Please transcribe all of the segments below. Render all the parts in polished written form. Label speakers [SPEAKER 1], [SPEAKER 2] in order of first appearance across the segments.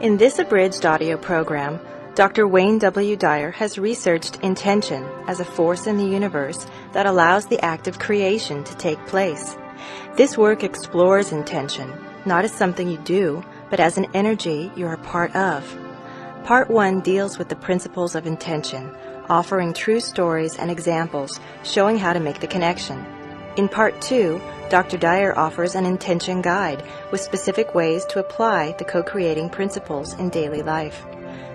[SPEAKER 1] In this abridged audio program, Dr. Wayne W. Dyer has researched intention as a force in the universe that allows the act of creation to take place. This work explores intention, not as something you do, but as an energy you're a part of. Part 1 deals with the principles of intention, offering true stories and examples showing how to make the connection. In Part 2, Dr. Dyer offers an intention guide with specific ways to apply the co-creating principles in daily life.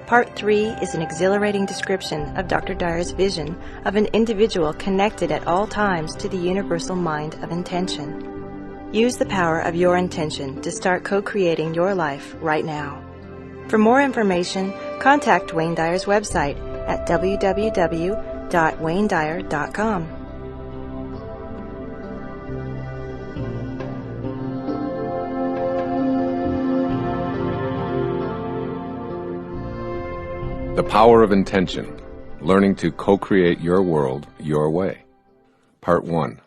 [SPEAKER 1] Part 3 is an exhilarating description of Dr. Dyer's vision of an individual connected at all times to the universal mind of intention. Use the power of your intention to start co-creating your life right now. For more information, contact Wayne Dyer's website at www.waynedyer.com.
[SPEAKER 2] The Power of Intention, Learning to Co-Create Your World Your Way. Part 1.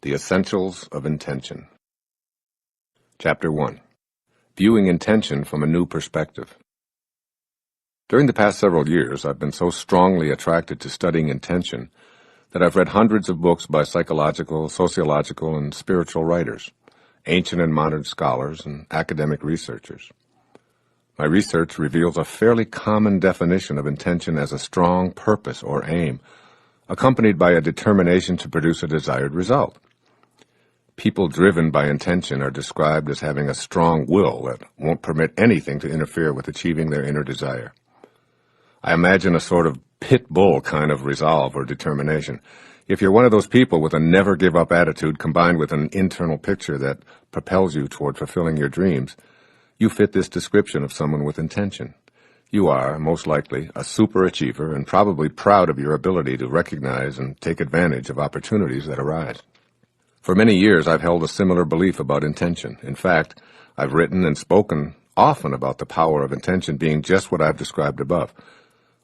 [SPEAKER 2] The Essentials of Intention. Chapter 1. Viewing Intention from a New Perspective. During the past several years, I've been so strongly attracted to studying intention that I've read hundreds of books by psychological, sociological, and spiritual writers, ancient and modern scholars, and academic researchers. My research reveals a fairly common definition of intention as a strong purpose or aim, accompanied by a determination to produce a desired result. People driven by intention are described as having a strong will that won't permit anything to interfere with achieving their inner desire. I imagine a sort of pit bull kind of resolve or determination. If you're one of those people with a never-give-up attitude combined with an internal picture that propels you toward fulfilling your dreams, you fit this description of someone with intention. You are, most likely, a superachiever and probably proud of your ability to recognize and take advantage of opportunities that arise. For many years, I've held a similar belief about intention. In fact, I've written and spoken often about the power of intention being just what I've described above.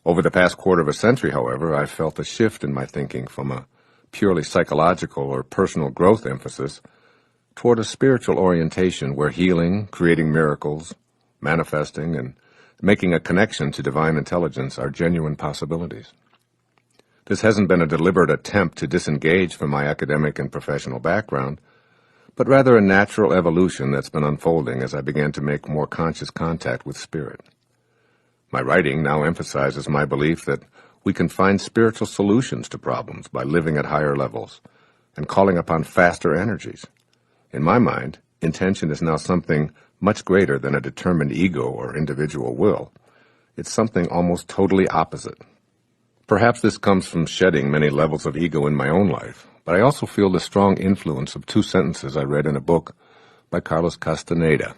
[SPEAKER 2] Over the past quarter of a century, however, I've felt a shift in my thinking from a purely psychological or personal growth emphasis toward a spiritual orientation where healing, creating miracles, manifesting, and making a connection to divine intelligence are genuine possibilities. This hasn't been a deliberate attempt to disengage from my academic and professional background, but rather a natural evolution that's been unfolding as I began to make more conscious contact with spirit. My writing now emphasizes my belief that we can find spiritual solutions to problems by living at higher levels and calling upon faster energies. In my mind, intention is now something much greater than a determined ego or individual will. It's something almost totally opposite. Perhaps this comes from shedding many levels of ego in my own life, but I also feel the strong influence of two sentences I read in a book by Carlos Castaneda.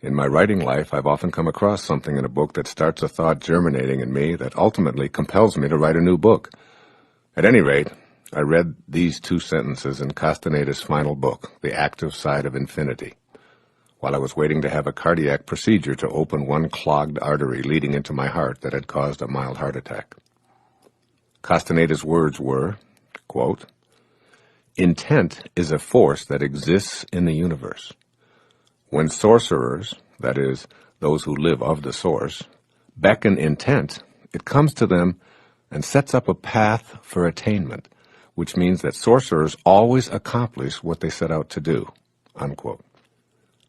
[SPEAKER 2] In my writing life, I've often come across something in a book that starts a thought germinating in me that ultimately compels me to write a new book. At any rate, I read these two sentences in Castaneda's final book, The Active Side of Infinity, while I was waiting to have a cardiac procedure to open one clogged artery leading into my heart that had caused a mild heart attack. Castaneda's words were, quote, "Intent is a force that exists in the universe. When sorcerers, that is, those who live of the source, beckon intent, it comes to them and sets up a path for attainment, which means that sorcerers always accomplish what they set out to do," unquote.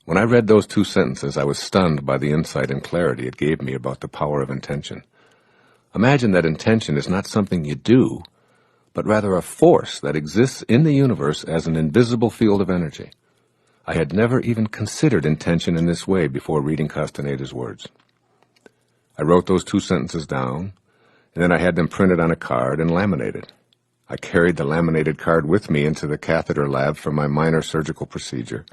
[SPEAKER 2] When I read those two sentences, I was stunned by the insight and clarity it gave me about the power of intention. Imagine that intention is not something you do, but rather a force that exists in the universe as an invisible field of energy. I had never even considered intention in this way before reading Castaneda's words. I wrote those two sentences down, and then I had them printed on a card and laminated. I carried the laminated card with me into the catheter lab for my minor surgical procedure,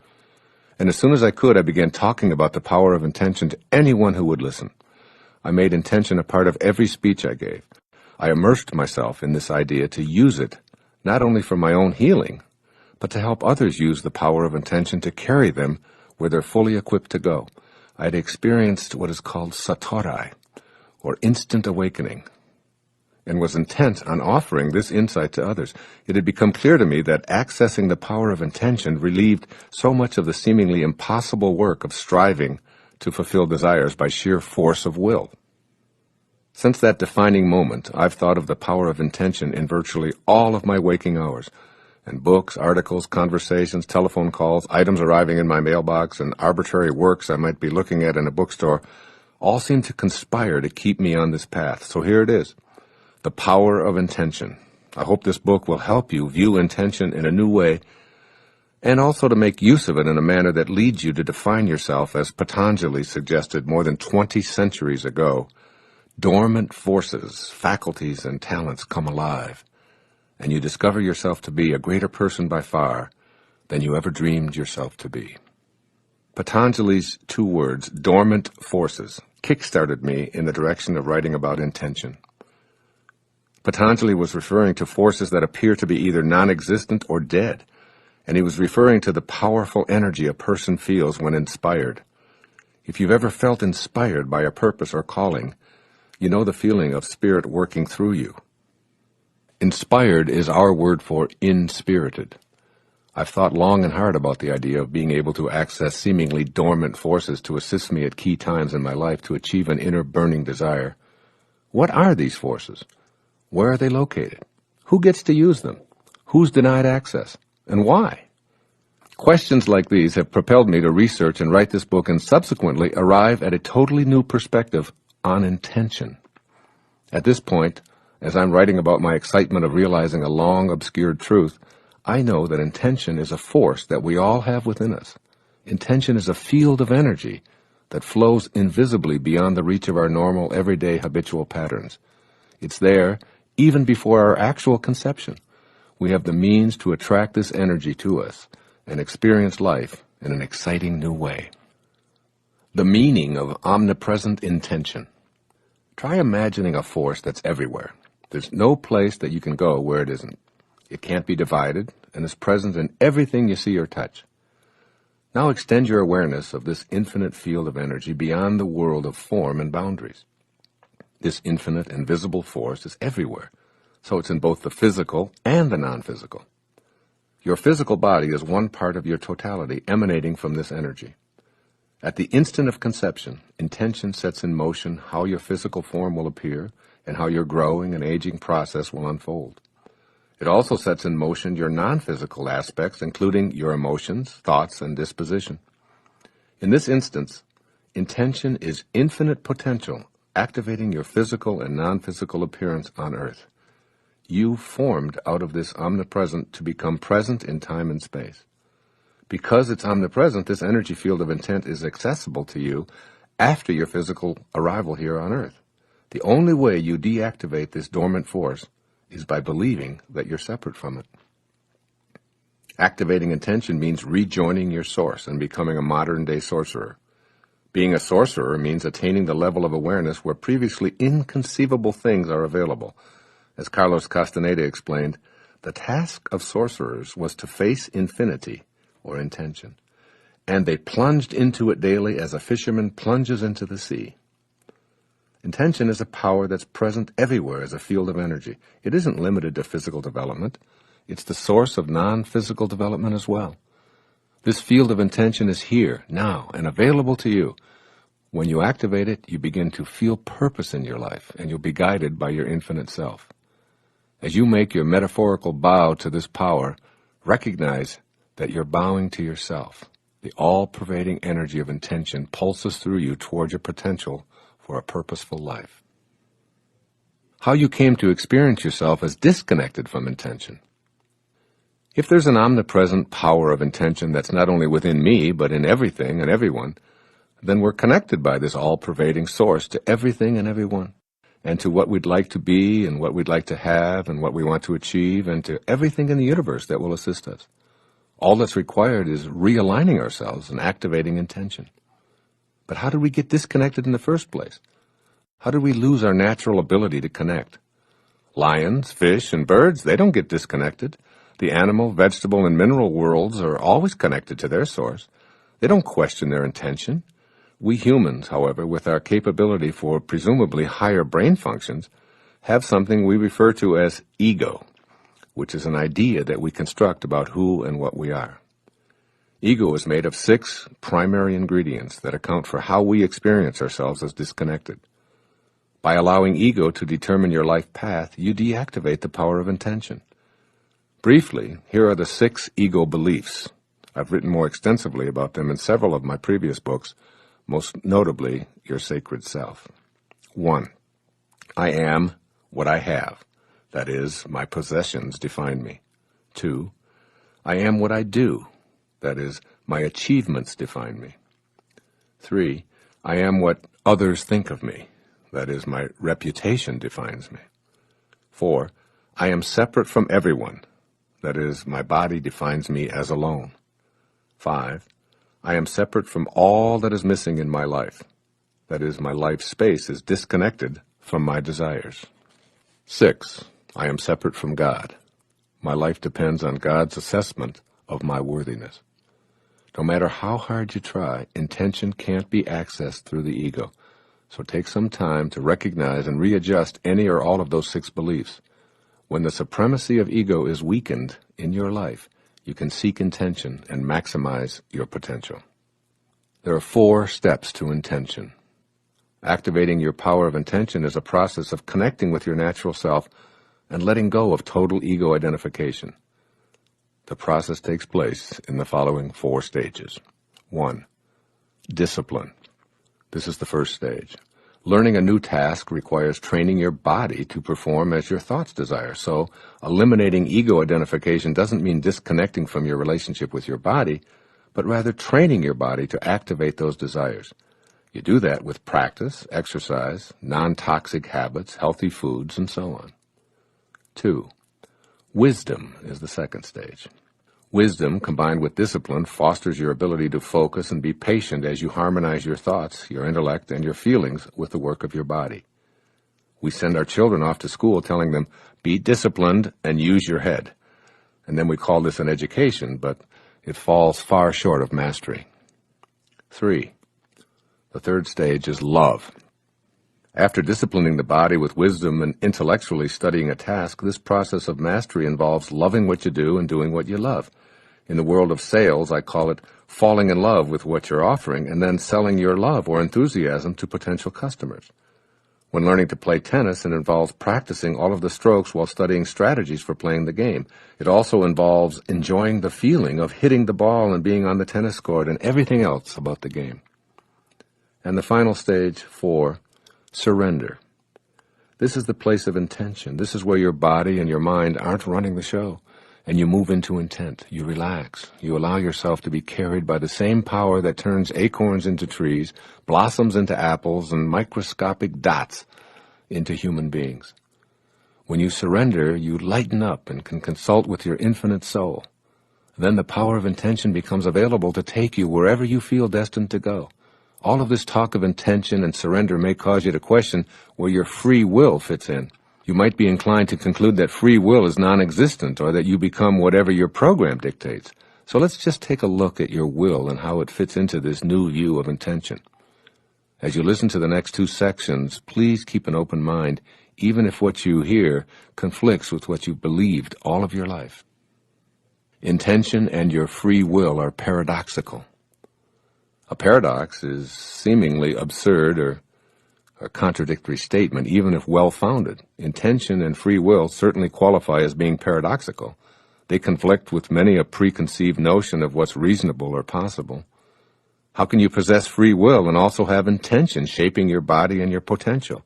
[SPEAKER 2] and as soon as I could, I began talking about the power of intention to anyone who would listen. I made intention a part of every speech I gave. I immersed myself in this idea to use it, not only for my own healing, but to help others use the power of intention to carry them where they're fully equipped to go. I had experienced what is called satori, or instant awakening, and was intent on offering this insight to others. It had become clear to me that accessing the power of intention relieved so much of the seemingly impossible work of striving to fulfill desires by sheer force of will. Since that defining moment, I've thought of the power of intention in virtually all of my waking hours, and books, articles, conversations, telephone calls, items arriving in my mailbox, and arbitrary works I might be looking at in a bookstore all seem to conspire to keep me on this path. So here it is, the power of intention. I hope this book will help you view intention in a new way, and also to make use of it in a manner that leads you to define yourself, as Patanjali suggested more than 20 centuries ago. Dormant forces, faculties, and talents come alive, and you discover yourself to be a greater person by far than you ever dreamed yourself to be. Patanjali's 2 words, dormant forces, kick-started me in the direction of writing about intention. Patanjali was referring to forces that appear to be either non-existent or dead, and he was referring to the powerful energy a person feels when inspired. If you've ever felt inspired by a purpose or calling, you know the feeling of spirit working through you. Inspired is our word for inspirited. I've thought long and hard about the idea of being able to access seemingly dormant forces to assist me at key times in my life to achieve an inner burning desire. What are these forces? Where are they located? Who gets to use them? Who's denied access? And why? Questions like these have propelled me to research and write this book and subsequently arrive at a totally new perspective on intention. At this point, as I'm writing about my excitement of realizing a long obscured truth, I know that intention is a force that we all have within us. Intention is a field of energy that flows invisibly beyond the reach of our normal, everyday, habitual patterns. It's there even before our actual conception. We have the means to attract this energy to us and experience life in an exciting new way. The meaning of omnipresent intention. Try imagining a force that's everywhere. There's no place that you can go where it isn't. It can't be divided and is present in everything you see or touch. Now extend your awareness of this infinite field of energy beyond the world of form and boundaries. This infinite and visible force is everywhere, so it's in both the physical and the non-physical. Your physical body is one part of your totality emanating from this energy. At the instant of conception, intention sets in motion how your physical form will appear and how your growing and aging process will unfold. It also sets in motion your non-physical aspects, including your emotions, thoughts, and disposition. In this instance, intention is infinite potential, activating your physical and non-physical appearance on Earth. You formed out of this omnipresent to become present in time and space. Because it's omnipresent, this energy field of intent is accessible to you after your physical arrival here on Earth. The only way you deactivate this dormant force is by believing that you're separate from it. Activating intention means rejoining your source and becoming a modern-day sorcerer. Being a sorcerer means attaining the level of awareness where previously inconceivable things are available. As Carlos Castaneda explained, the task of sorcerers was to face infinity, or intention, and they plunged into it daily as a fisherman plunges into the sea. Intention is a power that's present everywhere as a field of energy. It isn't limited to physical development. It's the source of non-physical development as well. This field of intention is here, now, and available to you. When you activate it, you begin to feel purpose in your life, and you'll be guided by your infinite self. As you make your metaphorical bow to this power, recognize that you're bowing to yourself. The all-pervading energy of intention pulses through you toward your potential for a purposeful life. How you came to experience yourself as disconnected from intention. If there's an omnipresent power of intention that's not only within me, but in everything and everyone, then we're connected by this all-pervading source to everything and everyone, and to what we'd like to be and what we'd like to have and what we want to achieve, and to everything in the universe that will assist us. All that's required is realigning ourselves and activating intention. But how did we get disconnected in the first place? How did we lose our natural ability to connect? Lions, fish, and birds, they don't get disconnected. The animal, vegetable, and mineral worlds are always connected to their source. They don't question their intention. We humans, however, with our capability for presumably higher brain functions, have something we refer to as ego, which is an idea that we construct about who and what we are. Ego is made of 6 primary ingredients that account for how we experience ourselves as disconnected. By allowing ego to determine your life path, you deactivate the power of intention. Briefly, here are the 6 ego beliefs. I've written more extensively about them in several of my previous books, most notably Your Sacred Self. 1. I am what I have. That is, my possessions define me. 2. I am what I do. That is, my achievements define me. 3. I am what others think of me. That is, my reputation defines me. 4. I am separate from everyone. That is, my body defines me as alone. 5. I am separate from all that is missing in my life. That is, my life space is disconnected from my desires. 6. I am separate from God. My life depends on God's assessment of my worthiness. No matter how hard you try, intention can't be accessed through the ego. So take some time to recognize and readjust any or all of those 6 beliefs. When the supremacy of ego is weakened in your life, you can seek intention and maximize your potential. There are 4 steps to intention. Activating your power of intention is a process of connecting with your natural self and letting go of total ego identification. The process takes place in the following 4 stages. 1. Discipline. This is the first stage. Learning a new task requires training your body to perform as your thoughts desire. So, eliminating ego identification doesn't mean disconnecting from your relationship with your body, but rather training your body to activate those desires. You do that with practice, exercise, non-toxic habits, healthy foods, and so on. 2. Wisdom is the second stage. Wisdom, combined with discipline, fosters your ability to focus and be patient as you harmonize your thoughts, your intellect, and your feelings with the work of your body. We send our children off to school telling them, be disciplined and use your head. And then we call this an education, but it falls far short of mastery. 3. The third stage is love. After disciplining the body with wisdom and intellectually studying a task, this process of mastery involves loving what you do and doing what you love. In the world of sales, I call it falling in love with what you're offering and then selling your love or enthusiasm to potential customers. When learning to play tennis, it involves practicing all of the strokes while studying strategies for playing the game. It also involves enjoying the feeling of hitting the ball and being on the tennis court and everything else about the game. And the final stage, 4, surrender. This is the place of intention. This is where your body and your mind aren't running the show, and you move into intent. You relax. You allow yourself to be carried by the same power that turns acorns into trees, blossoms into apples, and microscopic dots into human beings. When you surrender, you lighten up and can consult with your infinite soul. Then the power of intention becomes available to take you wherever you feel destined to go. All of this talk of intention and surrender may cause you to question where your free will fits in. You might be inclined to conclude that free will is non-existent or that you become whatever your program dictates. So let's just take a look at your will and how it fits into this new view of intention. As you listen to the next 2 sections, please keep an open mind, even if what you hear conflicts with what you've believed all of your life. Intention and your free will are paradoxical. A paradox is seemingly absurd or a contradictory statement, even if well-founded. Intention and free will certainly qualify as being paradoxical. They conflict with many a preconceived notion of what's reasonable or possible. How can you possess free will and also have intention shaping your body and your potential?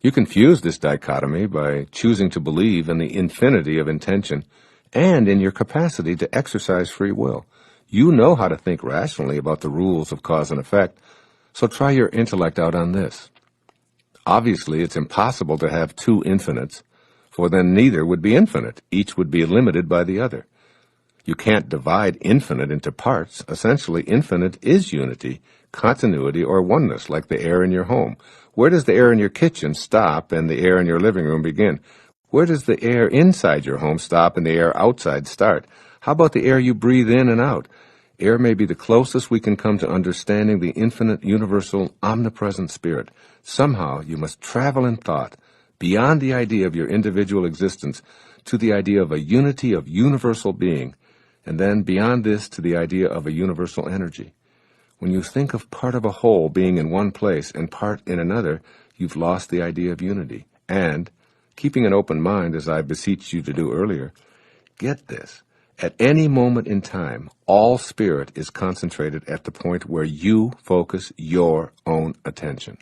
[SPEAKER 2] You confuse this dichotomy by choosing to believe in the infinity of intention and in your capacity to exercise free will. You know how to think rationally about the rules of cause and effect, so try your intellect out on this. Obviously, it's impossible to have 2 infinites, for then neither would be infinite. Each would be limited by the other. You can't divide infinite into parts. Essentially, infinite is unity, continuity, or oneness, like the air in your home. Where does the air in your kitchen stop and the air in your living room begin? Where does the air inside your home stop and the air outside start? How about the air you breathe in and out? Air may be the closest we can come to understanding the infinite, universal, omnipresent spirit. Somehow you must travel in thought beyond the idea of your individual existence to the idea of a unity of universal being and then beyond this to the idea of a universal energy. When you think of part of a whole being in one place and part in another, you've lost the idea of unity. And, keeping an open mind, as I beseeched you to do earlier, get this. At any moment in time, all spirit is concentrated at the point where you focus your own attention.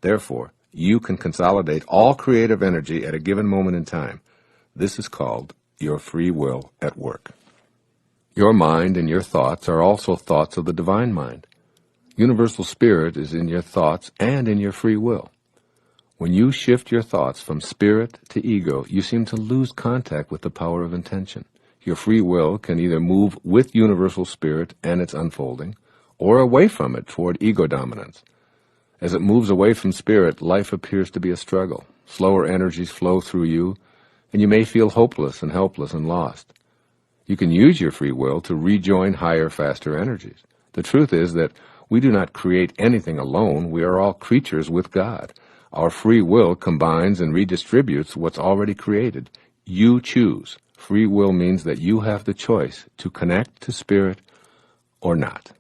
[SPEAKER 2] Therefore, you can consolidate all creative energy at a given moment in time. This is called your free will at work. Your mind and your thoughts are also thoughts of the divine mind. Universal spirit is in your thoughts and in your free will. When you shift your thoughts from spirit to ego, you seem to lose contact with the power of intention. Your free will can either move with universal spirit and its unfolding, or away from it toward ego dominance. As it moves away from spirit, life appears to be a struggle. Slower energies flow through you, and you may feel hopeless and helpless and lost. You can use your free will to rejoin higher, faster energies. The truth is that we do not create anything alone. We are all creatures with God. Our free will combines and redistributes what's already created. You choose. Free will means that you have the choice to connect to spirit or not.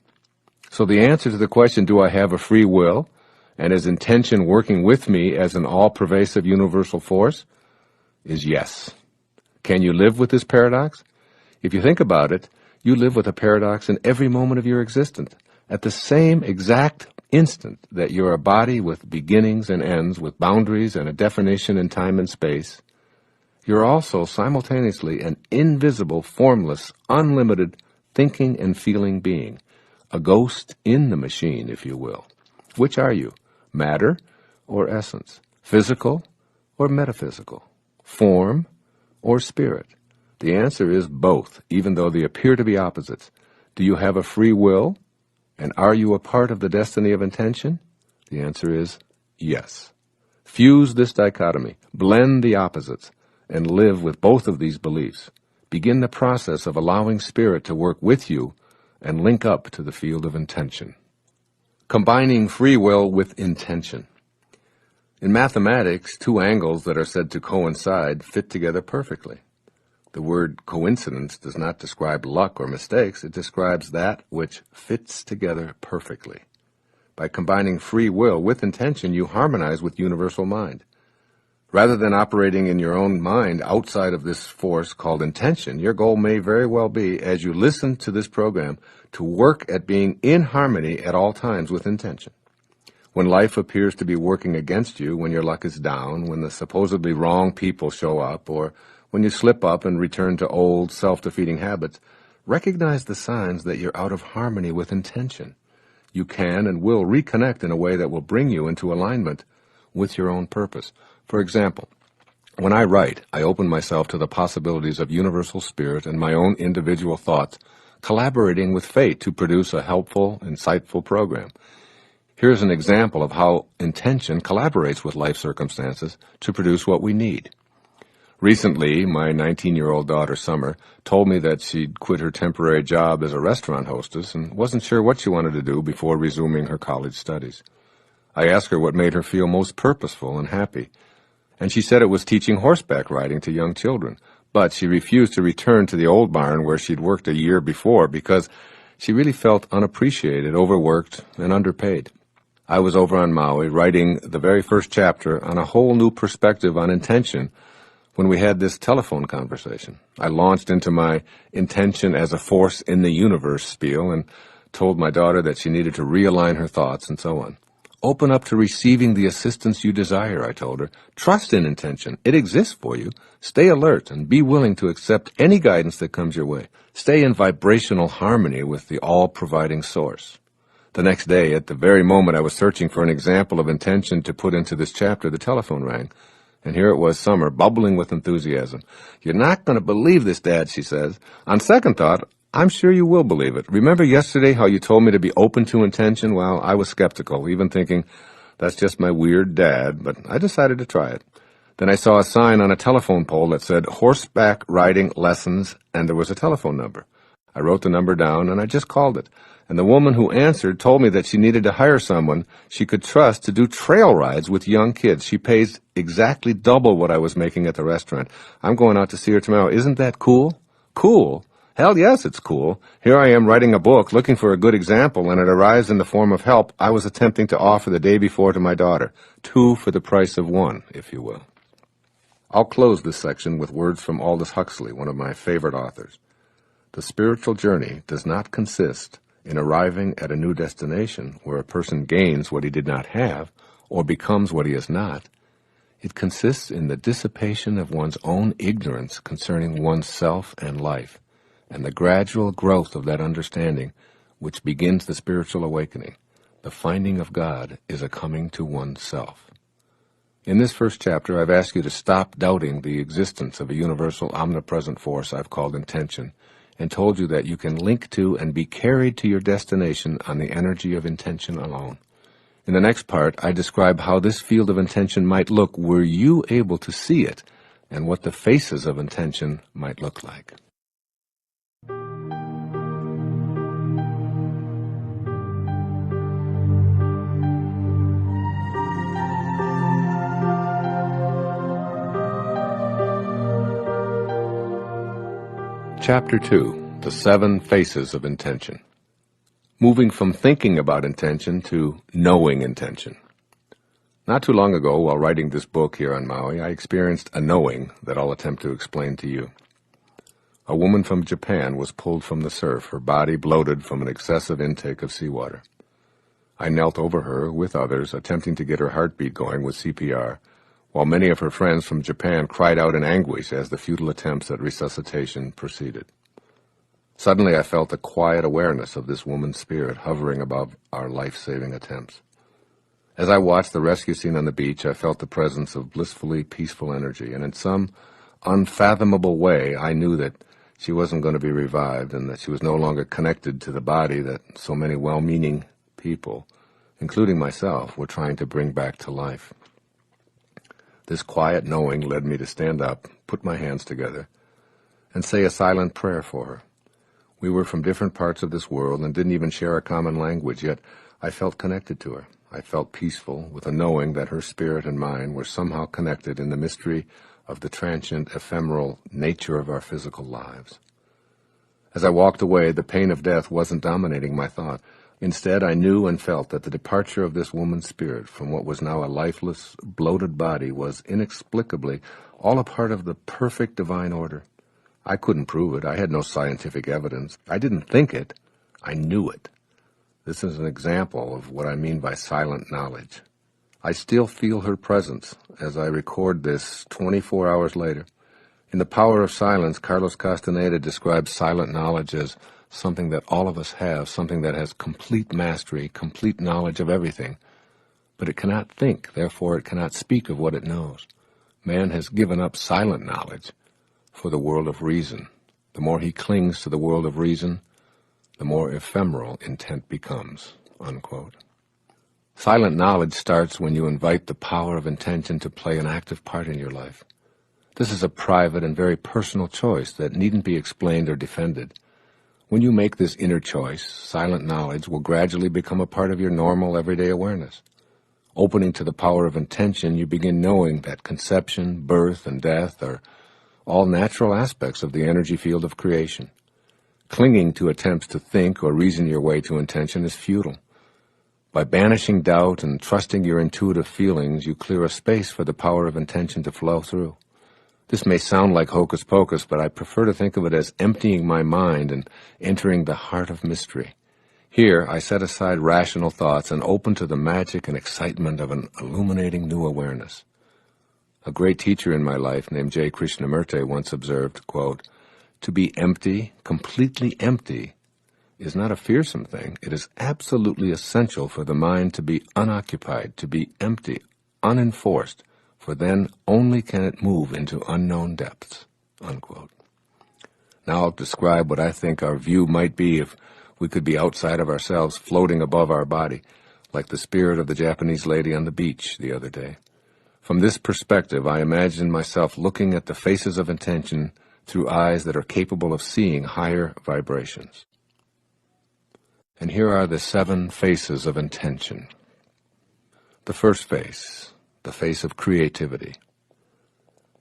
[SPEAKER 2] So the answer to the question, do I have a free will, and is intention working with me as an all-pervasive universal force, is yes. Can you live with this paradox? If you think about it, you live with a paradox in every moment of your existence. At the same exact instant that you're a body with beginnings and ends, with boundaries and a definition in time and space, you're also simultaneously an invisible, formless, unlimited thinking and feeling being, a ghost in the machine, if you will. Which are you? Matter or essence? Physical or metaphysical? Form or spirit? The answer is both, even though they appear to be opposites. Do you have a free will? And are you a part of the destiny of intention? The answer is yes. Fuse this dichotomy, blend the opposites, and live with both of these beliefs. Begin the process of allowing spirit to work with you and link up to the field of intention. Combining free will with intention. In mathematics, two angles that are said to coincide fit together perfectly. The word coincidence does not describe luck or mistakes. It describes that which fits together perfectly. By combining free will with intention, you harmonize with universal mind. Rather than operating in your own mind outside of this force called intention, your goal may very well be, as you listen to this program, to work at being in harmony at all times with intention. When life appears to be working against you, when your luck is down, when the supposedly wrong people show up, or when you slip up and return to old, self-defeating habits, recognize the signs that you're out of harmony with intention. You can and will reconnect in a way that will bring you into alignment with your own purpose. For example, when I write, I open myself to the possibilities of universal spirit and my own individual thoughts, collaborating with fate to produce a helpful, insightful program. Here's an example of how intention collaborates with life circumstances to produce what we need. Recently, my 19-year-old daughter, Summer, told me that she'd quit her temporary job as a restaurant hostess and wasn't sure what she wanted to do before resuming her college studies. I asked her what made her feel most purposeful and happy, and she said it was teaching horseback riding to young children, but she refused to return to the old barn where she'd worked a year before because she really felt unappreciated, overworked, and underpaid. I was over on Maui writing the very first chapter on a whole new perspective on intention when we had this telephone conversation. I launched into my intention as a force in the universe spiel and told my daughter that she needed to realign her thoughts and so on. Open up to receiving the assistance you desire, I told her. Trust in intention. It exists for you. Stay alert and be willing to accept any guidance that comes your way. Stay in vibrational harmony with the all-providing source. The next day, at the very moment I was searching for an example of intention to put into this chapter, the telephone rang. And here it was, Summer, bubbling with enthusiasm. "You're not going to believe this, Dad," she says. "On second thought, I'm sure you will believe it. Remember yesterday how you told me to be open to intention? Well, I was skeptical, even thinking, that's just my weird dad, but I decided to try it. Then I saw a sign on a telephone pole that said horseback riding lessons, and there was a telephone number. I wrote the number down, and I just called it. And the woman who answered told me that she needed to hire someone she could trust to do trail rides with young kids. She pays exactly double what I was making at the restaurant. I'm going out to see her tomorrow. Isn't that cool?" Cool? Hell yes, it's cool. Here I am writing a book, looking for a good example, and it arrives in the form of help I was attempting to offer the day before to my daughter. 2 for the price of 1, if you will. I'll close this section with words from Aldous Huxley, one of my favorite authors. The spiritual journey does not consist in arriving at a new destination where a person gains what he did not have or becomes what he is not. It consists in the dissipation of one's own ignorance concerning one's self and life, and the gradual growth of that understanding which begins the spiritual awakening. The finding of God is a coming to oneself. In this first chapter, I've asked you to stop doubting the existence of a universal omnipresent force I've called intention, and told you that you can link to and be carried to your destination on the energy of intention alone. In the next part, I describe how this field of intention might look were you able to see it, and what the faces of intention might look like. Chapter 2, The 7 Faces of Intention. Moving from thinking about intention to knowing intention. Not too long ago, while writing this book here on Maui, I experienced a knowing that I'll attempt to explain to you. A woman from Japan was pulled from the surf, her body bloated from an excessive intake of seawater. I knelt over her with others, attempting to get her heartbeat going with CPR, while many of her friends from Japan cried out in anguish as the futile attempts at resuscitation proceeded. Suddenly I felt a quiet awareness of this woman's spirit hovering above our life-saving attempts. As I watched the rescue scene on the beach, I felt the presence of blissfully peaceful energy, and in some unfathomable way I knew that she wasn't going to be revived and that she was no longer connected to the body that so many well-meaning people, including myself, were trying to bring back to life. This quiet knowing led me to stand up, put my hands together, and say a silent prayer for her. We were from different parts of this world and didn't even share a common language, yet I felt connected to her. I felt peaceful with a knowing that her spirit and mine were somehow connected in the mystery of the transient, ephemeral nature of our physical lives. As I walked away, the pain of death wasn't dominating my thought. Instead, I knew and felt that the departure of this woman's spirit from what was now a lifeless, bloated body was inexplicably all a part of the perfect divine order. I couldn't prove it. I had no scientific evidence. I didn't think it. I knew it. This is an example of what I mean by silent knowledge. I still feel her presence as I record this 24 hours later. In The Power of Silence, Carlos Castaneda describes silent knowledge as something that all of us have, something that has complete mastery, complete knowledge of everything. But it cannot think, therefore it cannot speak of what it knows. Man has given up silent knowledge for the world of reason. The more he clings to the world of reason, the more ephemeral intent becomes." Unquote. Silent knowledge starts when you invite the power of intention to play an active part in your life. This is a private and very personal choice that needn't be explained or defended. When you make this inner choice, silent knowledge will gradually become a part of your normal, everyday awareness. Opening to the power of intention, you begin knowing that conception, birth, and death are all natural aspects of the energy field of creation. Clinging to attempts to think or reason your way to intention is futile. By banishing doubt and trusting your intuitive feelings, you clear a space for the power of intention to flow through. This may sound like hocus pocus, but I prefer to think of it as emptying my mind and entering the heart of mystery. Here, I set aside rational thoughts and open to the magic and excitement of an illuminating new awareness. A great teacher in my life named J. Krishnamurti once observed, quote, "To be empty, completely empty, is not a fearsome thing. It is absolutely essential for the mind to be unoccupied, to be empty, unenforced, for then only can it move into unknown depths." Unquote. Now I'll describe what I think our view might be if we could be outside of ourselves, floating above our body, like the spirit of the Japanese lady on the beach the other day. From this perspective, I imagine myself looking at the faces of intention through eyes that are capable of seeing higher vibrations. And here are the 7 faces of intention. The first face, the face of creativity.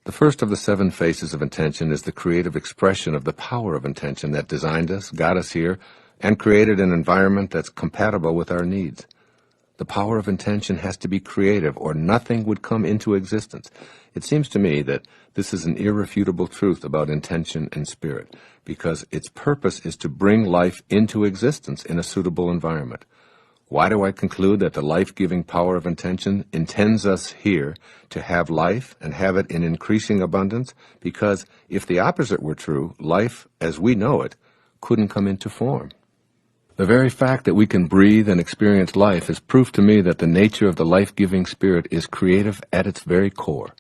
[SPEAKER 2] The first of the 7 faces of intention is the creative expression of the power of intention that designed us, got us here, and created an environment that's compatible with our needs. The power of intention has to be creative, or nothing would come into existence. It seems to me that this is an irrefutable truth about intention and spirit, because its purpose is to bring life into existence in a suitable environment. Why do I conclude that the life-giving power of intention intends us here to have life and have it in increasing abundance? Because if the opposite were true, life as we know it couldn't come into form. The very fact that we can breathe and experience life is proof to me that the nature of the life-giving spirit is creative at its very core.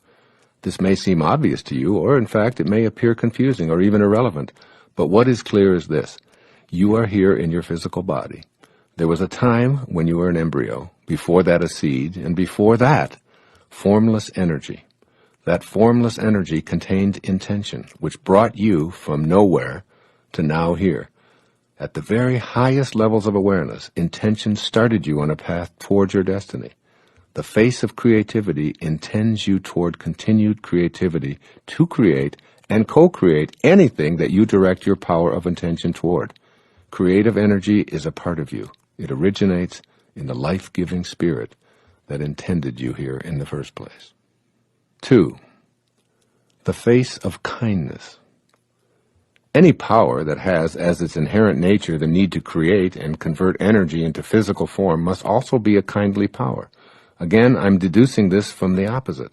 [SPEAKER 2] This may seem obvious to you, or in fact it may appear confusing or even irrelevant, but what is clear is this: you are here in your physical body. There was a time when you were an embryo, before that a seed, and before that, formless energy. That formless energy contained intention, which brought you from nowhere to now here. At the very highest levels of awareness, intention started you on a path toward your destiny. The face of creativity intends you toward continued creativity to create and co-create anything that you direct your power of intention toward. Creative energy is a part of you. It originates in the life-giving spirit that intended you here in the first place. 2. The face of kindness. Any power that has as its inherent nature the need to create and convert energy into physical form must also be a kindly power. Again, I'm deducing this from the opposite.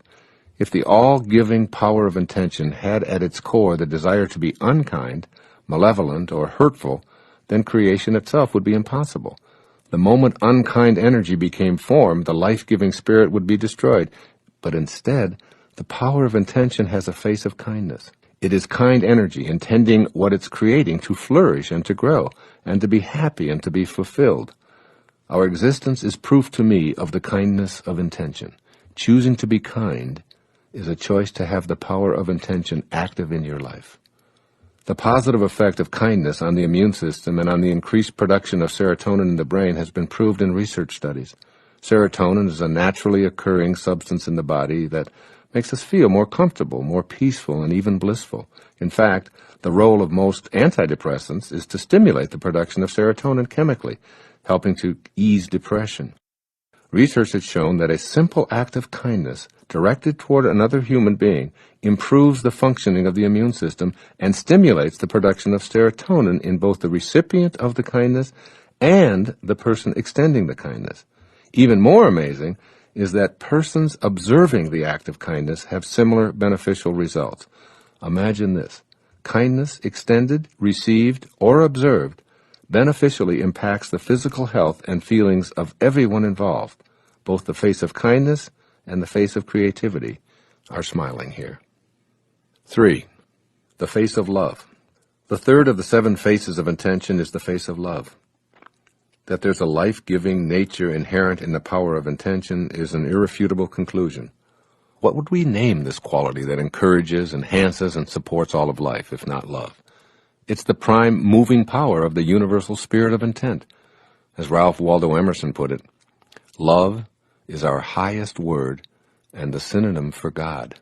[SPEAKER 2] If the all-giving power of intention had at its core the desire to be unkind, malevolent, or hurtful, then creation itself would be impossible. The moment unkind energy became form, the life-giving spirit would be destroyed. But instead, the power of intention has a face of kindness. It is kind energy, intending what it's creating to flourish and to grow, and to be happy and to be fulfilled. Our existence is proof to me of the kindness of intention. Choosing to be kind is a choice to have the power of intention active in your life. The positive effect of kindness on the immune system and on the increased production of serotonin in the brain has been proved in research studies. Serotonin is a naturally occurring substance in the body that makes us feel more comfortable, more peaceful, and even blissful. In fact, the role of most antidepressants is to stimulate the production of serotonin chemically, helping to ease depression. Research has shown that a simple act of kindness directed toward another human being improves the functioning of the immune system and stimulates the production of serotonin in both the recipient of the kindness and the person extending the kindness. Even more amazing is that persons observing the act of kindness have similar beneficial results. Imagine this: kindness extended, received, or observed beneficially impacts the physical health and feelings of everyone involved. Both the face of kindness and the face of creativity are smiling here. 3. The face of love. The third of the 7 faces of intention is the face of love. That there's a life-giving nature inherent in the power of intention is an irrefutable conclusion. What would we name this quality that encourages, enhances, and supports all of life, if not love? It's the prime moving power of the universal spirit of intent. As Ralph Waldo Emerson put it, love is our highest word and the synonym for God.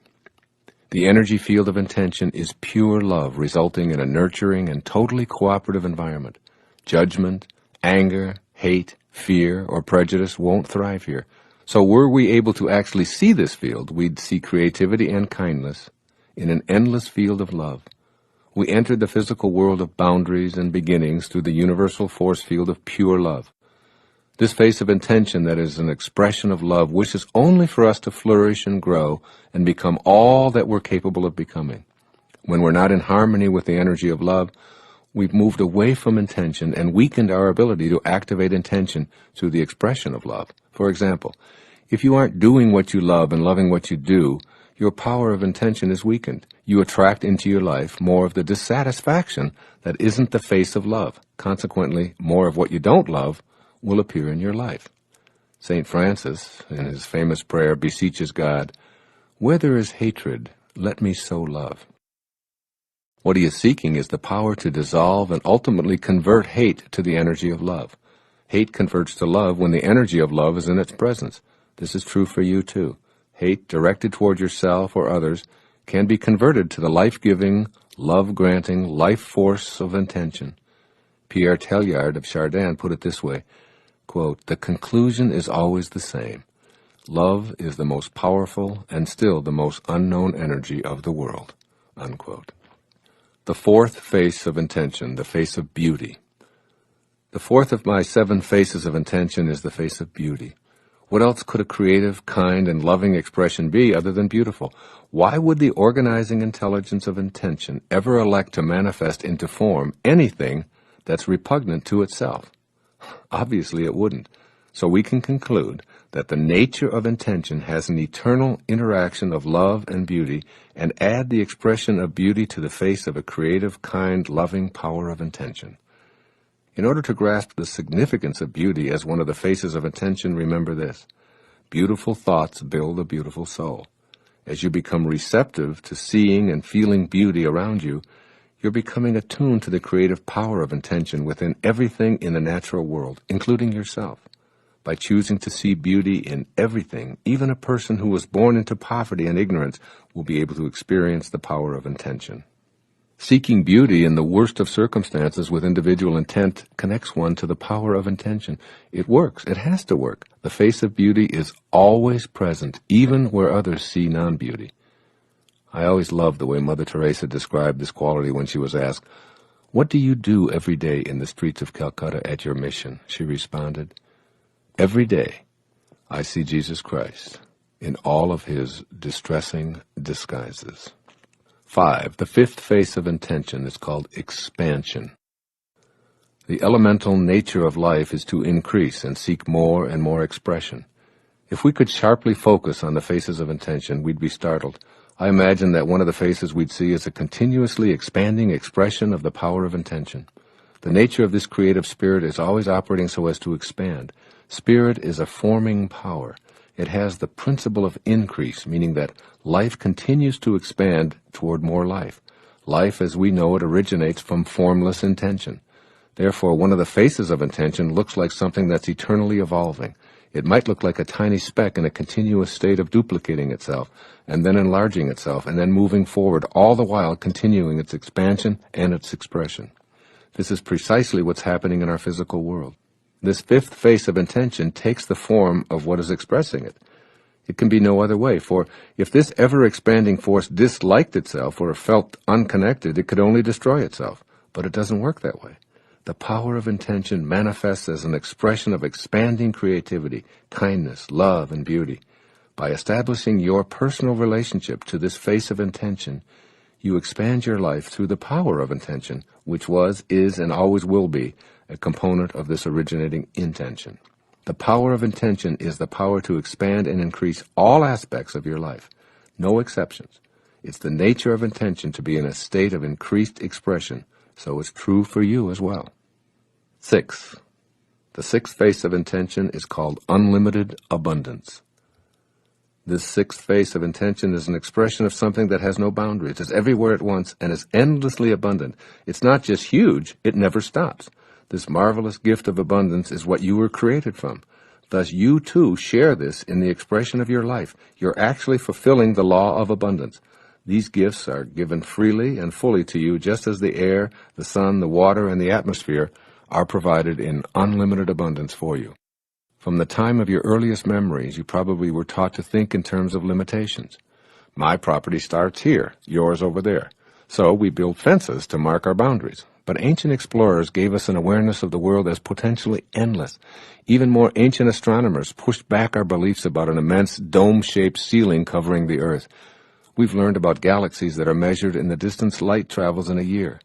[SPEAKER 2] The energy field of intention is pure love, resulting in a nurturing and totally cooperative environment. Judgment, anger, hate, fear, or prejudice won't thrive here. So were we able to actually see this field, we'd see creativity and kindness in an endless field of love. We entered the physical world of boundaries and beginnings through the universal force field of pure love. This face of intention that is an expression of love wishes only for us to flourish and grow and become all that we're capable of becoming. When we're not in harmony with the energy of love, we've moved away from intention and weakened our ability to activate intention through the expression of love. For example, if you aren't doing what you love and loving what you do, your power of intention is weakened. You attract into your life more of the dissatisfaction that isn't the face of love. Consequently, more of what you don't love will appear in your life. St. Francis, in his famous prayer, beseeches God, "Where there is hatred, let me sow love." What he is seeking is the power to dissolve and ultimately convert hate to the energy of love. Hate converts to love when the energy of love is in its presence. This is true for you too. Hate directed toward yourself or others can be converted to the life-giving, love-granting life force of intention. Pierre Teilhard of Chardin put it this way, quote, "The conclusion is always the same. Love is the most powerful and still the most unknown energy of the world," unquote. The fourth face of intention, the face of beauty. The fourth of my 7 faces of intention is the face of beauty. What else could a creative, kind, and loving expression be other than beautiful? Why would the organizing intelligence of intention ever elect to manifest into form anything that's repugnant to itself? Obviously it wouldn't. So we can conclude that the nature of intention has an eternal interaction of love and beauty, and add the expression of beauty to the face of a creative, kind, loving power of intention. In order to grasp the significance of beauty as one of the faces of intention, remember this: beautiful thoughts build a beautiful soul. As you become receptive to seeing and feeling beauty around you, you're becoming attuned to the creative power of intention within everything in the natural world, including yourself. By choosing to see beauty in everything, even a person who was born into poverty and ignorance will be able to experience the power of intention. Seeking beauty in the worst of circumstances with individual intent connects one to the power of intention. It works. It has to work. The face of beauty is always present, even where others see non-beauty. I always loved the way Mother Teresa described this quality when she was asked, "What do you do every day in the streets of Calcutta at your mission?" She responded, "Every day I see Jesus Christ in all of his distressing disguises." 5. The fifth face of intention is called expansion. The elemental nature of life is to increase and seek more and more expression. If we could sharply focus on the faces of intention, we'd be startled. I imagine that one of the faces we'd see is a continuously expanding expression of the power of intention. The nature of this creative spirit is always operating so as to expand. Spirit is a forming power. It has the principle of increase, meaning that life continues to expand toward more life. Life as we know it originates from formless intention. Therefore, one of the faces of intention looks like something that's eternally evolving. It might look like a tiny speck in a continuous state of duplicating itself, and then enlarging itself, and then moving forward, all the while continuing its expansion and its expression. This is precisely what's happening in our physical world. This fifth face of intention takes the form of what is expressing it. It can be no other way, for if this ever-expanding force disliked itself or felt unconnected, it could only destroy itself. But it doesn't work that way. The power of intention manifests as an expression of expanding creativity, kindness, love, and beauty. By establishing your personal relationship to this face of intention, you expand your life through the power of intention, which was, is, and always will be a component of this originating intention. The power of intention is the power to expand and increase all aspects of your life, no exceptions. It's the nature of intention to be in a state of increased expression, so it's true for you as well. 6. The sixth face of intention is called unlimited abundance. This sixth face of intention is an expression of something that has no boundaries. It's everywhere at once and is endlessly abundant. It's not just huge, it never stops. This marvelous gift of abundance is what you were created from. Thus you too share this in the expression of your life. You're actually fulfilling the law of abundance. These gifts are given freely and fully to you, just as the air, the sun, the water, and the atmosphere are provided in unlimited abundance for you. From the time of your earliest memories, you probably were taught to think in terms of limitations. My property starts here, yours over there. So we built fences to mark our boundaries. But ancient explorers gave us an awareness of the world as potentially endless. Even more ancient astronomers pushed back our beliefs about an immense dome-shaped ceiling covering the Earth. We've learned about galaxies that are measured in the distance light travels in a year.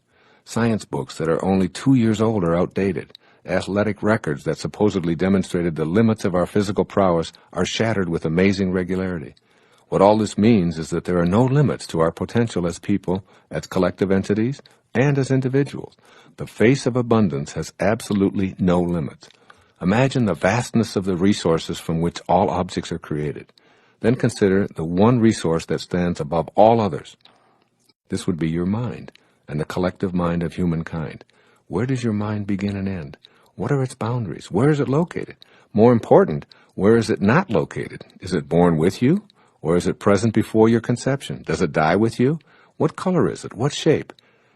[SPEAKER 2] Science books that are only 2 years old are outdated. Athletic records that supposedly demonstrated the limits of our physical prowess are shattered with amazing regularity. What all this means is that there are no limits to our potential as people, as collective entities, and as individuals. The face of abundance has absolutely no limits. Imagine the vastness of the resources from which all objects are created. Then consider the one resource that stands above all others. This would be your mind, and the collective mind of humankind. Where does your mind begin and end? What are its boundaries? Where is it located? More important, where is it not located? Is it born with you, Or is it present before your conception? Does it die with you? What color is it? What shape?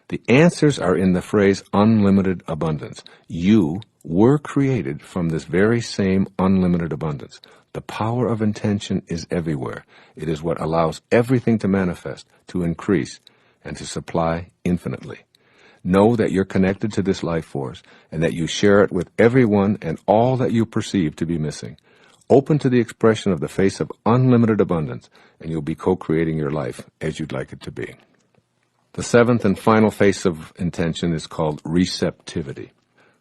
[SPEAKER 2] The answers are in the phrase unlimited abundance. You were created from this very same unlimited abundance. The power of intention is everywhere. It is what allows everything to manifest, to increase, and to supply infinitely. Know that you're connected to this life force and that you share it with everyone and all that you perceive to be missing. Open to the expression of the face of unlimited abundance, and you'll be co-creating your life as you'd like it to be. The seventh and final face of intention is called receptivity.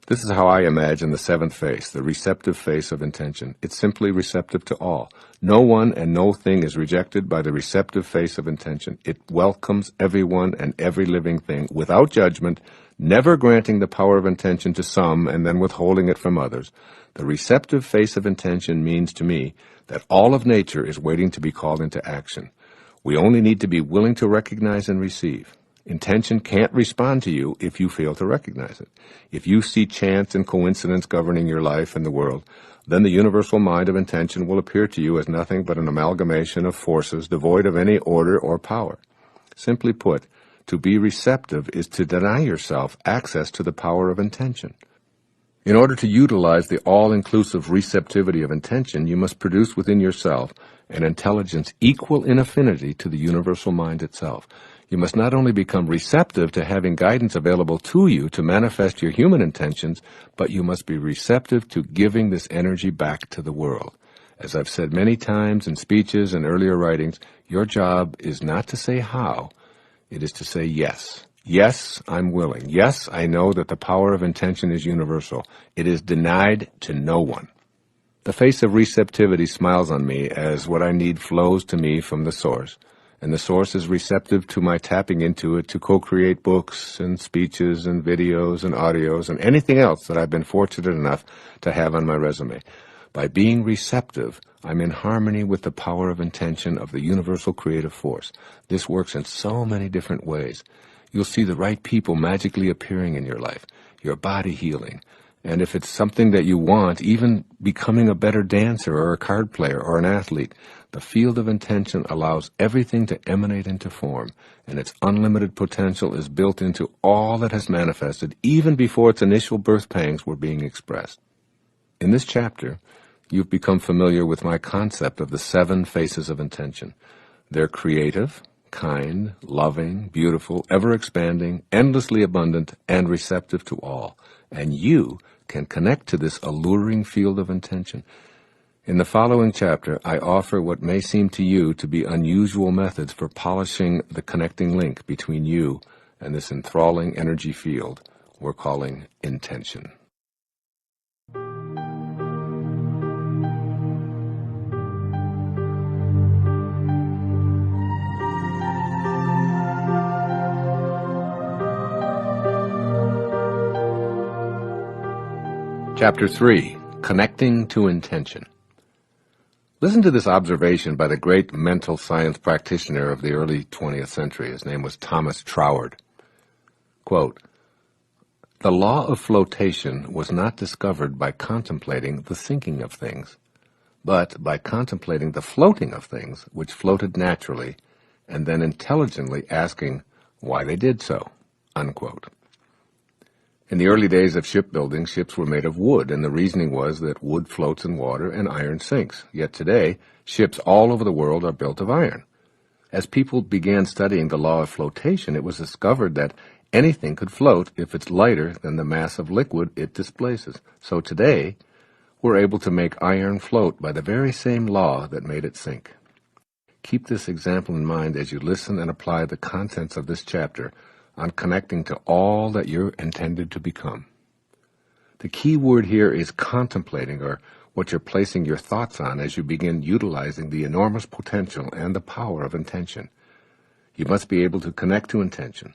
[SPEAKER 2] This is how I imagine the seventh face, the receptive face of intention. It's simply receptive to all. No one and no thing is rejected by the receptive face of intention. It welcomes everyone and every living thing without judgment, never granting the power of intention to some and then withholding it from others. The receptive face of intention means to me that all of nature is waiting to be called into action. We only need to be willing to recognize and receive. Intention can't respond to you if you fail to recognize it. If you see chance and coincidence governing your life and the world, then the universal mind of intention will appear to you as nothing but an amalgamation of forces devoid of any order or power. Simply put, to be receptive is to deny yourself access to the power of intention. In order to utilize the all-inclusive receptivity of intention, you must produce within yourself an intelligence equal in affinity to the universal mind itself. You must not only become receptive to having guidance available to you to manifest your human intentions, but you must be receptive to giving this energy back to the world. As I've said many times in speeches and earlier writings, your job is not to say how, it is to say yes. Yes, I'm willing. Yes, I know that the power of intention is universal. It is denied to no one. The face of receptivity smiles on me as what I need flows to me from the source, and the source is receptive to my tapping into it to co-create books and speeches and videos and audios and anything else that I've been fortunate enough to have on my resume. By being receptive, I'm in harmony with the power of intention of the universal creative force. This works in so many different ways. You'll see the right people magically appearing in your life, your body healing, and if it's something that you want, even becoming a better dancer or a card player or an athlete. The field of intention allows everything to emanate into form, and its unlimited potential is built into all that has manifested even before its initial birth pangs were being expressed. In this chapter, you've become familiar with my concept of the 7 faces of intention. They're creative, kind, loving, beautiful, ever-expanding, endlessly abundant, and receptive to all. And you can connect to this alluring field of intention. In the following chapter, I offer what may seem to you to be unusual methods for polishing the connecting link between you and this enthralling energy field we're calling intention. Chapter 3, Connecting to Intention. Listen to this observation by the great mental science practitioner of the early 20th century. His name was Thomas Troward. Quote, "The law of flotation was not discovered by contemplating the sinking of things, but by contemplating the floating of things which floated naturally, and then intelligently asking why they did so." Unquote. In the early days of shipbuilding, ships were made of wood, and the reasoning was that wood floats in water and iron sinks. Yet today, ships all over the world are built of iron. As people began studying the law of flotation, it was discovered that anything could float if it's lighter than the mass of liquid it displaces. So today, we're able to make iron float by the very same law that made it sink. Keep this example in mind as you listen and apply the contents of this chapter on connecting to all that you're intended to become. The key word here is contemplating, or what you're placing your thoughts on as you begin utilizing the enormous potential and the power of intention. You must be able to connect to intention,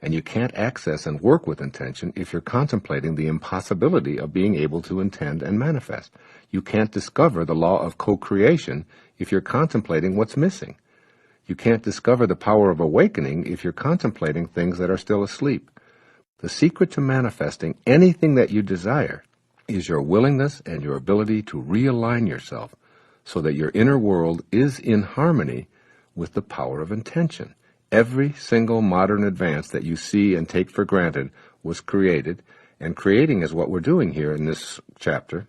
[SPEAKER 2] and you can't access and work with intention if you're contemplating the impossibility of being able to intend and manifest. You can't discover the law of co-creation if you're contemplating what's missing. You can't discover the power of awakening if you're contemplating things that are still asleep. The secret to manifesting anything that you desire is your willingness and your ability to realign yourself so that your inner world is in harmony with the power of intention. Every single modern advance that you see and take for granted was created, and creating is what we're doing here in this chapter,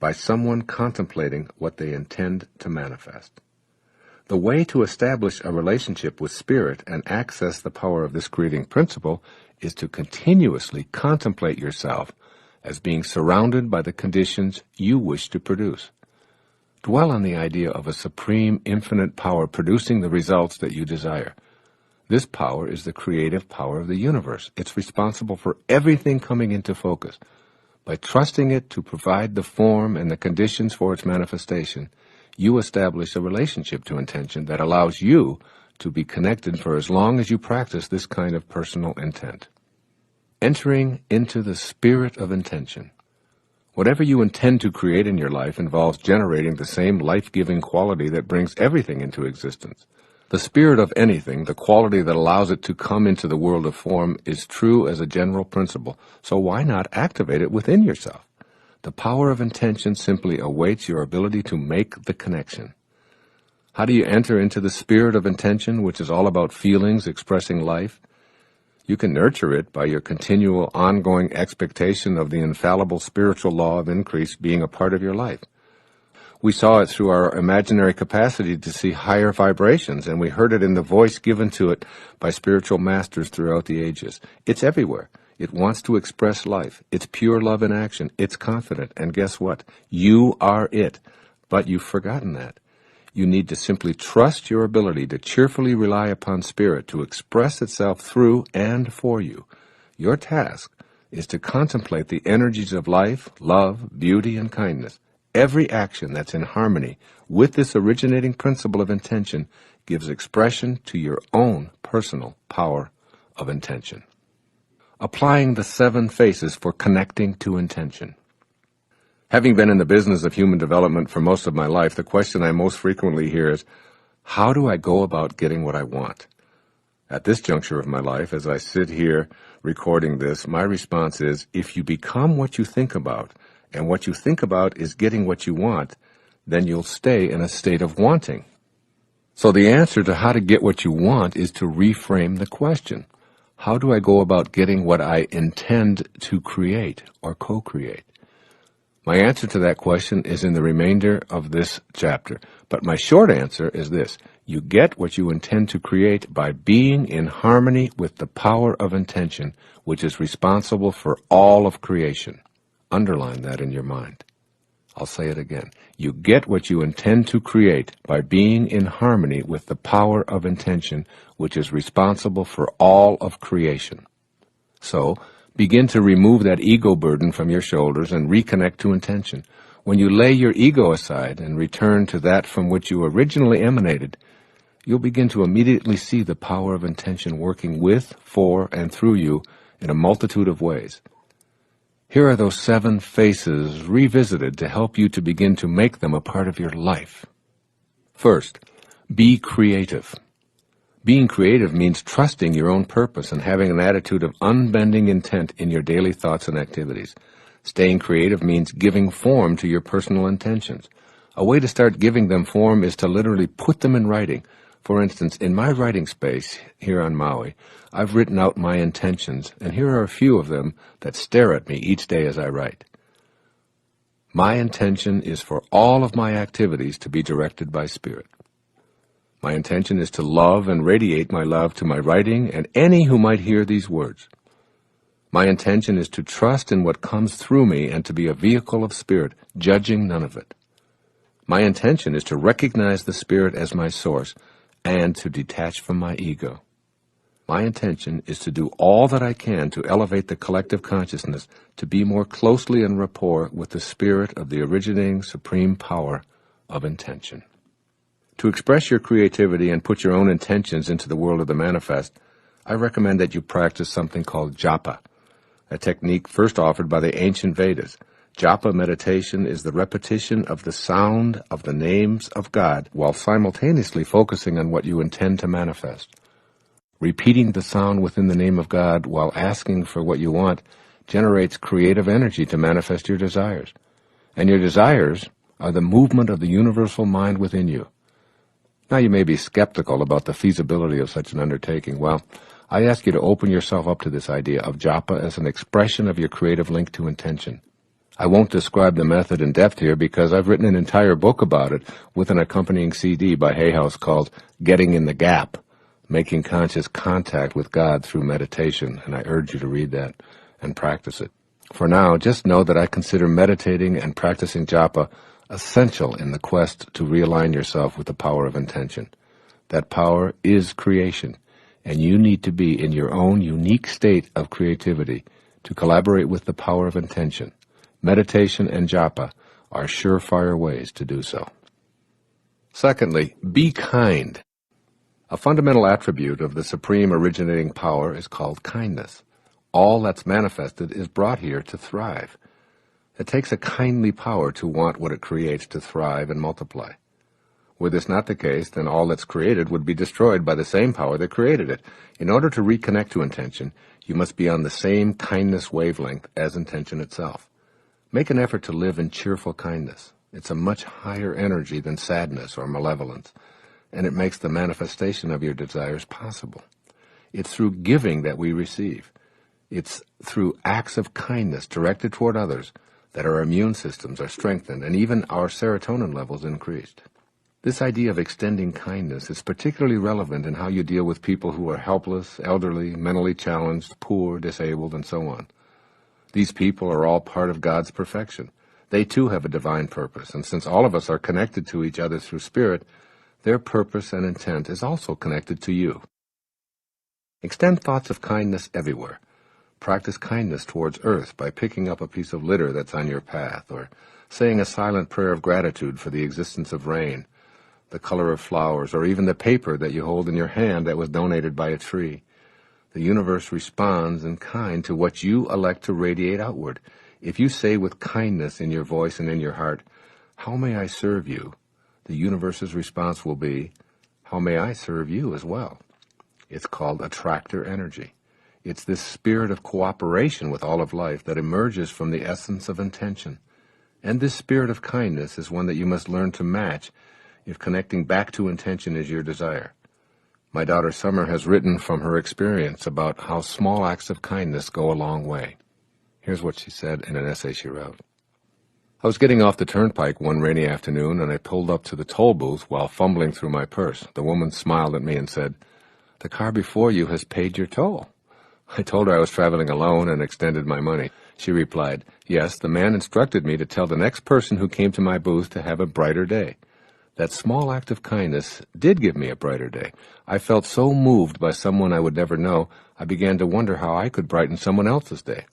[SPEAKER 2] by someone contemplating what they intend to manifest. The way to establish a relationship with Spirit and access the power of this creating principle is to continuously contemplate yourself as being surrounded by the conditions you wish to produce. Dwell on the idea of a supreme, infinite power producing the results that you desire. This power is the creative power of the universe. It's responsible for everything coming into focus. By trusting it to provide the form and the conditions for its manifestation, you establish a relationship to intention that allows you to be connected for as long as you practice this kind of personal intent. Entering into the spirit of intention. Whatever you intend to create in your life involves generating the same life-giving quality that brings everything into existence. The spirit of anything, the quality that allows it to come into the world of form, is true as a general principle, so why not activate it within yourself? The power of intention simply awaits your ability to make the connection. How do you enter into the spirit of intention, which is all about feelings expressing life? You can nurture it by your continual ongoing expectation of the infallible spiritual law of increase being a part of your life. We saw it through our imaginary capacity to see higher vibrations, and we heard it in the voice given to it by spiritual masters throughout the ages. It's everywhere. It wants to express life. It's pure love in action. It's confident. And guess what? You are it. But you've forgotten that. You need to simply trust your ability to cheerfully rely upon Spirit to express itself through and for you. Your task is to contemplate the energies of life, love, beauty, and kindness. Every action that's in harmony with this originating principle of intention gives expression to your own personal power of intention. Applying the 7 phases for connecting to intention. Having been in the business of human development for most of my life, the question I most frequently hear is, how do I go about getting what I want? At this juncture of my life, as I sit here recording this, my response is, if you become what you think about, and what you think about is getting what you want, then you'll stay in a state of wanting. So the answer to how to get what you want is to reframe the question. How do I go about getting what I intend to create or co-create? My answer to that question is in the remainder of this chapter, but my short answer is this. You get what you intend to create by being in harmony with the power of intention, which is responsible for all of creation. Underline that in your mind. I'll say it again. You get what you intend to create by being in harmony with the power of intention, which is responsible for all of creation. So, begin to remove that ego burden from your shoulders and reconnect to intention. When you lay your ego aside and return to that from which you originally emanated, you'll begin to immediately see the power of intention working with, for, and through you in a multitude of ways. Here are those 7 phases revisited to help you to begin to make them a part of your life. First, be creative. Being creative means trusting your own purpose and having an attitude of unbending intent in your daily thoughts and activities. Staying creative means giving form to your personal intentions. A way to start giving them form is to literally put them in writing. For instance, in my writing space here on Maui, I've written out my intentions, and here are a few of them that stare at me each day as I write. My intention is for all of my activities to be directed by Spirit. My intention is to love and radiate my love to my writing and any who might hear these words. My intention is to trust in what comes through me and to be a vehicle of Spirit, judging none of it. My intention is to recognize the Spirit as my source and to detach from my ego. My intention is to do all that I can to elevate the collective consciousness to be more closely in rapport with the spirit of the originating supreme power of intention. To express your creativity and put your own intentions into the world of the manifest, I recommend that you practice something called japa, a technique first offered by the ancient Vedas. Japa meditation is the repetition of the sound of the names of God while simultaneously focusing on what you intend to manifest. Repeating the sound within the name of God while asking for what you want generates creative energy to manifest your desires. And your desires are the movement of the universal mind within you. Now you may be skeptical about the feasibility of such an undertaking. Well, I ask you to open yourself up to this idea of japa as an expression of your creative link to intention. I won't describe the method in depth here because I've written an entire book about it with an accompanying CD by Hay House called Getting in the Gap, Making Conscious Contact with God Through Meditation, and I urge you to read that and practice it. For now, just know that I consider meditating and practicing japa essential in the quest to realign yourself with the power of intention. That power is creation, and you need to be in your own unique state of creativity to collaborate with the power of intention. Meditation and japa are surefire ways to do so. Secondly, be kind. A fundamental attribute of the supreme originating power is called kindness. All that's manifested is brought here to thrive. It takes a kindly power to want what it creates to thrive and multiply. Were this not the case, then all that's created would be destroyed by the same power that created it. In order to reconnect to intention, you must be on the same kindness wavelength as intention itself. Make an effort to live in cheerful kindness. It's a much higher energy than sadness or malevolence, and it makes the manifestation of your desires possible. It's through giving that we receive. It's through acts of kindness directed toward others that our immune systems are strengthened and even our serotonin levels increased. This idea of extending kindness is particularly relevant in how you deal with people who are helpless, elderly, mentally challenged, poor, disabled, and so on. These people are all part of God's perfection. They too have a divine purpose, and since all of us are connected to each other through spirit, their purpose and intent is also connected to you. Extend thoughts of kindness everywhere. Practice kindness towards earth by picking up a piece of litter that's on your path, or saying a silent prayer of gratitude for the existence of rain, the color of flowers, or even the paper that you hold in your hand that was donated by a tree. The universe responds in kind to what you elect to radiate outward. If you say with kindness in your voice and in your heart, "How may I serve you?" the universe's response will be, "How may I serve you as well?" It's called attractor energy. It's this spirit of cooperation with all of life that emerges from the essence of intention. And this spirit of kindness is one that you must learn to match if connecting back to intention is your desire. My daughter Summer has written from her experience about how small acts of kindness go a long way. Here's what she said in an essay she wrote. I was getting off the turnpike one rainy afternoon, and I pulled up to the toll booth while fumbling through my purse. The woman smiled at me and said, "The car before you has paid your toll." I told her I was traveling alone and extended my money. She replied, "Yes, the man instructed me to tell the next person who came to my booth to have a brighter day." That small act of kindness did give me a brighter day. I felt so moved by someone I would never know, I began to wonder how I could brighten someone else's day.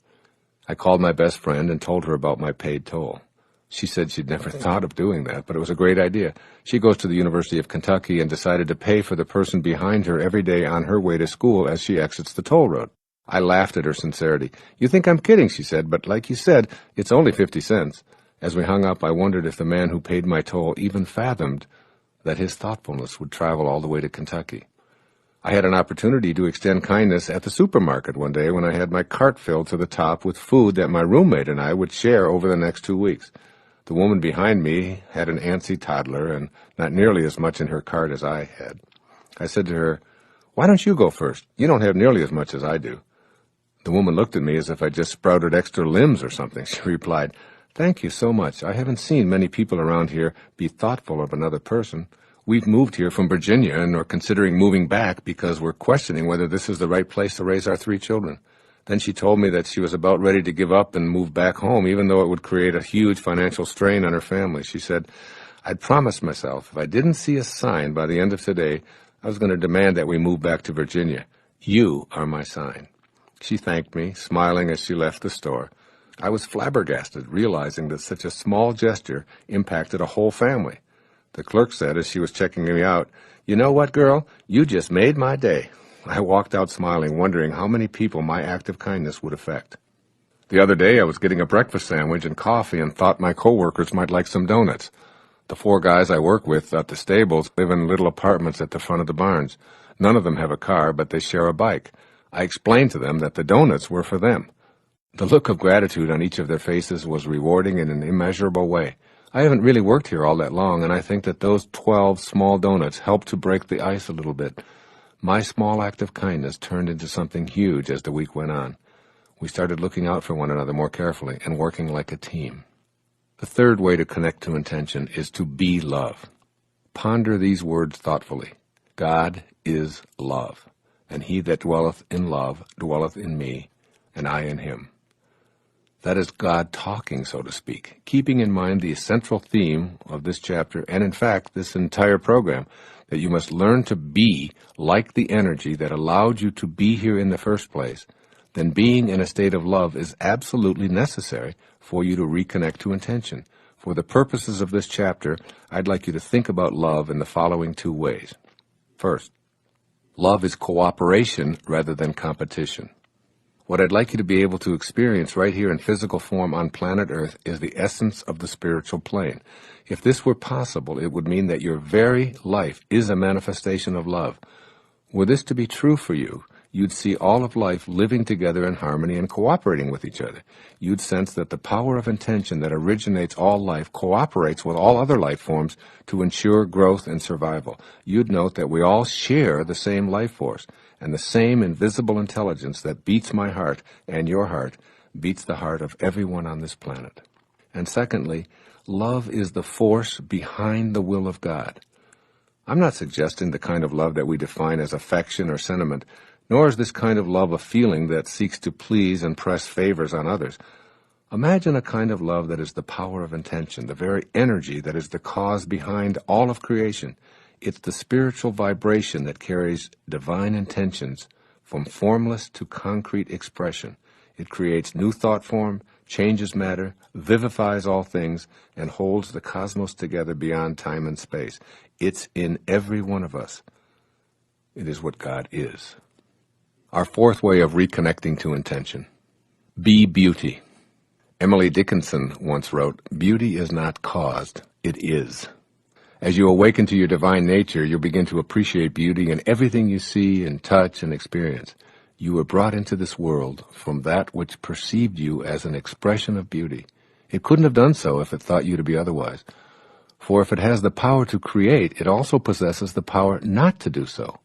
[SPEAKER 2] I called my best friend and told her about my paid toll. She said she'd never thought of doing that, but it was a great idea. She goes to the University of Kentucky and decided to pay for the person behind her every day on her way to school as she exits the toll road. I laughed at her sincerity. "You think I'm kidding," she said, "but like you said, it's only 50 cents. As we hung up, I wondered if the man who paid my toll even fathomed that his thoughtfulness would travel all the way to Kentucky. I had an opportunity to extend kindness at the supermarket one day when I had my cart filled to the top with food that my roommate and I would share over the next 2 weeks. The woman behind me had an antsy toddler and not nearly as much in her cart as I had. I said to her, "Why don't you go first? You don't have nearly as much as I do." The woman looked at me as if I just sprouted extra limbs or something. She replied, "Thank you so much. I haven't seen many people around here be thoughtful of another person. We've moved here from Virginia and are considering moving back because we're questioning whether this is the right place to raise our 3 children." Then she told me that she was about ready to give up and move back home, even though it would create a huge financial strain on her family. She said, "I'd promised myself if I didn't see a sign by the end of today, I was going to demand that we move back to Virginia. You are my sign." She thanked me, smiling as she left the store. I was flabbergasted, realizing that such a small gesture impacted a whole family. The clerk said as she was checking me out, "You know what, girl? You just made my day." I walked out smiling, wondering how many people my act of kindness would affect. The other day I was getting a breakfast sandwich and coffee and thought my coworkers might like some donuts. The 4 guys I work with at the stables live in little apartments at the front of the barns. None of them have a car, but they share a bike. I explained to them that the donuts were for them. The look of gratitude on each of their faces was rewarding in an immeasurable way. I haven't really worked here all that long, and I think that those 12 small donuts helped to break the ice a little bit. My small act of kindness turned into something huge as the week went on. We started looking out for one another more carefully and working like a team. The third way to connect to intention is to be love. Ponder these words thoughtfully. God is love, and he that dwelleth in love dwelleth in me, and I in him. That is God talking, so to speak, keeping in mind the central theme of this chapter, and in fact this entire program, that you must learn to be like the energy that allowed you to be here in the first place. Then being in a state of love is absolutely necessary for you to reconnect to intention. For the purposes of this chapter, I'd like you to think about love in the following two ways. First, love is cooperation rather than competition. What I'd like you to be able to experience right here in physical form on planet Earth is the essence of the spiritual plane. If this were possible, it would mean that your very life is a manifestation of love. Were this to be true for you, you'd see all of life living together in harmony and cooperating with each other. You'd sense that the power of intention that originates all life cooperates with all other life forms to ensure growth and survival. You'd note that we all share the same life force, and the same invisible intelligence that beats my heart and your heart beats the heart of everyone on this planet. And secondly, love is the force behind the will of God. I'm not suggesting the kind of love that we define as affection or sentiment, nor is this kind of love a feeling that seeks to please and press favors on others. Imagine a kind of love that is the power of intention, the very energy that is the cause behind all of creation. It's the spiritual vibration that carries divine intentions from formless to concrete expression. It creates new thought form, changes matter, vivifies all things, and holds the cosmos together beyond time and space. It's in every one of us. It is what God is. Our fourth way of reconnecting to intention. Be beauty. Emily Dickinson once wrote, "Beauty is not caused, it is." As you awaken to your divine nature, you'll begin to appreciate beauty in everything you see and touch and experience. You were brought into this world from that which perceived you as an expression of beauty. It couldn't have done so if it thought you to be otherwise. For if it has the power to create, it also possesses the power not to do so.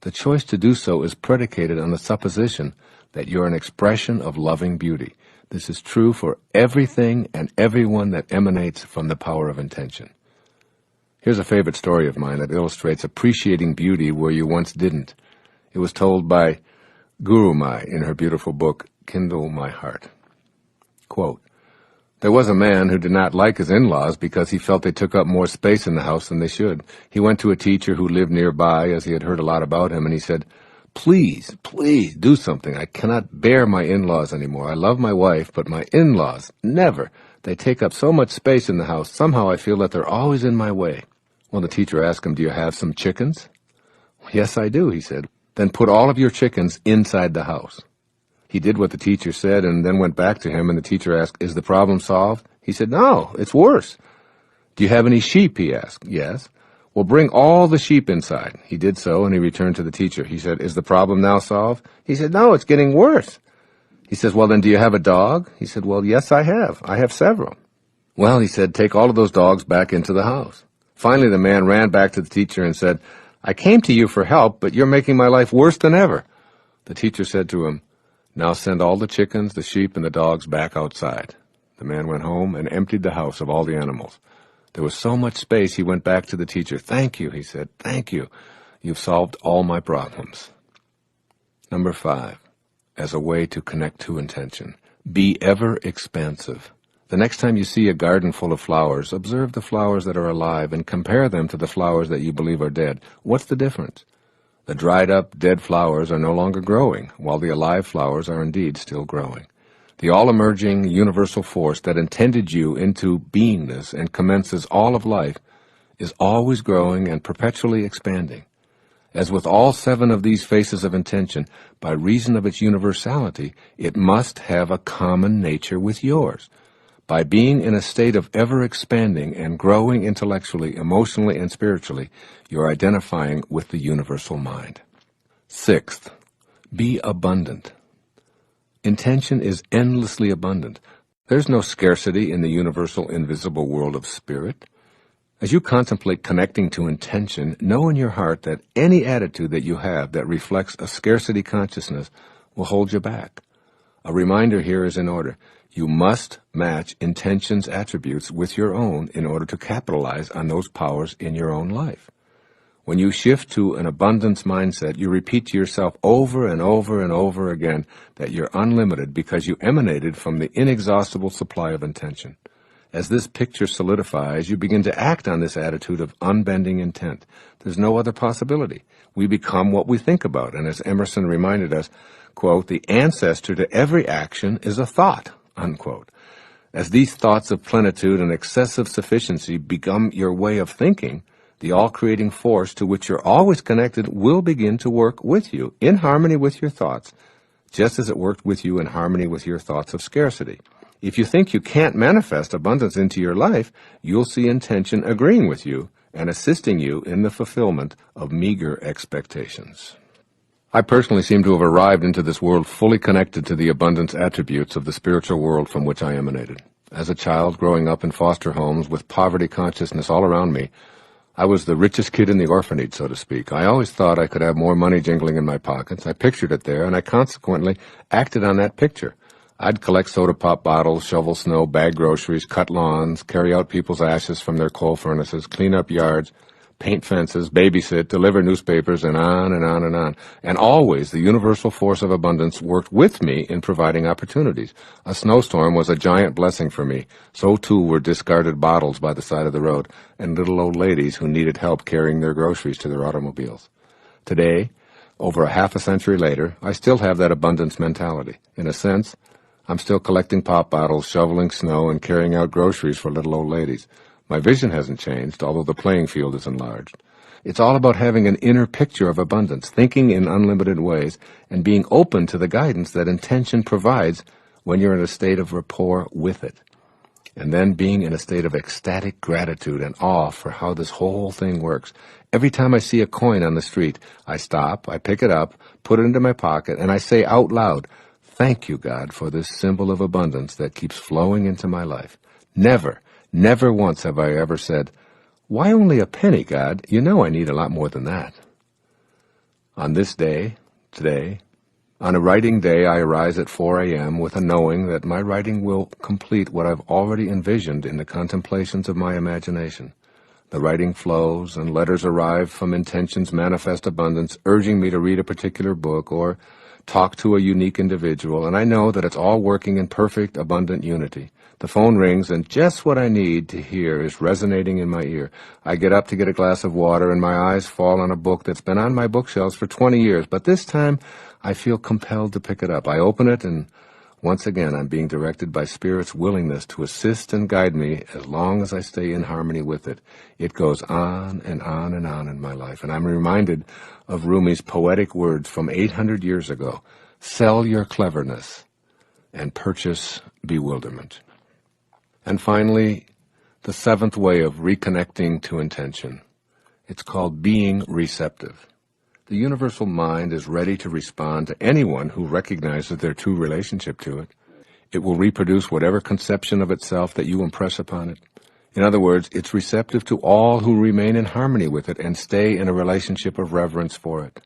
[SPEAKER 2] The choice to do so is predicated on the supposition that you're an expression of loving beauty. This is true for everything and everyone that emanates from the power of intention. Here's a favorite story of mine that illustrates appreciating beauty where you once didn't. It was told by Guru Mai in her beautiful book, Kindle My Heart. Quote, "There was a man who did not like his in-laws because he felt they took up more space in the house than they should. He went to a teacher who lived nearby, as he had heard a lot about him, and he said, 'Please, please do something. I cannot bear my in-laws anymore. I love my wife, but my in-laws, never. They take up so much space in the house. Somehow I feel that they're always in my way.' Well, the teacher asked him, 'Do you have some chickens?' 'Yes, I do,' he said. 'Then put all of your chickens inside the house.' He did what the teacher said and then went back to him, and the teacher asked, 'Is the problem solved?' He said, 'No, it's worse.' 'Do you have any sheep?' he asked. 'Yes.' 'Well, bring all the sheep inside.' He did so, and he returned to the teacher. He said, 'Is the problem now solved?' He said, 'No, it's getting worse.' He says, 'Well, then do you have a dog?' He said, 'Well, yes, I have. I have several.' 'Well,' he said, 'take all of those dogs back into the house.' Finally, the man ran back to the teacher and said, 'I came to you for help, but you're making my life worse than ever.' The teacher said to him, 'Now send all the chickens, the sheep, and the dogs back outside.' The man went home and emptied the house of all the animals. There was so much space, he went back to the teacher. 'Thank you,' he said. 'Thank you. You've solved all my problems.'" Number 5, as a way to connect to intention. Be ever expansive. The next time you see a garden full of flowers, observe the flowers that are alive and compare them to the flowers that you believe are dead. What's the difference? The dried-up, dead flowers are no longer growing, while the alive flowers are indeed still growing. The all-emerging universal force that intended you into beingness and commences all of life is always growing and perpetually expanding. As with all 7 of these faces of intention, by reason of its universality, it must have a common nature with yours. By being in a state of ever-expanding and growing intellectually, emotionally, and spiritually, you're identifying with the universal mind. 6th, be abundant. Intention is endlessly abundant. There's no scarcity in the universal invisible world of spirit. As you contemplate connecting to intention, know in your heart that any attitude that you have that reflects a scarcity consciousness will hold you back. A reminder here is in order. You must match intention's attributes with your own in order to capitalize on those powers in your own life. When you shift to an abundance mindset, you repeat to yourself over and over and over again that you're unlimited because you emanated from the inexhaustible supply of intention. As this picture solidifies, you begin to act on this attitude of unbending intent. There's no other possibility. We become what we think about, and as Emerson reminded us, quote, the ancestor to every action is a thought, unquote. As these thoughts of plenitude and excessive sufficiency become your way of thinking, the all-creating force to which you're always connected will begin to work with you, in harmony with your thoughts, just as it worked with you in harmony with your thoughts of scarcity. If you think you can't manifest abundance into your life, you'll see intention agreeing with you and assisting you in the fulfillment of meager expectations. I personally seem to have arrived into this world fully connected to the abundance attributes of the spiritual world from which I emanated. As a child growing up in foster homes with poverty consciousness all around me, I was the richest kid in the orphanage, so to speak. I always thought I could have more money jingling in my pockets. I pictured it there, and I consequently acted on that picture. I'd collect soda pop bottles, shovel snow, bag groceries, cut lawns, carry out people's ashes from their coal furnaces, clean up yards, paint fences, babysit, deliver newspapers, and on and on and on. And always the universal force of abundance worked with me in providing opportunities. A snowstorm was a giant blessing for me. So too were discarded bottles by the side of the road and little old ladies who needed help carrying their groceries to their automobiles. Today, over a half a century later, I still have that abundance mentality. In a sense, I'm still collecting pop bottles, shoveling snow, and carrying out groceries for little old ladies. My vision hasn't changed, although the playing field is enlarged. It's all about having an inner picture of abundance, thinking in unlimited ways, and being open to the guidance that intention provides when you're in a state of rapport with it. And then being in a state of ecstatic gratitude and awe for how this whole thing works. Every time I see a coin on the street, I stop, I pick it up, put it into my pocket, and I say out loud, "Thank you, God, for this symbol of abundance that keeps flowing into my life." Never once have I ever said, "Why only a penny, God? You know I need a lot more than that." On this day, today, on a writing day, I arise at 4 a.m. with a knowing that my writing will complete what I've already envisioned in the contemplations of my imagination. The writing flows, and letters arrive from intention's manifest abundance, urging me to read a particular book or talk to a unique individual, and I know that it's all working in perfect, abundant unity. The phone rings, and just what I need to hear is resonating in my ear. I get up to get a glass of water, and my eyes fall on a book that's been on my bookshelves for 20 years, but this time I feel compelled to pick it up. I open it, and once again I'm being directed by Spirit's willingness to assist and guide me as long as I stay in harmony with it. It goes on and on and on in my life, and I'm reminded of Rumi's poetic words from 800 years ago: "Sell your cleverness and purchase bewilderment." And finally, the seventh way of reconnecting to intention. It's called being receptive. The universal mind is ready to respond to anyone who recognizes their true relationship to it. It will reproduce whatever conception of itself that you impress upon it. In other words, it's receptive to all who remain in harmony with it and stay in a relationship of reverence for it.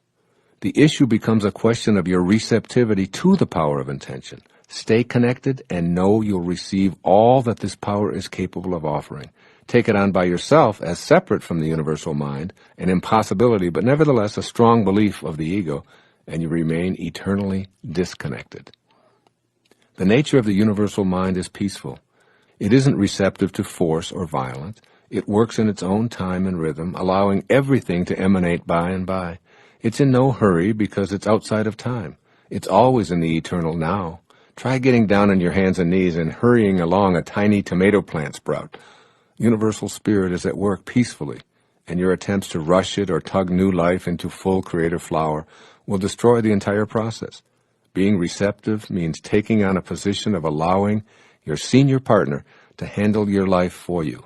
[SPEAKER 2] The issue becomes a question of your receptivity to the power of intention. Stay connected and know you'll receive all that this power is capable of offering. Take it on by yourself as separate from the universal mind, an impossibility, but nevertheless a strong belief of the ego, and you remain eternally disconnected. The nature of the universal mind is peaceful. It isn't receptive to force or violence. It works in its own time and rhythm, allowing everything to emanate by and by. It's in no hurry because it's outside of time. It's always in the eternal now. Try getting down on your hands and knees and hurrying along a tiny tomato plant sprout. Universal Spirit is at work peacefully, and your attempts to rush it or tug new life into full creative flower will destroy the entire process. Being receptive means taking on a position of allowing your senior partner to handle your life for you.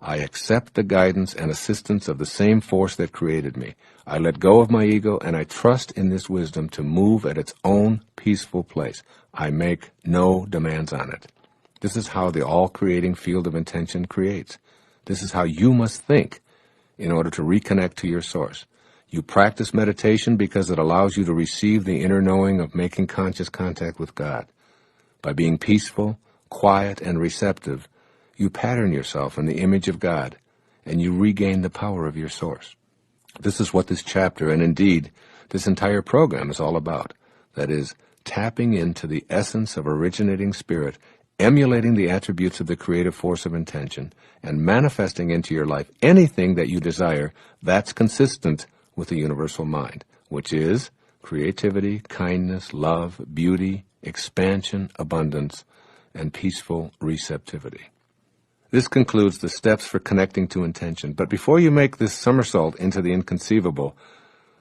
[SPEAKER 2] I accept the guidance and assistance of the same force that created me. I let go of my ego, and I trust in this wisdom to move at its own peaceful place. I make no demands on it. This is how the all-creating field of intention creates. This is how you must think in order to reconnect to your source. You practice meditation because it allows you to receive the inner knowing of making conscious contact with God. By being peaceful, quiet, and receptive, you pattern yourself in the image of God, and you regain the power of your source. This is what this chapter, and indeed this entire program, is all about. That is, tapping into the essence of originating spirit, emulating the attributes of the creative force of intention, and manifesting into your life anything that you desire that's consistent with the universal mind, which is creativity, kindness, love, beauty, expansion, abundance, and peaceful receptivity. This concludes the steps for connecting to intention. But before you make this somersault into the inconceivable,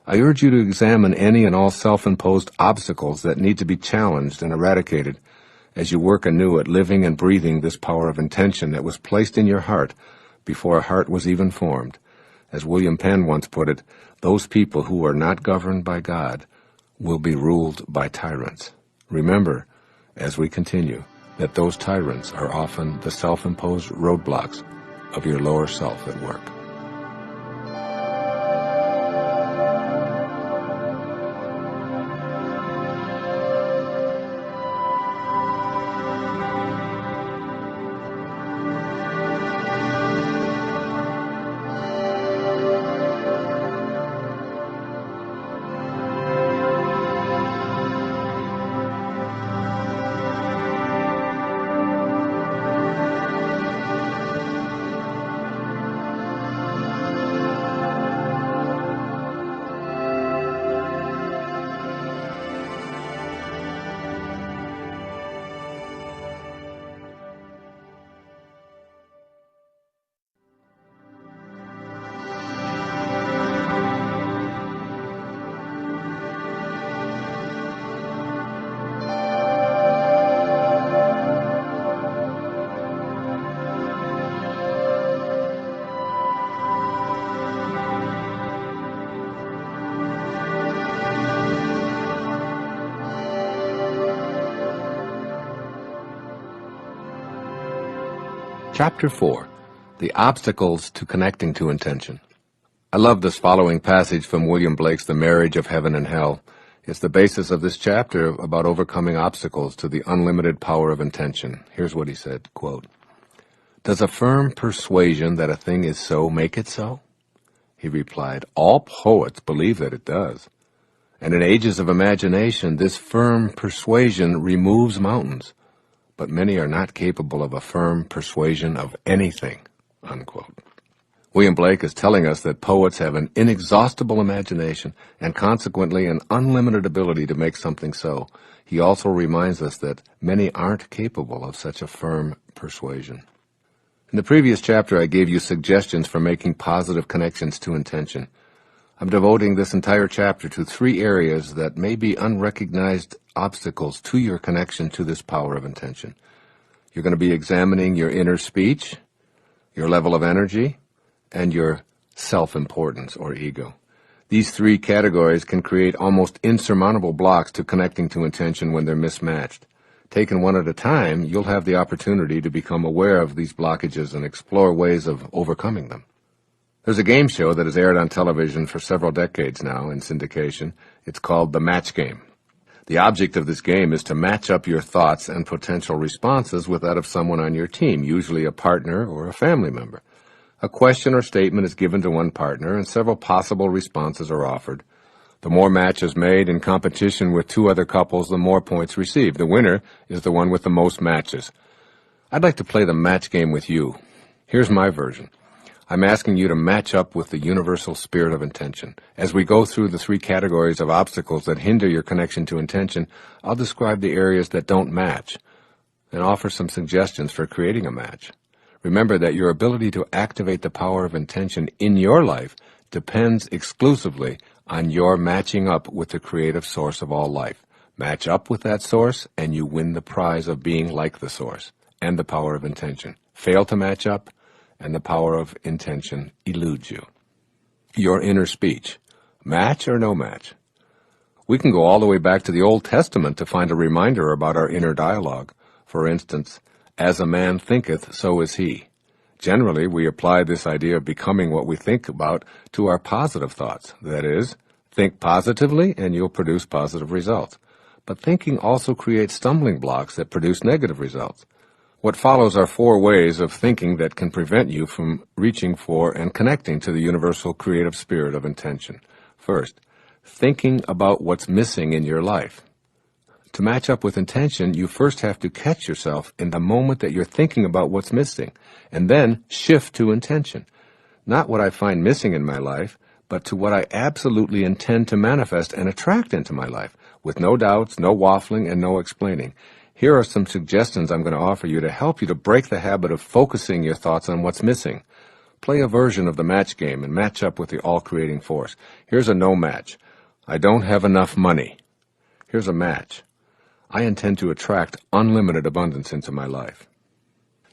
[SPEAKER 2] I urge you to examine any and all self-imposed obstacles that need to be challenged and eradicated as you work anew at living and breathing this power of intention that was placed in your heart before a heart was even formed. As William Penn once put it, those people who are not governed by God will be ruled by tyrants. Remember, as we continue, that those tyrants are often the self-imposed roadblocks of your lower self at work. Chapter 4. The Obstacles to Connecting to Intention. I love this following passage from William Blake's The Marriage of Heaven and Hell. It's the basis of this chapter about overcoming obstacles to the unlimited power of intention. Here's what he said, quote, "Does a firm persuasion that a thing is so make it so?" He replied, "All poets believe that it does. And in ages of imagination, this firm persuasion removes mountains. But many are not capable of a firm persuasion of anything," unquote. William Blake is telling us that poets have an inexhaustible imagination and consequently an unlimited ability to make something so. He also reminds us that many aren't capable of such a firm persuasion. In the previous chapter, I gave you suggestions for making positive connections to intention. I'm devoting this entire chapter to 3 areas that may be unrecognized obstacles to your connection to this power of intention. You're going to be examining your inner speech, your level of energy, and your self-importance or ego. These 3 categories can create almost insurmountable blocks to connecting to intention when they're mismatched. Taken one at a time, you'll have the opportunity to become aware of these blockages and explore ways of overcoming them. There's a game show that has aired on television for several decades now in syndication. It's called The Match Game. The object of this game is to match up your thoughts and potential responses with that of someone on your team, usually a partner or a family member. A question or statement is given to one partner, and several possible responses are offered. The more matches made in competition with 2 other couples, the more points received. The winner is the one with the most matches. I'd like to play the match game with you. Here's my version. I'm asking you to match up with the universal spirit of intention. As we go through the 3 categories of obstacles that hinder your connection to intention, I'll describe the areas that don't match and offer some suggestions for creating a match. Remember that your ability to activate the power of intention in your life depends exclusively on your matching up with the creative source of all life. Match up with that source, and you win the prize of being like the source and the power of intention. Fail to match up, and the power of intention eludes you. Your inner speech. Match or no match? We can go all the way back to the Old Testament to find a reminder about our inner dialogue. For instance, As a man thinketh, so is he. Generally, we apply this idea of becoming what we think about to our positive thoughts. That is, think positively and you'll produce positive results. But thinking also creates stumbling blocks that produce negative results. What follows are 4 ways of thinking that can prevent you from reaching for and connecting to the universal creative spirit of intention. First, thinking about what's missing in your life. To match up with intention, you first have to catch yourself in the moment that you're thinking about what's missing, and then shift to intention. Not what I find missing in my life, but to what I absolutely intend to manifest and attract into my life, with no doubts, no waffling, and no explaining. Here are some suggestions I'm going to offer you to help you to break the habit of focusing your thoughts on what's missing. Play a version of the match game and match up with the all-creating force. Here's a no match. I don't have enough money. Here's a match. I intend to attract unlimited abundance into my life.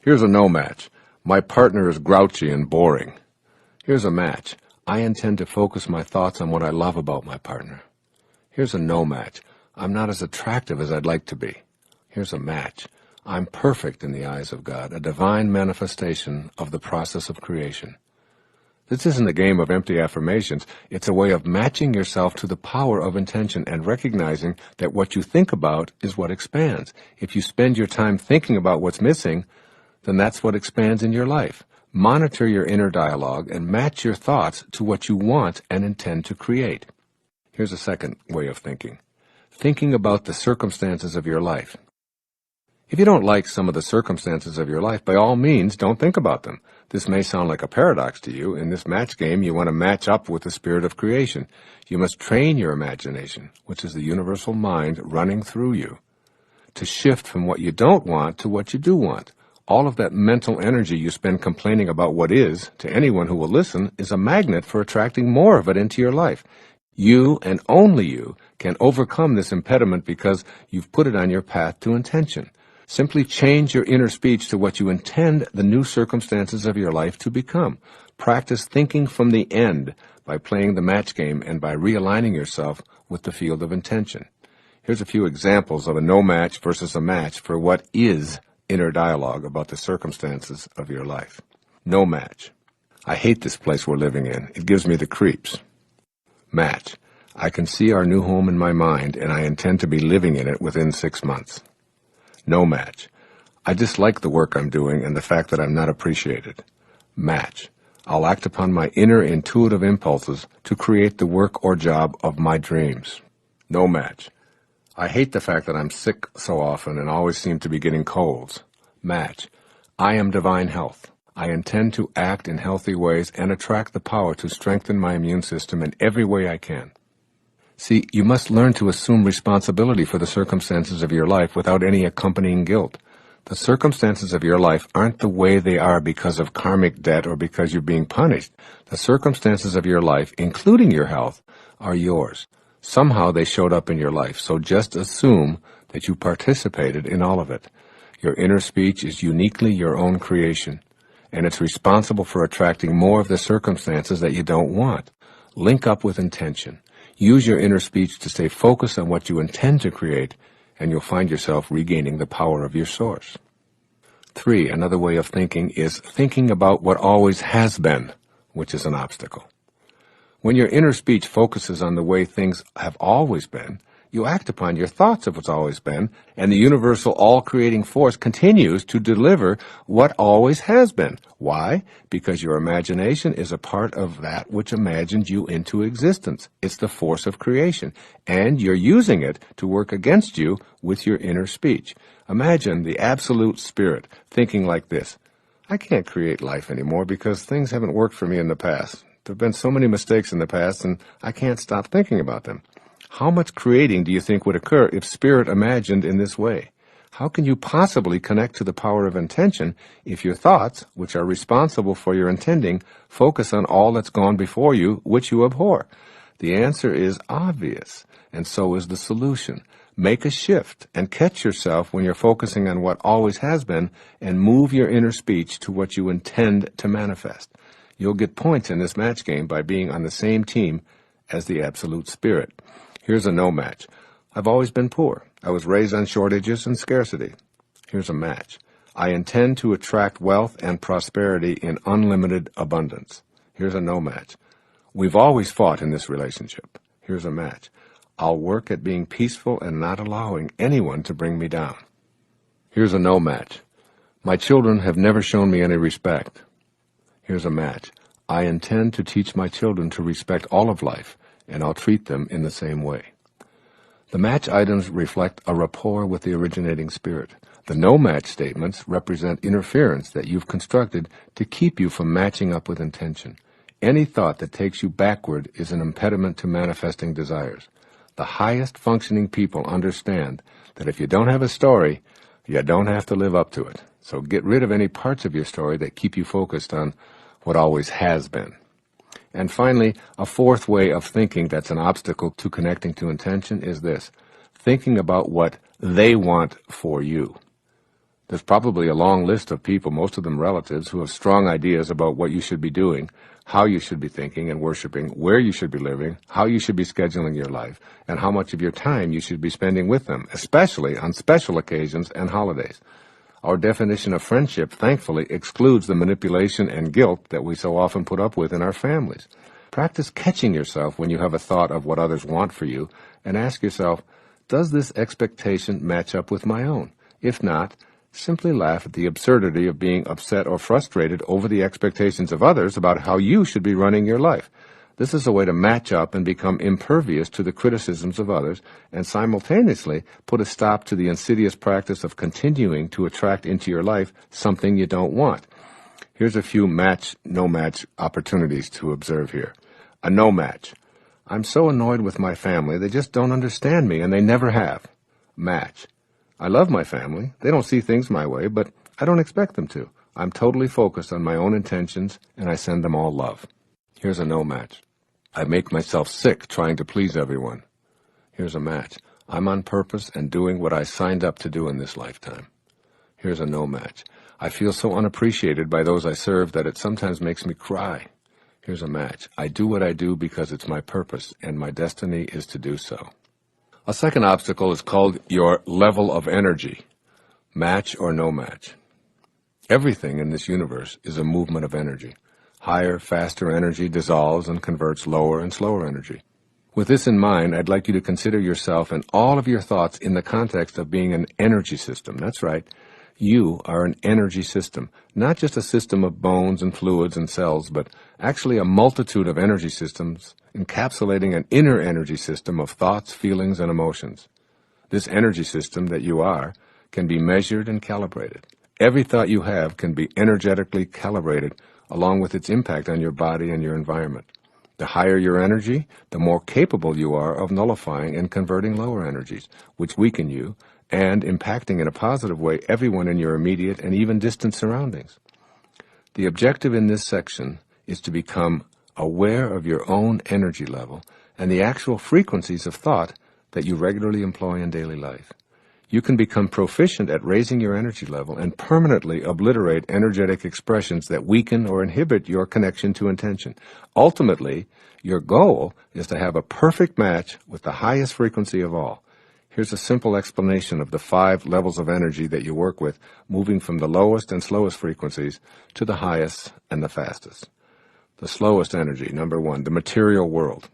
[SPEAKER 2] Here's a no match. My partner is grouchy and boring. Here's a match. I intend to focus my thoughts on what I love about my partner. Here's a no match. I'm not as attractive as I'd like to be. Here's a match. I'm perfect in the eyes of God, a divine manifestation of the process of creation. This isn't a game of empty affirmations. It's a way of matching yourself to the power of intention and recognizing that what you think about is what expands. If you spend your time thinking about what's missing, then that's what expands in your life. Monitor your inner dialogue and match your thoughts to what you want and intend to create. Here's a second way of thinking. Thinking about the circumstances of your life. If you don't like some of the circumstances of your life, by all means, don't think about them. This may sound like a paradox to you. In this match game, you want to match up with the spirit of creation. You must train your imagination, which is the universal mind running through you, to shift from what you don't want to what you do want. All of that mental energy you spend complaining about what is, to anyone who will listen, is a magnet for attracting more of it into your life. You, and only you, can overcome this impediment because you've put it on your path to intention. Simply change your inner speech to what you intend the new circumstances of your life to become. Practice thinking from the end by playing the match game and by realigning yourself with the field of intention. Here's a few examples of a no match versus a match for what is inner dialogue about the circumstances of your life. No match. I hate this place we're living in. It gives me the creeps. Match. I can see our new home in my mind, and I intend to be living in it within 6 months. No match. I dislike the work I'm doing and the fact that I'm not appreciated. Match. I'll act upon my inner intuitive impulses to create the work or job of my dreams. No match. I hate the fact that I'm sick so often and always seem to be getting colds. Match. I am divine health. I intend to act in healthy ways and attract the power to strengthen my immune system in every way I can. See, you must learn to assume responsibility for the circumstances of your life without any accompanying guilt. The circumstances of your life aren't the way they are because of karmic debt or because you're being punished. The circumstances of your life, including your health, are yours. Somehow they showed up in your life, so just assume that you participated in all of it. Your inner speech is uniquely your own creation, and it's responsible for attracting more of the circumstances that you don't want. Link up with intention. Use your inner speech to stay focused on what you intend to create, and you'll find yourself regaining the power of your source. 3, another way of thinking is thinking about what always has been, which is an obstacle. When your inner speech focuses on the way things have always been, you act upon your thoughts of what's always been, and the universal all-creating force continues to deliver what always has been. Why? Because your imagination is a part of that which imagined you into existence. It's the force of creation, and you're using it to work against you with your inner speech. Imagine the absolute spirit thinking like this: I can't create life anymore because things haven't worked for me in the past. There have been so many mistakes in the past, and I can't stop thinking about them. How much creating do you think would occur if spirit imagined in this way? How can you possibly connect to the power of intention if your thoughts, which are responsible for your intending, focus on all that's gone before you, which you abhor? The answer is obvious, and so is the solution. Make a shift and catch yourself when you're focusing on what always has been, and move your inner speech to what you intend to manifest. You'll get points in this match game by being on the same team as the absolute spirit. Here's a no match. I've always been poor. I was raised on shortages and scarcity. Here's a match. I intend to attract wealth and prosperity in unlimited abundance. Here's a no match. We've always fought in this relationship. Here's a match. I'll work at being peaceful and not allowing anyone to bring me down. Here's a no match. My children have never shown me any respect. Here's a match. I intend to teach my children to respect all of life, and I'll treat them in the same way. The match items reflect a rapport with the originating spirit. The no-match statements represent interference that you've constructed to keep you from matching up with intention. Any thought that takes you backward is an impediment to manifesting desires. The highest functioning people understand that if you don't have a story, you don't have to live up to it. So get rid of any parts of your story that keep you focused on what always has been. And finally, a fourth way of thinking that's an obstacle to connecting to intention is this: thinking about what they want for you. There's probably a long list of people, most of them relatives, who have strong ideas about what you should be doing, how you should be thinking and worshiping, where you should be living, how you should be scheduling your life, and how much of your time you should be spending with them, especially on special occasions and holidays. Our definition of friendship, thankfully, excludes the manipulation and guilt that we so often put up with in our families. Practice catching yourself when you have a thought of what others want for you, and ask yourself, does this expectation match up with my own? If not, simply laugh at the absurdity of being upset or frustrated over the expectations of others about how you should be running your life. This is a way to match up and become impervious to the criticisms of others and simultaneously put a stop to the insidious practice of continuing to attract into your life something you don't want. Here's a few match, no match opportunities to observe here. A no match. I'm so annoyed with my family, they just don't understand me and they never have. Match. I love my family. They don't see things my way, but I don't expect them to. I'm totally focused on my own intentions and I send them all love. Here's a no match. I make myself sick trying to please everyone. Here's a match. I'm on purpose and doing what I signed up to do in this lifetime. Here's a no match. I feel so unappreciated by those I serve that it sometimes makes me cry. Here's a match. I do what I do because it's my purpose and my destiny is to do so. A second obstacle is called your level of energy. Match or no match. Everything in this universe is a movement of energy. Higher, faster energy dissolves and converts lower and slower energy. With this in mind, I'd like you to consider yourself and all of your thoughts in the context of being an energy system. That's right. You are an energy system, not just a system of bones and fluids and cells, but actually a multitude of energy systems encapsulating an inner energy system of thoughts, feelings, and emotions. This energy system that you are can be measured and calibrated. Every thought you have can be energetically calibrated along with its impact on your body and your environment. The higher your energy, the more capable you are of nullifying and converting lower energies, which weaken you, and impacting in a positive way everyone in your immediate and even distant surroundings. The objective in this section is to become aware of your own energy level and the actual frequencies of thought that you regularly employ in daily life. You can become proficient at raising your energy level and permanently obliterate energetic expressions that weaken or inhibit your connection to intention. Ultimately, your goal is to have a perfect match with the highest frequency of all. Here's a simple explanation of the 5 levels of energy that you work with, moving from the lowest and slowest frequencies to the highest and the fastest. The slowest energy, number 1, the material world.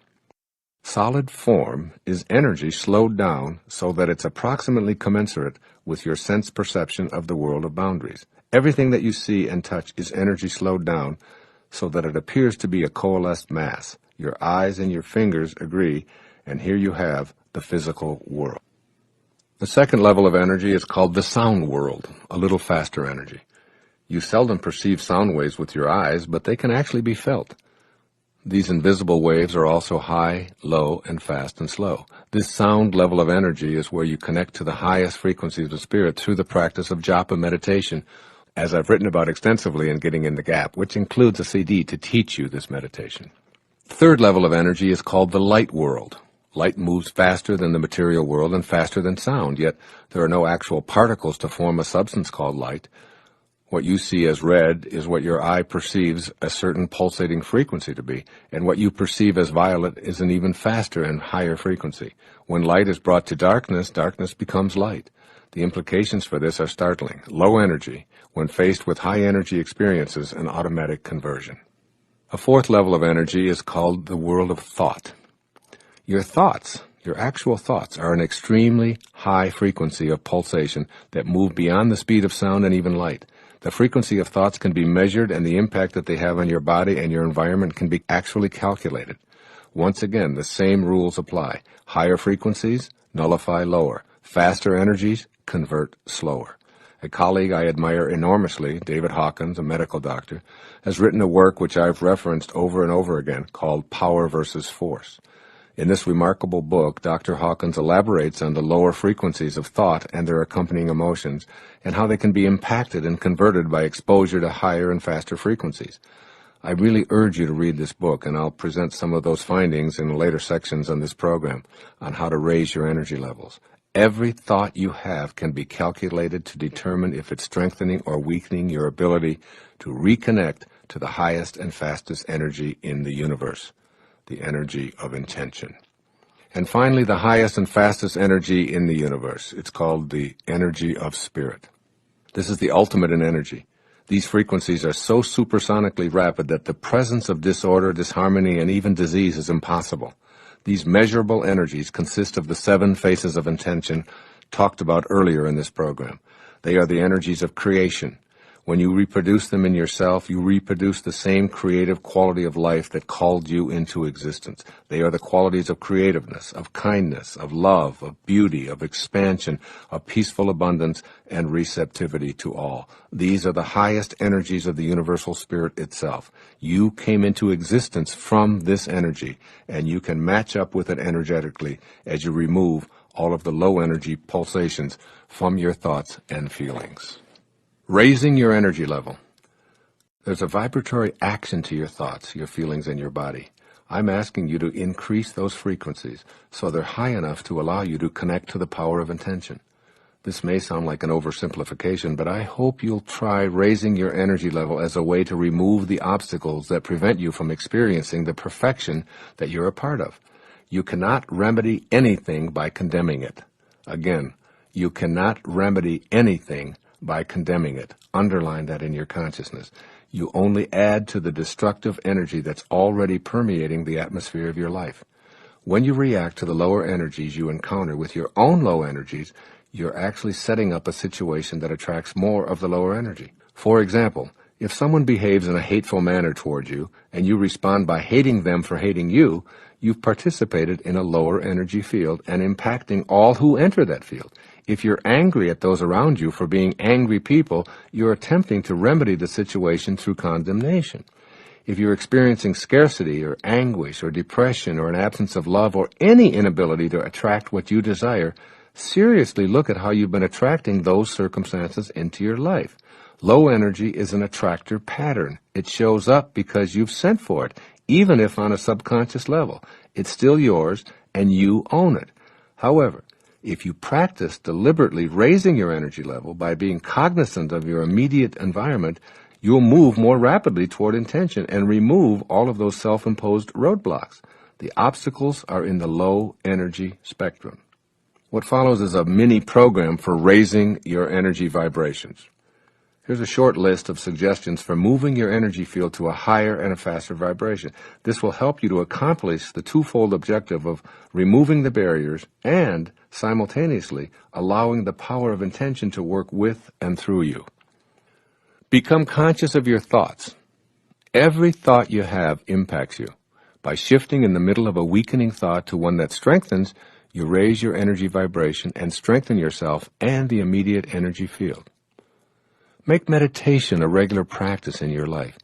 [SPEAKER 2] Solid form is energy slowed down so that it's approximately commensurate with your sense perception of the world of boundaries. Everything that you see and touch is energy slowed down so that it appears to be a coalesced mass. Your eyes and your fingers agree, and here you have the physical world. The second level of energy is called the sound world, a little faster energy. You seldom perceive sound waves with your eyes, but they can actually be felt. These invisible waves are also high, low, and fast and slow. This sound level of energy is where you connect to the highest frequencies of spirit through the practice of japa meditation, as I've written about extensively in Getting in the Gap, which includes a CD to teach you this meditation. Third level of energy is called the light world. Light moves faster than the material world and faster than sound, yet there are no actual particles to form a substance called light. What you see as red is what your eye perceives a certain pulsating frequency to be, and what you perceive as violet is an even faster and higher frequency. When light is brought to darkness, darkness becomes light. The implications for this are startling. Low energy, when faced with high energy experiences, an automatic conversion. A fourth level of energy is called the world of thought. Your thoughts, your actual thoughts, are an extremely high frequency of pulsation that move beyond the speed of sound and even light. The frequency of thoughts can be measured, and the impact that they have on your body and your environment can be actually calculated. Once again, the same rules apply. Higher frequencies nullify lower. Faster energies convert slower. A colleague I admire enormously, David Hawkins, a medical doctor, has written a work which I've referenced over and over again called Power versus Force. In this remarkable book, Dr. Hawkins elaborates on the lower frequencies of thought and their accompanying emotions, and how they can be impacted and converted by exposure to higher and faster frequencies. I really urge you to read this book, and I'll present some of those findings in later sections on this program on how to raise your energy levels. Every thought you have can be calculated to determine if it's strengthening or weakening your ability to reconnect to the highest and fastest energy in the universe, the energy of intention. And finally, the highest and fastest energy in the universe. It's called the energy of spirit. This is the ultimate in energy. These frequencies are so supersonically rapid that the presence of disorder, disharmony, and even disease is impossible. These measurable energies consist of the 7 phases of intention talked about earlier in this program. They are the energies of creation. When you reproduce them in yourself, you reproduce the same creative quality of life that called you into existence. They are the qualities of creativeness, of kindness, of love, of beauty, of expansion, of peaceful abundance, and receptivity to all. These are the highest energies of the universal spirit itself. You came into existence from this energy, and you can match up with it energetically as you remove all of the low energy pulsations from your thoughts and feelings. Raising your energy level. There's a vibratory action to your thoughts, your feelings, and your body. I'm asking you to increase those frequencies so they're high enough to allow you to connect to the power of intention. This may sound like an oversimplification, but I hope you'll try raising your energy level as a way to remove the obstacles that prevent you from experiencing the perfection that you're a part of. You cannot remedy anything by condemning it. Again, you cannot remedy anything by condemning it. Underline that in your consciousness. You only add to the destructive energy that's already permeating the atmosphere of your life. When you react to the lower energies you encounter with your own low energies, you're actually setting up a situation that attracts more of the lower energy. For example, if someone behaves in a hateful manner toward you, and you respond by hating them for hating you, you've participated in a lower energy field and impacting all who enter that field. If you're angry at those around you for being angry people, you're attempting to remedy the situation through condemnation. If you're experiencing scarcity or anguish or depression or an absence of love or any inability to attract what you desire, seriously look at how you've been attracting those circumstances into your life. Low energy is an attractor pattern. It shows up because you've sent for it, even if on a subconscious level. It's still yours, and you own it. However, if you practice deliberately raising your energy level by being cognizant of your immediate environment, you'll move more rapidly toward intention and remove all of those self-imposed roadblocks. The obstacles are in the low energy spectrum. What follows is a mini program for raising your energy vibrations. Here's a short list of suggestions for moving your energy field to a higher and a faster vibration. This will help you to accomplish the twofold objective of removing the barriers and simultaneously allowing the power of intention to work with and through you. Become conscious of your thoughts. Every thought you have impacts you. By shifting in the middle of a weakening thought to one that strengthens, you raise your energy vibration and strengthen yourself and the immediate energy field. Make meditation a regular practice in your life.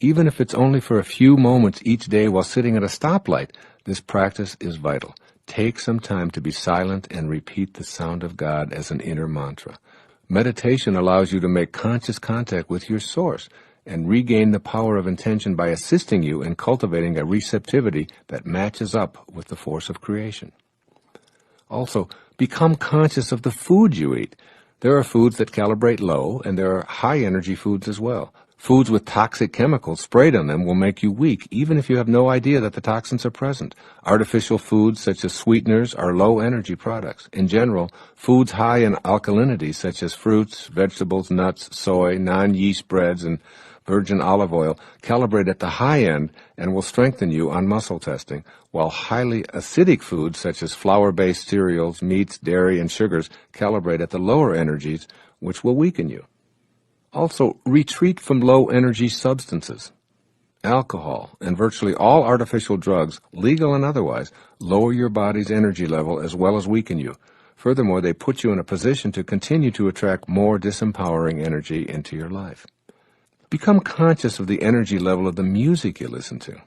[SPEAKER 2] Even if it's only for a few moments each day while sitting at a stoplight, this practice is vital. Take some time to be silent and repeat the sound of God as an inner mantra. Meditation allows you to make conscious contact with your source and regain the power of intention by assisting you in cultivating a receptivity that matches up with the force of creation. Also, become conscious of the food you eat. There are foods that calibrate low, and there are high-energy foods as well. Foods with toxic chemicals sprayed on them will make you weak, even if you have no idea that the toxins are present. Artificial foods such as sweeteners are low-energy products. In general, foods high in alkalinity such as fruits, vegetables, nuts, soy, non-yeast breads, and virgin olive oil calibrate at the high end and will strengthen you on muscle testing, while highly acidic foods such as flour-based cereals, meats, dairy, and sugars calibrate at the lower energies, which will weaken you. Also, retreat from low-energy substances. Alcohol and virtually all artificial drugs, legal and otherwise, lower your body's energy level as well as weaken you. Furthermore, they put you in a position to continue to attract more disempowering energy into your life. Become conscious of the energy level of the music you listen to.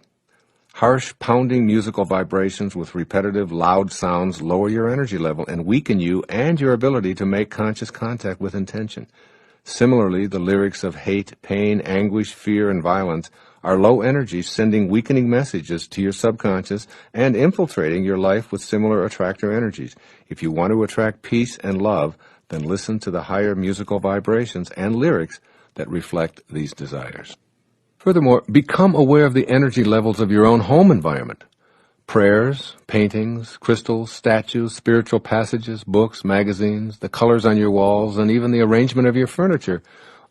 [SPEAKER 2] Harsh, pounding musical vibrations with repetitive, loud sounds lower your energy level and weaken you and your ability to make conscious contact with intention. Similarly, the lyrics of hate, pain, anguish, fear, and violence are low energy, sending weakening messages to your subconscious and infiltrating your life with similar attractor energies. If you want to attract peace and love, then listen to the higher musical vibrations and lyrics that reflect these desires. Furthermore, become aware of the energy levels of your own home environment. Prayers, paintings, crystals, statues, spiritual passages, books, magazines, the colors on your walls, and even the arrangement of your furniture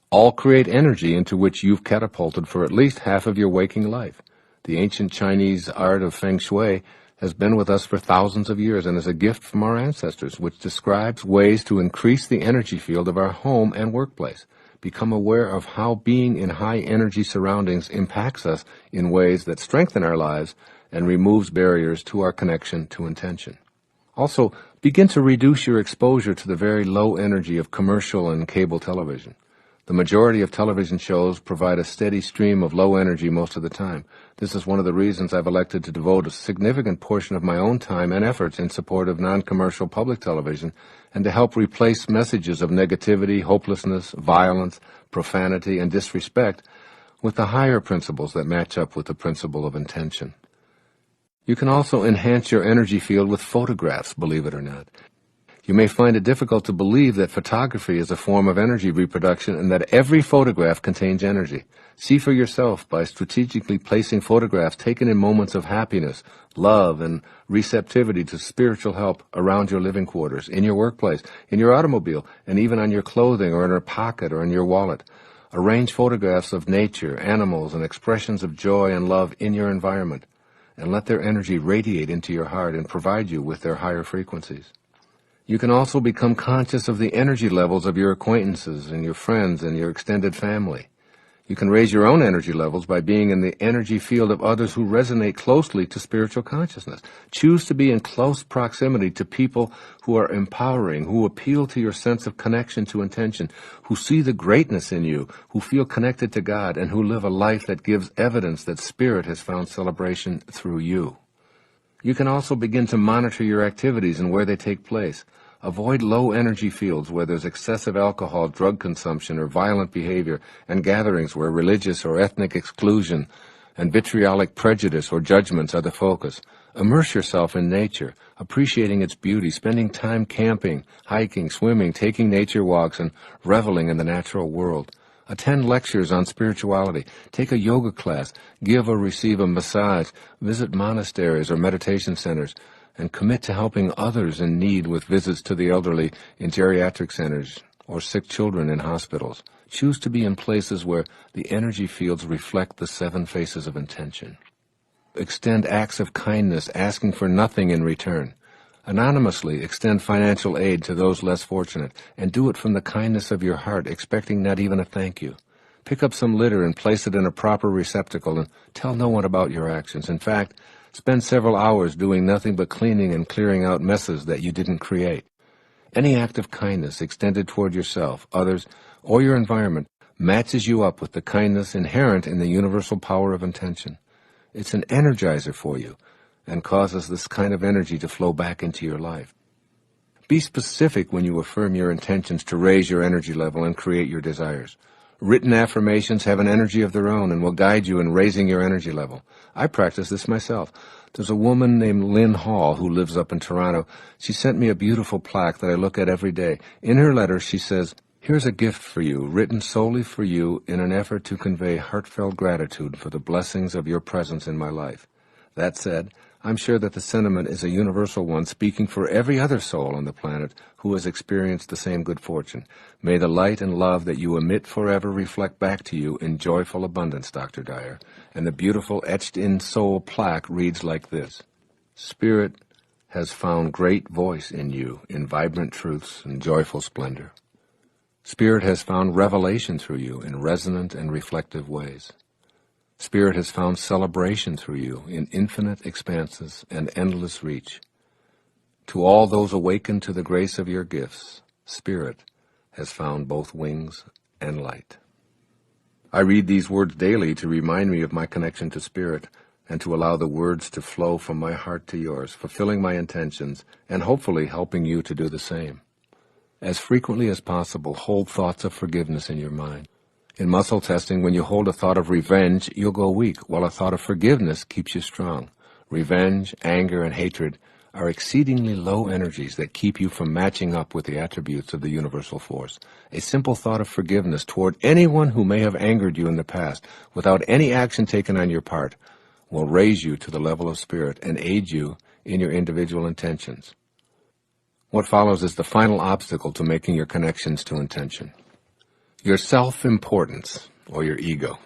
[SPEAKER 2] all create energy into which you've catapulted for at least half of your waking life. The ancient Chinese art of feng shui has been with us for thousands of years and is a gift from our ancestors, which describes ways to increase the energy field of our home and workplace. Become aware of how being in high-energy surroundings impacts us in ways that strengthen our lives and removes barriers to our connection to intention. Also, begin to reduce your exposure to the very low energy of commercial and cable television. The majority of television shows provide a steady stream of low energy most of the time. This is one of the reasons I've elected to devote a significant portion of my own time and efforts in support of non-commercial public television and to help replace messages of negativity, hopelessness, violence, profanity, and disrespect with the higher principles that match up with the principle of intention. You can also enhance your energy field with photographs, believe it or not. You may find it difficult to believe that photography is a form of energy reproduction and that every photograph contains energy. See for yourself by strategically placing photographs taken in moments of happiness, love, and receptivity to spiritual help around your living quarters, in your workplace, in your automobile, and even on your clothing or in a pocket or in your wallet. Arrange photographs of nature, animals, and expressions of joy and love in your environment, and let their energy radiate into your heart and provide you with their higher frequencies. You can also become conscious of the energy levels of your acquaintances and your friends and your extended family. You can raise your own energy levels by being in the energy field of others who resonate closely to spiritual consciousness. Choose to be in close proximity to people who are empowering, who appeal to your sense of connection to intention, who see the greatness in you, who feel connected to God, and who live a life that gives evidence that Spirit has found celebration through you. You can also begin to monitor your activities and where they take place. Avoid low-energy fields where there's excessive alcohol, drug consumption, or violent behavior, and gatherings where religious or ethnic exclusion and vitriolic prejudice or judgments are the focus. Immerse yourself in nature, appreciating its beauty, spending time camping, hiking, swimming, taking nature walks, and reveling in the natural world. Attend lectures on spirituality, take a yoga class, give or receive a massage, visit monasteries or meditation centers, and commit to helping others in need with visits to the elderly in geriatric centers or sick children in hospitals. Choose to be in places where the energy fields reflect the 7 faces of intention. Extend acts of kindness, asking for nothing in return. Anonymously extend financial aid to those less fortunate, and do it from the kindness of your heart, expecting not even a thank you. Pick up some litter and place it in a proper receptacle, and tell no one about your actions. In fact, spend several hours doing nothing but cleaning and clearing out messes that you didn't create. Any act of kindness extended toward yourself, others, or your environment matches you up with the kindness inherent in the universal power of intention. It's an energizer for you and causes this kind of energy to flow back into your life. Be specific when you affirm your intentions to raise your energy level and create your desires. Written affirmations have an energy of their own and will guide you in raising your energy level. I practice this myself. There's a woman named Lynn Hall who lives up in Toronto. She sent me a beautiful plaque that I look at every day. In her letter, she says, Here's a gift for you, written solely for you in an effort to convey heartfelt gratitude for the blessings of your presence in my life. That said, I'm sure that the sentiment is a universal one, speaking for every other soul on the planet who has experienced the same good fortune. May the light and love that you emit forever reflect back to you in joyful abundance, Dr. Dyer. And the beautiful etched-in soul plaque reads like this: Spirit has found great voice in you in vibrant truths and joyful splendor. Spirit has found revelation through you in resonant and reflective ways. Spirit has found celebration through you in infinite expanses and endless reach. To all those awakened to the grace of your gifts, Spirit has found both wings and light. I read these words daily to remind me of my connection to Spirit and to allow the words to flow from my heart to yours, fulfilling my intentions and hopefully helping you to do the same. As frequently as possible, hold thoughts of forgiveness in your mind. In muscle testing, when you hold a thought of revenge, you'll go weak, while a thought of forgiveness keeps you strong. Revenge, anger, and hatred are exceedingly low energies that keep you from matching up with the attributes of the universal force. A simple thought of forgiveness toward anyone who may have angered you in the past, without any action taken on your part, will raise you to the level of Spirit and aid you in your individual intentions. What follows is the final obstacle to making your connections to intention: your self-importance, or your ego.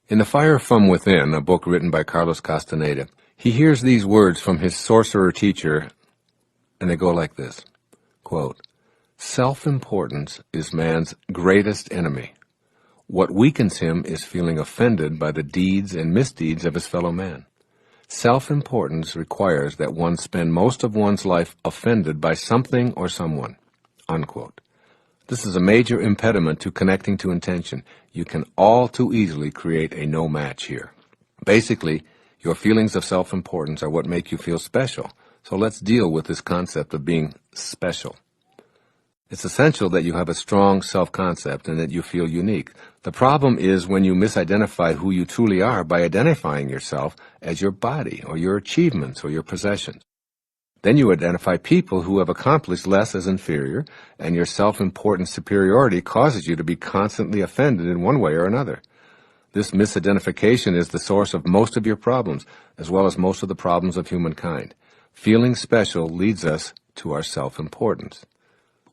[SPEAKER 2] In The Fire from Within, a book written by Carlos Castaneda, he hears these words from his sorcerer teacher, and they go like this, quote, "Self-importance is man's greatest enemy. What weakens him is feeling offended by the deeds and misdeeds of his fellow man. Self-importance requires that one spend most of one's life offended by something or someone." Unquote. This is a major impediment to connecting to intention. You can all too easily create a no match here. Basically, your feelings of self-importance are what make you feel special. So let's deal with this concept of being special. It's essential that you have a strong self-concept and that you feel unique. The problem is when you misidentify who you truly are by identifying yourself as your body or your achievements or your possessions. Then you identify people who have accomplished less as inferior, and your self-important superiority causes you to be constantly offended in one way or another. This misidentification is the source of most of your problems, as well as most of the problems of humankind. Feeling special leads us to our self-importance.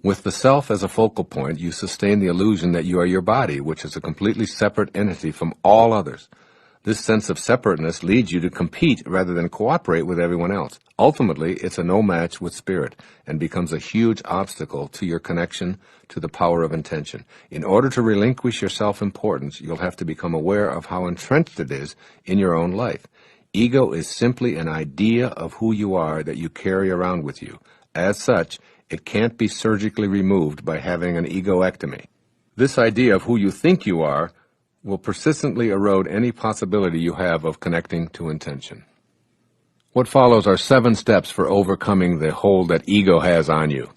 [SPEAKER 2] With the self as a focal point, you sustain the illusion that you are your body, which is a completely separate entity from all others. This sense of separateness leads you to compete rather than cooperate with everyone else. Ultimately, it's a no match with Spirit and becomes a huge obstacle to your connection to the power of intention. In order to relinquish your self-importance, you'll have to become aware of how entrenched it is in your own life. Ego is simply an idea of who you are that you carry around with you. As such, it can't be surgically removed by having an egoectomy. This idea of who you think you are will persistently erode any possibility you have of connecting to intention. What follows are 7 steps for overcoming the hold that ego has on you.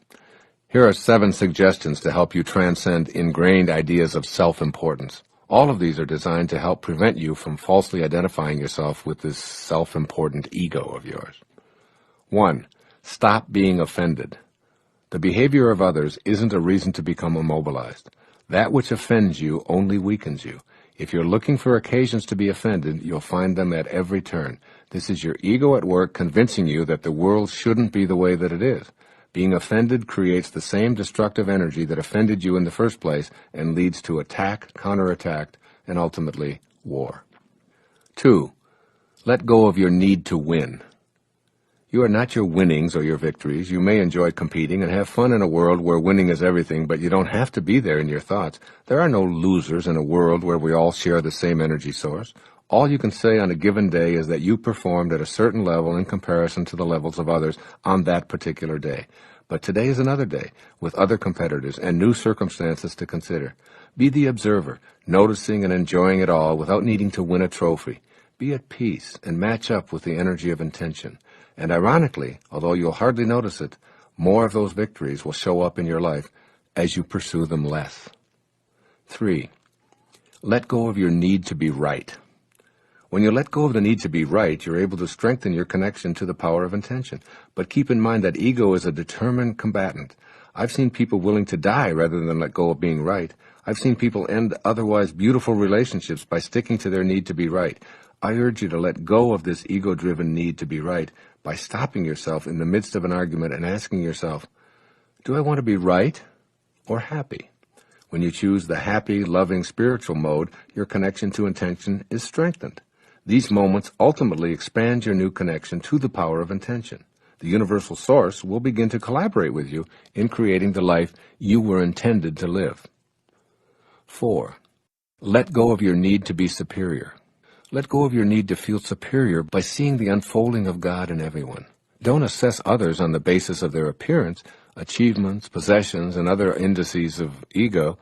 [SPEAKER 2] Here are 7 suggestions to help you transcend ingrained ideas of self-importance. All of these are designed to help prevent you from falsely identifying yourself with this self-important ego of yours. 1. Stop being offended. The behavior of others isn't a reason to become immobilized. That which offends you only weakens you. If you're looking for occasions to be offended, you'll find them at every turn. This is your ego at work convincing you that the world shouldn't be the way that it is. Being offended creates the same destructive energy that offended you in the first place and leads to attack, counterattack, and ultimately war. 2. Let go of your need to win. You are not your winnings or your victories. You may enjoy competing and have fun in a world where winning is everything, but you don't have to be there in your thoughts. There are no losers in a world where we all share the same energy source. All you can say on a given day is that you performed at a certain level in comparison to the levels of others on that particular day. But today is another day, with other competitors and new circumstances to consider. Be the observer, noticing and enjoying it all without needing to win a trophy. Be at peace and match up with the energy of intention. And ironically, although you'll hardly notice it, more of those victories will show up in your life as you pursue them less. 3. Let go of your need to be right. When you let go of the need to be right, you're able to strengthen your connection to the power of intention. But keep in mind that ego is a determined combatant. I've seen people willing to die rather than let go of being right. I've seen people end otherwise beautiful relationships by sticking to their need to be right. I urge you to let go of this ego-driven need to be right by stopping yourself in the midst of an argument and asking yourself, do I want to be right or happy? When you choose the happy, loving, spiritual mode, your connection to intention is strengthened. These moments ultimately expand your new connection to the power of intention. The universal source will begin to collaborate with you in creating the life you were intended to live. 4. Let go of your need to be superior. Let go of your need to feel superior by seeing the unfolding of God in everyone. Don't assess others on the basis of their appearance, achievements, possessions, and other indices of ego.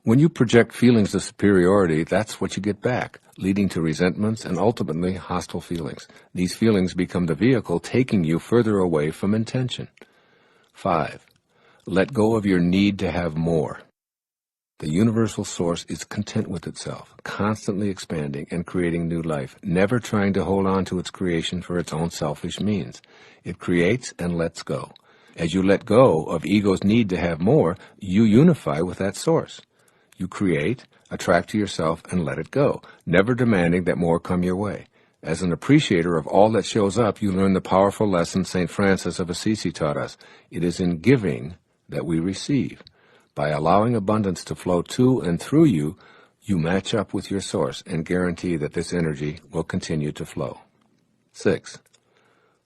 [SPEAKER 2] When you project feelings of superiority, that's what you get back, leading to resentments and ultimately hostile feelings. These feelings become the vehicle taking you further away from intention. 5. Let go of your need to have more. The universal source is content with itself, constantly expanding and creating new life, never trying to hold on to its creation for its own selfish means. It creates and lets go. As you let go of ego's need to have more, you unify with that source. You create, attract to yourself, and let it go, never demanding that more come your way. As an appreciator of all that shows up, you learn the powerful lesson St. Francis of Assisi taught us. It is in giving that we receive. By allowing abundance to flow to and through you, you match up with your source and guarantee that this energy will continue to flow. 6.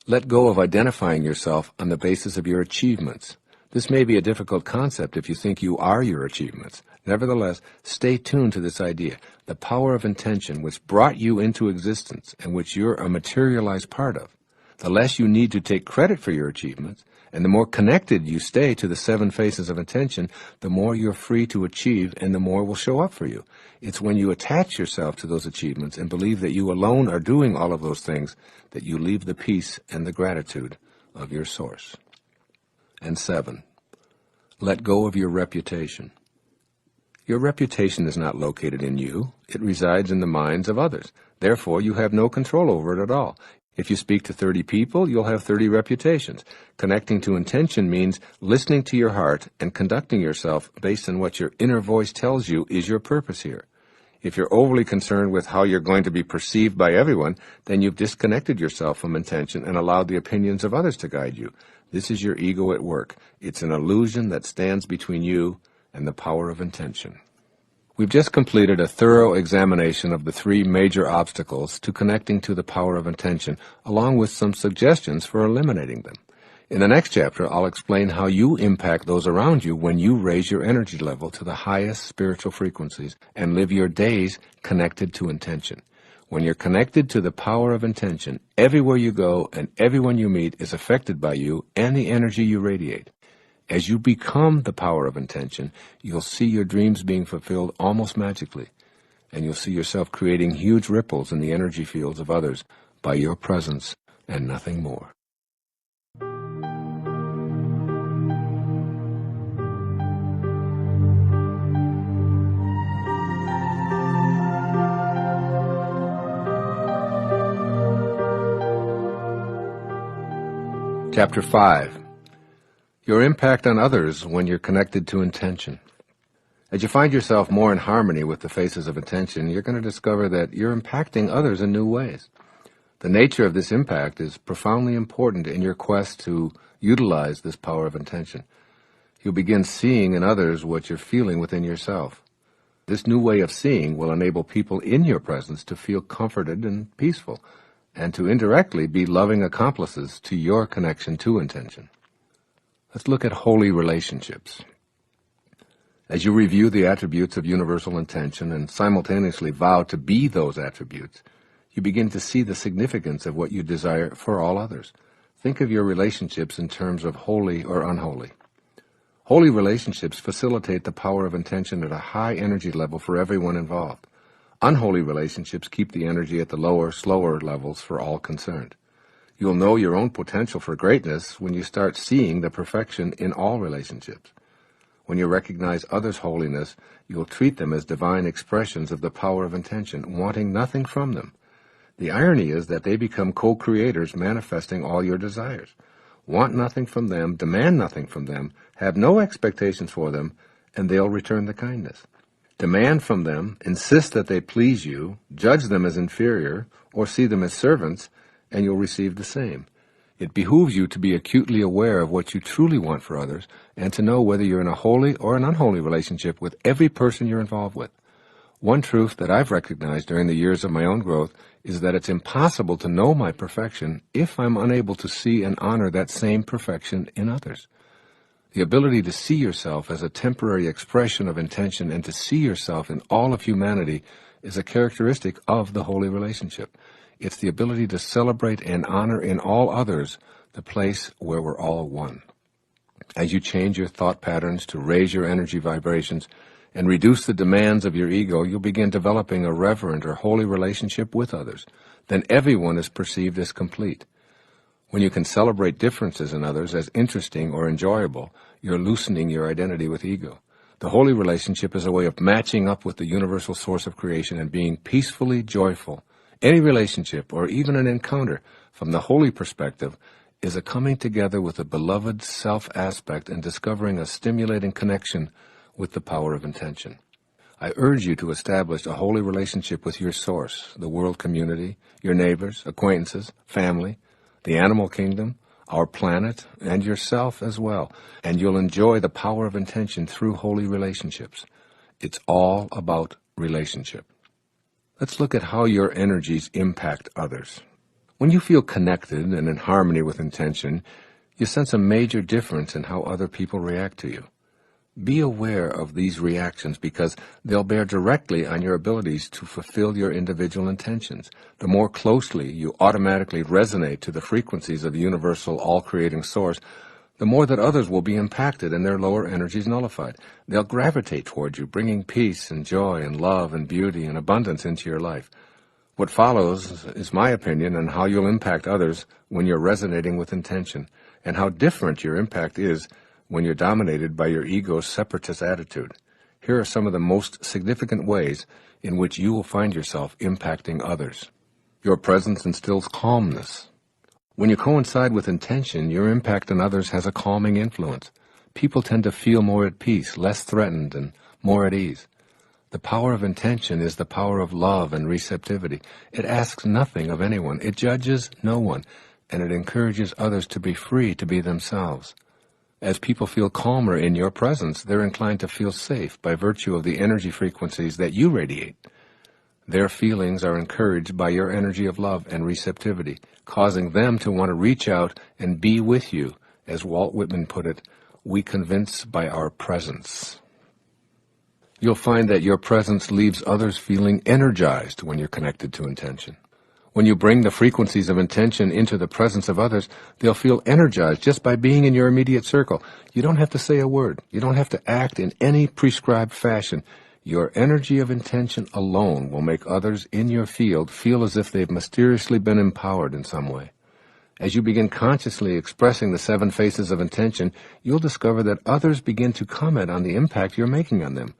[SPEAKER 2] Let go of identifying yourself on the basis of your achievements. This may be a difficult concept if you think you are your achievements. Nevertheless, stay tuned to this idea. The power of intention which brought you into existence and which you're a materialized part of. The less you need to take credit for your achievements, and the more connected you stay to the 7 faces of intention, the more you're free to achieve and the more will show up for you. It's when you attach yourself to those achievements and believe that you alone are doing all of those things that you leave the peace and the gratitude of your source. And 7. Let go of your reputation. Your reputation is not located in you. It resides in the minds of others. Therefore, you have no control over it at all. If you speak to 30 people, you'll have 30 reputations. Connecting to intention means listening to your heart and conducting yourself based on what your inner voice tells you is your purpose here. If you're overly concerned with how you're going to be perceived by everyone, then you've disconnected yourself from intention and allowed the opinions of others to guide you. This is your ego at work. It's an illusion that stands between you and the power of intention. We've just completed a thorough examination of the 3 major obstacles to connecting to the power of intention, along with some suggestions for eliminating them. In the next chapter, I'll explain how you impact those around you when you raise your energy level to the highest spiritual frequencies and live your days connected to intention. When you're connected to the power of intention, everywhere you go and everyone you meet is affected by you and the energy you radiate. As you become the power of intention, you'll see your dreams being fulfilled almost magically, and you'll see yourself creating huge ripples in the energy fields of others by your presence and nothing more. Chapter 5. Your impact on others when you're connected to intention. As you find yourself more in harmony with the faces of intention, you're going to discover that you're impacting others in new ways. The nature of this impact is profoundly important in your quest to utilize this power of intention. You'll begin seeing in others what you're feeling within yourself. This new way of seeing will enable people in your presence to feel comforted and peaceful, and to indirectly be loving accomplices to your connection to intention. Let's look at holy relationships. As you review the attributes of universal intention and simultaneously vow to be those attributes, you begin to see the significance of what you desire for all others. Think of your relationships in terms of holy or unholy. Holy relationships facilitate the power of intention at a high energy level for everyone involved. Unholy relationships keep the energy at the lower, slower levels for all concerned. You'll know your own potential for greatness when you start seeing the perfection in all relationships. When you recognize others' holiness, you'll treat them as divine expressions of the power of intention, wanting nothing from them. The irony is that they become co-creators manifesting all your desires. want nothing from them, demand nothing from them, have no expectations for them, and they'll return the kindness. Demand from them, insist that they please you, judge them as inferior, or see them as servants, and you'll receive the same. It behooves you to be acutely aware of what you truly want for others, and to know whether you're in a holy or an unholy relationship with every person you're involved with. One truth that I've recognized during the years of my own growth is that it's impossible to know my perfection if I'm unable to see and honor that same perfection in others. The ability to see yourself as a temporary expression of intention and to see yourself in all of humanity is a characteristic of the holy relationship. It's the ability to celebrate and honor in all others the place where we're all one. As you change your thought patterns to raise your energy vibrations and reduce the demands of your ego, you'll begin developing a reverent or holy relationship with others. Then everyone is perceived as complete. When you can celebrate differences in others as interesting or enjoyable, you're loosening your identity with ego. The holy relationship is a way of matching up with the universal source of creation and being peacefully joyful. Any relationship, or even an encounter, from the holy perspective, is a coming together with a beloved self aspect and discovering a stimulating connection with the power of intention. I urge you to establish a holy relationship with your source, the world community, your neighbors, acquaintances, family, the animal kingdom, our planet, and yourself as well, and you'll enjoy the power of intention through holy relationships. It's all about relationship. Let's look at how your energies impact others. When you feel connected and in harmony with intention, you sense a major difference in how other people react to you. Be aware of these reactions because they'll bear directly on your abilities to fulfill your individual intentions. The more closely you automatically resonate to the frequencies of the universal all-creating source, the more that others will be impacted and their lower energies nullified. They'll gravitate toward you, bringing peace and joy and love and beauty and abundance into your life. What follows is my opinion on how you'll impact others when you're resonating with intention, and how different your impact is when you're dominated by your ego's separatist attitude. Here are some of the most significant ways in which you will find yourself impacting others. Your presence instills calmness. When you coincide with intention, your impact on others has a calming influence. People tend to feel more at peace, less threatened, and more at ease. The power of intention is the power of love and receptivity. It asks nothing of anyone. It judges no one, and it encourages others to be free to be themselves. As people feel calmer in your presence, they're inclined to feel safe by virtue of the energy frequencies that you radiate. Their feelings are encouraged by your energy of love and receptivity, causing them to want to reach out and be with you. As Walt Whitman put it, we convince by our presence. You'll find that your presence leaves others feeling energized when you're connected to intention. When you bring the frequencies of intention into the presence of others, they'll feel energized just by being in your immediate circle. You don't have to say a word. You don't have to act in any prescribed fashion. Your energy of intention alone will make others in your field feel as if they've mysteriously been empowered in some way. As you begin consciously expressing the 7 faces of intention, you'll discover that others begin to comment on the impact you're making on them.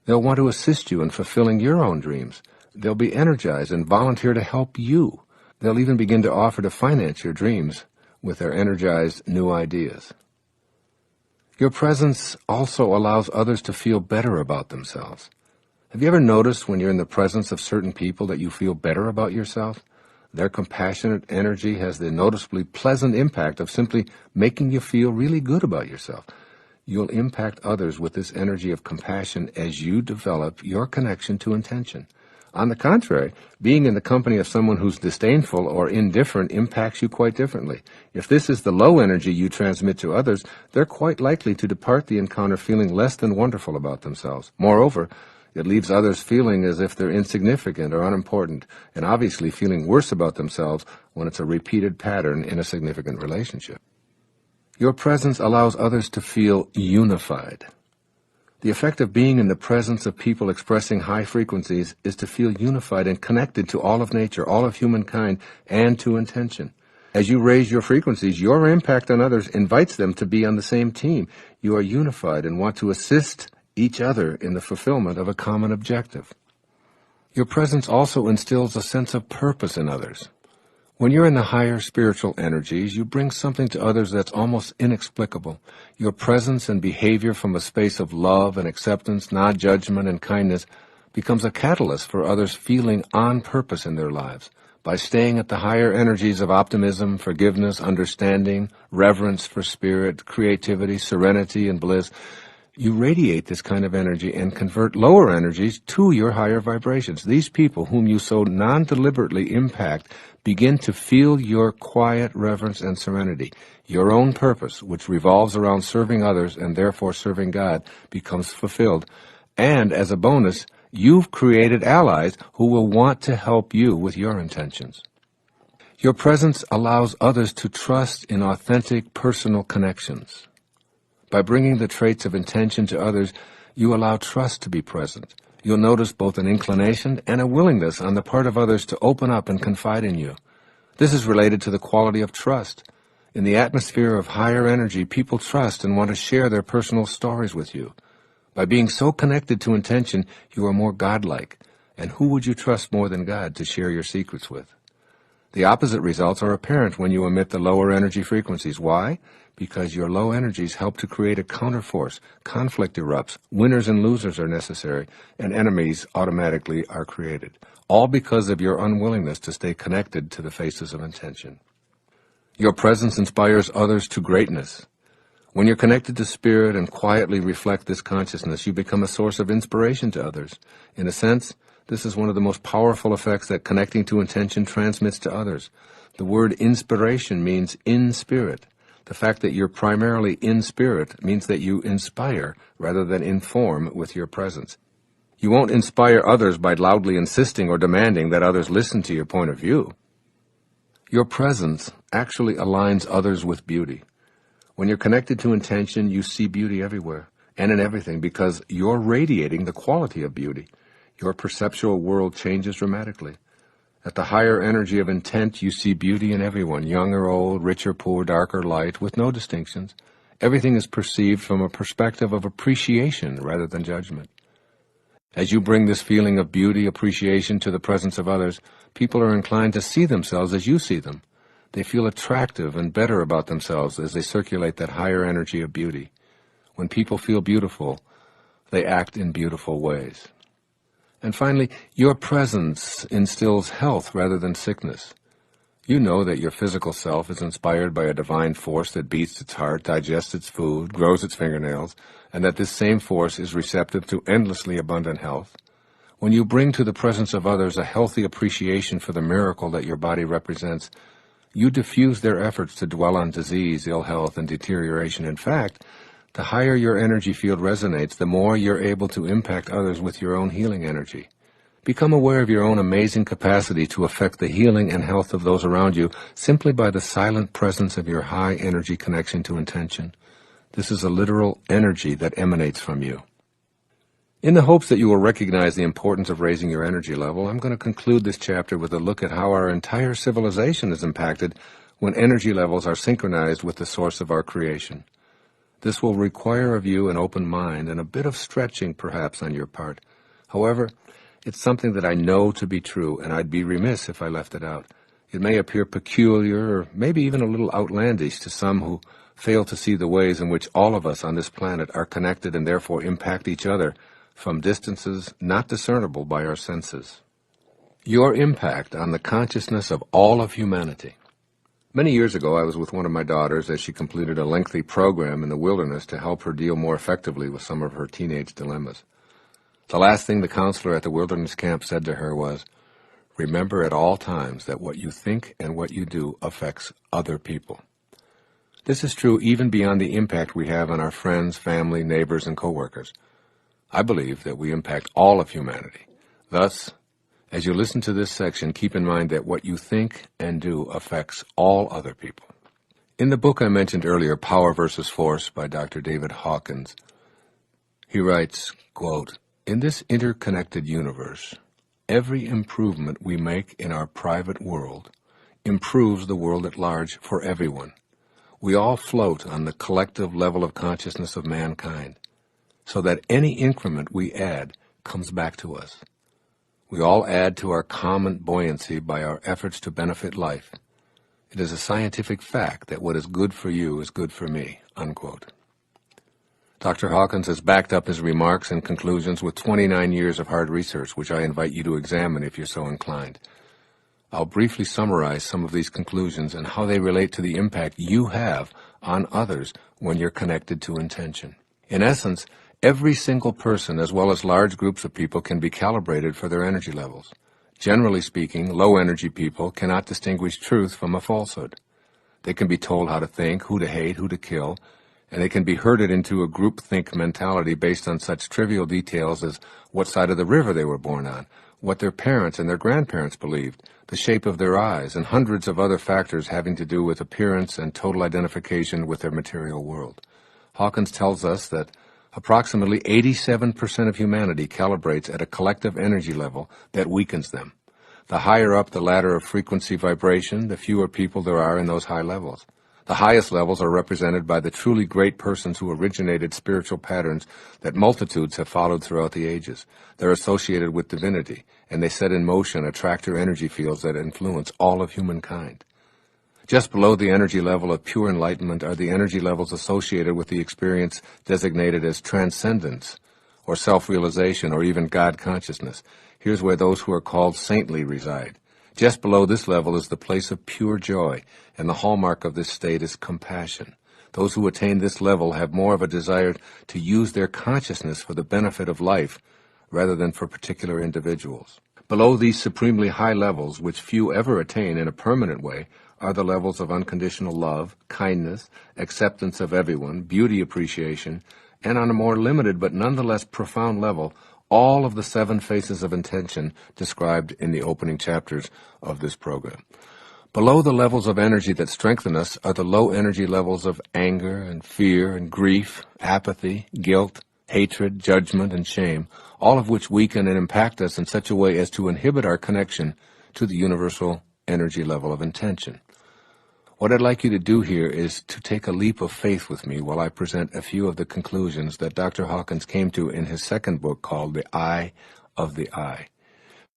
[SPEAKER 2] They'll want to assist you in fulfilling your own dreams. They'll be energized and volunteer to help you. They'll even begin to offer to finance your dreams with their energized new ideas. Your presence also allows others to feel better about themselves. Have you ever noticed when you're in the presence of certain people that you feel better about yourself? Their compassionate energy has the noticeably pleasant impact of simply making you feel really good about yourself. You'll impact others with this energy of compassion as you develop your connection to intention. On the contrary, being in the company of someone who's disdainful or indifferent impacts you quite differently. If this is the low energy you transmit to others, they're quite likely to depart the encounter feeling less than wonderful about themselves. Moreover, it leaves others feeling as if they're insignificant or unimportant, and obviously feeling worse about themselves when it's a repeated pattern in a significant relationship. Your presence allows others to feel unified. The effect of being in the presence of people expressing high frequencies is to feel unified and connected to all of nature, all of humankind, and to intention. As you raise your frequencies, your impact on others invites them to be on the same team. You are unified and want to assist each other in the fulfillment of a common objective. Your presence also instills a sense of purpose in others. When you're in the higher spiritual energies, you bring something to others that's almost inexplicable. Your presence and behavior from a space of love and acceptance, non-judgment and kindness, becomes a catalyst for others feeling on purpose in their lives. By staying at the higher energies of optimism, forgiveness, understanding, reverence for spirit, creativity, serenity, and bliss, you radiate this kind of energy and convert lower energies to your higher vibrations. These people whom you so non-deliberately impact begin to feel your quiet reverence and serenity. Your own purpose, which revolves around serving others and therefore serving God, becomes fulfilled. And as a bonus, you've created allies who will want to help you with your intentions. Your presence allows others to trust in authentic personal connections. By bringing the traits of intention to others, you allow trust to be present. You'll notice both an inclination and a willingness on the part of others to open up and confide in you. This is related to the quality of trust. In the atmosphere of higher energy, people trust and want to share their personal stories with you. By being so connected to intention, you are more godlike. And who would you trust more than God to share your secrets with? The opposite results are apparent when you emit the lower energy frequencies. Why? Because your low energies help to create a counterforce. Conflict erupts, winners and losers are necessary, and enemies automatically are created. All because of your unwillingness to stay connected to the faces of intention. Your presence inspires others to greatness. When you're connected to spirit and quietly reflect this consciousness, you become a source of inspiration to others. In a sense, this is one of the most powerful effects that connecting to intention transmits to others. The word inspiration means in spirit. The fact that you're primarily in spirit means that you inspire rather than inform with your presence. You won't inspire others by loudly insisting or demanding that others listen to your point of view. Your presence actually aligns others with beauty. When you're connected to intention, you see beauty everywhere and in everything because you're radiating the quality of beauty. Your perceptual world changes dramatically. At the higher energy of intent, you see beauty in everyone, young or old, rich or poor, dark or light, with no distinctions. Everything is perceived from a perspective of appreciation rather than judgment. As you bring this feeling of beauty, appreciation to the presence of others, people are inclined to see themselves as you see them. They feel attractive and better about themselves as they circulate that higher energy of beauty. When people feel beautiful, they act in beautiful ways. And finally, your presence instills health rather than sickness. You know that your physical self is inspired by a divine force that beats its heart, digests its food, grows its fingernails, and that this same force is receptive to endlessly abundant health. When you bring to the presence of others a healthy appreciation for the miracle that your body represents, you diffuse their efforts to dwell on disease, ill health, and deterioration. In fact, the higher your energy field resonates, the more you're able to impact others with your own healing energy. Become aware of your own amazing capacity to affect the healing and health of those around you simply by the silent presence of your high energy connection to intention. This is a literal energy that emanates from you. In the hopes that you will recognize the importance of raising your energy level, I'm going to conclude this chapter with a look at how our entire civilization is impacted when energy levels are synchronized with the source of our creation. This will require of you an open mind and a bit of stretching, perhaps, on your part. However, it's something that I know to be true, and I'd be remiss if I left it out. It may appear peculiar or maybe even a little outlandish to some who fail to see the ways in which all of us on this planet are connected and therefore impact each other from distances not discernible by our senses. Your impact on the consciousness of all of humanity. Many years ago, I was with one of my daughters as she completed a lengthy program in the wilderness to help her deal more effectively with some of her teenage dilemmas. The last thing the counselor at the wilderness camp said to her was, "Remember at all times that what you think and what you do affects other people." This is true even beyond the impact we have on our friends, family, neighbors, and coworkers. I believe that we impact all of humanity. Thus, as you listen to this section, keep in mind that what you think and do affects all other people. In the book I mentioned earlier, Power versus Force by Dr. David Hawkins, he writes, quote, "In this interconnected universe, every improvement we make in our private world improves the world at large for everyone. We all float on the collective level of consciousness of mankind, so that any increment we add comes back to us. We all add to our common buoyancy by our efforts to benefit life. It is a scientific fact that what is good for you is good for me, unquote. Dr. Hawkins has backed up his remarks and conclusions with 29 years of hard research, which I invite you to examine if you're so inclined. I'll briefly summarize some of these conclusions and how they relate to the impact you have on others when you're connected to intention. In essence, every single person, as well as large groups of people, can be calibrated for their energy levels. Generally speaking, low-energy people cannot distinguish truth from a falsehood. They can be told how to think, who to hate, who to kill, and they can be herded into a groupthink mentality based on such trivial details as what side of the river they were born on, what their parents and their grandparents believed, the shape of their eyes, and hundreds of other factors having to do with appearance and total identification with their material world. Hawkins tells us that approximately 87% of humanity calibrates at a collective energy level that weakens them. The higher up the ladder of frequency vibration, the fewer people there are in those high levels. The highest levels are represented by the truly great persons who originated spiritual patterns that multitudes have followed throughout the ages. They're associated with divinity, and they set in motion attractor energy fields that influence all of humankind. Just below the energy level of pure enlightenment are the energy levels associated with the experience designated as transcendence, or self-realization, or even God consciousness. Here's where those who are called saintly reside. Just below this level is the place of pure joy, and the hallmark of this state is compassion. Those who attain this level have more of a desire to use their consciousness for the benefit of life rather than for particular individuals. Below these supremely high levels, which few ever attain in a permanent way, are the levels of unconditional love, kindness, acceptance of everyone, beauty appreciation, and on a more limited but nonetheless profound level, all of the 7 phases of intention described in the opening chapters of this program. Below the levels of energy that strengthen us are the low energy levels of anger and fear and grief, apathy, guilt, hatred, judgment, and shame, all of which weaken and impact us in such a way as to inhibit our connection to the universal energy level of intention. What I'd like you to do here is to take a leap of faith with me while I present a few of the conclusions that Dr. Hawkins came to in his second book called The Eye of the Eye.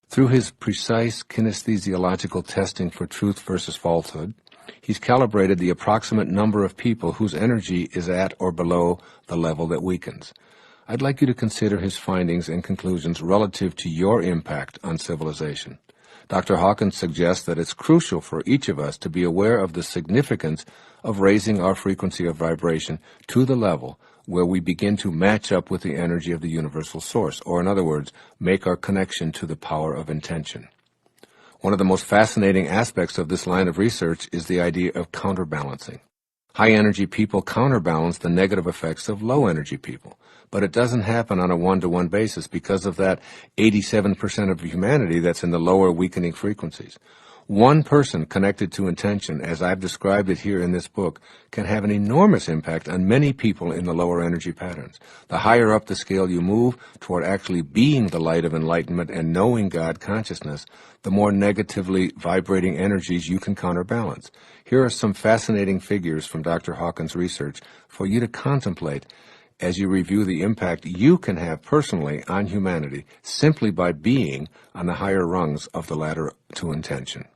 [SPEAKER 2] Through his precise kinesthesiological testing for truth versus falsehood, he's calibrated the approximate number of people whose energy is at or below the level that weakens. I'd like you to consider his findings and conclusions relative to your impact on civilization. Dr. Hawkins suggests that it's crucial for each of us to be aware of the significance of raising our frequency of vibration to the level where we begin to match up with the energy of the universal source, or in other words, make our connection to the power of intention. One of the most fascinating aspects of this line of research is the idea of counterbalancing. High-energy people counterbalance the negative effects of low-energy people, but it doesn't happen on a one-to-one basis because of that 87% of humanity that's in the lower weakening frequencies. One person connected to intention, as I've described it here in this book, can have an enormous impact on many people in the lower energy patterns. The higher up the scale you move toward actually being the light of enlightenment and knowing God consciousness, the more negatively vibrating energies you can counterbalance. Here are some fascinating figures from Dr. Hawkins' research for you to contemplate as you review the impact you can have personally on humanity simply by being on the higher rungs of the ladder to intention.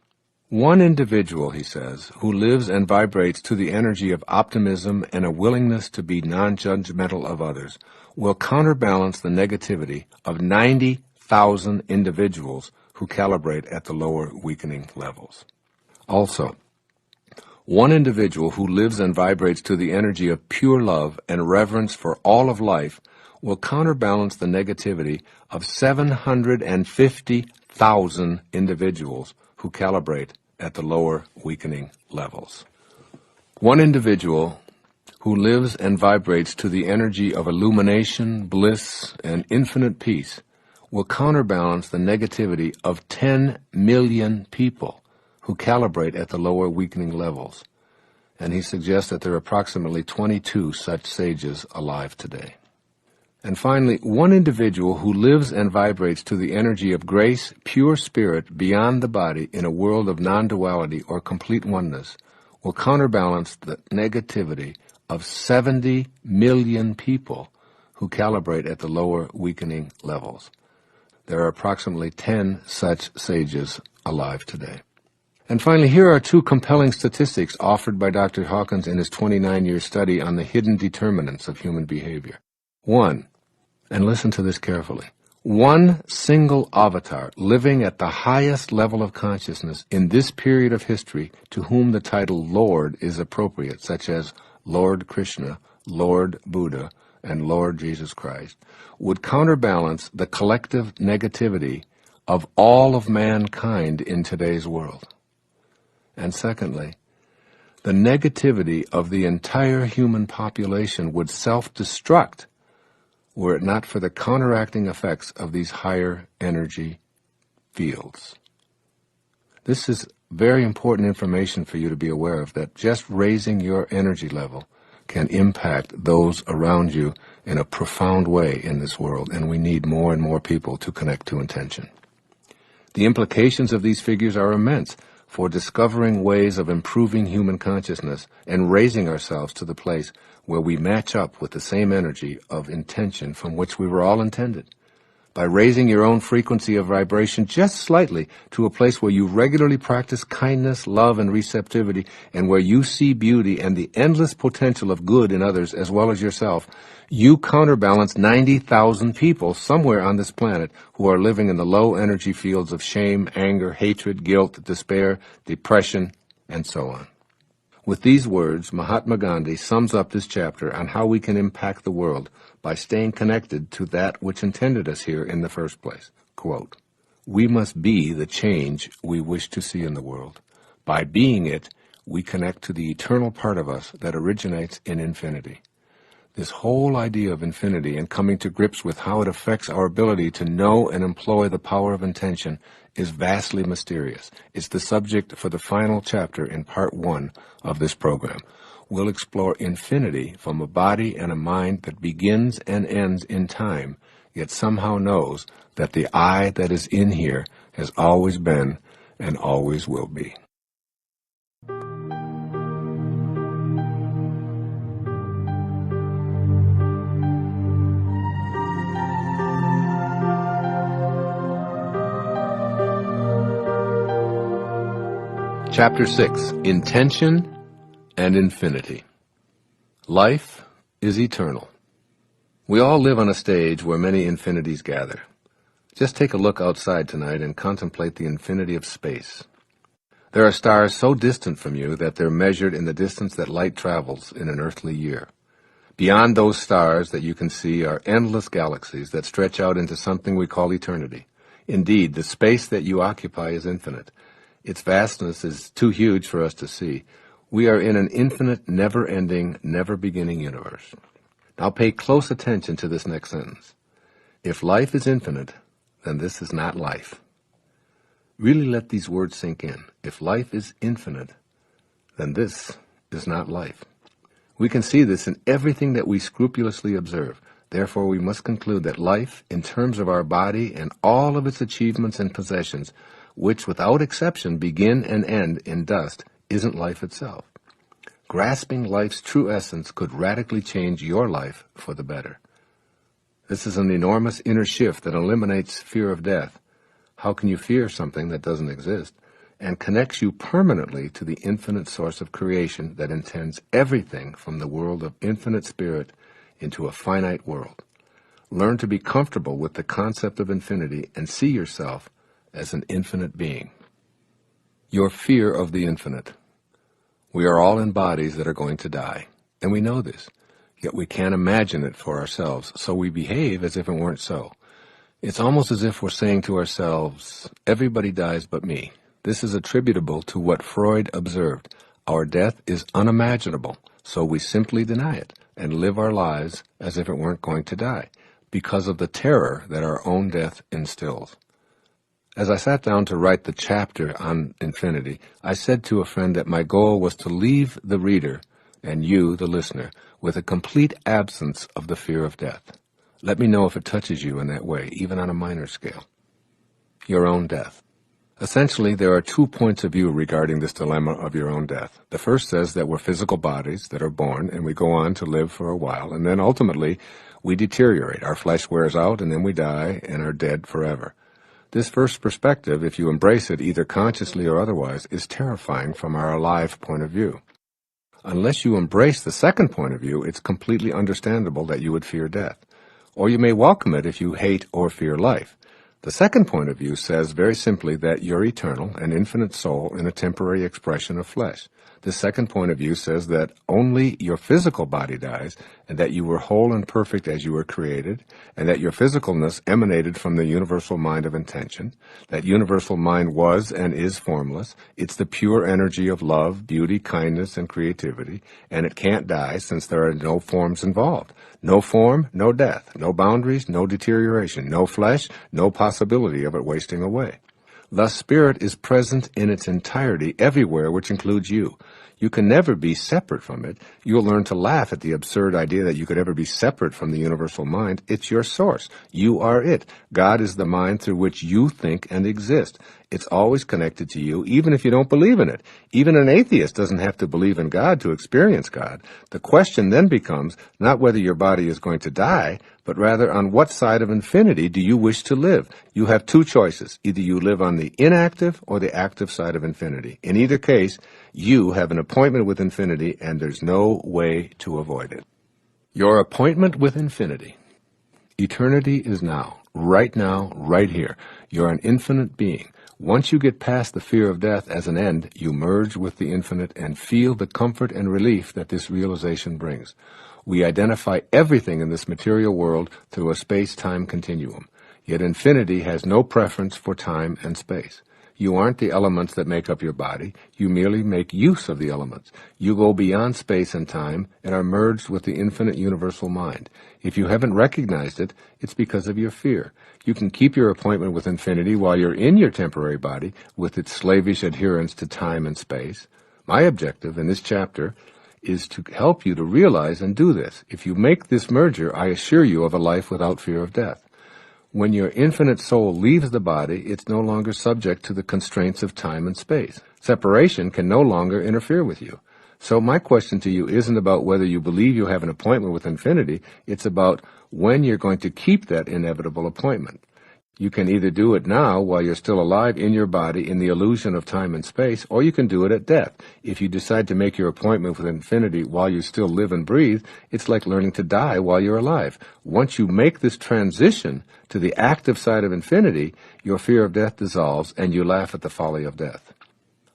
[SPEAKER 2] One individual, he says, who lives and vibrates to the energy of optimism and a willingness to be non-judgmental of others will counterbalance the negativity of 90,000 individuals who calibrate at the lower weakening levels. Also, one individual who lives and vibrates to the energy of pure love and reverence for all of life will counterbalance the negativity of 750,000 individuals who calibrate at the lower weakening levels. One individual who lives and vibrates to the energy of illumination, bliss, and infinite peace will counterbalance the negativity of 10 million people who calibrate at the lower weakening levels. And he suggests that there are approximately 22 such sages alive today. And finally, one individual who lives and vibrates to the energy of grace, pure spirit beyond the body in a world of non-duality or complete oneness will counterbalance the negativity of 70 million people who calibrate at the lower weakening levels. There are approximately 10 such sages alive today. And finally, here are two compelling statistics offered by Dr. Hawkins in his 29-year study on the hidden determinants of human behavior. One, and listen to this carefully, one single avatar living at the highest level of consciousness in this period of history to whom the title Lord is appropriate, such as Lord Krishna, Lord Buddha, and Lord Jesus Christ, would counterbalance the collective negativity of all of mankind in today's world. And secondly, the negativity of the entire human population would self-destruct were it not for the counteracting effects of these higher energy fields. This is very important information for you to be aware of, that just raising your energy level can impact those around you in a profound way in this world, and we need more and more people to connect to intention. The implications of these figures are immense for discovering ways of improving human consciousness and raising ourselves to the place where we match up with the same energy of intention from which we were all intended. By raising your own frequency of vibration just slightly to a place where you regularly practice kindness, love, and receptivity, and where you see beauty and the endless potential of good in others as well as yourself, you counterbalance 90,000 people somewhere on this planet who are living in the low energy fields of shame, anger, hatred, guilt, despair, depression, and so on. With these words, Mahatma Gandhi sums up this chapter on how we can impact the world by staying connected to that which intended us here in the first place. Quote, "We must be the change we wish to see in the world. By being it, we connect to the eternal part of us that originates in infinity." This whole idea of infinity and coming to grips with how it affects our ability to know and employ the power of intention is vastly mysterious. It's the subject for the final chapter in part 1 of this program. We'll explore infinity from a body and a mind that begins and ends in time, yet somehow knows that the I that is in here has always been and always will be. Chapter 6, Intention and Infinity. Life is eternal. We all live on a stage where many infinities gather. Just take a look outside tonight and contemplate the infinity of space. There are stars so distant from you that they're measured in the distance that light travels in an earthly year. Beyond those stars that you can see are endless galaxies that stretch out into something we call eternity. Indeed, the space that you occupy is infinite. Its vastness is too huge for us to see. We are in an infinite, never-ending, never-beginning universe. Now pay close attention to this next sentence. If life is infinite, then this is not life. Really let these words sink in. If life is infinite, then this is not life. We can see this in everything that we scrupulously observe. Therefore, we must conclude that life, in terms of our body and all of its achievements and possessions, which without exception begin and end in dust, isn't life itself. Grasping life's true essence could radically change your life for the better. This is an enormous inner shift that eliminates fear of death. How can you fear something that doesn't exist? And connects you permanently to the infinite source of creation that intends everything from the world of infinite spirit into a finite world. Learn to be comfortable with the concept of infinity and see yourself as an infinite being. Your fear of the infinite. We are all in bodies that are going to die, and we know this, yet we can't imagine it for ourselves, so we behave as if it weren't so. It's almost as if we're saying to ourselves, everybody dies but me. This is attributable to what Freud observed. Our death is unimaginable, so we simply deny it and live our lives as if it weren't going to die, because of the terror that our own death instills. As I sat down to write the chapter on infinity, I said to a friend that my goal was to leave the reader, and you, the listener, with a complete absence of the fear of death. Let me know if it touches you in that way, even on a minor scale. Your own death. Essentially, there are 2 points of view regarding this dilemma of your own death. The first says that we're physical bodies that are born, and we go on to live for a while, and then ultimately we deteriorate. Our flesh wears out, and then we die and are dead forever. This first perspective, if you embrace it either consciously or otherwise, is terrifying from our alive point of view. Unless you embrace the second point of view, it's completely understandable that you would fear death. Or you may welcome it if you hate or fear life. The second point of view says very simply that you're eternal, an infinite soul in a temporary expression of flesh. The second point of view says that only your physical body dies, and that you were whole and perfect as you were created, and that your physicalness emanated from the universal mind of intention. That universal mind was and is formless. It's the pure energy of love, beauty, kindness, and creativity, and it can't die since there are no forms involved. No form, no death, no boundaries, no deterioration, no flesh, no possibility of it wasting away. Thus, spirit is present in its entirety everywhere, which includes you. You can never be separate from it. You'll learn to laugh at the absurd idea that you could ever be separate from the universal mind. It's your source. You are it. God is the mind through which you think and exist. It's always connected to you, even if you don't believe in it. Even an atheist doesn't have to believe in God to experience God. The question then becomes not whether your body is going to die, but rather on what side of infinity do you wish to live? You have two choices. Either you live on the inactive or the active side of infinity. In either case, you have an appointment with infinity, and there's no way to avoid it. Your appointment with infinity. Eternity is now, right here. You're an infinite being. Once you get past the fear of death as an end, you merge with the infinite and feel the comfort and relief that this realization brings. We identify everything in this material world through a space-time continuum. Yet infinity has no preference for time and space. You aren't the elements that make up your body. You merely make use of the elements. You go beyond space and time and are merged with the infinite universal mind. If you haven't recognized it, it's because of your fear. You can keep your appointment with infinity while you're in your temporary body with its slavish adherence to time and space. My objective in this chapter is to help you to realize and do this. If you make this merger, I assure you of a life without fear of death. When your infinite soul leaves the body, it's no longer subject to the constraints of time and space. Separation can no longer interfere with you. So my question to you isn't about whether you believe you have an appointment with infinity. It's about when you're going to keep that inevitable appointment. You can either do it now while you're still alive in your body in the illusion of time and space, or you can do it at death. If you decide to make your appointment with infinity while you still live and breathe, it's like learning to die while you're alive. Once you make this transition to the active side of infinity, your fear of death dissolves and you laugh at the folly of death.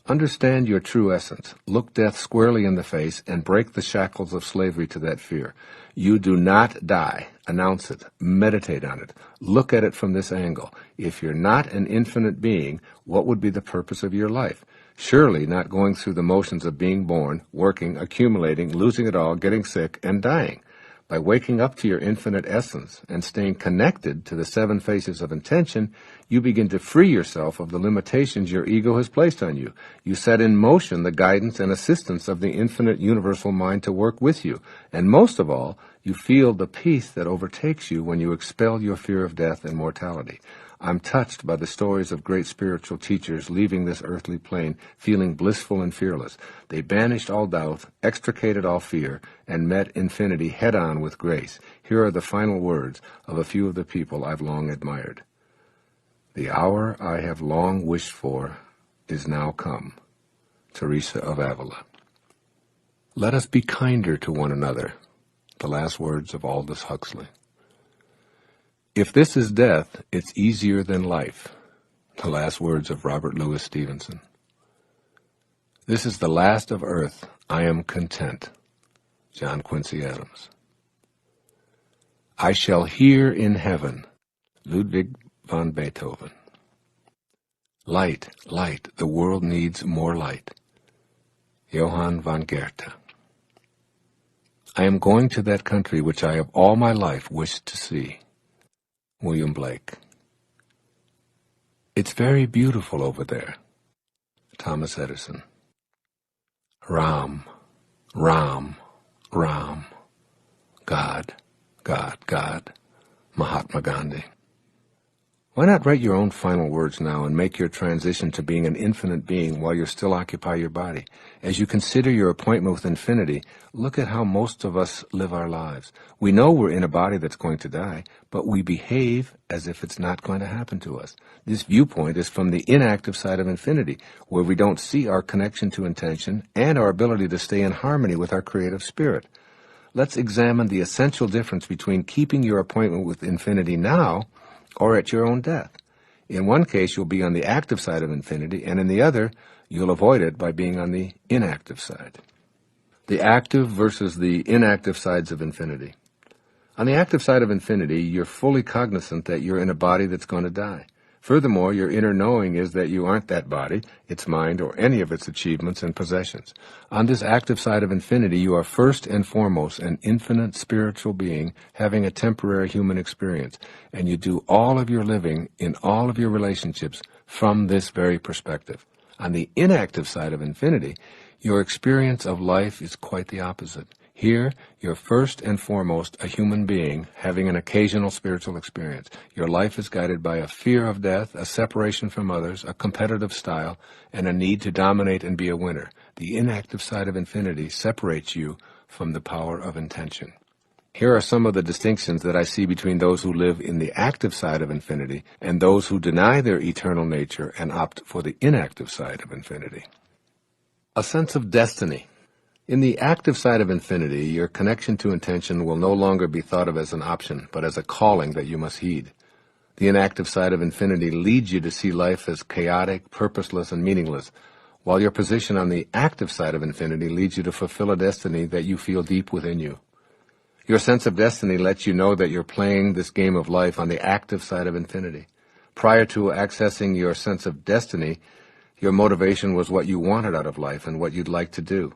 [SPEAKER 2] Understand your true essence. Look death squarely in the face and break the shackles of slavery to that fear. You do not die. Announce it. Meditate on it. Look at it from this angle. If you're not an infinite being, what would be the purpose of your life? Surely not going through the motions of being born, working, accumulating, losing it all, getting sick, and dying. By waking up to your infinite essence and staying connected to the seven faces of intention, you begin to free yourself of the limitations your ego has placed on you. You set in motion the guidance and assistance of the infinite universal mind to work with you. And most of all, you feel the peace that overtakes you when you expel your fear of death and mortality. I'm touched by the stories of great spiritual teachers leaving this earthly plane, feeling blissful and fearless. They banished all doubt, extricated all fear, and met infinity head-on with grace. Here are the final words of a few of the people I've long admired. The hour I have long wished for is now come. Teresa of Avila. Let us be kinder to one another. The last words of Aldous Huxley. If this is death, it's easier than life. The last words of Robert Louis Stevenson. This is the last of earth. I am content. John Quincy Adams. I shall hear in heaven. Ludwig van Beethoven. Light, light, the world needs more light. Johann von Goethe. I am going to that country which I have all my life wished to see. William Blake. It's very beautiful over there. Thomas Edison. Ram, Ram, Ram. God, God, God. Mahatma Gandhi. Why not write your own final words now and make your transition to being an infinite being while you still occupy your body? As you consider your appointment with infinity, look at how most of us live our lives. We know we're in a body that's going to die, but we behave as if it's not going to happen to us. This viewpoint is from the inactive side of infinity, where we don't see our connection to intention and our ability to stay in harmony with our creative spirit. Let's examine the essential difference between keeping your appointment with infinity now or at your own death. In one case, you'll be on the active side of infinity, and in the other, you'll avoid it by being on the inactive side. The active versus the inactive sides of infinity. On the active side of infinity, you're fully cognizant that you're in a body that's going to die. Furthermore, your inner knowing is that you aren't that body, its mind, or any of its achievements and possessions. On this active side of infinity, you are first and foremost an infinite spiritual being having a temporary human experience, and you do all of your living in all of your relationships from this very perspective. On the inactive side of infinity, your experience of life is quite the opposite. Here, you're first and foremost a human being having an occasional spiritual experience. Your life is guided by a fear of death, a separation from others, a competitive style, and a need to dominate and be a winner. The inactive side of infinity separates you from the power of intention. Here are some of the distinctions that I see between those who live in the active side of infinity and those who deny their eternal nature and opt for the inactive side of infinity. A sense of destiny. In the active side of infinity, your connection to intention will no longer be thought of as an option, but as a calling that you must heed. The inactive side of infinity leads you to see life as chaotic, purposeless, and meaningless, while your position on the active side of infinity leads you to fulfill a destiny that you feel deep within you. Your sense of destiny lets you know that you're playing this game of life on the active side of infinity. Prior to accessing your sense of destiny, your motivation was what you wanted out of life and what you'd like to do.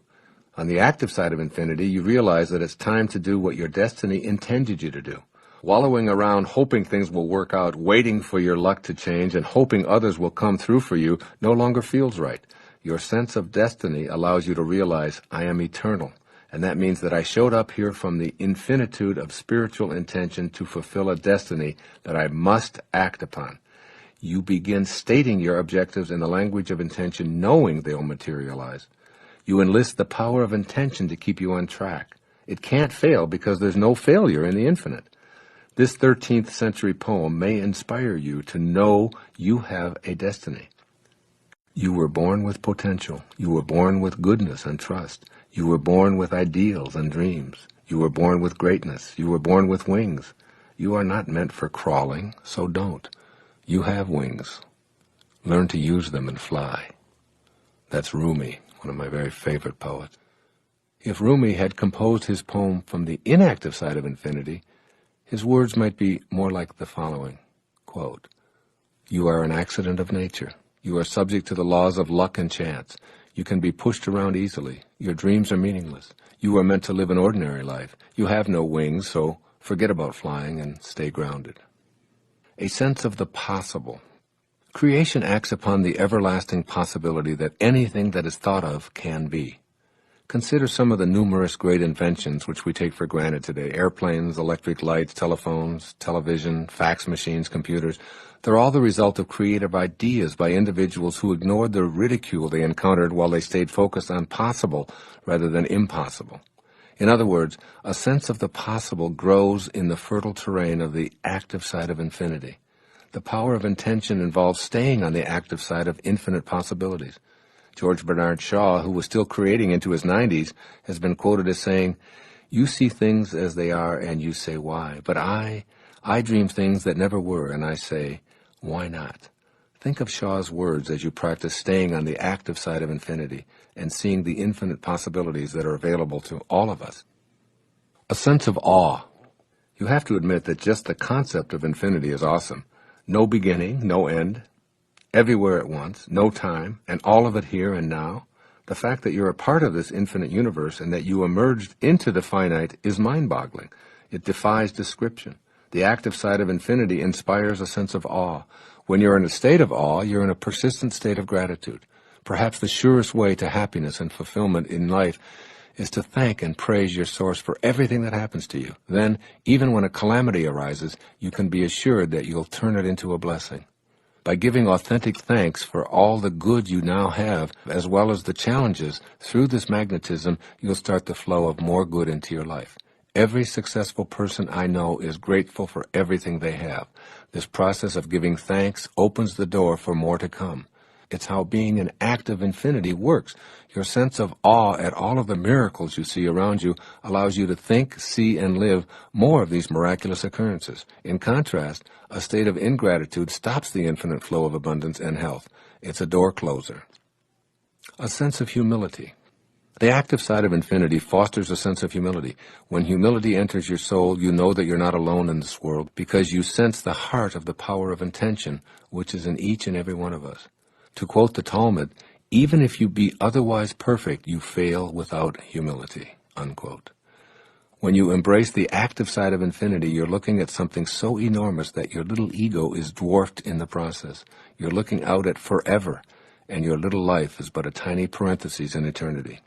[SPEAKER 2] On the active side of infinity, you realize that it's time to do what your destiny intended you to do. Wallowing around hoping things will work out, waiting for your luck to change, and hoping others will come through for you no longer feels right. Your sense of destiny allows you to realize, I am eternal, and that means that I showed up here from the infinitude of spiritual intention to fulfill a destiny that I must act upon. You begin stating your objectives in the language of intention, knowing they'll materialize. You enlist the power of intention to keep you on track. It can't fail because there's no failure in the infinite. This 13th century poem may inspire you to know you have a destiny. You were born with potential. You were born with goodness and trust. You were born with ideals and dreams. You were born with greatness. You were born with wings. You are not meant for crawling, so don't. You have wings. Learn to use them and fly. That's Rumi, one of my very favorite poets. If Rumi had composed his poem from the inactive side of infinity, his words might be more like the following, quote, You are an accident of nature. You are subject to the laws of luck and chance. You can be pushed around easily. Your dreams are meaningless. You are meant to live an ordinary life. You have no wings, so forget about flying and stay grounded. A sense of the possible. Creation acts upon the everlasting possibility that anything that is thought of can be. Consider some of the numerous great inventions which we take for granted today. Airplanes, electric lights, telephones, television, fax machines, computers. They're all the result of creative ideas by individuals who ignored the ridicule they encountered while they stayed focused on possible rather than impossible. In other words, a sense of the possible grows in the fertile terrain of the active side of infinity. The power of intention involves staying on the active side of infinite possibilities. George Bernard Shaw, who was still creating into his 90s, has been quoted as saying, You see things as they are and you say why, but I dream things that never were and I say, why not? Think of Shaw's words as you practice staying on the active side of infinity and seeing the infinite possibilities that are available to all of us. A sense of awe. You have to admit that just the concept of infinity is awesome. No beginning, no end. Everywhere at once, no time, and all of it here and now. The fact that you're a part of this infinite universe and that you emerged into the finite is mind-boggling. It defies description. The active side of infinity inspires a sense of awe. When you're in a state of awe, you're in a persistent state of gratitude. Perhaps the surest way to happiness and fulfillment in life is to thank and praise your source for everything that happens to you. Then, even when a calamity arises, you can be assured that you'll turn it into a blessing. By giving authentic thanks for all the good you now have, as well as the challenges, through this magnetism, you'll start the flow of more good into your life. Every successful person I know is grateful for everything they have. This process of giving thanks opens the door for more to come. It's how being an act of infinity works. Your sense of awe at all of the miracles you see around you allows you to think, see, and live more of these miraculous occurrences. In contrast, a state of ingratitude stops the infinite flow of abundance and health. It's a door closer. A sense of humility. The active side of infinity fosters a sense of humility. When humility enters your soul, you know that you're not alone in this world because you sense the heart of the power of intention, which is in each and every one of us. To quote the Talmud, even if you be otherwise perfect, you fail without humility, unquote. When you embrace the active side of infinity, you're looking at something so enormous that your little ego is dwarfed in the process. You're looking out at forever, and your little life is but a tiny parenthesis in eternity.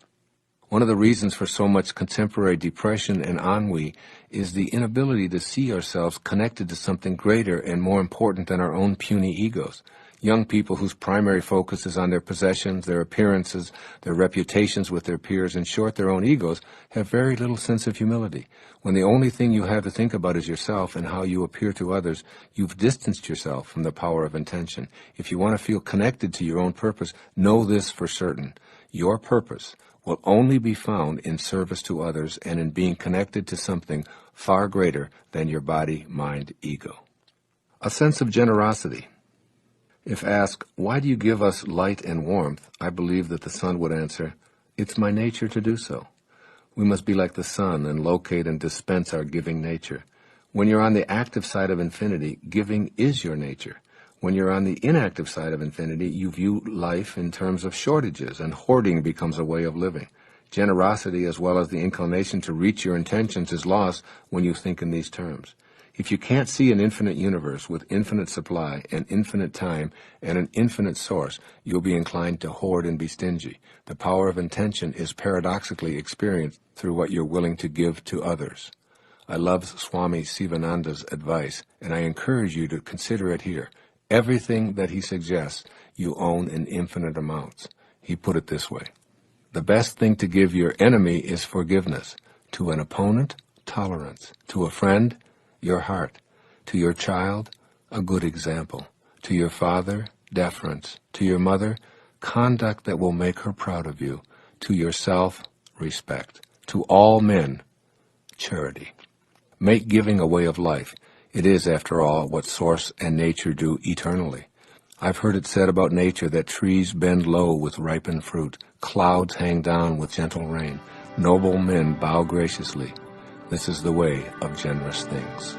[SPEAKER 2] One of the reasons for so much contemporary depression and ennui is the inability to see ourselves connected to something greater and more important than our own puny egos. Young people whose primary focus is on their possessions, their appearances, their reputations with their peers, in short, their own egos, have very little sense of humility. When the only thing you have to think about is yourself and how you appear to others, you've distanced yourself from the power of intention. If you want to feel connected to your own purpose, know this for certain. Your purpose will only be found in service to others and in being connected to something far greater than your body, mind, ego. A sense of generosity. If asked, why do you give us light and warmth, I believe that the sun would answer, it's my nature to do so. We must be like the sun and locate and dispense our giving nature. When you're on the active side of infinity, giving is your nature. When you're on the inactive side of infinity, you view life in terms of shortages, and hoarding becomes a way of living. Generosity, as well as the inclination to reach your intentions, is lost when you think in these terms. If you can't see an infinite universe with infinite supply and infinite time and an infinite source, you'll be inclined to hoard and be stingy. The power of intention is paradoxically experienced through what you're willing to give to others. I love Swami Sivananda's advice, and I encourage you to consider it here. Everything that he suggests you own in infinite amounts. He put it this way. The best thing to give your enemy is forgiveness. To an opponent, tolerance. To a friend, your heart. To your child, a good example. To your father, deference. To your mother, conduct that will make her proud of you. To yourself, respect. To all men, charity. Make giving a way of life. It is, after all, what Source and nature do eternally. I've heard it said about nature that trees bend low with ripened fruit, clouds hang down with gentle rain, noble men bow graciously. This is the way of generous things.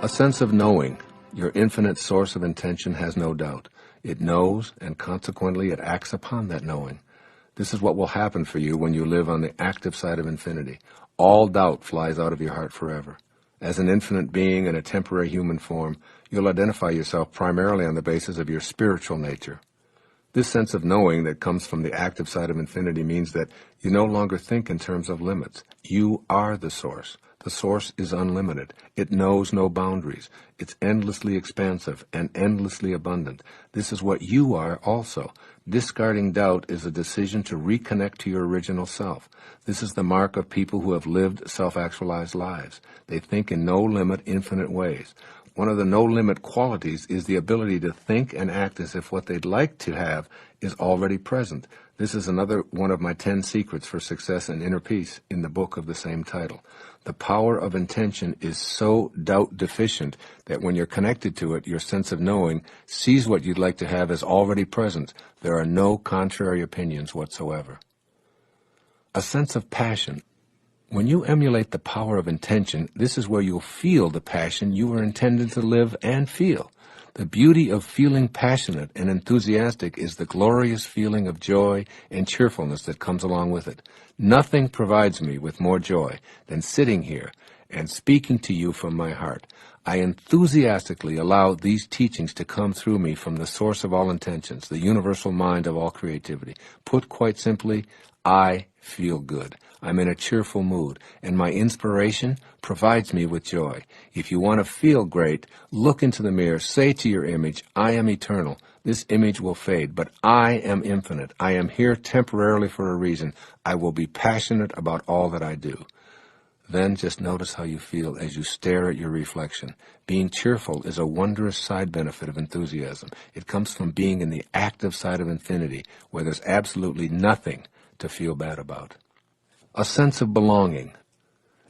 [SPEAKER 2] A sense of knowing. Your infinite source of intention has no doubt. It knows, and consequently it acts upon that knowing. This is what will happen for you when you live on the active side of infinity. All doubt flies out of your heart forever. As an infinite being in a temporary human form, you'll identify yourself primarily on the basis of your spiritual nature. This sense of knowing that comes from the active side of infinity means that you no longer think in terms of limits. You are the source. The source is unlimited. It knows no boundaries. It's endlessly expansive and endlessly abundant. This is what you are also. Discarding doubt is a decision to reconnect to your original self. This is the mark of people who have lived self-actualized lives. They think in no-limit, infinite ways. One of the no-limit qualities is the ability to think and act as if what they'd like to have is already present. This is another one of my 10 secrets for success and inner peace in the book of the same title. The power of intention is so doubt deficient that when you're connected to it, your sense of knowing sees what you'd like to have as already present. There are no contrary opinions whatsoever. A sense of passion. When you emulate the power of intention, this is where you'll feel the passion you were intended to live and feel. The beauty of feeling passionate and enthusiastic is the glorious feeling of joy and cheerfulness that comes along with it. Nothing provides me with more joy than sitting here and speaking to you from my heart. I enthusiastically allow these teachings to come through me from the source of all intentions, the universal mind of all creativity. Put quite simply, I feel good. I'm in a cheerful mood, and my inspiration provides me with joy. If you want to feel great, look into the mirror, say to your image, I am eternal. This image will fade, but I am infinite. I am here temporarily for a reason. I will be passionate about all that I do. Then just notice how you feel as you stare at your reflection. Being cheerful is a wondrous side benefit of enthusiasm. It comes from being in the active side of infinity, where there's absolutely nothing to feel bad about. A sense of belonging.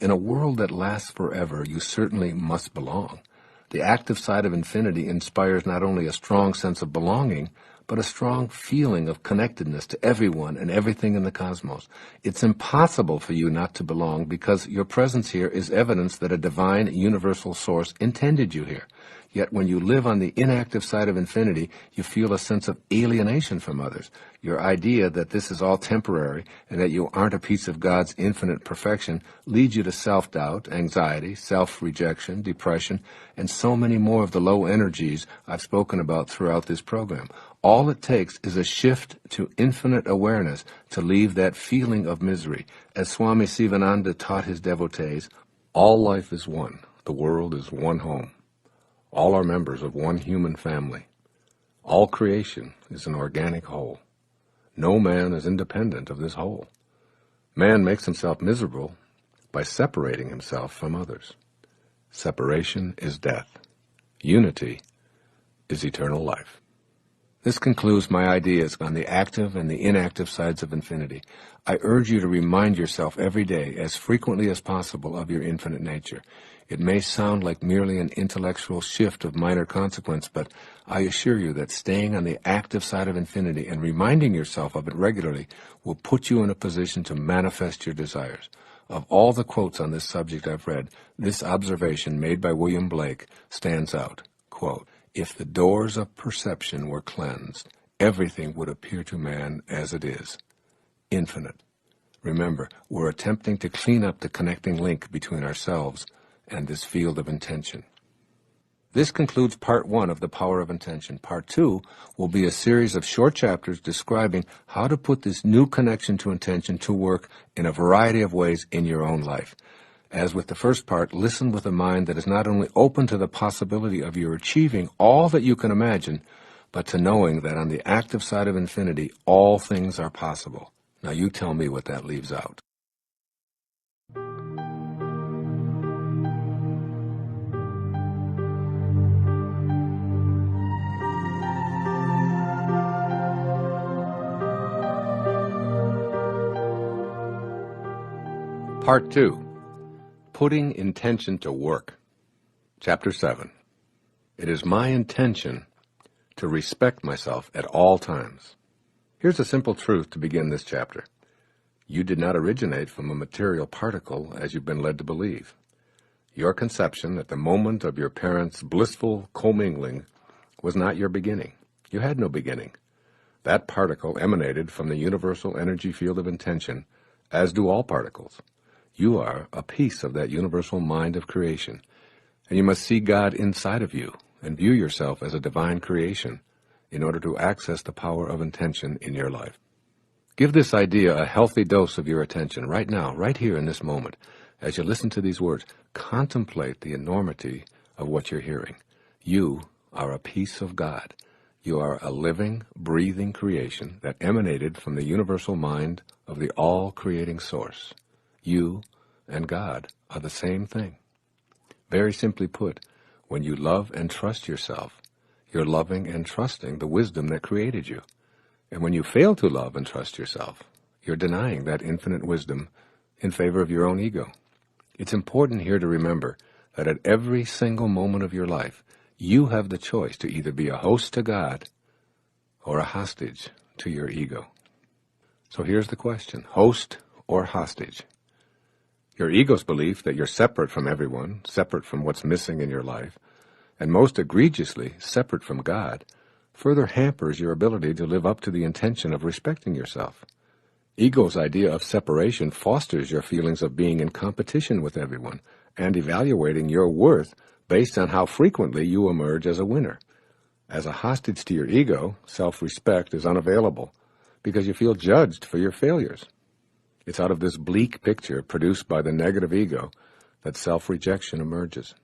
[SPEAKER 2] In a world that lasts forever, you certainly must belong. The active side of infinity inspires not only a strong sense of belonging, but a strong feeling of connectedness to everyone and everything in the cosmos. It's impossible for you not to belong because your presence here is evidence that a divine universal source intended you here. Yet when you live on the inactive side of infinity, you feel a sense of alienation from others. Your idea that this is all temporary and that you aren't a piece of God's infinite perfection leads you to self-doubt, anxiety, self-rejection, depression, and so many more of the low energies I've spoken about throughout this program. All it takes is a shift to infinite awareness to leave that feeling of misery. As Swami Sivananda taught his devotees, all life is one. The world is one home. All are members of one human family. All creation is an organic whole. No man is independent of this whole. Man makes himself miserable by separating himself from others. Separation is death. Unity is eternal life. This concludes my ideas on the active and the inactive sides of infinity. I urge you to remind yourself every day, as frequently as possible, of your infinite nature. It may sound like merely an intellectual shift of minor consequence, but I assure you that staying on the active side of infinity and reminding yourself of it regularly will put you in a position to manifest your desires. Of all the quotes on this subject I've read, this observation made by William Blake stands out. Quote, "If the doors of perception were cleansed, everything would appear to man as it is, infinite." Remember, we're attempting to clean up the connecting link between ourselves and this field of intention. This concludes part 1 of The Power of Intention. Part 2 will be a series of short chapters describing how to put this new connection to intention to work in a variety of ways in your own life. As with the first part, listen with a mind that is not only open to the possibility of your achieving all that you can imagine, but to knowing that on the active side of infinity, all things are possible. Now you tell me what that leaves out. Part 2. Putting Intention to Work. Chapter 7. It is my intention to respect myself at all times. Here's a simple truth to begin this chapter. You did not originate from a material particle as you've been led to believe. Your conception at the moment of your parents' blissful commingling was not your beginning. You had no beginning. That particle emanated from the universal energy field of intention, as do all particles. You are a piece of that universal mind of creation, and you must see God inside of you and view yourself as a divine creation in order to access the power of intention in your life. Give this idea a healthy dose of your attention right now, right here in this moment. As you listen to these words, contemplate the enormity of what you're hearing. You are a piece of God. You are a living, breathing creation that emanated from the universal mind of the all-creating source. You and God are the same thing. Very simply put, when you love and trust yourself, you're loving and trusting the wisdom that created you. And when you fail to love and trust yourself, you're denying that infinite wisdom in favor of your own ego. It's important here to remember that at every single moment of your life, you have the choice to either be a host to God or a hostage to your ego. So here's the question, host or hostage? Your ego's belief that you're separate from everyone, separate from what's missing in your life, and most egregiously, separate from God, further hampers your ability to live up to the intention of respecting yourself. Ego's idea of separation fosters your feelings of being in competition with everyone and evaluating your worth based on how frequently you emerge as a winner. As a hostage to your ego, self-respect is unavailable because you feel judged for your failures. It's out of this bleak picture produced by the negative ego that self-rejection emerges.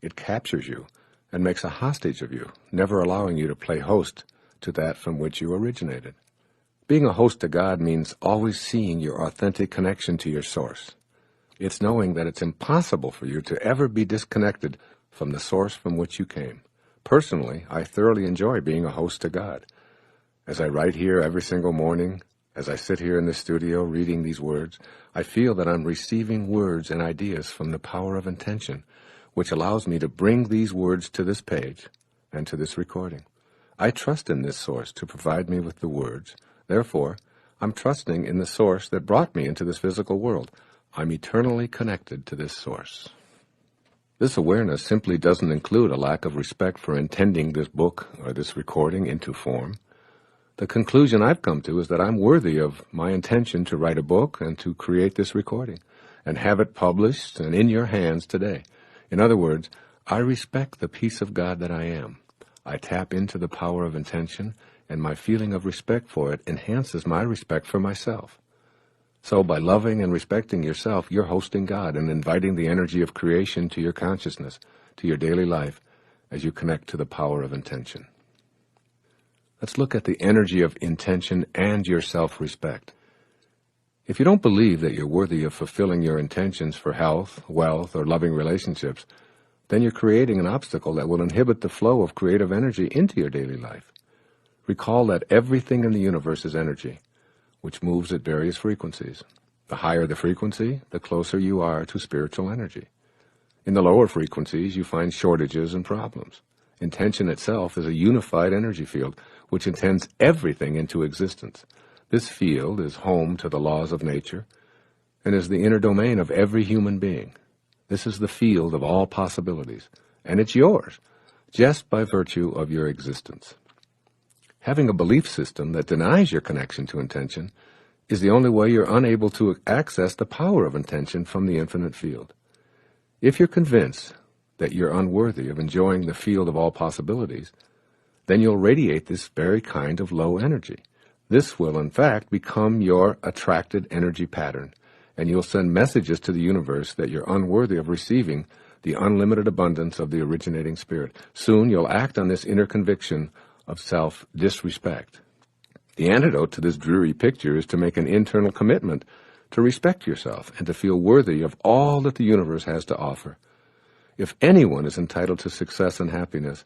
[SPEAKER 2] It captures you and makes a hostage of you, never allowing you to play host to that from which you originated. Being a host to God means always seeing your authentic connection to your source. It's knowing that it's impossible for you to ever be disconnected from the source from which you came. Personally, I thoroughly enjoy being a host to God. As I write here every single morning, as I sit here in the studio reading these words, I feel that I'm receiving words and ideas from the power of intention, which allows me to bring these words to this page and to this recording. I trust in this source to provide me with the words. Therefore, I'm trusting in the source that brought me into this physical world. I'm eternally connected to this source. This awareness simply doesn't include a lack of respect for intending this book or this recording into form. The conclusion I've come to is that I'm worthy of my intention to write a book and to create this recording and have it published and in your hands today. In other words, I respect the piece of God that I am. I tap into the power of intention, and my feeling of respect for it enhances my respect for myself. So by loving and respecting yourself, you're hosting God and inviting the energy of creation to your consciousness, to your daily life, as you connect to the power of intention. Let's look at the energy of intention and your self-respect. If you don't believe that you're worthy of fulfilling your intentions for health, wealth, or loving relationships, then you're creating an obstacle that will inhibit the flow of creative energy into your daily life. Recall that everything in the universe is energy, which moves at various frequencies. The higher the frequency, the closer you are to spiritual energy. In the lower frequencies, you find shortages and problems. Intention itself is a unified energy field, which intends everything into existence. This field is home to the laws of nature and is the inner domain of every human being. This is the field of all possibilities, and it's yours, just by virtue of your existence. Having a belief system that denies your connection to intention is the only way you're unable to access the power of intention from the infinite field. If you're convinced that you're unworthy of enjoying the field of all possibilities, then you'll radiate this very kind of low energy. This will, in fact, become your attracted energy pattern, and you'll send messages to the universe that you're unworthy of receiving the unlimited abundance of the originating spirit. Soon you'll act on this inner conviction of self-disrespect. The antidote to this dreary picture is to make an internal commitment to respect yourself and to feel worthy of all that the universe has to offer. If anyone is entitled to success and happiness,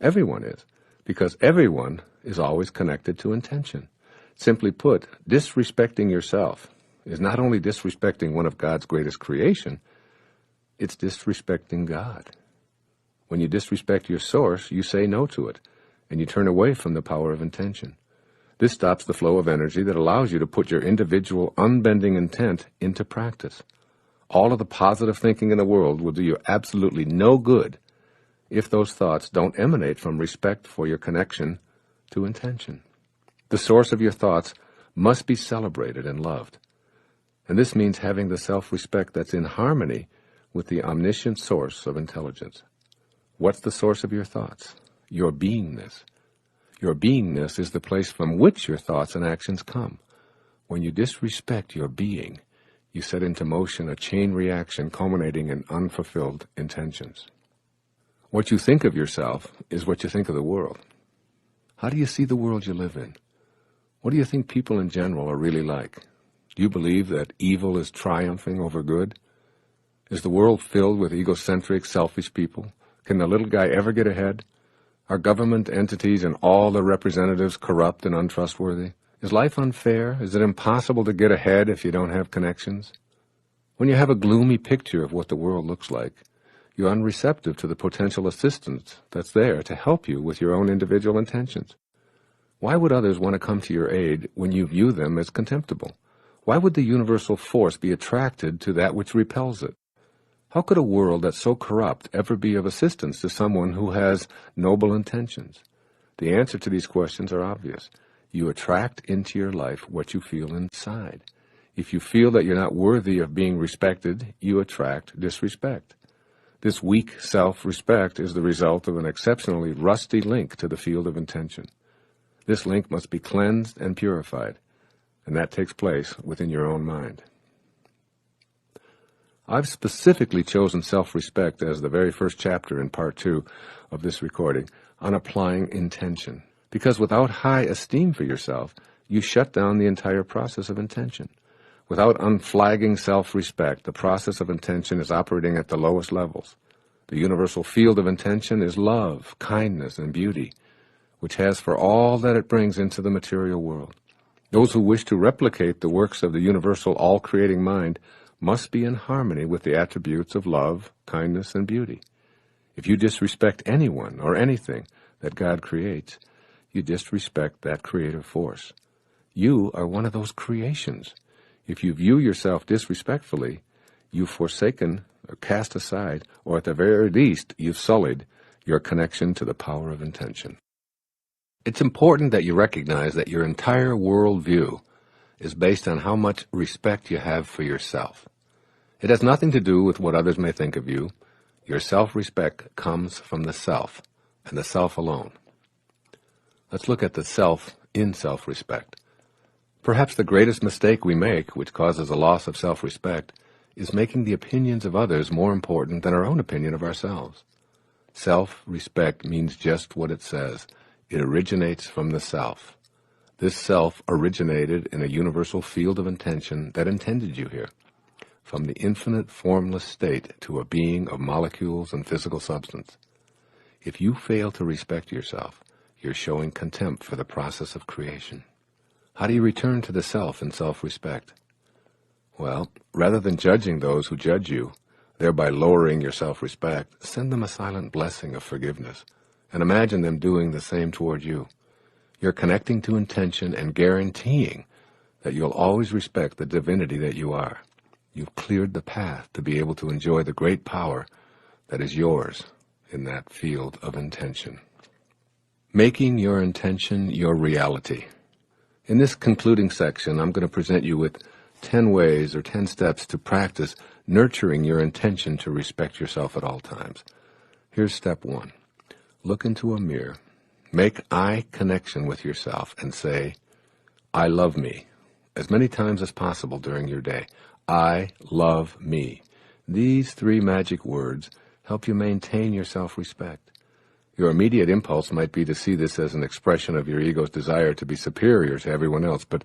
[SPEAKER 2] everyone is, because everyone is always connected to intention. Simply put, disrespecting yourself is not only disrespecting one of God's greatest creation, it's disrespecting God. When you disrespect your source, you say no to it, and you turn away from the power of intention. This stops the flow of energy that allows you to put your individual, unbending intent into practice. All of the positive thinking in the world will do you absolutely no good if those thoughts don't emanate from respect for your connection to intention. The source of your thoughts must be celebrated and loved. And this means having the self-respect that's in harmony with the omniscient source of intelligence. What's the source of your thoughts? Your beingness. Your beingness is the place from which your thoughts and actions come. When you disrespect your being, You set into motion a chain reaction culminating in unfulfilled intentions. What you think of yourself is what you think of the world. How do you see the world you live in? What do you think people in general are really like? Do you believe that evil is triumphing over good? Is the world filled with egocentric, selfish people? Can the little guy ever get ahead? Are government entities and all their representatives corrupt and untrustworthy? Is life unfair? Is it impossible to get ahead if you don't have connections? When you have a gloomy picture of what the world looks like, you're unreceptive to the potential assistance that's there to help you with your own individual intentions. Why would others want to come to your aid when you view them as contemptible? Why would the universal force be attracted to that which repels it? How could a world that's so corrupt ever be of assistance to someone who has noble intentions? The answer to these questions are obvious. You attract into your life what you feel inside. If you feel that you're not worthy of being respected, you attract disrespect. This weak self-respect is the result of an exceptionally rusty link to the field of intention. This link must be cleansed and purified, and that takes place within your own mind. I've specifically chosen self-respect as the very first chapter in Part 2 of this recording on applying intention, because without high esteem for yourself, you shut down the entire process of intention. Without unflagging self-respect, the process of intention is operating at the lowest levels. The universal field of intention is love, kindness, and beauty, which has for all that it brings into the material world. Those who wish to replicate the works of the universal all-creating mind must be in harmony with the attributes of love, kindness, and beauty. If you disrespect anyone or anything that God creates, you disrespect that creative force. You are one of those creations. If you view yourself disrespectfully, you've forsaken or cast aside, or at the very least, you've sullied your connection to the power of intention. It's important that you recognize that your entire worldview is based on how much respect you have for yourself. It has nothing to do with what others may think of you. Your self-respect comes from the self, and the self alone. Let's look at the self in self-respect. Perhaps the greatest mistake we make, which causes a loss of self-respect, is making the opinions of others more important than our own opinion of ourselves. Self-respect means just what it says. It originates from the self. This self originated in a universal field of intention that intended you here, from the infinite formless state to a being of molecules and physical substance. If you fail to respect yourself, you're showing contempt for the process of creation. How do you return to the self in self-respect? Well, rather than judging those who judge you, thereby lowering your self-respect, send them a silent blessing of forgiveness, and imagine them doing the same toward you. You're connecting to intention and guaranteeing that you'll always respect the divinity that you are. You've cleared the path to be able to enjoy the great power that is yours in that field of intention. Making your intention your reality. In this concluding section, I'm going to present you with 10 ways or 10 steps to practice nurturing your intention to respect yourself at all times. Here's step 1. Look into a mirror. Make eye connection with yourself and say, I love me, as many times as possible during your day. I love me. These 3 magic words help you maintain your self-respect. Your immediate impulse might be to see this as an expression of your ego's desire to be superior to everyone else, but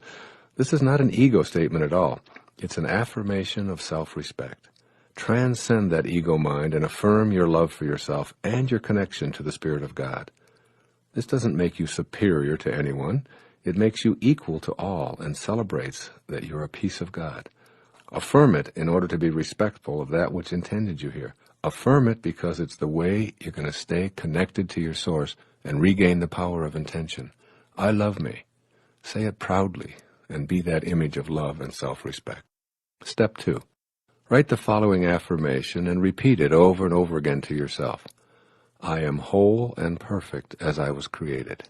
[SPEAKER 2] this is not an ego statement at all. It's an affirmation of self-respect. Transcend that ego mind and affirm your love for yourself and your connection to the Spirit of God. This doesn't make you superior to anyone. It makes you equal to all and celebrates that you're a piece of God. Affirm it in order to be respectful of that which intended you here. Affirm it because it's the way you're going to stay connected to your source and regain the power of intention. I love me. Say it proudly and be that image of love and self-respect. Step 2. Write the following affirmation and repeat it over and over again to yourself. I am whole and perfect as I was created.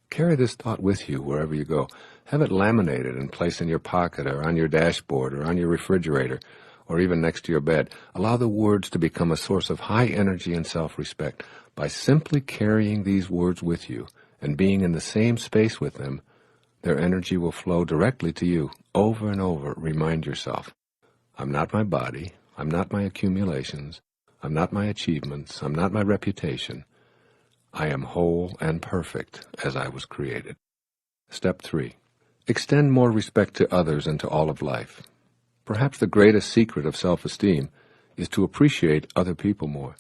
[SPEAKER 2] Carry this thought with you wherever you go. Have it laminated and placed in your pocket or on your dashboard or on your refrigerator or even next to your bed. Allow the words to become a source of high energy and self-respect. By simply carrying these words with you and being in the same space with them, their energy will flow directly to you. Over and over, remind yourself, I'm not my body. I'm not my accumulations. I'm not my achievements. I'm not my reputation. I am whole and perfect as I was created. Step 3. Extend more respect to others and to all of life. Perhaps the greatest secret of self-esteem is to appreciate other people more.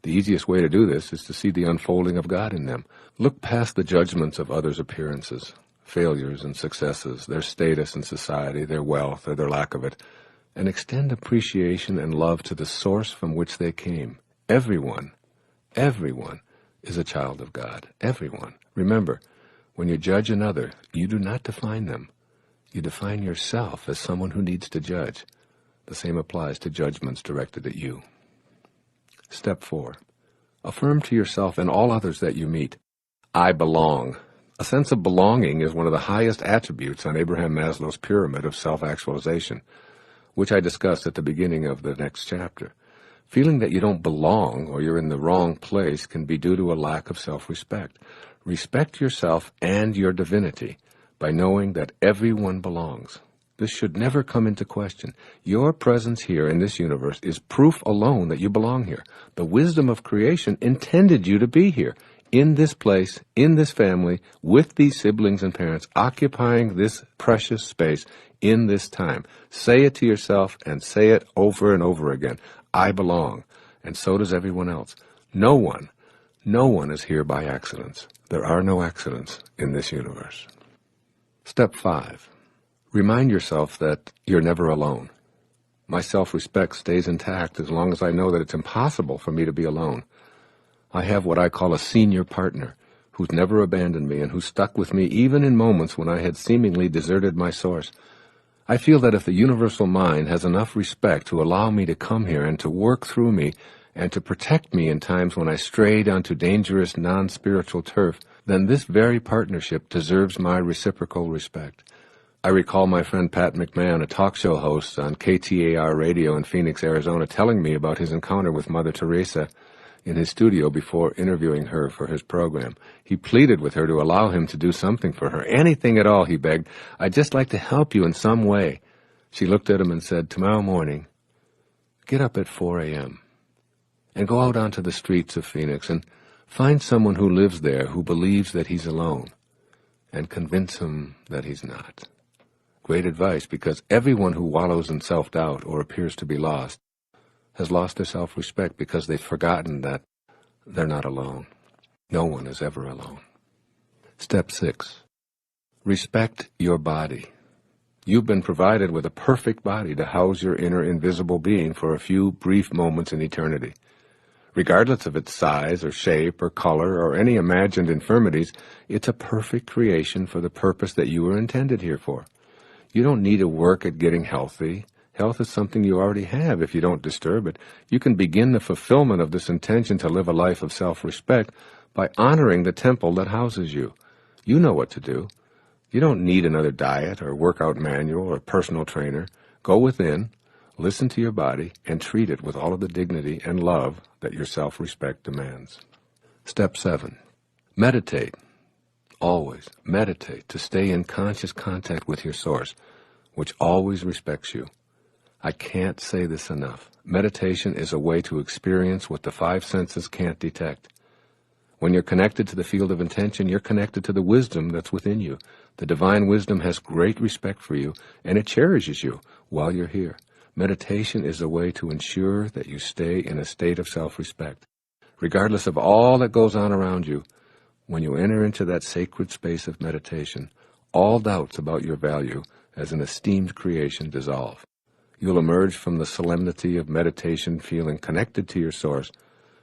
[SPEAKER 2] The easiest way to do this is to see the unfolding of God in them. Look past the judgments of others' appearances, failures and successes, their status in society, their wealth or their lack of it, and extend appreciation and love to the source from which they came. Everyone is a child of God. Everyone. Remember, when you judge another, you do not define them. You define yourself as someone who needs to judge. The same applies to judgments directed at you. Step 4. Affirm to yourself and all others that you meet, I belong. A sense of belonging is one of the highest attributes on Abraham Maslow's pyramid of self-actualization, which I discussed at the beginning of the next chapter. Feeling that you don't belong or you're in the wrong place can be due to a lack of self-respect. Respect yourself and your divinity by knowing that everyone belongs. This should never come into question. Your presence here in this universe is proof alone that you belong here. The wisdom of creation intended you to be here, in this place, in this family, with these siblings and parents, occupying this precious space in this time. Say it to yourself and say it over and over again. I belong, and so does everyone else. No one is here by accidents. There are no accidents in this universe. Step 5. Remind yourself that you're never alone. My self-respect stays intact as long as I know that it's impossible for me to be alone. I have what I call a senior partner who's never abandoned me and who stuck with me even in moments when I had seemingly deserted my source. I feel that if the universal mind has enough respect to allow me to come here and to work through me and to protect me in times when I strayed onto dangerous non-spiritual turf, then this very partnership deserves my reciprocal respect. I recall my friend Pat McMahon, a talk show host on KTAR radio in Phoenix, Arizona, telling me about his encounter with Mother Teresa in his studio before interviewing her for his program. He pleaded with her to allow him to do something for her. Anything at all, he begged. I'd just like to help you in some way. She looked at him and said, tomorrow morning, get up at 4 a.m. and go out onto the streets of Phoenix and find someone who lives there who believes that he's alone and convince him that he's not. Great advice, because everyone who wallows in self-doubt or appears to be lost has lost their self-respect because they've forgotten that they're not alone. No one is ever alone. Step 6. Respect your body. You've been provided with a perfect body to house your inner invisible being for a few brief moments in eternity. Regardless of its size or shape or color or any imagined infirmities, it's a perfect creation for the purpose that you were intended here for. You don't need to work at getting healthy. Health is something you already have if you don't disturb it. You can begin the fulfillment of this intention to live a life of self-respect by honoring the temple that houses you. You know what to do. You don't need another diet or workout manual or personal trainer. Go within, listen to your body, and treat it with all of the dignity and love that your self-respect demands. Step 7. Meditate. Always meditate to stay in conscious contact with your source, which always respects you. I can't say this enough. Meditation is a way to experience what the 5 senses can't detect. When you're connected to the field of intention, you're connected to the wisdom that's within you. The divine wisdom has great respect for you, and it cherishes you while you're here. Meditation is a way to ensure that you stay in a state of self-respect. Regardless of all that goes on around you, when you enter into that sacred space of meditation, all doubts about your value as an esteemed creation dissolve. You'll emerge from the solemnity of meditation feeling connected to your source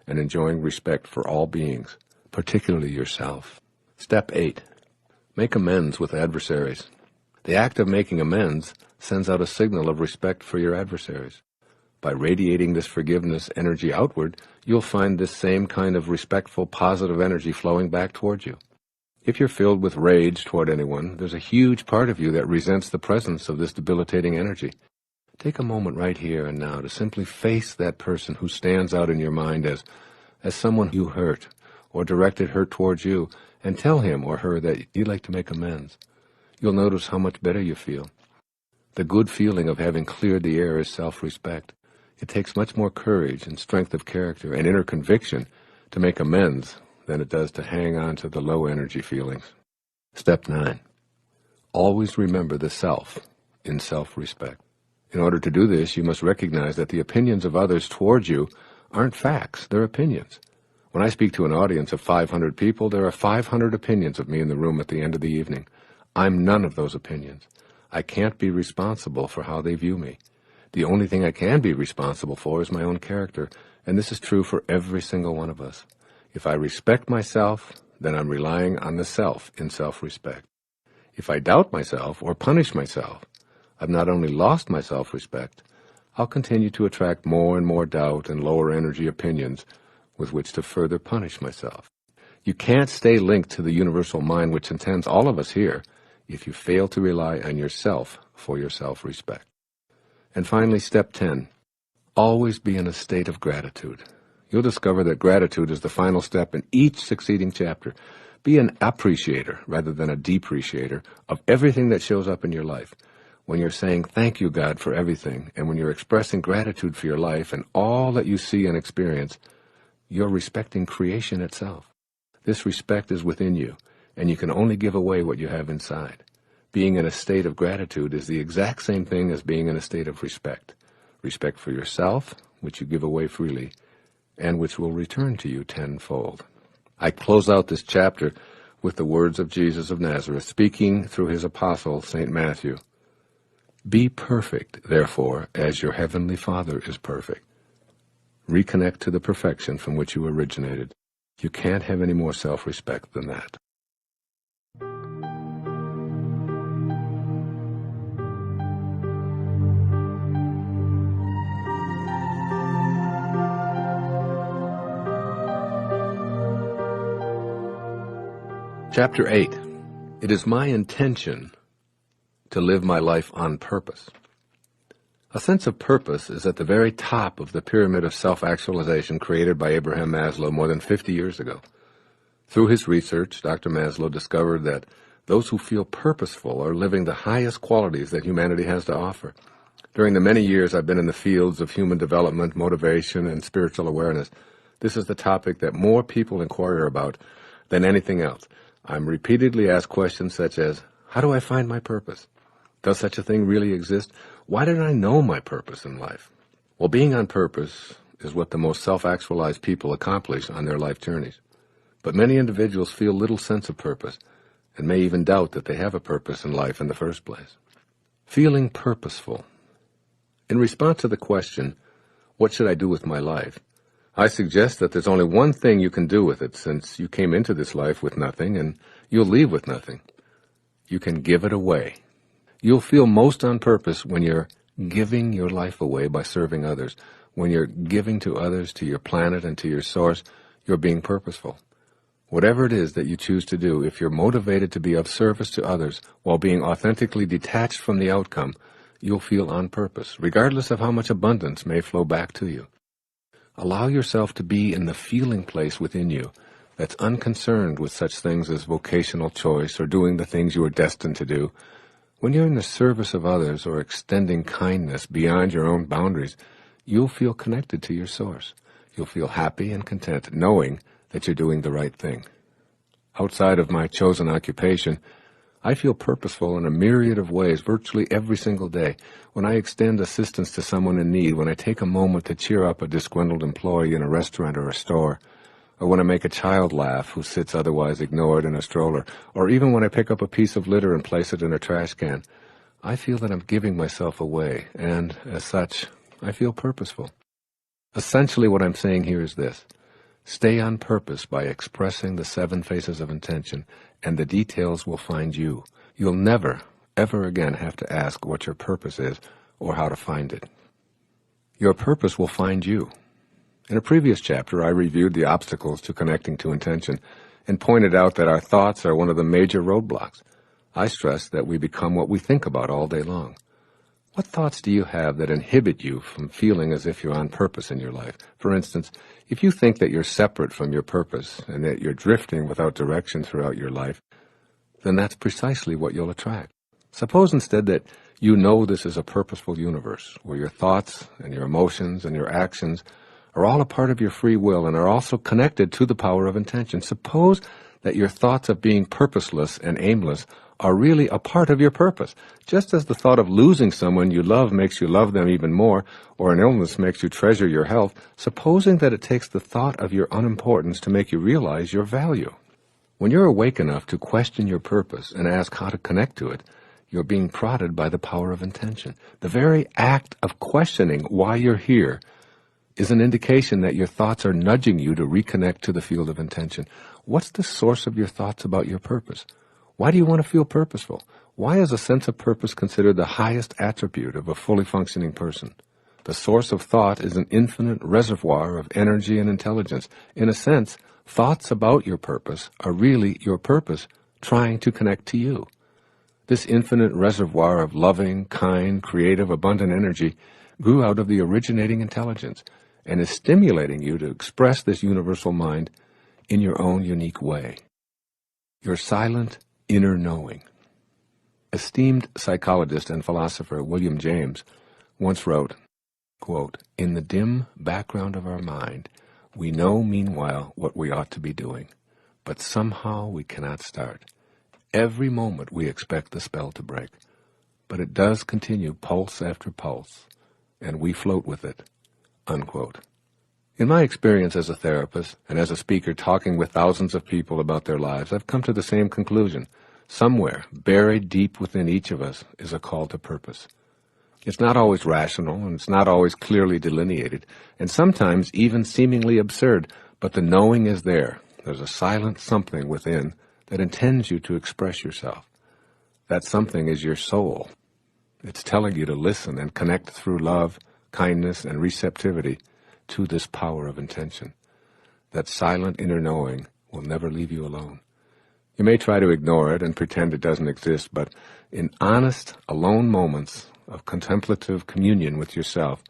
[SPEAKER 2] and enjoying respect for all beings, particularly yourself. Step 8. Make amends with adversaries. The act of making amends sends out a signal of respect for your adversaries. By radiating this forgiveness energy outward, you'll find this same kind of respectful, positive energy flowing back toward you. If you're filled with rage toward anyone, there's a huge part of you that resents the presence of this debilitating energy. Take a moment right here and now to simply face that person who stands out in your mind as someone you hurt or directed hurt towards you, and tell him or her that you'd like to make amends. You'll notice how much better you feel. The good feeling of having cleared the air is self-respect. It takes much more courage and strength of character and inner conviction to make amends than it does to hang on to the low-energy feelings. Step 9. Always remember the self in self-respect. In order to do this, you must recognize that the opinions of others towards you aren't facts, they're opinions. When I speak to an audience of 500 people, there are 500 opinions of me in the room at the end of the evening. I'm none of those opinions. I can't be responsible for how they view me. The only thing I can be responsible for is my own character, and this is true for every single one of us. If I respect myself, then I'm relying on the self in self-respect. If I doubt myself or punish myself, I've not only lost my self-respect, I'll continue to attract more and more doubt and lower energy opinions with which to further punish myself. You can't stay linked to the universal mind which intends all of us here if you fail to rely on yourself for your self-respect. And finally, step 10, always be in a state of gratitude. You'll discover that gratitude is the final step in each succeeding chapter. Be an appreciator rather than a depreciator of everything that shows up in your life. When you're saying thank you, God, for everything, and when you're expressing gratitude for your life and all that you see and experience, you're respecting creation itself. This respect is within you, and you can only give away what you have inside. Being in a state of gratitude is the exact same thing as being in a state of respect. Respect for yourself, which you give away freely, and which will return to you tenfold. I close out this chapter with the words of Jesus of Nazareth, speaking through his apostle, St. Matthew. Be perfect, therefore, as your heavenly Father is perfect. Reconnect to the perfection from which you originated. You can't have any more self-respect than that. Chapter 8. It is my intention to live my life on purpose. A sense of purpose is at the very top of the pyramid of self-actualization created by Abraham Maslow more than 50 years ago. Through his research, Dr. Maslow discovered that those who feel purposeful are living the highest qualities that humanity has to offer. During the many years I've been in the fields of human development, motivation, and spiritual awareness, this is the topic that more people inquire about than anything else. I'm repeatedly asked questions such as, how do I find my purpose? Does such a thing really exist? Why didn't I know my purpose in life? Well, being on purpose is what the most self-actualized people accomplish on their life journeys. But many individuals feel little sense of purpose and may even doubt that they have a purpose in life in the first place. Feeling purposeful. In response to the question, what should I do with my life? I suggest that there's only one thing you can do with it, since you came into this life with nothing and you'll leave with nothing. You can give it away. You'll feel most on purpose when you're giving your life away by serving others. When you're giving to others, to your planet, and to your source, you're being purposeful. Whatever it is that you choose to do, if you're motivated to be of service to others while being authentically detached from the outcome, you'll feel on purpose, regardless of how much abundance may flow back to you. Allow yourself to be in the feeling place within you that's unconcerned with such things as vocational choice or doing the things you are destined to do. When you're in the service of others or extending kindness beyond your own boundaries, you'll feel connected to your source. You'll feel happy and content knowing that you're doing the right thing. Outside of my chosen occupation, I feel purposeful in a myriad of ways virtually every single day. When I extend assistance to someone in need, when I take a moment to cheer up a disgruntled employee in a restaurant or a store, or when I make a child laugh who sits otherwise ignored in a stroller, or even when I pick up a piece of litter and place it in a trash can, I feel that I'm giving myself away, and, as such, I feel purposeful. Essentially what I'm saying here is this. Stay on purpose by expressing the 7 phases of intention, and the details will find you. You'll never, ever again have to ask what your purpose is or how to find it. Your purpose will find you. In a previous chapter, I reviewed the obstacles to connecting to intention and pointed out that our thoughts are one of the major roadblocks. I stressed that we become what we think about all day long. What thoughts do you have that inhibit you from feeling as if you're on purpose in your life? For instance, if you think that you're separate from your purpose and that you're drifting without direction throughout your life, then that's precisely what you'll attract. Suppose instead that You know this is a purposeful universe where your thoughts and your emotions and your actions are all a part of your free will and are also connected to the power of intention. Suppose that your thoughts of being purposeless and aimless are really a part of your purpose. Just as the thought of losing someone you love makes you love them even more, or an illness makes you treasure your health, supposing that it takes the thought of your unimportance to make you realize your value. When you're awake enough to question your purpose and ask how to connect to it, you're being prodded by the power of intention. The very act of questioning why you're here is an indication that your thoughts are nudging you to reconnect to the field of intention. What's the source of your thoughts about your purpose? Why do you want to feel purposeful? Why is a sense of purpose considered the highest attribute of a fully functioning person? The source of thought is an infinite reservoir of energy and intelligence. In a sense, thoughts about your purpose are really your purpose trying to connect to you. This infinite reservoir of loving, kind, creative, abundant energy grew out of the originating intelligence and is stimulating you to express this universal mind in your own unique way. Your silent inner knowing. Esteemed psychologist and philosopher William James once wrote, quote, "In the dim background of our mind, we know meanwhile what we ought to be doing, but somehow we cannot start. Every moment we expect the spell to break, but it does continue pulse after pulse, and we float with it." Unquote. In my experience as a therapist and as a speaker talking with thousands of people about their lives, I've come to the same conclusion. Somewhere, buried deep within each of us, is a call to purpose. It's not always rational, and it's not always clearly delineated, and sometimes even seemingly absurd, but the knowing is there. There's a silent something within that intends you to express yourself. That something is your soul. It's telling you to listen and connect through love, kindness, and receptivity to this power of intention. That silent inner knowing will never leave you alone. You may try to ignore it and pretend it doesn't exist, but in honest, alone moments of contemplative communion with yourself,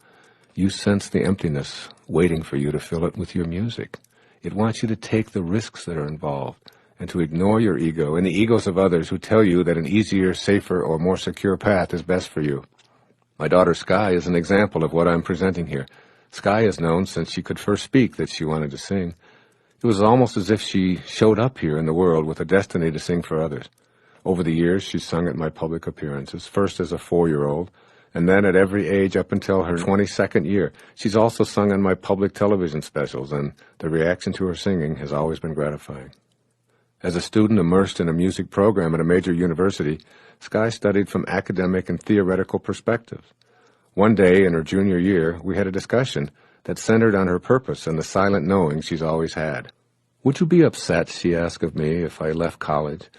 [SPEAKER 2] you sense the emptiness waiting for you to fill it with your music. It wants you to take the risks that are involved and to ignore your ego and the egos of others who tell you that an easier, safer, or more secure path is best for you. My daughter Sky is an example of what I'm presenting here. Sky has known since she could first speak that she wanted to sing. It was almost as if she showed up here in the world with a destiny to sing for others. Over the years, she's sung at my public appearances, first as a 4-year-old, and then at every age up until her 22nd year. She's also sung in my public television specials, and the reaction to her singing has always been gratifying. As a student immersed in a music program at a major university, Sky studied from academic and theoretical perspectives. One day in her junior year, we had a discussion that centered on her purpose and the silent knowing she's always had. "Would you be upset," she asked of me, "if I left college?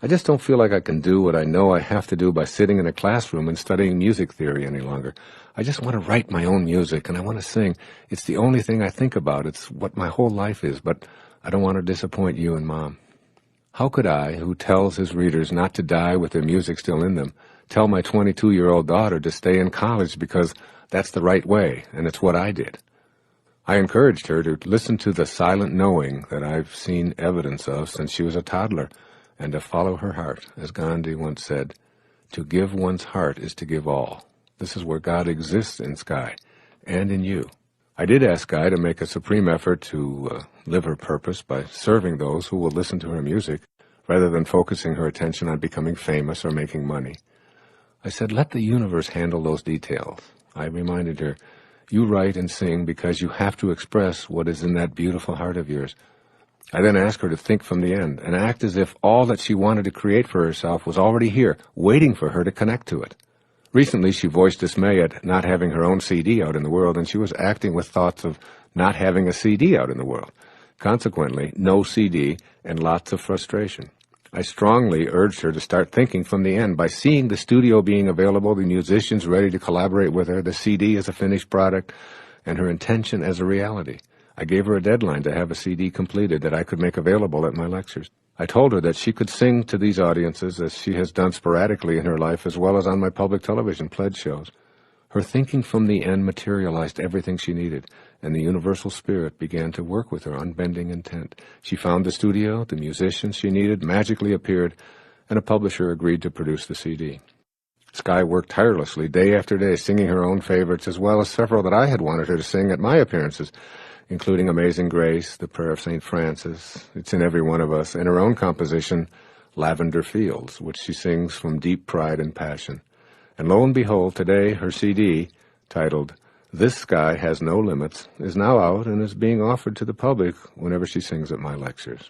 [SPEAKER 2] I just don't feel like I can do what I know I have to do by sitting in a classroom and studying music theory any longer. I just want to write my own music, and I want to sing. It's the only thing I think about. It's what my whole life is, but I don't want to disappoint you and Mom." How could I, who tells his readers not to die with their music still in them, tell my 22-year-old daughter to stay in college because that's the right way, and it's what I did? I encouraged her to listen to the silent knowing that I've seen evidence of since she was a toddler, and to follow her heart. As Gandhi once said, "To give one's heart is to give all." This is where God exists in Sky, and in you. I did ask Sky to make a supreme effort to live her purpose by serving those who will listen to her music, rather than focusing her attention on becoming famous or making money. I said, let the universe handle those details. I reminded her, you write and sing because you have to express what is in that beautiful heart of yours. I then asked her to think from the end and act as if all that she wanted to create for herself was already here, waiting for her to connect to it. Recently, she voiced dismay at not having her own CD out in the world, and she was acting with thoughts of not having a CD out in the world. Consequently, no CD and lots of frustration. I strongly urged her to start thinking from the end by seeing the studio being available, the musicians ready to collaborate with her, the CD as a finished product, and her intention as a reality. I gave her a deadline to have a CD completed that I could make available at my lectures. I told her that she could sing to these audiences as she has done sporadically in her life as well as on my public television pledge shows. Her thinking from the end materialized everything she needed, and the universal spirit began to work with her unbending intent. She found the studio, the musicians she needed magically appeared, and a publisher agreed to produce the CD. Sky worked tirelessly day after day, singing her own favorites, as well as several that I had wanted her to sing at my appearances, including Amazing Grace, The Prayer of St. Francis, It's in Every One of Us, and her own composition, Lavender Fields, which she sings from deep pride and passion. And lo and behold, today her CD, titled This Sky Has No Limits, is now out and is being offered to the public whenever she sings at my lectures.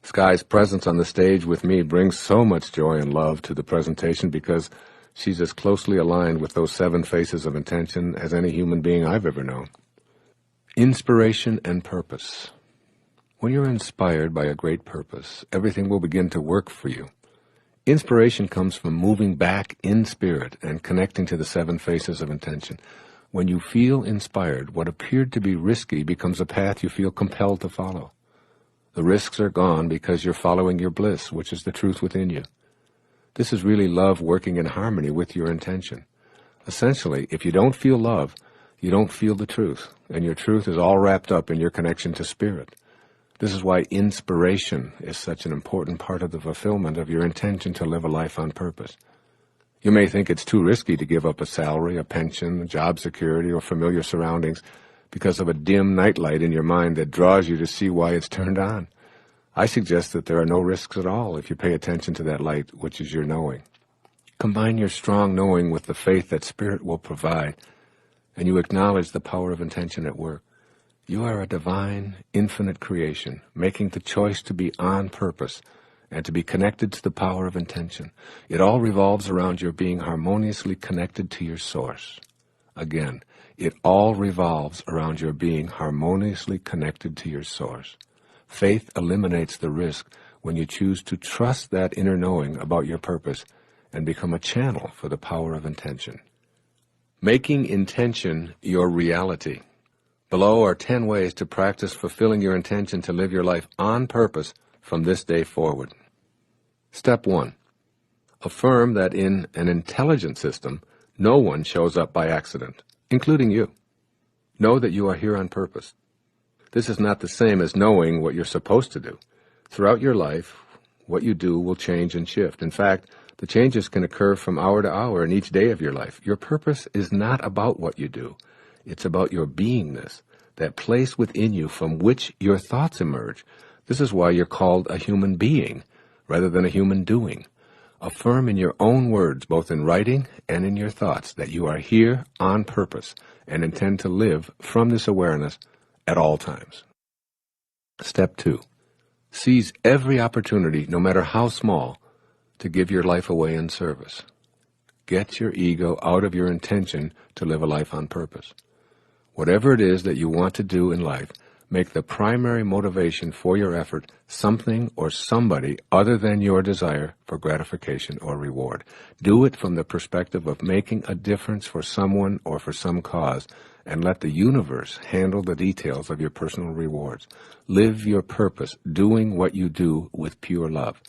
[SPEAKER 2] Sky's presence on the stage with me brings so much joy and love to the presentation because she's as closely aligned with those 7 faces of intention as any human being I've ever known. Inspiration and purpose. When you're inspired by a great purpose, everything will begin to work for you. Inspiration comes from moving back in spirit and connecting to the 7 faces of intention. When you feel inspired, what appeared to be risky becomes a path you feel compelled to follow. The risks are gone because you're following your bliss, which is the truth within you. This is really love working in harmony with your intention. Essentially, if you don't feel love, you don't feel the truth, and your truth is all wrapped up in your connection to spirit. This is why inspiration is such an important part of the fulfillment of your intention to live a life on purpose. You may think it's too risky to give up a salary, a pension, job security, or familiar surroundings because of a dim nightlight in your mind that draws you to see why it's turned on. I suggest that there are no risks at all if you pay attention to that light, which is your knowing. Combine your strong knowing with the faith that Spirit will provide, and you acknowledge the power of intention at work. You are a divine, infinite creation, making the choice to be on purpose and to be connected to the power of intention. It all revolves around your being harmoniously connected to your source. Again, it all revolves around your being harmoniously connected to your source. Faith eliminates the risk when you choose to trust that inner knowing about your purpose and become a channel for the power of intention. Making intention your reality. Below are 10 ways to practice fulfilling your intention to live your life on purpose from this day forward. Step 1. Affirm that in an intelligent system, no one shows up by accident, including you. Know that you are here on purpose. This is not the same as knowing what you're supposed to do. Throughout your life, what you do will change and shift. In fact, the changes can occur from hour to hour in each day of your life. Your purpose is not about what you do. It's about your beingness, that place within you from which your thoughts emerge. This is why you're called a human being rather than a human doing. Affirm in your own words, both in writing and in your thoughts, that you are here on purpose and intend to live from this awareness at all times. Step 2. Seize every opportunity, no matter how small, to give your life away in service. Get your ego out of your intention to live a life on purpose. Whatever it is that you want to do in life, make the primary motivation for your effort something or somebody other than your desire for gratification or reward. Do it from the perspective of making a difference for someone or for some cause, and let the universe handle the details of your personal rewards. Live your purpose, doing what you do with pure love.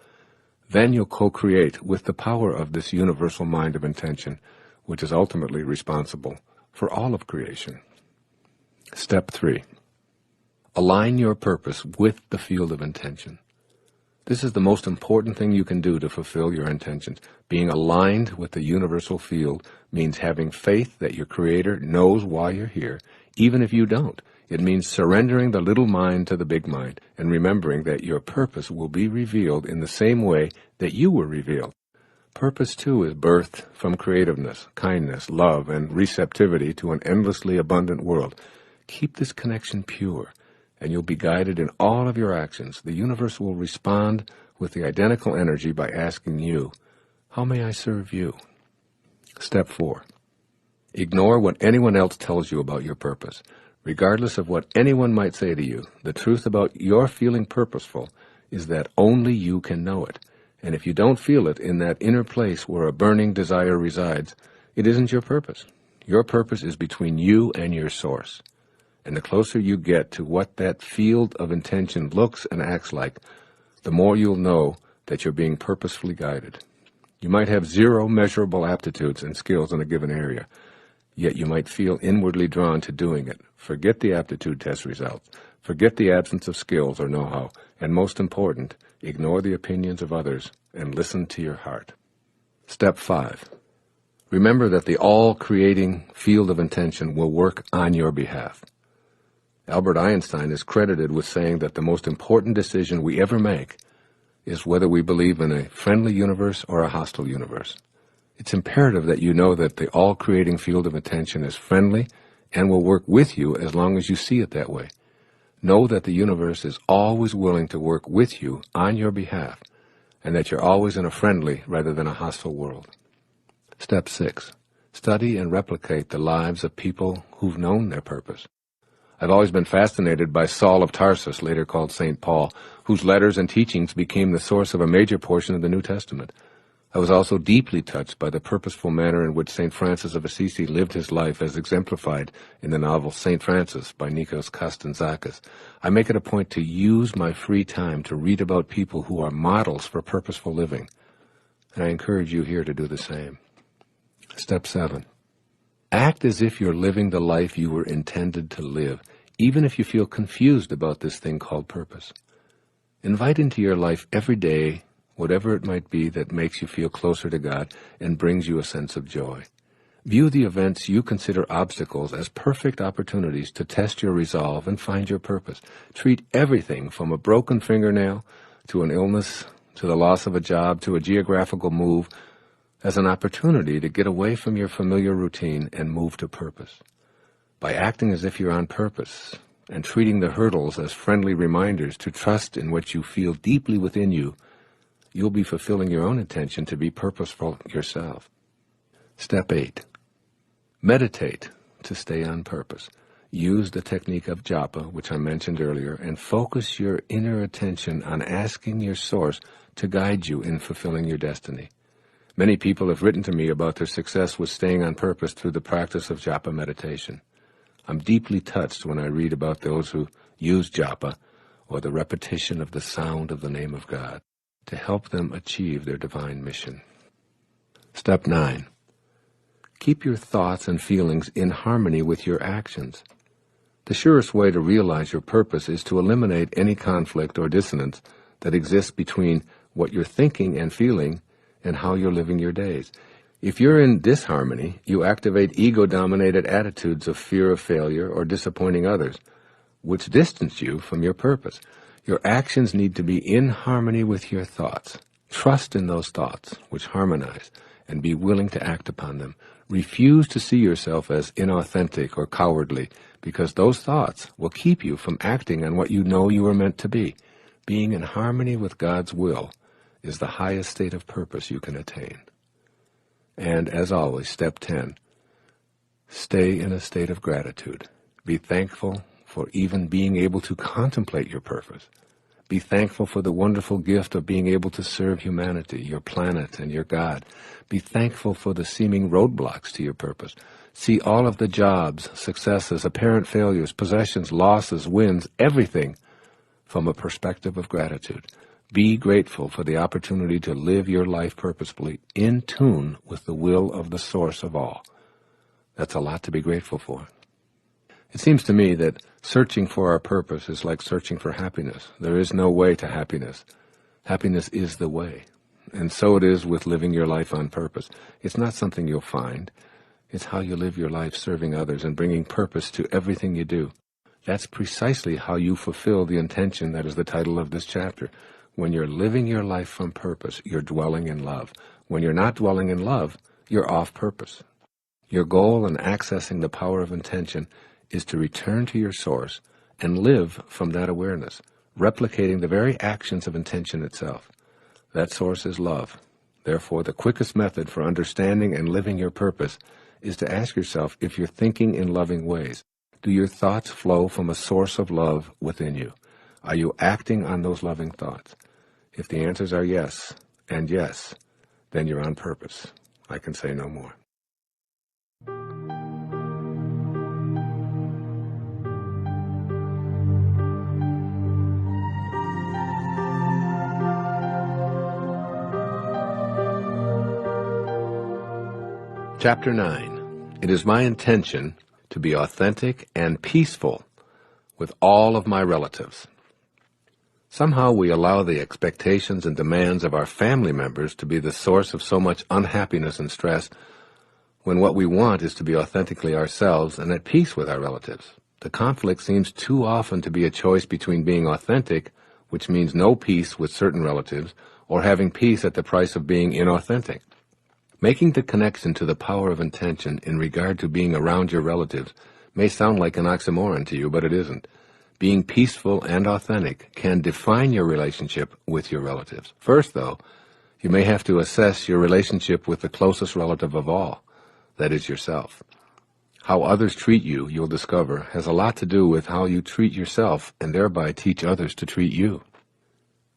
[SPEAKER 2] Then you'll co-create with the power of this universal mind of intention, which is ultimately responsible for all of creation. Step 3. Align your purpose with the field of intention. This is the most important thing you can do to fulfill your intentions. Being aligned with the universal field means having faith that your Creator knows why you're here, even if you don't. It means surrendering the little mind to the big mind and remembering that your purpose will be revealed in the same way that you were revealed. Purpose, too, is birthed from creativeness, kindness, love, and receptivity to an endlessly abundant world. Keep this connection pure, and you'll be guided in all of your actions. The universe will respond with the identical energy by asking you, "How may I serve you?" Step 4. Ignore what anyone else tells you about your purpose. Regardless of what anyone might say to you, the truth about your feeling purposeful is that only you can know it. And if you don't feel it in that inner place where a burning desire resides, it isn't your purpose. Your purpose is between you and your source. And the closer you get to what that field of intention looks and acts like, the more you'll know that you're being purposefully guided. You might have 0 measurable aptitudes and skills in a given area, yet you might feel inwardly drawn to doing it. Forget the aptitude test results. Forget the absence of skills or know-how. And most important, ignore the opinions of others and listen to your heart. Step 5. Remember that the all-creating field of intention will work on your behalf. Albert Einstein is credited with saying that the most important decision we ever make is whether we believe in a friendly universe or a hostile universe. It's imperative that you know that the all-creating field of intention is friendly and will work with you as long as you see it that way. Know that the universe is always willing to work with you on your behalf, and that you're always in a friendly rather than a hostile world. Step 6. Study and replicate the lives of people who've known their purpose. I've always been fascinated by Saul of Tarsus, later called St. Paul, whose letters and teachings became the source of a major portion of the New Testament. I was also deeply touched by the purposeful manner in which St. Francis of Assisi lived his life as exemplified in the novel St. Francis by Nikos Kazantzakis. I make it a point to use my free time to read about people who are models for purposeful living, and I encourage you here to do the same. Step 7. Act as if you're living the life you were intended to live, even if you feel confused about this thing called purpose. Invite into your life every day whatever it might be that makes you feel closer to God and brings you a sense of joy. View the events you consider obstacles as perfect opportunities to test your resolve and find your purpose. Treat everything from a broken fingernail to an illness, to the loss of a job, to a geographical move, as an opportunity to get away from your familiar routine and move to purpose. By acting as if you're on purpose and treating the hurdles as friendly reminders to trust in what you feel deeply within you, you'll be fulfilling your own intention to be purposeful yourself. Step 8. Meditate to stay on purpose. Use the technique of japa, which I mentioned earlier, and focus your inner attention on asking your source to guide you in fulfilling your destiny. Many people have written to me about their success with staying on purpose through the practice of japa meditation. I'm deeply touched when I read about those who use japa, or the repetition of the sound of the name of God, to help them achieve their divine mission. Step 9. Keep your thoughts and feelings in harmony with your actions. The surest way to realize your purpose is to eliminate any conflict or dissonance that exists between what you're thinking and feeling and how you're living your days. If you're in disharmony, you activate ego-dominated attitudes of fear of failure or disappointing others, which distance you from your purpose. Your actions need to be in harmony with your thoughts. Trust in those thoughts, which harmonize, and be willing to act upon them. Refuse to see yourself as inauthentic or cowardly, because those thoughts will keep you from acting on what you know you are meant to be. Being in harmony with God's will is the highest state of purpose you can attain. And as always, step 10, stay in a state of gratitude. Be thankful for even being able to contemplate your purpose. Be thankful for the wonderful gift of being able to serve humanity, your planet, and your God. Be thankful for the seeming roadblocks to your purpose. See all of the jobs, successes, apparent failures, possessions, losses, wins, everything from a perspective of gratitude. Be grateful for the opportunity to live your life purposefully, in tune with the will of the source of all. That's a lot to be grateful for. It seems to me that searching for our purpose is like searching for happiness. There is no way to happiness. Happiness is the way. And so it is with living your life on purpose. It's not something you'll find. It's how you live your life serving others and bringing purpose to everything you do. That's precisely how you fulfill the intention that is the title of this chapter. When you're living your life from purpose, you're dwelling in love. When you're not dwelling in love, you're off purpose. Your goal in accessing the power of intention is to return to your source and live from that awareness, replicating the very actions of intention itself. That source is love. Therefore, the quickest method for understanding and living your purpose is to ask yourself if you're thinking in loving ways. Do your thoughts flow from a source of love within you? Are you acting on those loving thoughts? If the answers are yes, and yes, then you're on purpose. I can say no more. Chapter 9. It is my intention to be authentic and peaceful with all of my relatives. Somehow we allow the expectations and demands of our family members to be the source of so much unhappiness and stress, when what we want is to be authentically ourselves and at peace with our relatives. The conflict seems too often to be a choice between being authentic, which means no peace with certain relatives, or having peace at the price of being inauthentic. Making the connection to the power of intention in regard to being around your relatives may sound like an oxymoron to you, but it isn't. Being peaceful and authentic can define your relationship with your relatives. First, though, you may have to assess your relationship with the closest relative of all, that is yourself. How others treat you, you'll discover, has a lot to do with how you treat yourself and thereby teach others to treat you.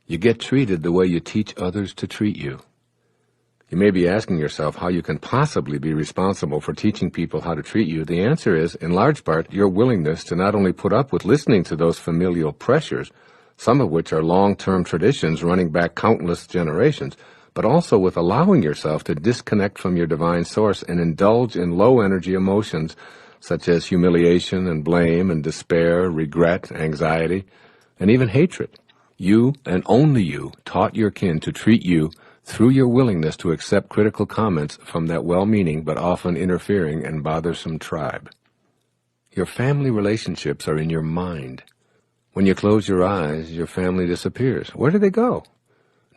[SPEAKER 2] You get treated the way you teach others to treat you. You may be asking yourself how you can possibly be responsible for teaching people how to treat you. The answer is, in large part, your willingness to not only put up with listening to those familial pressures, some of which are long-term traditions running back countless generations, but also with allowing yourself to disconnect from your divine source and indulge in low-energy emotions such as humiliation and blame and despair, regret, anxiety, and even hatred. You, and only you, taught your kin to treat you through your willingness to accept critical comments from that well-meaning but often interfering and bothersome tribe. Your family relationships are in your mind. When you close your eyes, your family disappears. Where do they go?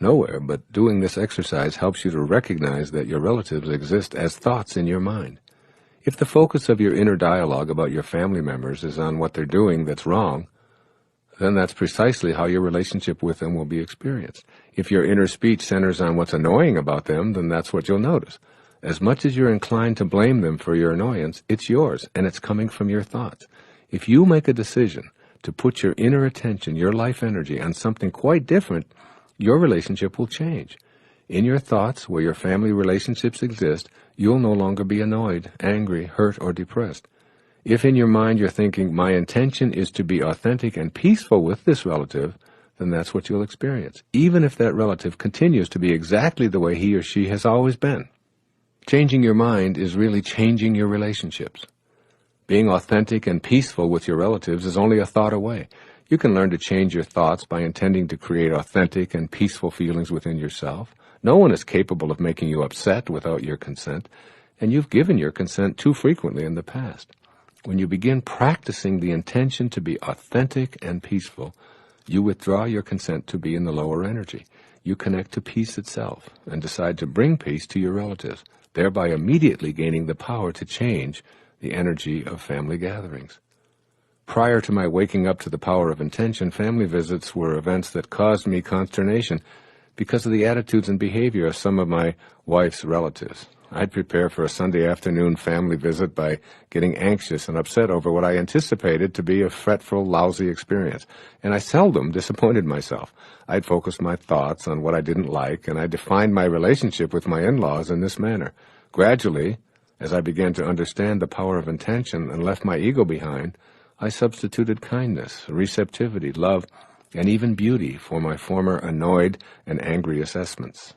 [SPEAKER 2] Nowhere, but doing this exercise helps you to recognize that your relatives exist as thoughts in your mind. If the focus of your inner dialogue about your family members is on what they're doing that's wrong, then that's precisely how your relationship with them will be experienced. If your inner speech centers on what's annoying about them, then that's what you'll notice. As much as you're inclined to blame them for your annoyance, it's yours, and it's coming from your thoughts. If you make a decision to put your inner attention, your life energy, on something quite different, your relationship will change. In your thoughts, where your family relationships exist, you'll no longer be annoyed, angry, hurt, or depressed. If in your mind you're thinking, my intention is to be authentic and peaceful with this relative, then that's what you'll experience, even if that relative continues to be exactly the way he or she has always been. Changing your mind is really changing your relationships. Being authentic and peaceful with your relatives is only a thought away. You can learn to change your thoughts by intending to create authentic and peaceful feelings within yourself. No one is capable of making you upset without your consent, and you've given your consent too frequently in the past. When you begin practicing the intention to be authentic and peaceful, you withdraw your consent to be in the lower energy. You connect to peace itself and decide to bring peace to your relatives, thereby immediately gaining the power to change the energy of family gatherings. Prior to my waking up to the power of intention, family visits were events that caused me consternation because of the attitudes and behavior of some of my wife's relatives. I'd prepare for a Sunday afternoon family visit by getting anxious and upset over what I anticipated to be a fretful, lousy experience, and I seldom disappointed myself. I'd focus my thoughts on what I didn't like, and I defined my relationship with my in-laws in this manner. Gradually, as I began to understand the power of intention and left my ego behind, I substituted kindness, receptivity, love, and even beauty for my former annoyed and angry assessments.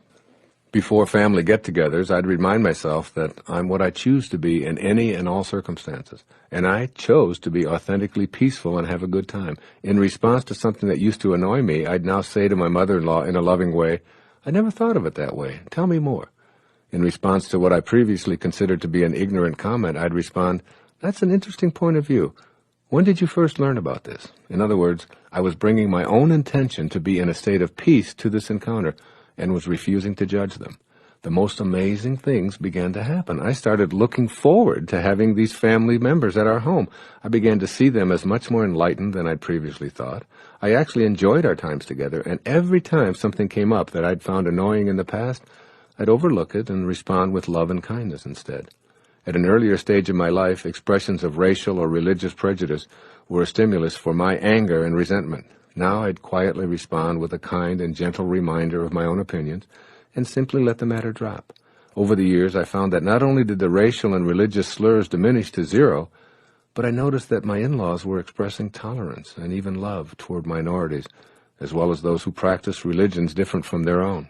[SPEAKER 2] Before family get-togethers, I'd remind myself that I'm what I choose to be in any and all circumstances, and I chose to be authentically peaceful and have a good time. In response to something that used to annoy me, I'd now say to my mother-in-law in a loving way, I never thought of it that way. Tell me more. In response to what I previously considered to be an ignorant comment, I'd respond, that's an interesting point of view. When did you first learn about this? In other words, I was bringing my own intention to be in a state of peace to this encounter, and was refusing to judge them. The most amazing things began to happen. I started looking forward to having these family members at our home. I began to see them as much more enlightened than I'd previously thought. I actually enjoyed our times together, and every time something came up that I'd found annoying in the past, I'd overlook it and respond with love and kindness instead. At an earlier stage of my life, expressions of racial or religious prejudice were a stimulus for my anger and resentment. Now I'd quietly respond with a kind and gentle reminder of my own opinions and simply let the matter drop. Over the years, I found that not only did the racial and religious slurs diminish to zero, but I noticed that my in-laws were expressing tolerance and even love toward minorities, as well as those who practiced religions different from their own.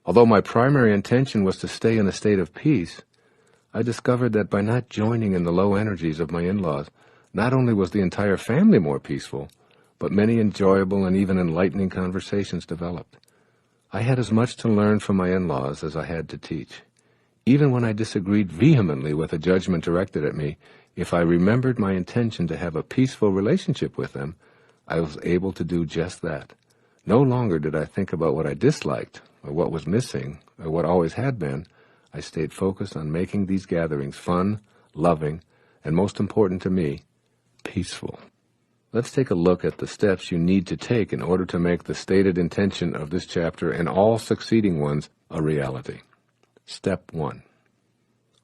[SPEAKER 2] Although my primary intention was to stay in a state of peace, I discovered that by not joining in the low energies of my in-laws, not only was the entire family more peaceful, but many enjoyable and even enlightening conversations developed. I had as much to learn from my in-laws as I had to teach. Even when I disagreed vehemently with a judgment directed at me, if I remembered my intention to have a peaceful relationship with them, I was able to do just that. No longer did I think about what I disliked, or what was missing, or what always had been. I stayed focused on making these gatherings fun, loving, and most important to me, peaceful. Let's take a look at the steps you need to take in order to make the stated intention of this chapter and all succeeding ones a reality. Step 1.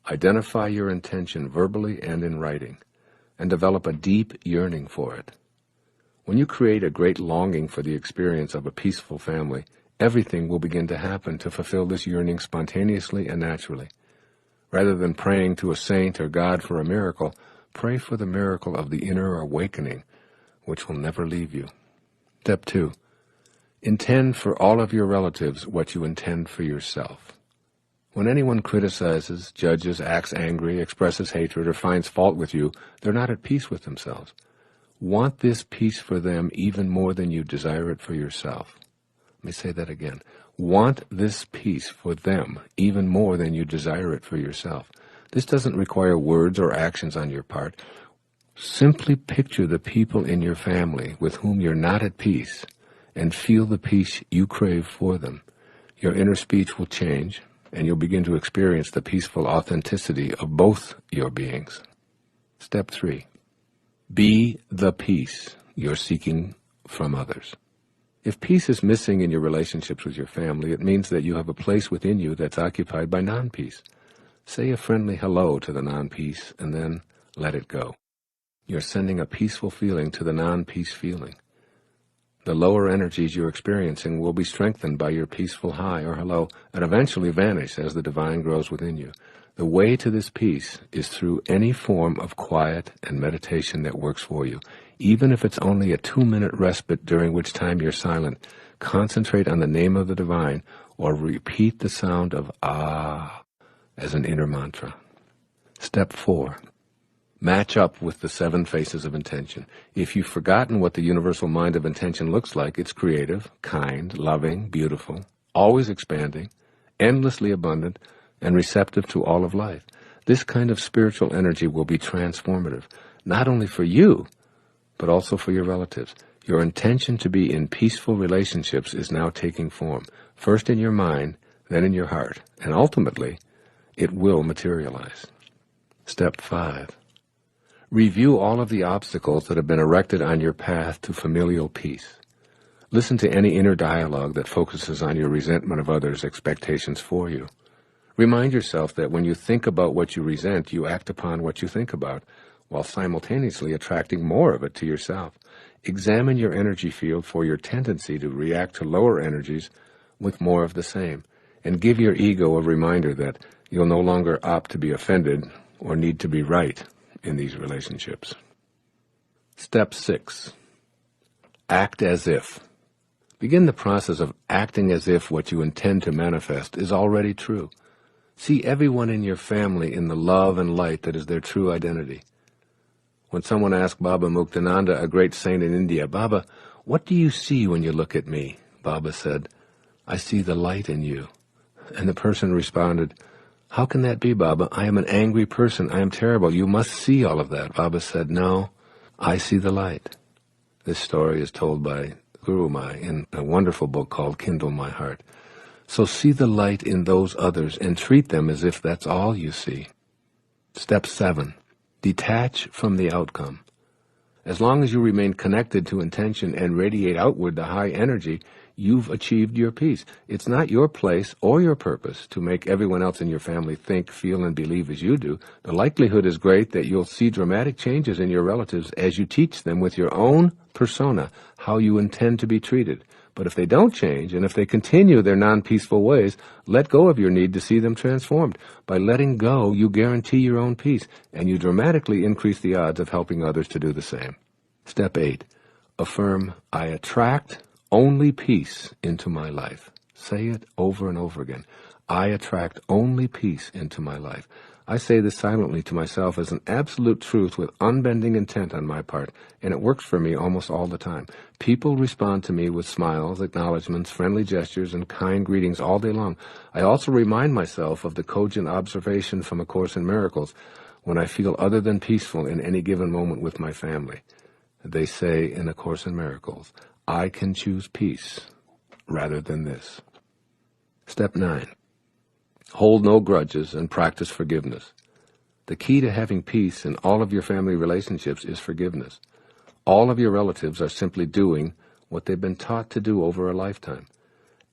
[SPEAKER 2] Identify your intention verbally and in writing, and develop a deep yearning for it. When you create a great longing for the experience of a peaceful family, everything will begin to happen to fulfill this yearning spontaneously and naturally. Rather than praying to a saint or God for a miracle, pray for the miracle of the inner awakening, which will never leave you. Step 2. Intend for all of your relatives what you intend for yourself. When anyone criticizes, judges, acts angry, expresses hatred, or finds fault with you, they're not at peace with themselves. Want this peace for them even more than you desire it for yourself. Let me say that again. Want this peace for them even more than you desire it for yourself. This doesn't require words or actions on your part. Simply picture the people in your family with whom you're not at peace and feel the peace you crave for them. Your inner speech will change, and you'll begin to experience the peaceful authenticity of both your beings. Step 3. Be the peace you're seeking from others. If peace is missing in your relationships with your family, it means that you have a place within you that's occupied by non-peace. Say a friendly hello to the non-peace and then let it go. You're sending a peaceful feeling to the non-peace feeling. The lower energies you're experiencing will be strengthened by your peaceful hi or hello and eventually vanish as the divine grows within you. The way to this peace is through any form of quiet and meditation that works for you. Even if it's only a 2-minute respite during which time you're silent, concentrate on the name of the divine or repeat the sound of ah as an inner mantra. Step 4. Match up with the 7 faces of intention. If you've forgotten what the universal mind of intention looks like, it's creative, kind, loving, beautiful, always expanding, endlessly abundant, and receptive to all of life. This kind of spiritual energy will be transformative, not only for you, but also for your relatives. Your intention to be in peaceful relationships is now taking form, first in your mind, then in your heart, and ultimately, it will materialize. Step 5. Review all of the obstacles that have been erected on your path to familial peace. Listen to any inner dialogue that focuses on your resentment of others' expectations for you. Remind yourself that when you think about what you resent, you act upon what you think about, while simultaneously attracting more of it to yourself. Examine your energy field for your tendency to react to lower energies with more of the same, and give your ego a reminder that you'll no longer opt to be offended or need to be right in these relationships. Step 6. Act as if. Begin the process of acting as if what you intend to manifest is already true. See everyone in your family in the love and light that is their true identity. When someone asked Baba Muktananda, a great saint in India, "Baba, what do you see when you look at me?" Baba said, "I see the light in you." And the person responded, "How can that be, Baba? I am an angry person. I am terrible. You must see all of that." Baba said, "No, I see the light." This story is told by Guru Mai in a wonderful book called Kindle My Heart. So see the light in those others and treat them as if that's all you see. Step 7. Detach from the outcome. As long as you remain connected to intention and radiate outward the high energy, you've achieved your peace. It's not your place or your purpose to make everyone else in your family think, feel, and believe as you do. The likelihood is great that you'll see dramatic changes in your relatives as you teach them with your own persona how you intend to be treated. But if they don't change, and if they continue their non-peaceful ways, let go of your need to see them transformed. By letting go, you guarantee your own peace, and you dramatically increase the odds of helping others to do the same. Step 8. Affirm, I attract only peace into my life. Say it over and over again. I attract only peace into my life. I say this silently to myself as an absolute truth with unbending intent on my part, and it works for me almost all the time. People respond to me with smiles, acknowledgments, friendly gestures, and kind greetings all day long. I also remind myself of the cogent observation from A Course in Miracles when I feel other than peaceful in any given moment with my family. They say in A Course in Miracles, I can choose peace rather than this. Step 9. Hold no grudges and practice forgiveness. The key to having peace in all of your family relationships is forgiveness. All of your relatives are simply doing what they've been taught to do over a lifetime,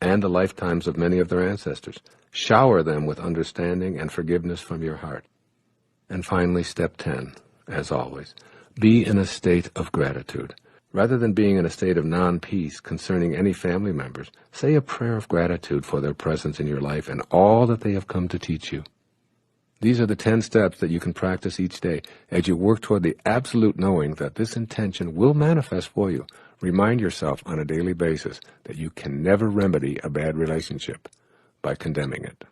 [SPEAKER 2] and the lifetimes of many of their ancestors. Shower them with understanding and forgiveness from your heart. And finally, step 10, as always, be in a state of gratitude. Rather than being in a state of non-peace concerning any family members, say a prayer of gratitude for their presence in your life and all that they have come to teach you. These are the 10 steps that you can practice each day as you work toward the absolute knowing that this intention will manifest for you. Remind yourself on a daily basis that you can never remedy a bad relationship by condemning it.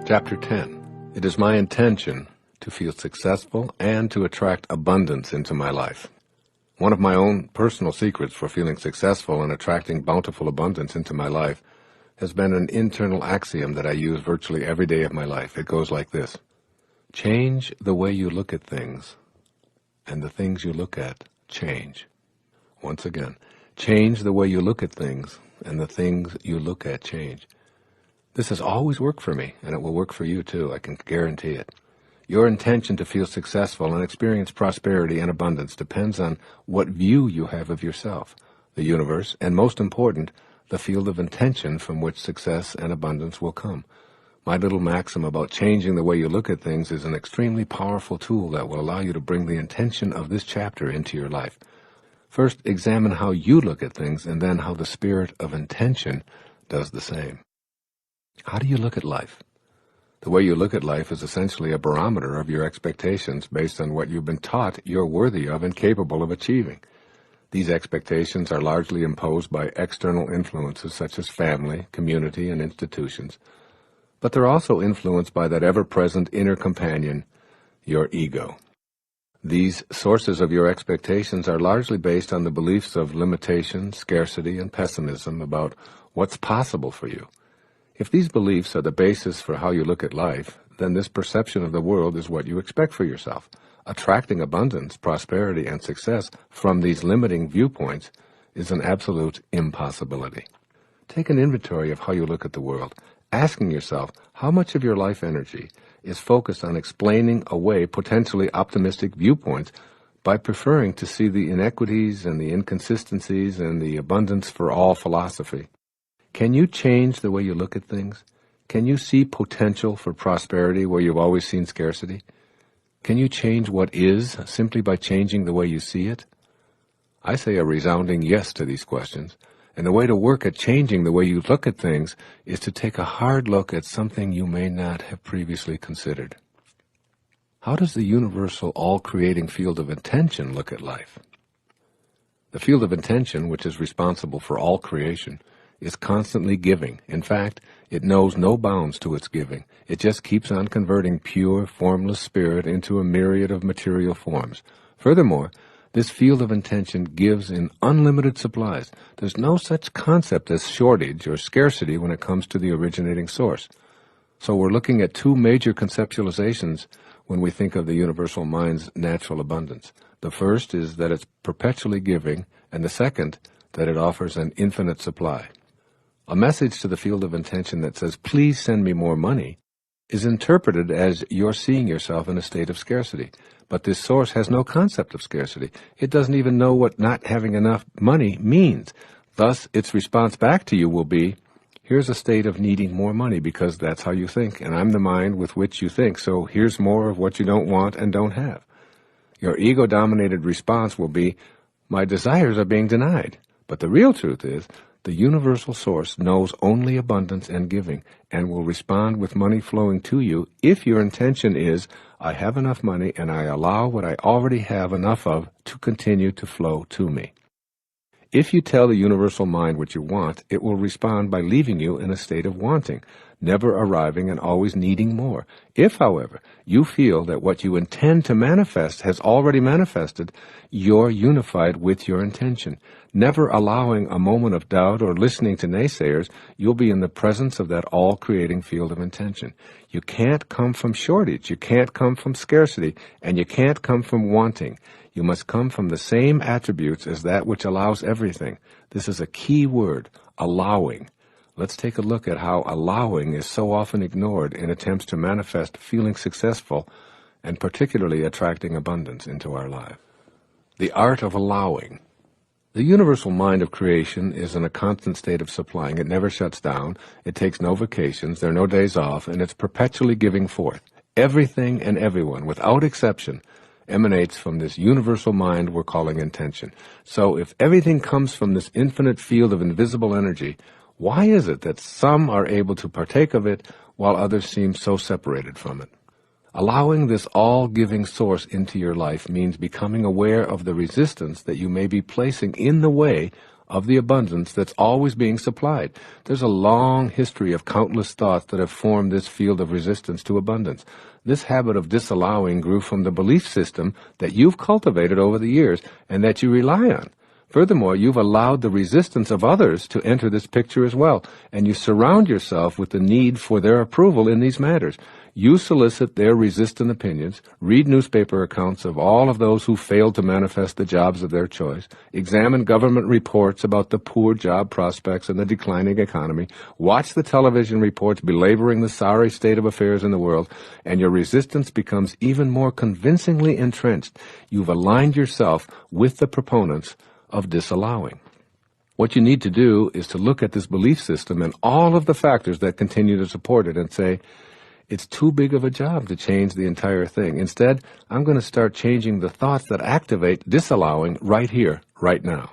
[SPEAKER 2] Chapter 10. It is my intention to feel successful and to attract abundance into my life. One of my own personal secrets for feeling successful and attracting bountiful abundance into my life has been an internal axiom that I use virtually every day of my life. It goes like this: change the way you look at things, and the things you look at change. Once again, change the way you look at things, and the things you look at change. This has always worked for me, and it will work for you too, I can guarantee it. Your intention to feel successful and experience prosperity and abundance depends on what view you have of yourself, the universe, and most important, the field of intention from which success and abundance will come. My little maxim about changing the way you look at things is an extremely powerful tool that will allow you to bring the intention of this chapter into your life. First, examine how you look at things, and then how the spirit of intention does the same. How do you look at life? The way you look at life is essentially a barometer of your expectations based on what you've been taught you're worthy of and capable of achieving. These expectations are largely imposed by external influences such as family, community, and institutions. But they're also influenced by that ever-present inner companion, your ego. These sources of your expectations are largely based on the beliefs of limitation, scarcity, and pessimism about what's possible for you. If these beliefs are the basis for how you look at life, then this perception of the world is what you expect for yourself. Attracting abundance, prosperity, and success from these limiting viewpoints is an absolute impossibility. Take an inventory of how you look at the world, asking yourself how much of your life energy is focused on explaining away potentially optimistic viewpoints by preferring to see the inequities and the inconsistencies and the abundance for all philosophy. Can you change the way you look at things? Can you see potential for prosperity where you've always seen scarcity? Can you change what is simply by changing the way you see it? I say a resounding yes to these questions, and the way to work at changing the way you look at things is to take a hard look at something you may not have previously considered. How does the universal, all-creating field of intention look at life? The field of intention, which is responsible for all creation, is constantly giving. In fact, it knows no bounds to its giving. It just keeps on converting pure, formless spirit into a myriad of material forms. Furthermore, this field of intention gives in unlimited supplies. There's no such concept as shortage or scarcity when it comes to the originating source. So we're looking at two major conceptualizations when we think of the universal mind's natural abundance. The first is that it's perpetually giving, and the second, that it offers an infinite supply. A message to the field of intention that says, please send me more money, is interpreted as you're seeing yourself in a state of scarcity. But this source has no concept of scarcity. It doesn't even know what not having enough money means. Thus, its response back to you will be, here's a state of needing more money because that's how you think, and I'm the mind with which you think, so here's more of what you don't want and don't have. Your ego-dominated response will be, my desires are being denied. But the real truth is, The universal source knows only abundance and giving and will respond with money flowing to you if your intention is, I have enough money and I allow what I already have enough of to continue to flow to me. If you tell the universal mind what you want, it will respond by leaving you in a state of wanting, never arriving and always needing more. If, however, you feel that what you intend to manifest has already manifested, you're unified with your intention. Never allowing a moment of doubt or listening to naysayers, you'll be in the presence of that all-creating field of intention. You can't come from shortage, you can't come from scarcity, and you can't come from wanting. You must come from the same attributes as that which allows everything. This is a key word, allowing. Let's take a look at how allowing is so often ignored in attempts to manifest feeling successful and particularly attracting abundance into our life. The art of allowing. The universal mind of creation is in a constant state of supplying. It never shuts down. It takes no vacations. There are no days off, and it's perpetually giving forth. Everything and everyone, without exception, emanates from this universal mind we're calling intention. So if everything comes from this infinite field of invisible energy, why is it that some are able to partake of it while others seem so separated from it? Allowing this all-giving source into your life means becoming aware of the resistance that you may be placing in the way of the abundance that's always being supplied. There's a long history of countless thoughts that have formed this field of resistance to abundance. This habit of disallowing grew from the belief system that you've cultivated over the years and that you rely on. Furthermore, you've allowed the resistance of others to enter this picture as well, and you surround yourself with the need for their approval in these matters. You solicit their resistant opinions, read newspaper accounts of all of those who failed to manifest the jobs of their choice, examine government reports about the poor job prospects and the declining economy, watch the television reports belaboring the sorry state of affairs in the world, and your resistance becomes even more convincingly entrenched. You've aligned yourself with the proponents of disallowing. What you need to do is to look at this belief system and all of the factors that continue to support it and say, it's too big of a job to change the entire thing. Instead, I'm going to start changing the thoughts that activate disallowing right here, right now.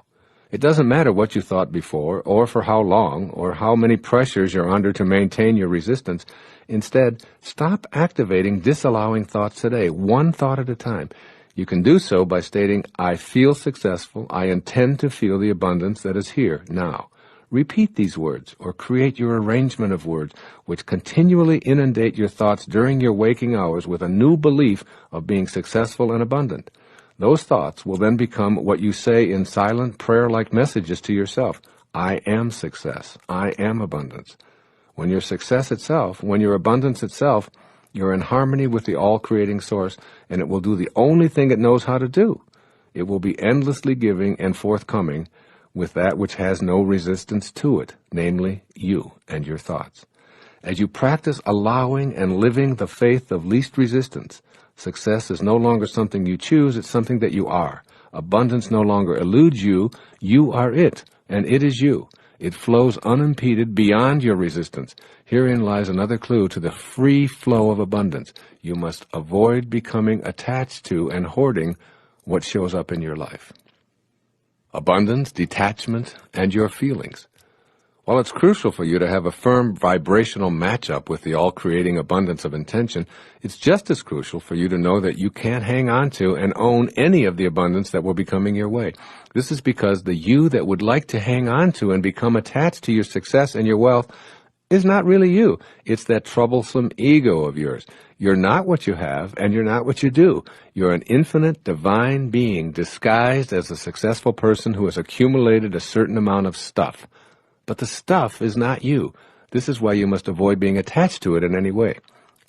[SPEAKER 2] It doesn't matter what you thought before, or for how long, or how many pressures you're under to maintain your resistance. Instead, stop activating disallowing thoughts today, one thought at a time. You can do so by stating, I feel successful. I intend to feel the abundance that is here now. Repeat these words or create your arrangement of words which continually inundate your thoughts during your waking hours with a new belief of being successful and abundant. Those thoughts will then become what you say in silent prayer-like messages to yourself. I am success. I am abundance. When you're success itself, when you're abundance itself, you're in harmony with the all-creating source, and it will do the only thing it knows how to do. It will be endlessly giving and forthcoming with that which has no resistance to it, namely you and your thoughts. As you practice allowing and living the faith of least resistance, success is no longer something you choose, it's something that you are. Abundance no longer eludes you, you are it, and it is you. It flows unimpeded beyond your resistance. Herein lies another clue to the free flow of abundance. You must avoid becoming attached to and hoarding what shows up in your life. Abundance, detachment, and your feelings. While it's crucial for you to have a firm vibrational matchup with the all-creating abundance of intention, it's just as crucial for you to know that you can't hang on to and own any of the abundance that will be coming your way. This is because the you that would like to hang on to and become attached to your success and your wealth is not really you. It's that troublesome ego of yours. You're not what you have, and you're not what you do. You're an infinite, divine being disguised as a successful person who has accumulated a certain amount of stuff. But the stuff is not you. This is why you must avoid being attached to it in any way.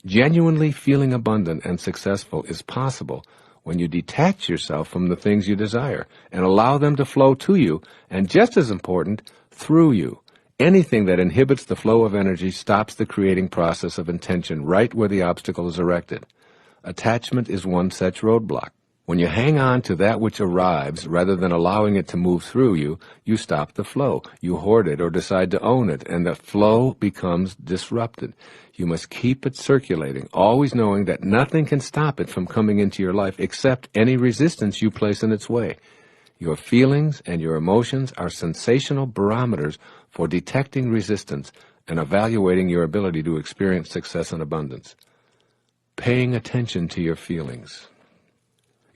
[SPEAKER 2] Genuinely feeling abundant and successful is possible when you detach yourself from the things you desire and allow them to flow to you, and just as important, through you. Anything that inhibits the flow of energy stops the creating process of intention right where the obstacle is erected. Attachment is one such roadblock. When you hang on to that which arrives rather than allowing it to move through you, you stop the flow. You hoard it or decide to own it, and the flow becomes disrupted. You must keep it circulating, always knowing that nothing can stop it from coming into your life except any resistance you place in its way. Your feelings and your emotions are sensational barometers for detecting resistance and evaluating your ability to experience success and abundance. Paying attention to your feelings.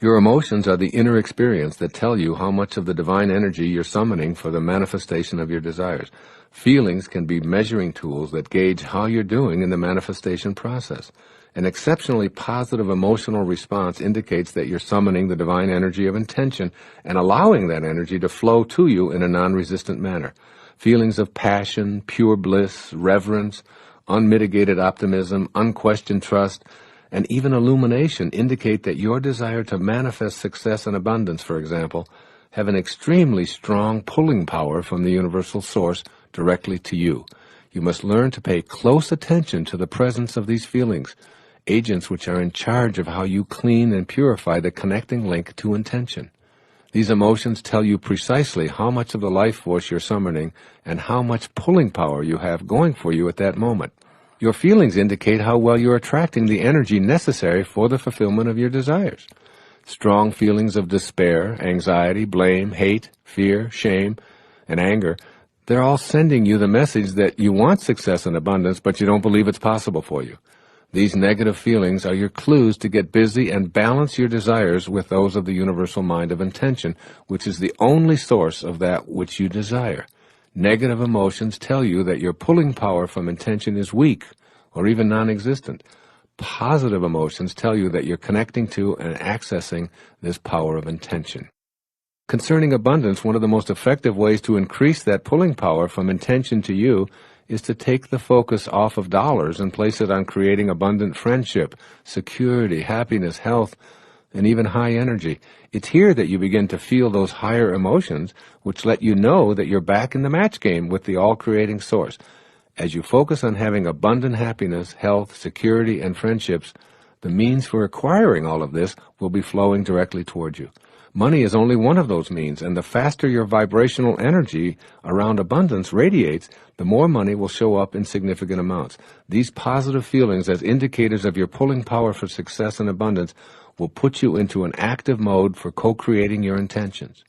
[SPEAKER 2] Your emotions are the inner experience that tell you how much of the divine energy you're summoning for the manifestation of your desires. Feelings can be measuring tools that gauge how you're doing in the manifestation process. An exceptionally positive emotional response indicates that you're summoning the divine energy of intention and allowing that energy to flow to you in a non-resistant manner. Feelings of passion, pure bliss, reverence, unmitigated optimism, unquestioned trust, and even illumination indicate that your desire to manifest success and abundance, for example, have an extremely strong pulling power from the universal source directly to you. You must learn to pay close attention to the presence of these feelings, agents which are in charge of how you clean and purify the connecting link to intention. These emotions tell you precisely how much of the life force you're summoning and how much pulling power you have going for you at that moment. Your feelings indicate how well you're attracting the energy necessary for the fulfillment of your desires. Strong feelings of despair, anxiety, blame, hate, fear, shame, and anger, they're all sending you the message that you want success and abundance, but you don't believe it's possible for you. These negative feelings are your clues to get busy and balance your desires with those of the universal mind of intention, which is the only source of that which you desire. Negative emotions tell you that your pulling power from intention is weak or even non-existent. Positive emotions tell you that you're connecting to and accessing this power of intention. Concerning abundance, one of the most effective ways to increase that pulling power from intention to you is to take the focus off of dollars and place it on creating abundant friendship, security, happiness, health, and even high energy. It's here that you begin to feel those higher emotions, which let you know that you're back in the match game with the all-creating source. As you focus on having abundant happiness, health, security, and friendships, the means for acquiring all of this will be flowing directly toward you. Money is only one of those means, and the faster your vibrational energy around abundance radiates, the more money will show up in significant amounts. These positive feelings as indicators of your pulling power for success and abundance will put you into an active mode for co-creating your intentions.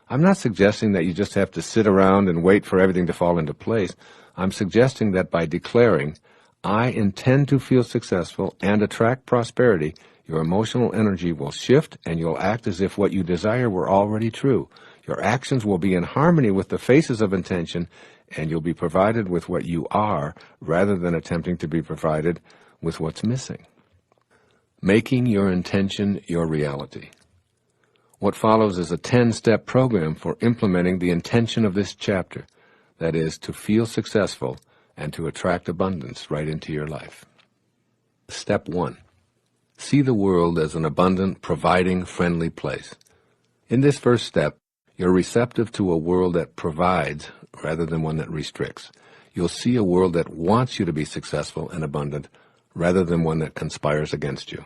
[SPEAKER 2] I'm not suggesting that you just have to sit around and wait for everything to fall into place. I'm suggesting that by declaring, I intend to feel successful and attract prosperity, your emotional energy will shift and you'll act as if what you desire were already true. Your actions will be in harmony with the faces of intention, and you'll be provided with what you are rather than attempting to be provided with what's missing. Making your intention your reality. What follows is a 10-step program for implementing the intention of this chapter, that is, to feel successful and to attract abundance right into your life. Step 1. See the world as an abundant, providing, friendly place. In this first step, you're receptive to a world that provides rather than one that restricts. You'll see a world that wants you to be successful and abundant rather than one that conspires against you.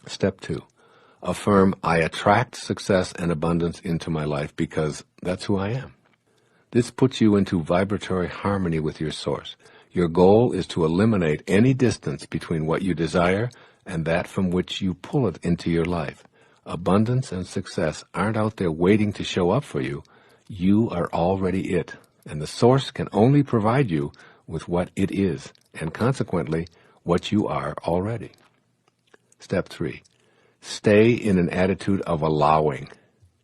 [SPEAKER 2] Step 2. Affirm, I attract success and abundance into my life because that's who I am. This puts you into vibratory harmony with your source. Your goal is to eliminate any distance between what you desire and that from which you pull it into your life. Abundance and success aren't out there waiting to show up for you. You are already it, and the source can only provide you with what it is, and consequently, what you are already. Step 3. Stay in an attitude of allowing.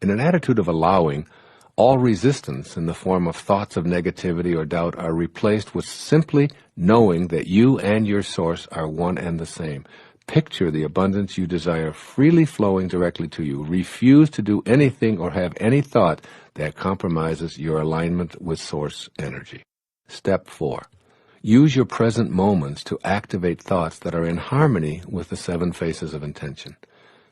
[SPEAKER 2] In an attitude of allowing, all resistance in the form of thoughts of negativity or doubt are replaced with simply knowing that you and your source are one and the same. Picture the abundance you desire freely flowing directly to you. Refuse to do anything or have any thought that compromises your alignment with source energy. Step 4. Use your present moments to activate thoughts that are in harmony with the 7 faces of intention.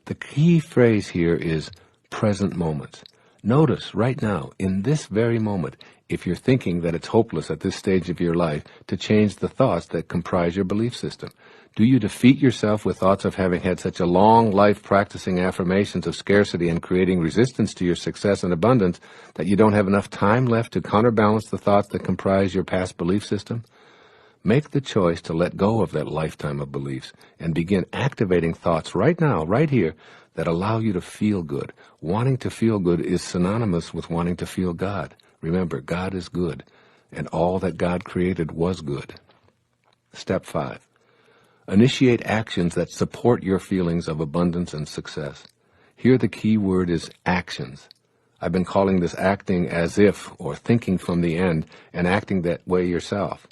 [SPEAKER 2] The key phrase here is present moments. Notice right now, in this very moment, if you're thinking that it's hopeless at this stage of your life to change the thoughts that comprise your belief system. Do you defeat yourself with thoughts of having had such a long life practicing affirmations of scarcity and creating resistance to your success and abundance that you don't have enough time left to counterbalance the thoughts that comprise your past belief system? Make the choice to let go of that lifetime of beliefs and begin activating thoughts right now, right here, that allow you to feel good. Wanting to feel good is synonymous with wanting to feel God. Remember, God is good, and all that God created was good. Step 5. Initiate actions that support your feelings of abundance and success. Here the key word is actions. I've been calling this acting as if, or thinking from the end, and acting that way yourself.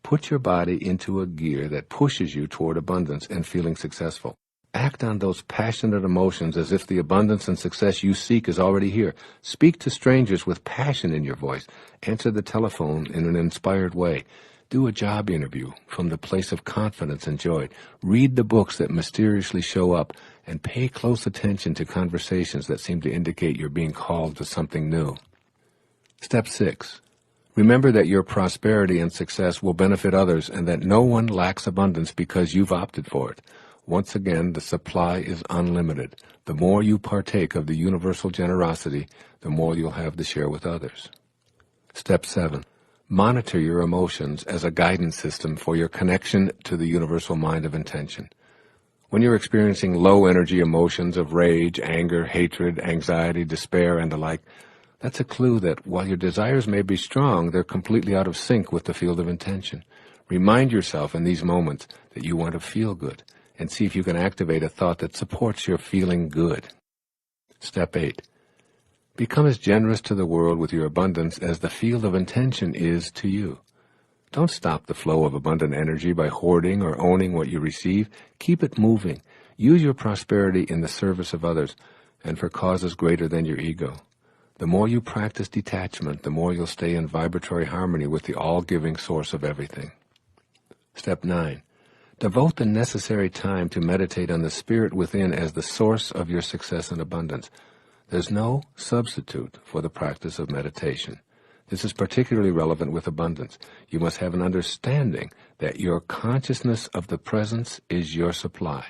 [SPEAKER 2] Put your body into a gear that pushes you toward abundance and feeling successful. Act on those passionate emotions as if the abundance and success you seek is already here. Speak to strangers with passion in your voice. Answer the telephone in an inspired way. Do a job interview from the place of confidence and joy. Read the books that mysteriously show up, and pay close attention to conversations that seem to indicate you're being called to something new. Step 6. Remember that your prosperity and success will benefit others and that no one lacks abundance because you've opted for it. Once again, the supply is unlimited. The more you partake of the universal generosity, the more you'll have to share with others. Step 7. Monitor your emotions as a guidance system for your connection to the universal mind of intention. When you're experiencing low-energy emotions of rage, anger, hatred, anxiety, despair, and the like, that's a clue that while your desires may be strong, they're completely out of sync with the field of intention. Remind yourself in these moments that you want to feel good, and see if you can activate a thought that supports your feeling good. Step 8. Become as generous to the world with your abundance as the field of intention is to you. Don't stop the flow of abundant energy by hoarding or owning what you receive. Keep it moving. Use your prosperity in the service of others and for causes greater than your ego. The more you practice detachment, the more you'll stay in vibratory harmony with the all-giving source of everything. Step 9. Devote the necessary time to meditate on the spirit within as the source of your success and abundance. There's no substitute for the practice of meditation. This is particularly relevant with abundance. You must have an understanding that your consciousness of the presence is your supply.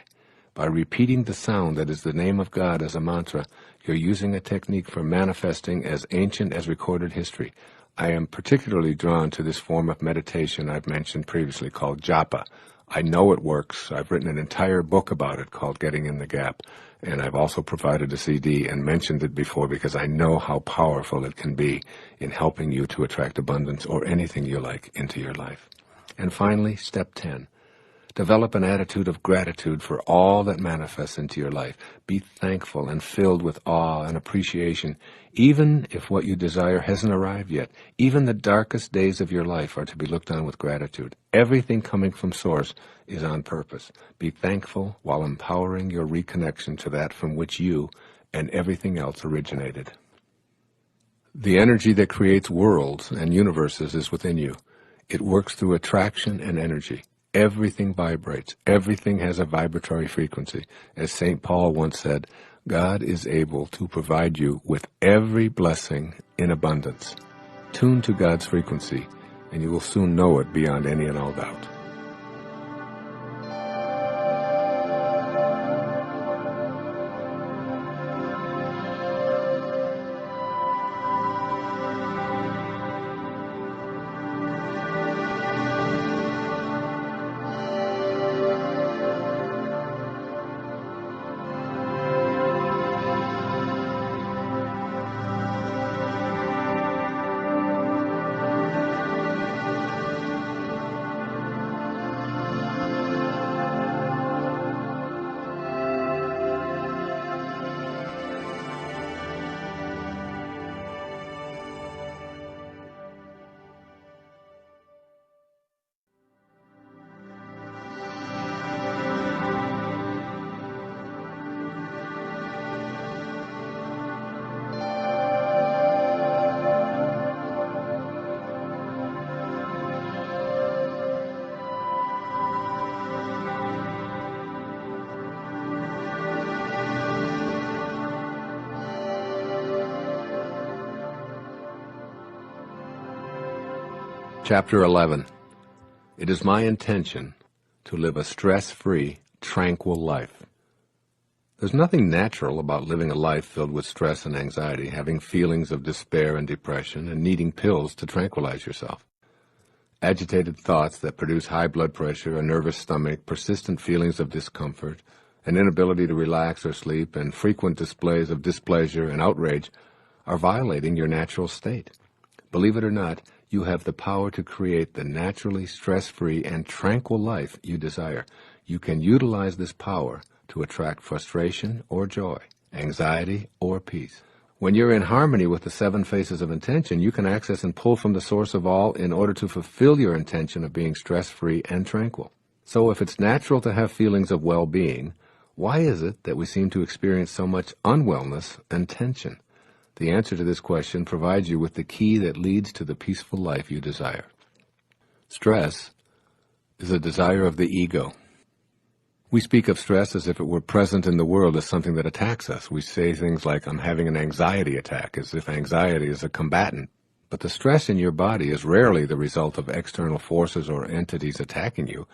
[SPEAKER 2] By repeating the sound that is the name of God as a mantra, you're using a technique for manifesting as ancient as recorded history. I am particularly drawn to this form of meditation I've mentioned previously called japa. I know it works. I've written an entire book about it called Getting in the Gap, and I've also provided a CD and mentioned it before because I know how powerful it can be in helping you to attract abundance or anything you like into your life. And finally, step 10. Develop an attitude of gratitude for all that manifests into your life. Be thankful and filled with awe and appreciation, even if what you desire hasn't arrived yet. Even the darkest days of your life are to be looked on with gratitude. Everything coming from Source is on purpose. Be thankful while empowering your reconnection to that from which you and everything else originated. The energy that creates worlds and universes is within you. It works through attraction and energy. Everything vibrates. Everything has a vibratory frequency. As St. Paul once said, God is able to provide you with every blessing in abundance. Tune to God's frequency, and you will soon know it beyond any and all doubt. Chapter 11. It is my intention to live a stress-free, tranquil life. There's nothing natural about living a life filled with stress and anxiety, having feelings of despair and depression, and needing pills to tranquilize yourself. agitated thoughts that produce high blood pressure, a nervous stomach, persistent feelings of discomfort, an inability to relax or sleep, and frequent displays of displeasure and outrage are violating your natural state. Believe it or not, you have the power to create the naturally stress-free and tranquil life you desire. You can utilize this power to attract frustration or joy, anxiety or peace. When you're in harmony with the 7 phases of intention, you can access and pull from the source of all in order to fulfill your intention of being stress-free and tranquil. So if it's natural to have feelings of well-being, why is it that we seem to experience so much unwellness and tension? The answer to this question provides you with the key that leads to the peaceful life you desire. Stress is a desire of the ego. We speak of stress as if it were present in the world as something that attacks us. We say things like, I'm having an anxiety attack, as if anxiety is a combatant. But the stress in your body is rarely the result of external forces or entities attacking you.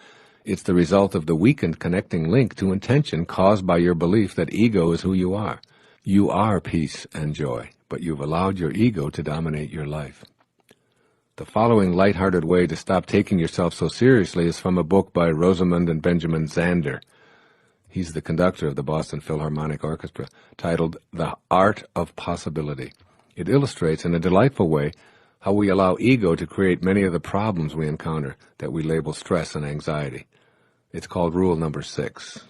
[SPEAKER 2] It's the result of the weakened connecting link to intention caused by your belief that ego is who you are. You are peace and joy, but you've allowed your ego to dominate your life. The following lighthearted way to stop taking yourself so seriously is from a book by Rosamund and Benjamin Zander. He's the conductor of the Boston Philharmonic Orchestra, titled The Art of Possibility. It illustrates in a delightful way how we allow ego to create many of the problems we encounter that we label stress and anxiety. It's called Rule Number 6.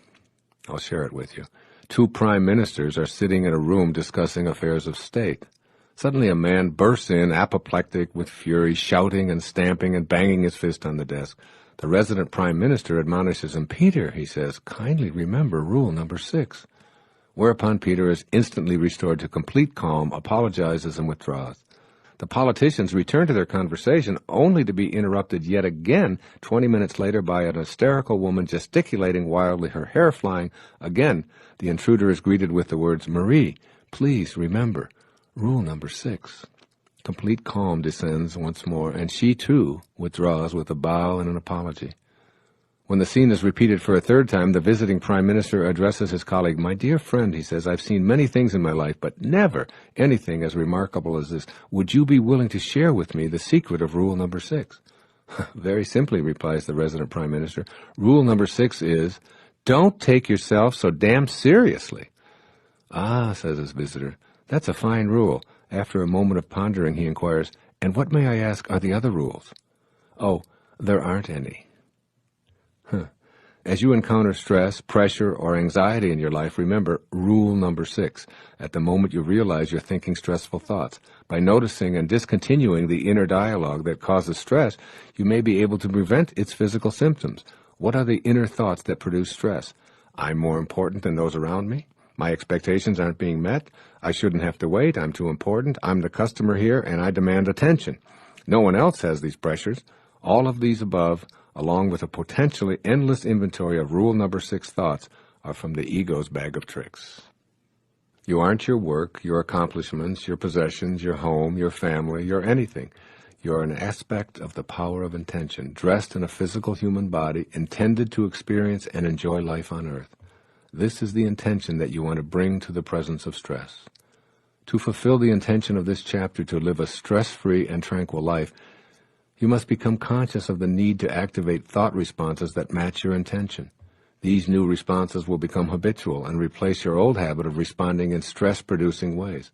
[SPEAKER 2] I'll share it with you. 2 prime ministers are sitting in a room discussing affairs of state. Suddenly a man bursts in, apoplectic with fury, shouting and stamping and banging his fist on the desk. The resident prime minister admonishes him. Peter, he says, kindly remember Rule Number 6. Whereupon Peter is instantly restored to complete calm, apologizes and withdraws. The politicians return to their conversation only to be interrupted yet again 20 minutes later by an hysterical woman gesticulating wildly, her hair flying. Again, the intruder is greeted with the words, Marie, please remember Rule Number 6. Complete calm descends once more, and she, too, withdraws with a bow and an apology. When the scene is repeated for a 3rd time, the visiting prime minister addresses his colleague. My dear friend, he says, I've seen many things in my life, but never anything as remarkable as this. Would you be willing to share with me the secret of Rule Number 6? Very simply, replies the resident prime minister. Rule Number 6 is, don't take yourself so damn seriously. Ah, says his visitor, that's a fine rule. After a moment of pondering, he inquires, and what, may I ask, are the other rules? Oh, there aren't any. As you encounter stress, pressure, or anxiety in your life, remember Rule Number 6. At the moment you realize you're thinking stressful thoughts. By noticing and discontinuing the inner dialogue that causes stress, you may be able to prevent its physical symptoms. What are the inner thoughts that produce stress? I'm more important than those around me. My expectations aren't being met. I shouldn't have to wait. I'm too important. I'm the customer here, and I demand attention. No one else has these pressures. All of these above, along with a potentially endless inventory of Rule Number 6 thoughts, are from the ego's bag of tricks. You aren't your work, your accomplishments, your possessions, your home, your family, your anything. You're an aspect of the power of intention, dressed in a physical human body, intended to experience and enjoy life on earth. This is the intention that you want to bring to the presence of stress. To fulfill the intention of this chapter to live a stress-free and tranquil life, you must become conscious of the need to activate thought responses that match your intention. These new responses will become habitual and replace your old habit of responding in stress-producing ways.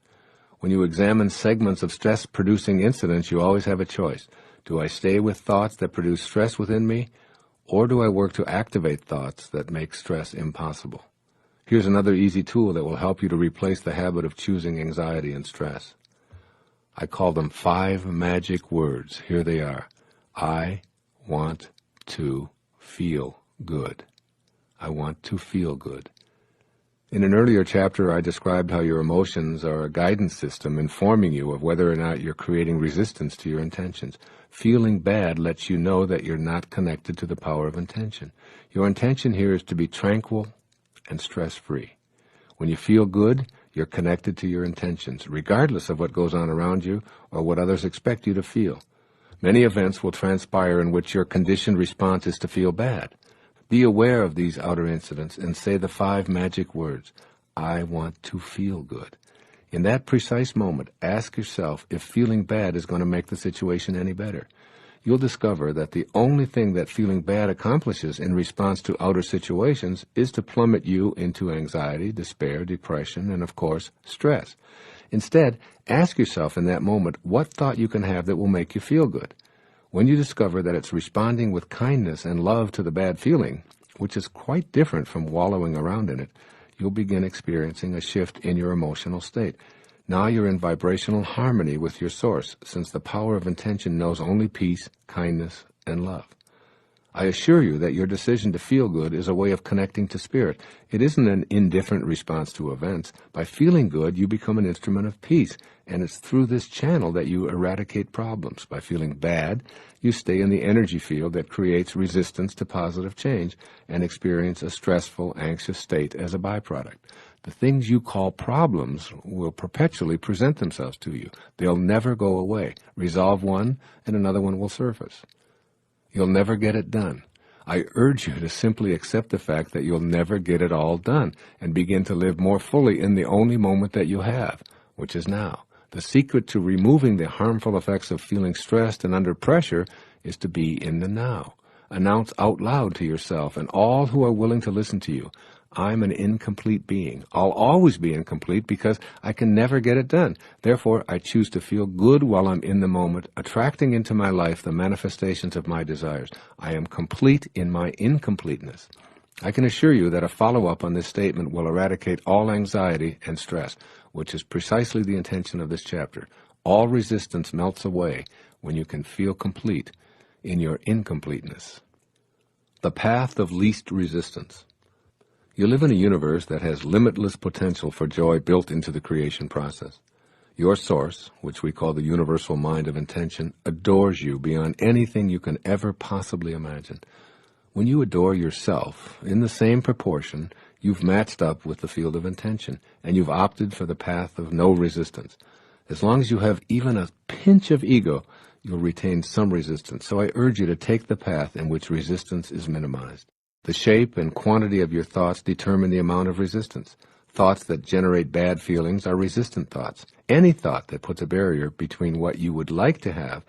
[SPEAKER 2] When you examine segments of stress-producing incidents, you always have a choice. Do I stay with thoughts that produce stress within me, or do I work to activate thoughts that make stress impossible? Here's another easy tool that will help you to replace the habit of choosing anxiety and stress. I call them 5 magic words. Here they are. I want to feel good. I want to feel good. In an earlier chapter, I described how your emotions are a guidance system informing you of whether or not you're creating resistance to your intentions. Feeling bad lets you know that you're not connected to the power of intention. Your intention here is to be tranquil and stress-free. When you feel good, you're connected to your intentions, regardless of what goes on around you or what others expect you to feel. Many events will transpire in which your conditioned response is to feel bad. Be aware of these outer incidents and say the 5 magic words, I want to feel good. In that precise moment, ask yourself if feeling bad is going to make the situation any better. you'll discover that the only thing that feeling bad accomplishes in response to outer situations is to plummet you into anxiety, despair, depression, and, of course, stress. Instead, ask yourself in that moment what thought you can have that will make you feel good. When you discover that it's responding with kindness and love to the bad feeling, which is quite different from wallowing around in it, you'll begin experiencing a shift in your emotional state. Now you're in vibrational harmony with your source, since the power of intention knows only peace, kindness, and love. I assure you that your decision to feel good is a way of connecting to spirit. It isn't an indifferent response to events. By feeling good, you become an instrument of peace, and it's through this channel that you eradicate problems. By feeling bad, you stay in the energy field that creates resistance to positive change and experience a stressful, anxious state as a byproduct. The things you call problems will perpetually present themselves to you. They'll never go away. Resolve one, and another one will surface. You'll never get it done. I urge you to simply accept the fact that you'll never get it all done and begin to live more fully in the only moment that you have, which is now. The secret to removing the harmful effects of feeling stressed and under pressure is to be in the now. Announce out loud to yourself and all who are willing to listen to you, I'm an incomplete being. I'll always be incomplete because I can never get it done. Therefore, I choose to feel good while I'm in the moment, attracting into my life the manifestations of my desires. I am complete in my incompleteness. I can assure you that a follow-up on this statement will eradicate all anxiety and stress, which is precisely the intention of this chapter. All resistance melts away when you can feel complete in your incompleteness. The path of least resistance. You live in a universe that has limitless potential for joy built into the creation process. Your source, which we call the universal mind of intention, adores you beyond anything you can ever possibly imagine. When you adore yourself, in the same proportion, you've matched up with the field of intention, and you've opted for the path of no resistance. As long as you have even a pinch of ego, you'll retain some resistance. So I urge you to take the path in which resistance is minimized. The shape and quantity of your thoughts determine the amount of resistance. Thoughts that generate bad feelings are resistant thoughts. Any thought that puts a barrier between what you would like to have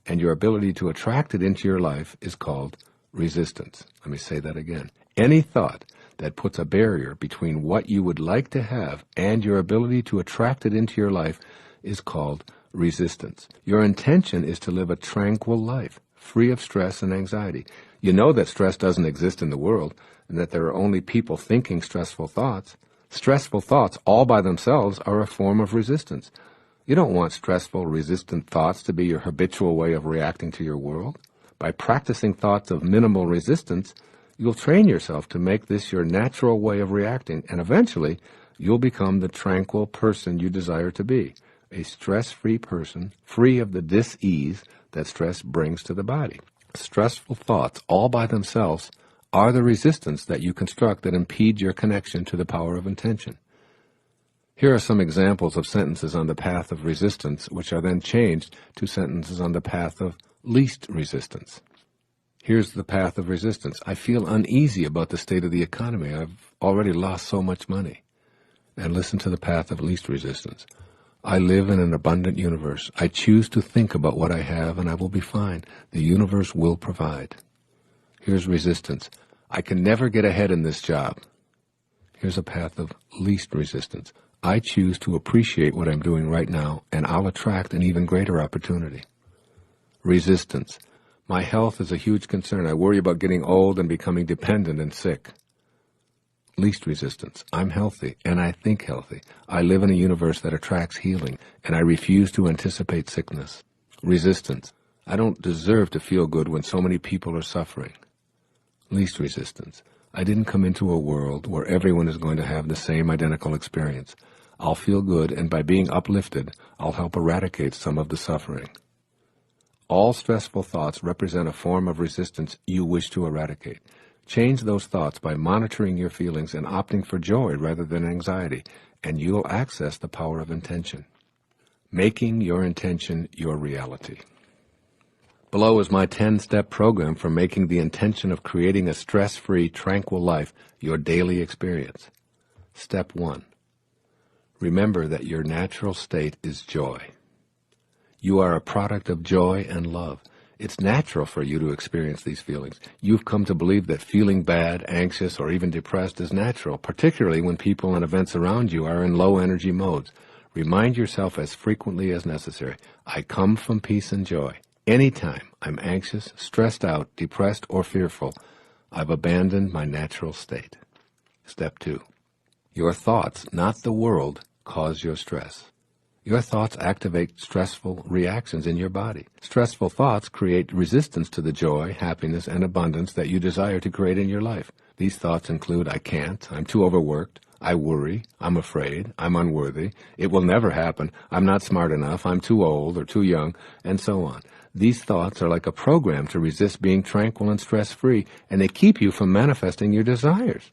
[SPEAKER 2] and your ability to attract it into your life is called resistance. Let me say that again. Any thought that puts a barrier between what you would like to have and your ability to attract it into your life is called resistance. Your intention is to live a tranquil life, free of stress and anxiety. You know that stress doesn't exist in the world and that there are only people thinking stressful thoughts. Stressful thoughts all by themselves are a form of resistance. You don't want stressful, resistant thoughts to be your habitual way of reacting to your world. By practicing thoughts of minimal resistance, you'll train yourself to make this your natural way of reacting, and eventually you'll become the tranquil person you desire to be, a stress-free person, free of the dis-ease that stress brings to the body. Stressful thoughts all by themselves are the resistance that you construct that impede your connection to the power of intention. Here are some examples of sentences on the path of resistance, which are then changed to sentences on the path of least resistance. Here's the path of resistance. I feel uneasy about the state of the economy. I've already lost so much money. And listen to the path of least resistance. I live in an abundant universe. I choose to think about what I have, and I will be fine. The universe will provide. Here's resistance. I can never get ahead in this job. Here's a path of least resistance. I choose to appreciate what I'm doing right now, and I'll attract an even greater opportunity. Resistance. My health is a huge concern. I worry about getting old and becoming dependent and sick. Least resistance. I'm healthy, and I think healthy. I live in a universe that attracts healing, and I refuse to anticipate sickness. Resistance. I don't deserve to feel good when so many people are suffering. Least resistance. I didn't come into a world where everyone is going to have the same identical experience. I'll feel good, and by being uplifted, I'll help eradicate some of the suffering. All stressful thoughts represent a form of resistance you wish to eradicate. Change those thoughts by monitoring your feelings and opting for joy rather than anxiety, and you'll access the power of intention. Making your intention your reality. Below is my 10-step program for making the intention of creating a stress-free, tranquil life your daily experience. Step 1. Remember that your natural state is joy. You are a product of joy and love. It's natural for you to experience these feelings. You've come to believe that feeling bad, anxious, or even depressed is natural, particularly when people and events around you are in low-energy modes. Remind yourself as frequently as necessary, I come from peace and joy. Anytime I'm anxious, stressed out, depressed, or fearful, I've abandoned my natural state. Step 2. Your thoughts, not the world, cause your stress. Your thoughts activate stressful reactions in your body. Stressful thoughts create resistance to the joy, happiness, and abundance that you desire to create in your life. These thoughts include, I can't, I'm too overworked, I worry, I'm afraid, I'm unworthy, it will never happen, I'm not smart enough, I'm too old or too young, and so on. These thoughts are like a program to resist being tranquil and stress-free, and they keep you from manifesting your desires.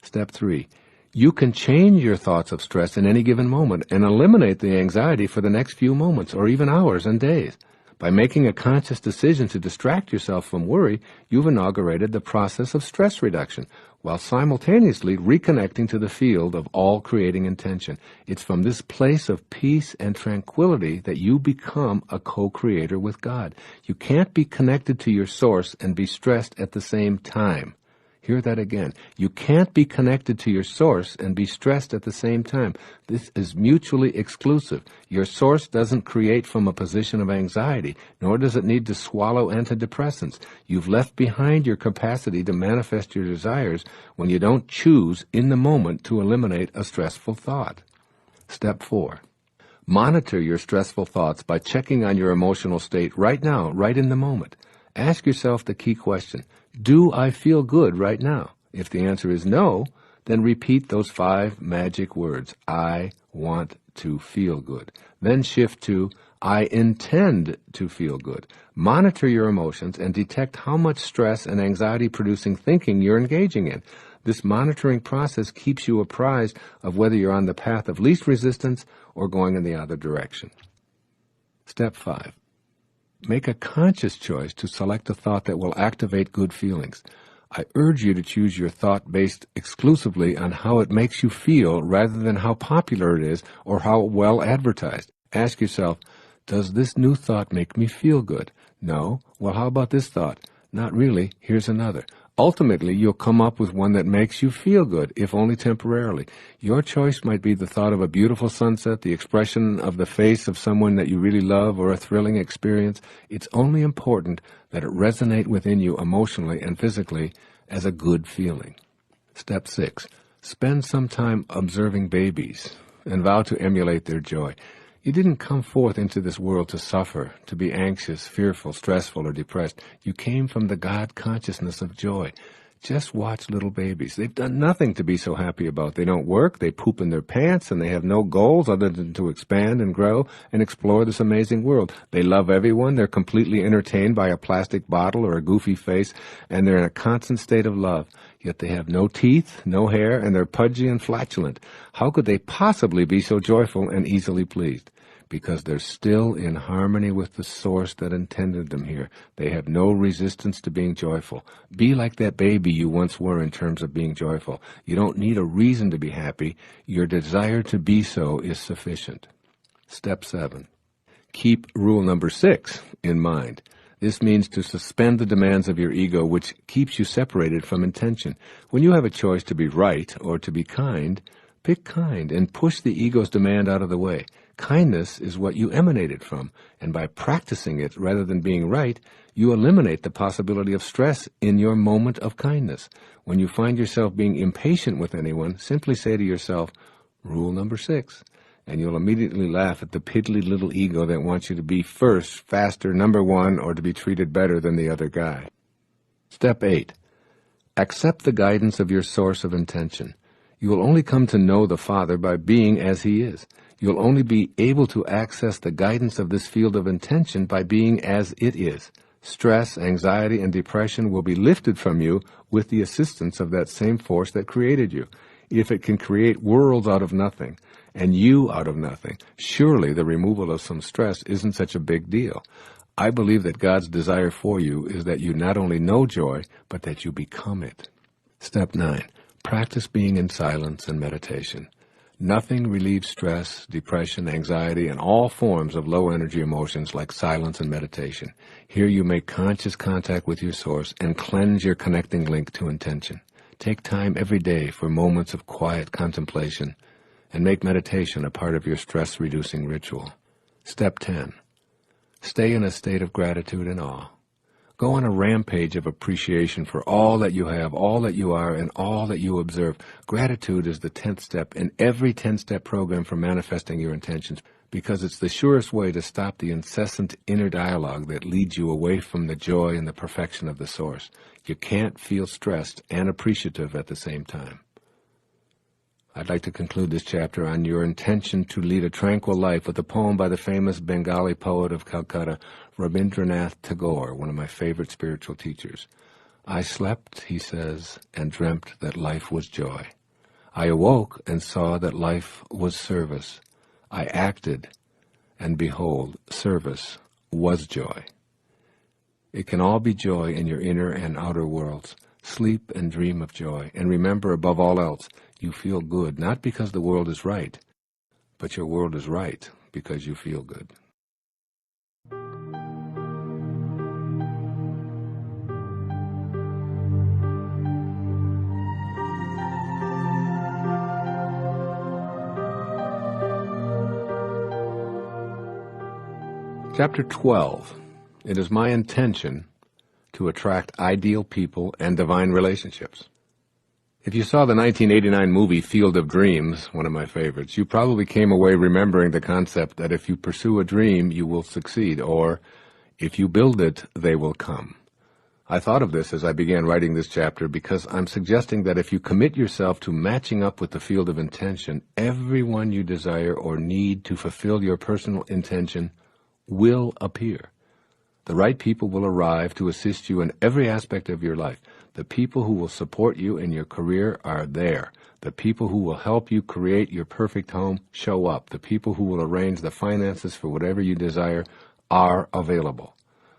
[SPEAKER 2] Step 3. You can change your thoughts of stress in any given moment and eliminate the anxiety for the next few moments or even hours and days. By making a conscious decision to distract yourself from worry, you've inaugurated the process of stress reduction while simultaneously reconnecting to the field of all creating intention. It's from this place of peace and tranquility that you become a co-creator with God. You can't be connected to your source and be stressed at the same time. Hear that again. You can't be connected to your source and be stressed at the same time. This is mutually exclusive. Your source doesn't create from a position of anxiety, nor does it need to swallow antidepressants. You've left behind your capacity to manifest your desires when you don't choose in the moment to eliminate a stressful thought. Step 4. Monitor your stressful thoughts by checking on your emotional state right now, right in the moment. Ask yourself the key question, do I feel good right now? If the answer is no, then repeat those 5 magic words, I want to feel good. Then shift to, I intend to feel good. Monitor your emotions and detect how much stress and anxiety-producing thinking you're engaging in. This monitoring process keeps you apprised of whether you're on the path of least resistance or going in the other direction. Step 5. Make a conscious choice to select a thought that will activate good feelings. I urge you to choose your thought based exclusively on how it makes you feel rather than how popular it is or how well advertised. Ask yourself, does this new thought make me feel good? No? Well, how about this thought? Not really. Here's another. Ultimately, you'll come up with one that makes you feel good, if only temporarily. Your choice might be the thought of a beautiful sunset, the expression of the face of someone that you really love, or a thrilling experience. It's only important that it resonate within you emotionally and physically as a good feeling. Step 6. Spend some time observing babies and vow to emulate their joy. You didn't come forth into this world to suffer, to be anxious, fearful, stressful, or depressed. You came from the God consciousness of joy. Just watch little babies. They've done nothing to be so happy about. They don't work, they poop in their pants, and they have no goals other than to expand and grow and explore this amazing world. They love everyone. They're completely entertained by a plastic bottle or a goofy face, and they're in a constant state of love. Yet they have no teeth, no hair, and they're pudgy and flatulent. How could they possibly be so joyful and easily pleased? Because they're still in harmony with the source that intended them here. They have no resistance to being joyful. Be like that baby you once were in terms of being joyful. You don't need a reason to be happy. Your desire to be so is sufficient. Step 7. Keep rule number 6 in mind. This means to suspend the demands of your ego, which keeps you separated from intention. When you have a choice to be right or to be kind, pick kind and push the ego's demand out of the way. Kindness is what you emanated from, and by practicing it rather than being right, you eliminate the possibility of stress in your moment of kindness. When you find yourself being impatient with anyone, simply say to yourself, rule number 6, and you'll immediately laugh at the piddly little ego that wants you to be first, faster, number 1, or to be treated better than the other guy. Step 8. Accept the guidance of your source of intention. You will only come to know the Father by being as He is. You'll only be able to access the guidance of this field of intention by being as it is. Stress, anxiety, and depression will be lifted from you with the assistance of that same force that created you. If it can create worlds out of nothing, and you out of nothing, surely the removal of some stress isn't such a big deal. I believe that God's desire for you is that you not only know joy, but that you become it. Step 9. Practice being in silence and meditation. Nothing relieves stress, depression, anxiety, and all forms of low-energy emotions like silence and meditation. Here you make conscious contact with your source and cleanse your connecting link to intention. Take time every day for moments of quiet contemplation and make meditation a part of your stress-reducing ritual. Step 10. Stay in a state of gratitude and awe. Go on a rampage of appreciation for all that you have, all that you are, and all that you observe. Gratitude is the 10th step in every 10-step program for manifesting your intentions, because it's the surest way to stop the incessant inner dialogue that leads you away from the joy and the perfection of the source. You can't feel stressed and appreciative at the same time. I'd like to conclude this chapter on your intention to lead a tranquil life with a poem by the famous Bengali poet of Calcutta, Rabindranath Tagore, one of my favorite spiritual teachers. I slept, he says, and dreamt that life was joy. I awoke and saw that life was service. I acted, and behold, service was joy. It can all be joy in your inner and outer worlds. Sleep and dream of joy, and remember above all else, you feel good, not because the world is right, but your world is right because you feel good. Chapter 12. It is my intention to attract ideal people and divine relationships. If you saw the 1989 movie Field of Dreams, one of my favorites, you probably came away remembering the concept that if you pursue a dream, you will succeed, or if you build it, they will come. I thought of this as I began writing this chapter because I'm suggesting that if you commit yourself to matching up with the field of intention, everyone you desire or need to fulfill your personal intention will appear. The right people will arrive to assist you in every aspect of your life. The people who will support you in your career are there. The people who will help you create your perfect home show up. The people who will arrange the finances for whatever you desire are available.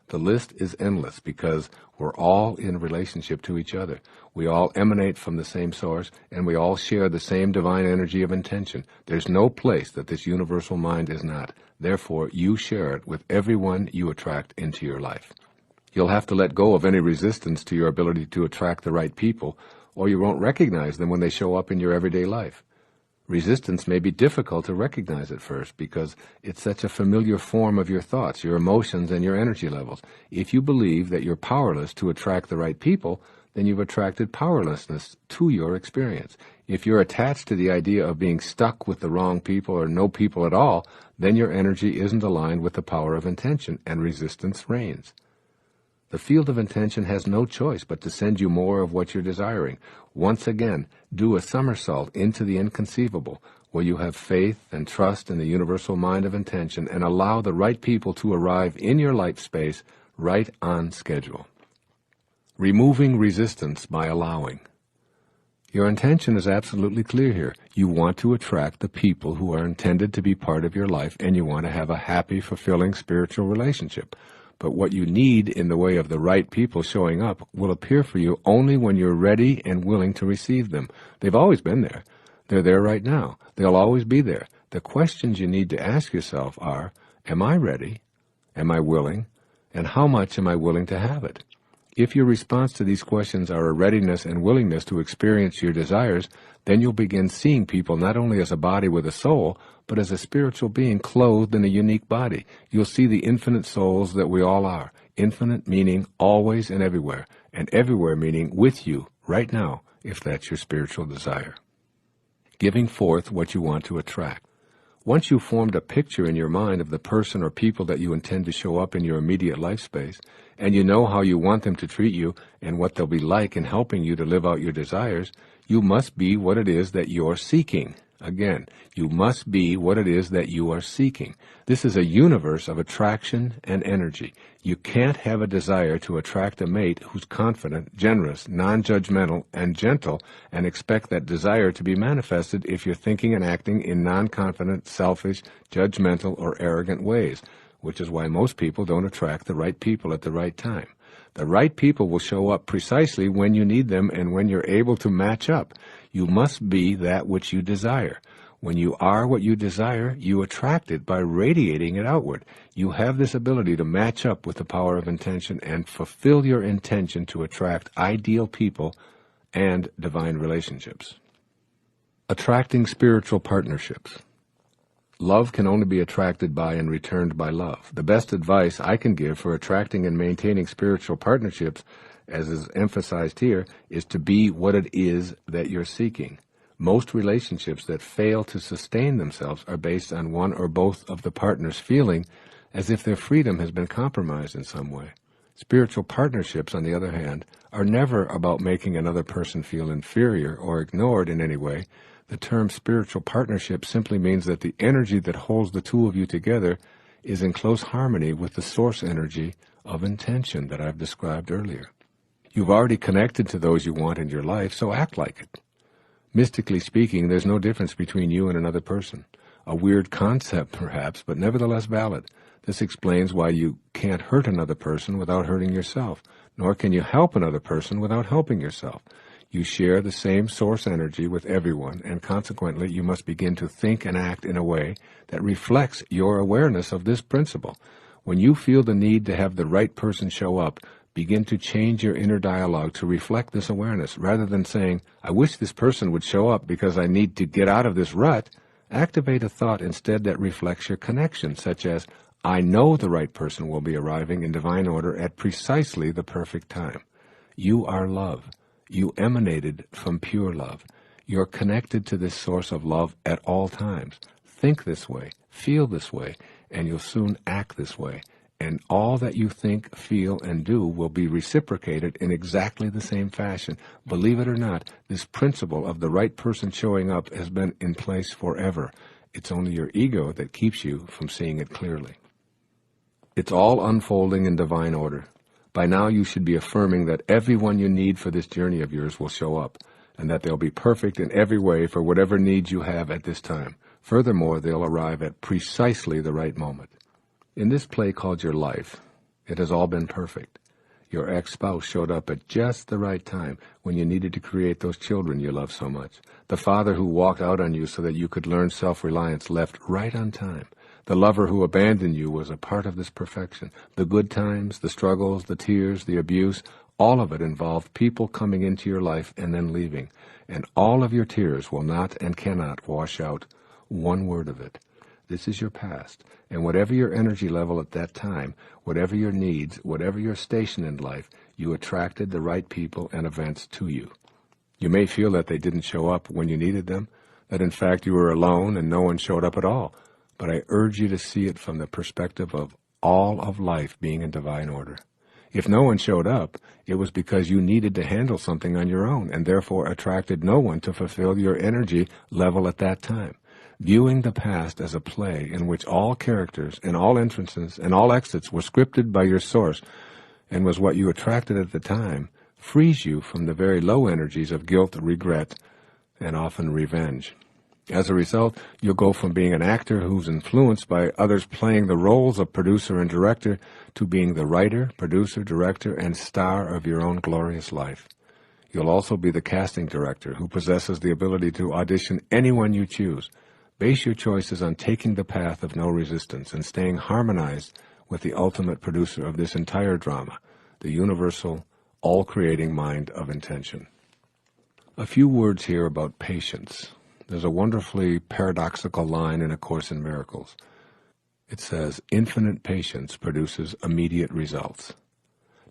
[SPEAKER 2] The list is endless because we're all in relationship to each other. We all emanate from the same source, and we all share the same divine energy of intention. There's no place that this universal mind is not. Therefore, you share it with everyone you attract into your life. You'll have to let go of any resistance to your ability to attract the right people, or you won't recognize them when they show up in your everyday life. Resistance may be difficult to recognize at first because it's such a familiar form of your thoughts, your emotions, and your energy levels. If you believe that you're powerless to attract the right people, then you've attracted powerlessness to your experience. If you're attached to the idea of being stuck with the wrong people or no people at all, then your energy isn't aligned with the power of intention, and resistance reigns. The field of intention has no choice but to send you more of what you're desiring. Once again, do a somersault into the inconceivable, where you have faith and trust in the universal mind of intention and allow the right people to arrive in your life space right on schedule. Removing resistance by allowing. Your intention is absolutely clear here. You want to attract the people who are intended to be part of your life, and you want to have a happy, fulfilling spiritual relationship. But what you need in the way of the right people showing up will appear for you only when you're ready and willing to receive them. They've always been there. They're there right now. They'll always be there. The questions you need to ask yourself are, am I ready? Am I willing? And how much am I willing to have it? If your response to these questions are a readiness and willingness to experience your desires, then you'll begin seeing people not only as a body with a soul, but as a spiritual being clothed in a unique body. You'll see the infinite souls that we all are. Infinite meaning always and everywhere meaning with you right now, if that's your spiritual desire. Giving forth what you want to attract. Once you've formed a picture in your mind of the person or people that you intend to show up in your immediate life space, and you know how you want them to treat you and what they'll be like in helping you to live out your desires, you must be what it is that you're seeking. Again, you must be what it is that you are seeking. This is a universe of attraction and energy. You can't have a desire to attract a mate who's confident, generous, non-judgmental, and gentle, and expect that desire to be manifested if you're thinking and acting in non-confident, selfish, judgmental, or arrogant ways, which is why most people don't attract the right people at the right time. The right people will show up precisely when you need them and when you're able to match up. You must be that which you desire. When you are what you desire, you attract it by radiating it outward. You have this ability to match up with the power of intention and fulfill your intention to attract ideal people and divine relationships. Attracting spiritual partnerships. Love can only be attracted by and returned by love. The best advice I can give for attracting and maintaining spiritual partnerships, as is emphasized here, is to be what it is that you're seeking. Most relationships that fail to sustain themselves are based on one or both of the partners feeling as if their freedom has been compromised in some way. Spiritual partnerships, on the other hand, are never about making another person feel inferior or ignored in any way. The term spiritual partnership simply means that the energy that holds the two of you together is in close harmony with the source energy of intention that I've described earlier. You've already connected to those you want in your life, so act like it. Mystically speaking, there's no difference between you and another person. A weird concept, perhaps, but nevertheless valid. This explains why you can't hurt another person without hurting yourself, nor can you help another person without helping yourself. You share the same source energy with everyone, and consequently you must begin to think and act in a way that reflects your awareness of this principle. When you feel the need to have the right person show up, begin to change your inner dialogue to reflect this awareness. Rather than saying, I wish this person would show up because I need to get out of this rut, activate a thought instead that reflects your connection, such as, I know the right person will be arriving in divine order at precisely the perfect time. You are love. You emanated from pure love. You're connected to this source of love at all times. Think this way, feel this way, and you'll soon act this way. And all that you think, feel, and do will be reciprocated in exactly the same fashion. Believe it or not, this principle of the right person showing up has been in place forever. It's only your ego that keeps you from seeing it clearly. It's all unfolding in divine order. By now you should be affirming that everyone you need for this journey of yours will show up, and that they'll be perfect in every way for whatever needs you have at this time. Furthermore, they'll arrive at precisely the right moment. In this play called your life, it has all been perfect. Your ex-spouse showed up at just the right time when you needed to create those children you love so much. The father who walked out on you so that you could learn self-reliance left right on time. The lover who abandoned you was a part of this perfection. The good times, the struggles, the tears, the abuse, all of it involved people coming into your life and then leaving. And all of your tears will not and cannot wash out one word of it. This is your past. And whatever your energy level at that time, whatever your needs, whatever your station in life, you attracted the right people and events to you. You may feel that they didn't show up when you needed them, that in fact you were alone and no one showed up at all. But I urge you to see it from the perspective of all of life being in divine order. If no one showed up, it was because you needed to handle something on your own and therefore attracted no one to fulfill your energy level at that time. Viewing the past as a play in which all characters and all entrances and all exits were scripted by your source and was what you attracted at the time frees you from the very low energies of guilt, regret, and often revenge. As a result, you'll go from being an actor who's influenced by others playing the roles of producer and director to being the writer, producer, director, and star of your own glorious life. You'll also be the casting director who possesses the ability to audition anyone you choose. Base your choices on taking the path of no resistance and staying harmonized with the ultimate producer of this entire drama, the universal, all-creating mind of intention. A few words here about patience. There's a wonderfully paradoxical line in A Course in Miracles. It says, infinite patience produces immediate results.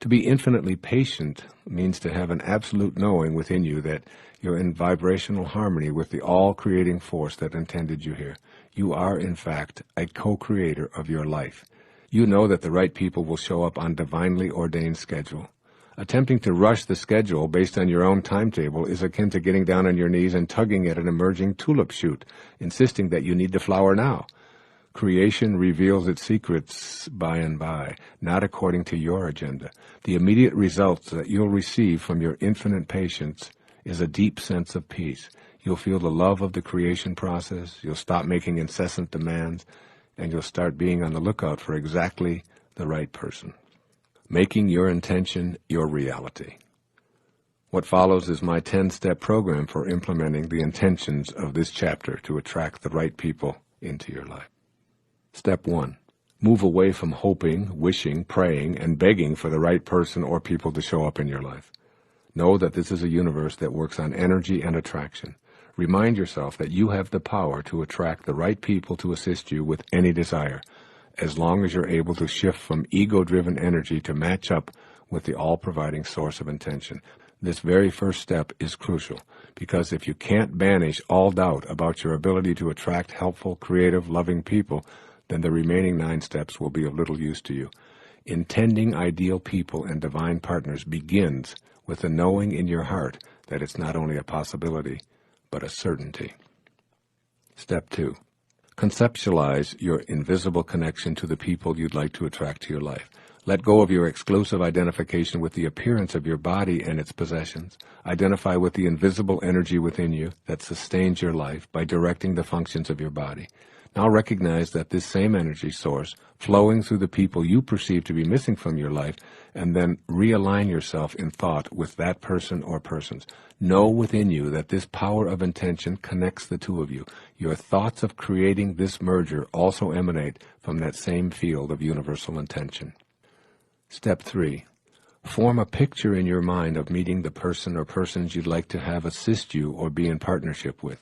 [SPEAKER 2] To be infinitely patient means to have an absolute knowing within you that you're in vibrational harmony with the all-creating force that intended you here. You are, in fact, a co-creator of your life. You know that the right people will show up on divinely ordained schedule. Attempting to rush the schedule based on your own timetable is akin to getting down on your knees and tugging at an emerging tulip shoot, insisting that you need the flower now. Creation reveals its secrets by and by, not according to your agenda. The immediate results that you'll receive from your infinite patience is a deep sense of peace. You'll feel the love of the creation process, you'll stop making incessant demands, and you'll start being on the lookout for exactly the right person. Making your intention your reality. What follows is my 10-step program for implementing the intentions of this chapter to attract the right people into your life. Step 1. Move away from hoping, wishing, praying, and begging for the right person or people to show up in your life. Know that this is a universe that works on energy and attraction. Remind yourself that you have the power to attract the right people to assist you with any desire, as long as you're able to shift from ego-driven energy to match up with the all-providing source of intention. This very first step is crucial, because if you can't banish all doubt about your ability to attract helpful, creative, loving people, then the remaining 9 steps will be of little use to you. Intending ideal people and divine partners begins with the knowing in your heart that it's not only a possibility, but a certainty. Step 2. Conceptualize your invisible connection to the people you'd like to attract to your life. Let go of your exclusive identification with the appearance of your body and its possessions. Identify with the invisible energy within you that sustains your life by directing the functions of your body. Now recognize that this same energy source, flowing through the people you perceive to be missing from your life, and then realign yourself in thought with that person or persons. Know within you that this power of intention connects the two of you. Your thoughts of creating this merger also emanate from that same field of universal intention. Step 3. Form a picture in your mind of meeting the person or persons you'd like to have assist you or be in partnership with.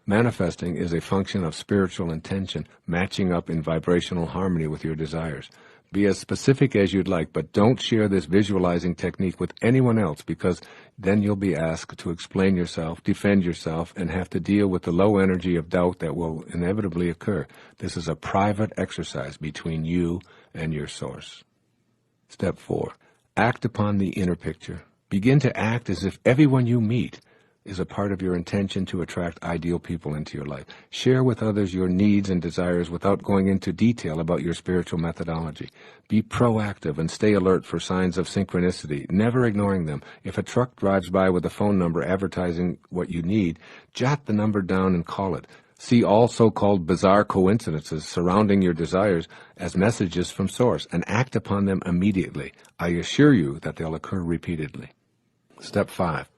[SPEAKER 2] Manifesting is a function of spiritual intention, matching up in vibrational harmony with your desires. Be as specific as you'd like, but don't share this visualizing technique with anyone else, because then you'll be asked to explain yourself, defend yourself, and have to deal with the low energy of doubt that will inevitably occur. This is a private exercise between you and your source. Step 4. Act upon the inner picture. Begin to act as if everyone you meet is a part of your intention to attract ideal people into your life. Share with others your needs and desires without going into detail about your spiritual methodology. Be proactive and stay alert for signs of synchronicity, never ignoring them. If a truck drives by with a phone number advertising what you need, jot the number down and call it. See all so-called bizarre coincidences surrounding your desires as messages from Source and act upon them immediately. I assure you that they'll occur repeatedly. Step 5.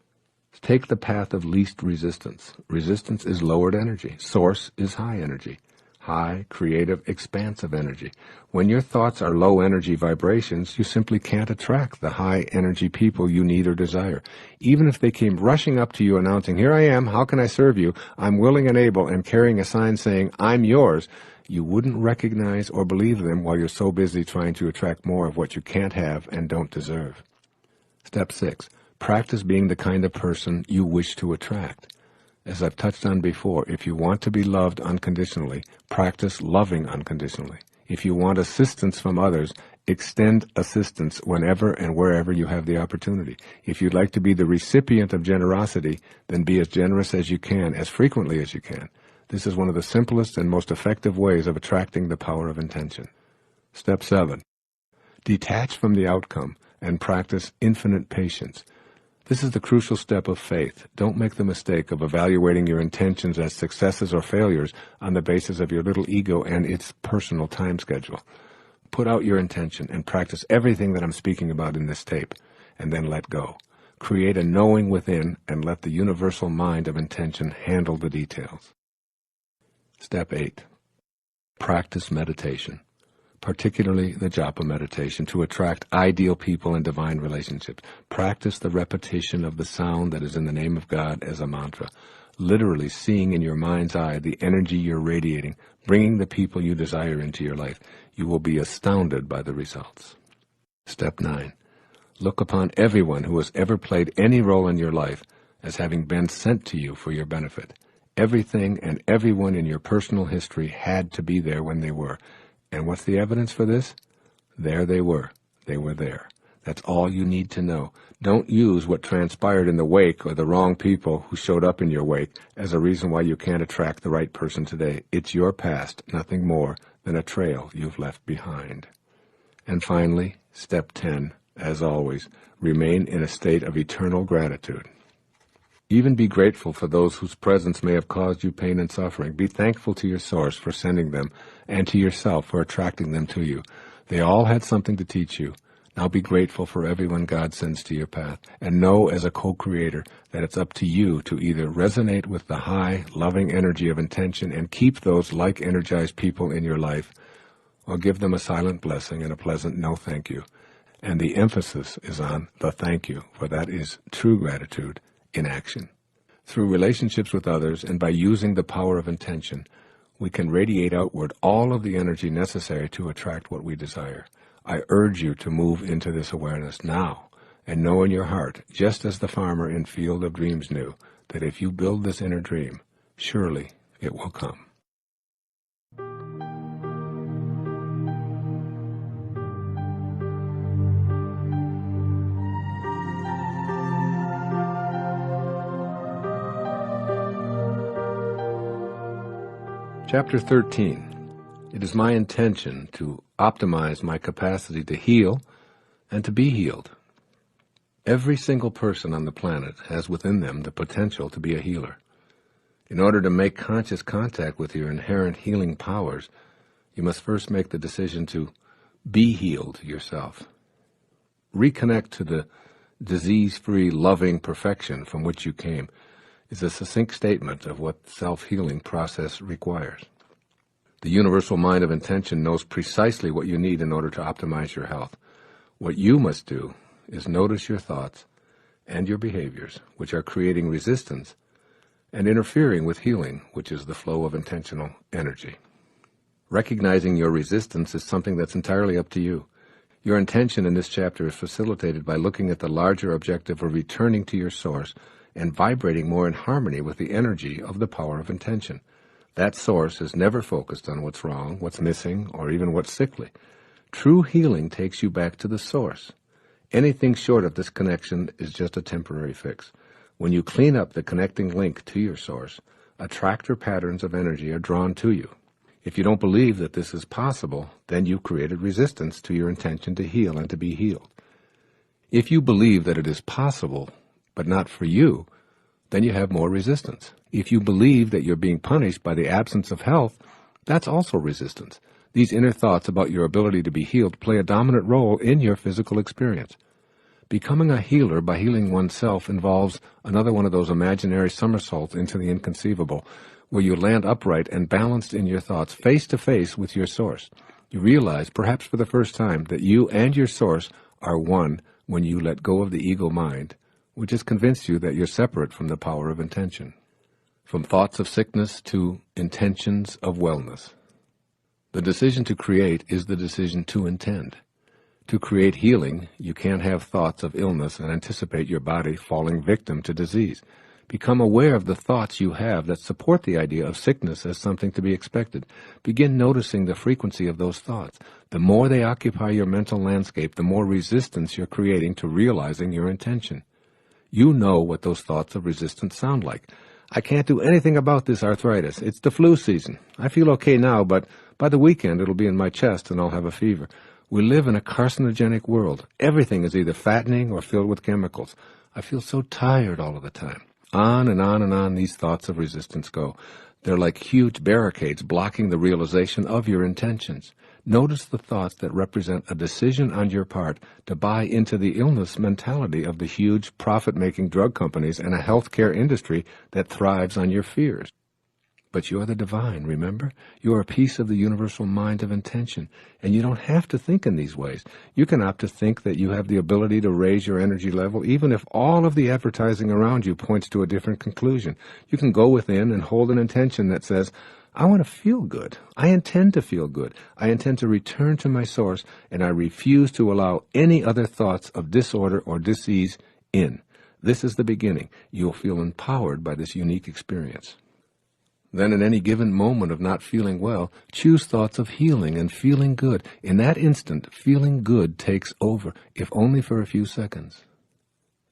[SPEAKER 2] Take the path of least resistance. Resistance is lowered energy. Source is high energy. High, creative, expansive energy. When your thoughts are low energy vibrations, you simply can't attract the high energy people you need or desire. Even if they came rushing up to you announcing, "Here I am, how can I serve you? I'm willing and able," and carrying a sign saying, "I'm yours," you wouldn't recognize or believe them while you're so busy trying to attract more of what you can't have and don't deserve. Step 6. Practice being the kind of person you wish to attract. As I've touched on before, if you want to be loved unconditionally, practice loving unconditionally. If you want assistance from others, extend assistance whenever and wherever you have the opportunity. If you'd like to be the recipient of generosity, then be as generous as you can, as frequently as you can. This is one of the simplest and most effective ways of attracting the power of intention. Step 7. Detach from the outcome and practice infinite patience. This is the crucial step of faith. Don't make the mistake of evaluating your intentions as successes or failures on the basis of your little ego and its personal time schedule. Put out your intention and practice everything that I'm speaking about in this tape, and then let go. Create a knowing within and let the universal mind of intention handle the details. Step 8. Practice meditation, particularly the japa meditation, to attract ideal people and divine relationships. Practice the repetition of the sound that is in the name of God as a mantra, literally seeing in your mind's eye the energy you're radiating, bringing the people you desire into your life. You will be astounded by the results. Step 9. Look upon everyone who has ever played any role in your life as having been sent to you for your benefit. Everything and everyone in your personal history had to be there when they were. And what's the evidence for this? There they were. They were there. That's all you need to know. Don't use what transpired in the wake or the wrong people who showed up in your wake as a reason why you can't attract the right person today. It's your past, nothing more than a trail you've left behind. And finally, step 10, as always, remain in a state of eternal gratitude. Even be grateful for those whose presence may have caused you pain and suffering. Be thankful to your source for sending them and to yourself for attracting them to you. They all had something to teach you. Now be grateful for everyone God sends to your path, and know as a co-creator that it's up to you to either resonate with the high, loving energy of intention and keep those like-energized people in your life, or give them a silent blessing and a pleasant no thank you. And the emphasis is on the thank you, for that is true gratitude in action. Through relationships with others and by using the power of intention, we can radiate outward all of the energy necessary to attract what we desire. I urge you to move into this awareness now and know in your heart, just as the farmer in Field of Dreams knew, that if you build this inner dream, surely it will come. Chapter 13. It is my intention to optimize my capacity to heal and to be healed. Every single person on the planet has within them the potential to be a healer. In order to make conscious contact with your inherent healing powers, you must first make the decision to be healed yourself. Reconnect to the disease-free, loving perfection from which you came is a succinct statement of what the self-healing process requires. The universal mind of intention knows precisely what you need in order to optimize your health. What you must do is notice your thoughts and your behaviors, which are creating resistance and interfering with healing, which is the flow of intentional energy. Recognizing your resistance is something that's entirely up to you. Your intention in this chapter is facilitated by looking at the larger objective of returning to your source and vibrating more in harmony with the energy of the power of intention. That source is never focused on what's wrong, what's missing, or even what's sickly. True healing takes you back to the source. Anything short of this connection is just a temporary fix. When you clean up the connecting link to your source, attractor patterns of energy are drawn to you. If you don't believe that this is possible, then you've created resistance to your intention to heal and to be healed. If you believe that it is possible, but not for you, then you have more resistance. If you believe that you're being punished by the absence of health, that's also resistance. These inner thoughts about your ability to be healed play a dominant role in your physical experience. Becoming a healer by healing oneself involves another one of those imaginary somersaults into the inconceivable, where you land upright and balanced in your thoughts, face to face with your source. You realize, perhaps for the first time, that you and your source are one when you let go of the ego mind, which has convinced you that you're separate from the power of intention. From thoughts of sickness to intentions of wellness. The decision to create is the decision to intend. To create healing, you can't have thoughts of illness and anticipate your body falling victim to disease. Become aware of the thoughts you have that support the idea of sickness as something to be expected. Begin noticing the frequency of those thoughts. The more they occupy your mental landscape, the more resistance you're creating to realizing your intention. You know what those thoughts of resistance sound like. I can't do anything about this arthritis. It's the flu season. I feel okay now, but by the weekend it'll be in my chest and I'll have a fever. We live in a carcinogenic world. Everything is either fattening or filled with chemicals. I feel so tired all of the time. On and on and on these thoughts of resistance go. They're like huge barricades blocking the realization of your intentions. Notice the thoughts that represent a decision on your part to buy into the illness mentality of the huge profit-making drug companies and a healthcare industry that thrives on your fears. But you're the divine, remember? You're a piece of the universal mind of intention, and you don't have to think in these ways. You can opt to think that you have the ability to raise your energy level, even if all of the advertising around you points to a different conclusion. You can go within and hold an intention that says, I want to feel good. I intend to feel good. I intend to return to my source, and I refuse to allow any other thoughts of disorder or disease in. This is the beginning. You'll feel empowered by this unique experience. Then in any given moment of not feeling well, choose thoughts of healing and feeling good. In that instant, feeling good takes over, if only for a few seconds.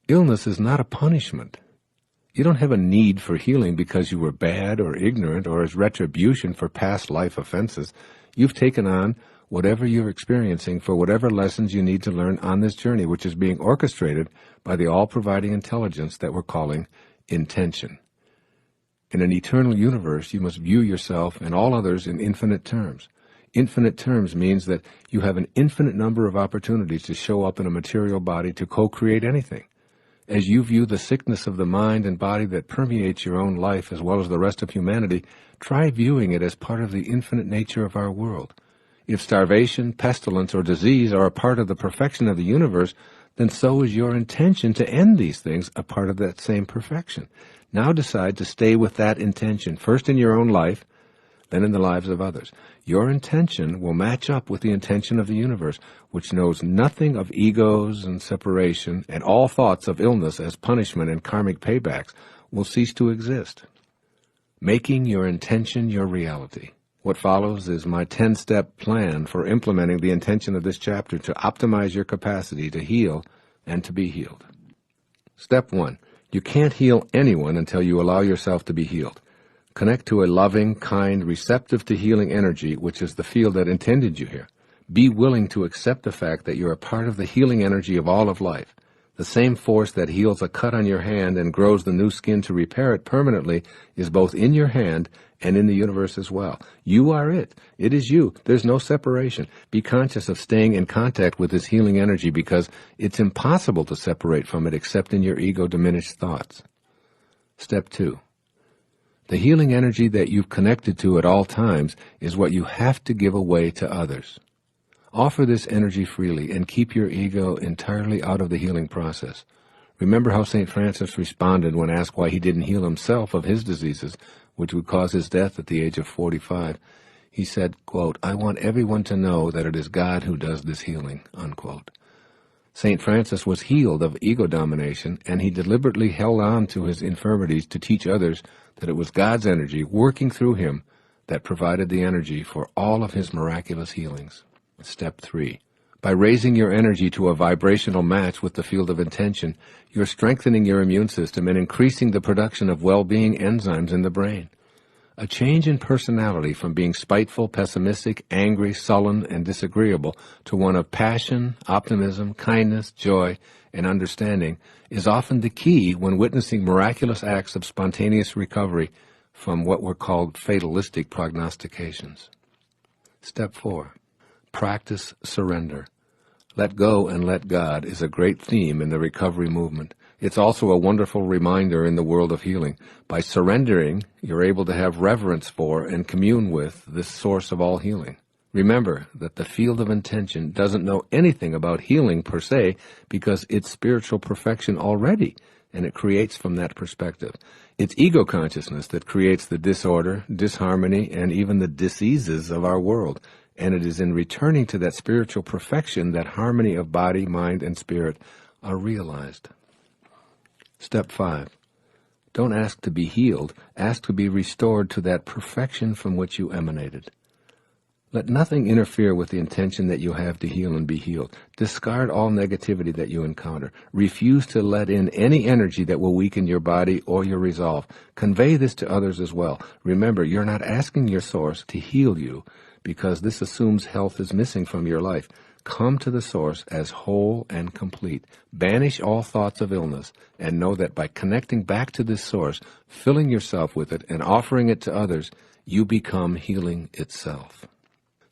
[SPEAKER 2] Illness is not a punishment. You don't have a need for healing because you were bad or ignorant or as retribution for past life offenses. You've taken on whatever you're experiencing for whatever lessons you need to learn on this journey, which is being orchestrated by the all-providing intelligence that we're calling intention. In an eternal universe, you must view yourself and all others in infinite terms. Infinite terms means that you have an infinite number of opportunities to show up in a material body to co-create anything. As you view the sickness of the mind and body that permeates your own life as well as the rest of humanity, try viewing it as part of the infinite nature of our world. If starvation, pestilence, or disease are a part of the perfection of the universe, then so is your intention to end these things a part of that same perfection. Now decide to stay with that intention, first in your own life, then in the lives of others. Your intention will match up with the intention of the universe, which knows nothing of egos and separation, and all thoughts of illness as punishment and karmic paybacks will cease to exist. Making your intention your reality. What follows is my 10-step plan for implementing the intention of this chapter to optimize your capacity to heal and to be healed. Step 1. You can't heal anyone until you allow yourself to be healed. Connect to a loving, kind, receptive to healing energy, which is the field that intended you here. Be willing to accept the fact that you're a part of the healing energy of all of life. The same force that heals a cut on your hand and grows the new skin to repair it permanently is both in your hand and in the universe as well. You are it. It is you. There's no separation. Be conscious of staying in contact with this healing energy because it's impossible to separate from it except in your ego-diminished thoughts. Step 2. The healing energy that you've connected to at all times is what you have to give away to others. Offer this energy freely and keep your ego entirely out of the healing process. Remember how St. Francis responded when asked why he didn't heal himself of his diseases, which would cause his death at the age of 45. He said, quote, "I want everyone to know that it is God who does this healing," unquote. St. Francis was healed of ego domination, and he deliberately held on to his infirmities to teach others that it was God's energy working through him that provided the energy for all of his miraculous healings. Step 3. By raising your energy to a vibrational match with the field of intention, you're strengthening your immune system and increasing the production of well-being enzymes in the brain. A change in personality from being spiteful, pessimistic, angry, sullen, and disagreeable to one of passion, optimism, kindness, joy, and understanding is often the key when witnessing miraculous acts of spontaneous recovery from what were called fatalistic prognostications. Step 4. Practice surrender. Let go and let God is a great theme in the recovery movement. It's also a wonderful reminder in the world of healing. By surrendering, you're able to have reverence for and commune with this source of all healing. Remember that the field of intention doesn't know anything about healing per se because it's spiritual perfection already, and it creates from that perspective. It's ego consciousness that creates the disorder, disharmony, and even the diseases of our world. And it is in returning to that spiritual perfection that harmony of body, mind, and spirit are realized. Step 5. Don't ask to be healed. Ask to be restored to that perfection from which you emanated. Let nothing interfere with the intention that you have to heal and be healed. Discard all negativity that you encounter. Refuse to let in any energy that will weaken your body or your resolve. Convey this to others as well. Remember, you're not asking your source to heal you, because this assumes health is missing from your life. Come to the source as whole and complete. Banish all thoughts of illness, and know that by connecting back to this source, filling yourself with it, and offering it to others, you become healing itself.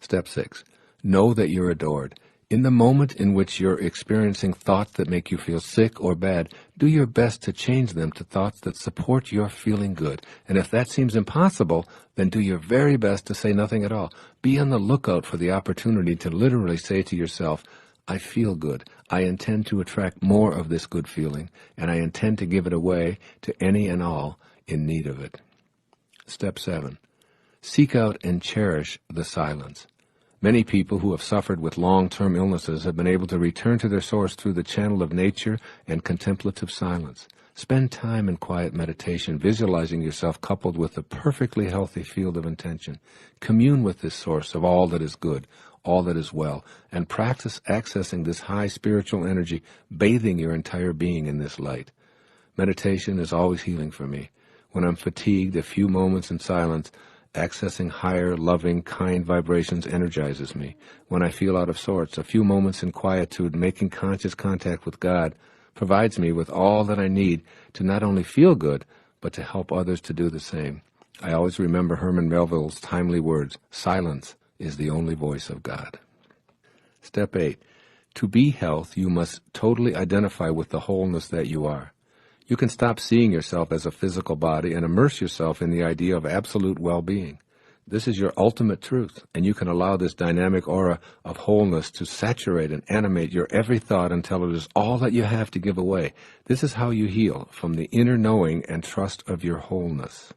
[SPEAKER 2] Step 6. Know that you're adored. In the moment in which you're experiencing thoughts that make you feel sick or bad, do your best to change them to thoughts that support your feeling good. And if that seems impossible, then do your very best to say nothing at all. Be on the lookout for the opportunity to literally say to yourself, I feel good. I intend to attract more of this good feeling, and I intend to give it away to any and all in need of it. Step 7. Seek out and cherish the silence. Many people who have suffered with long-term illnesses have been able to return to their source through the channel of nature and contemplative silence. Spend time in quiet meditation, visualizing yourself coupled with a perfectly healthy field of intention. Commune with this source of all that is good, all that is well, and practice accessing this high spiritual energy, bathing your entire being in this light. Meditation is always healing for me. When I'm fatigued, a few moments in silence, accessing higher, loving, kind vibrations energizes me. When I feel out of sorts, a few moments in quietude, making conscious contact with God, provides me with all that I need to not only feel good, but to help others to do the same. I always remember Herman Melville's timely words, silence is the only voice of God. Step 8. To be health, you must totally identify with the wholeness that you are. You can stop seeing yourself as a physical body and immerse yourself in the idea of absolute well-being. This is your ultimate truth, and you can allow this dynamic aura of wholeness to saturate and animate your every thought until it is all that you have to give away. This is how you heal from the inner knowing and trust of your wholeness.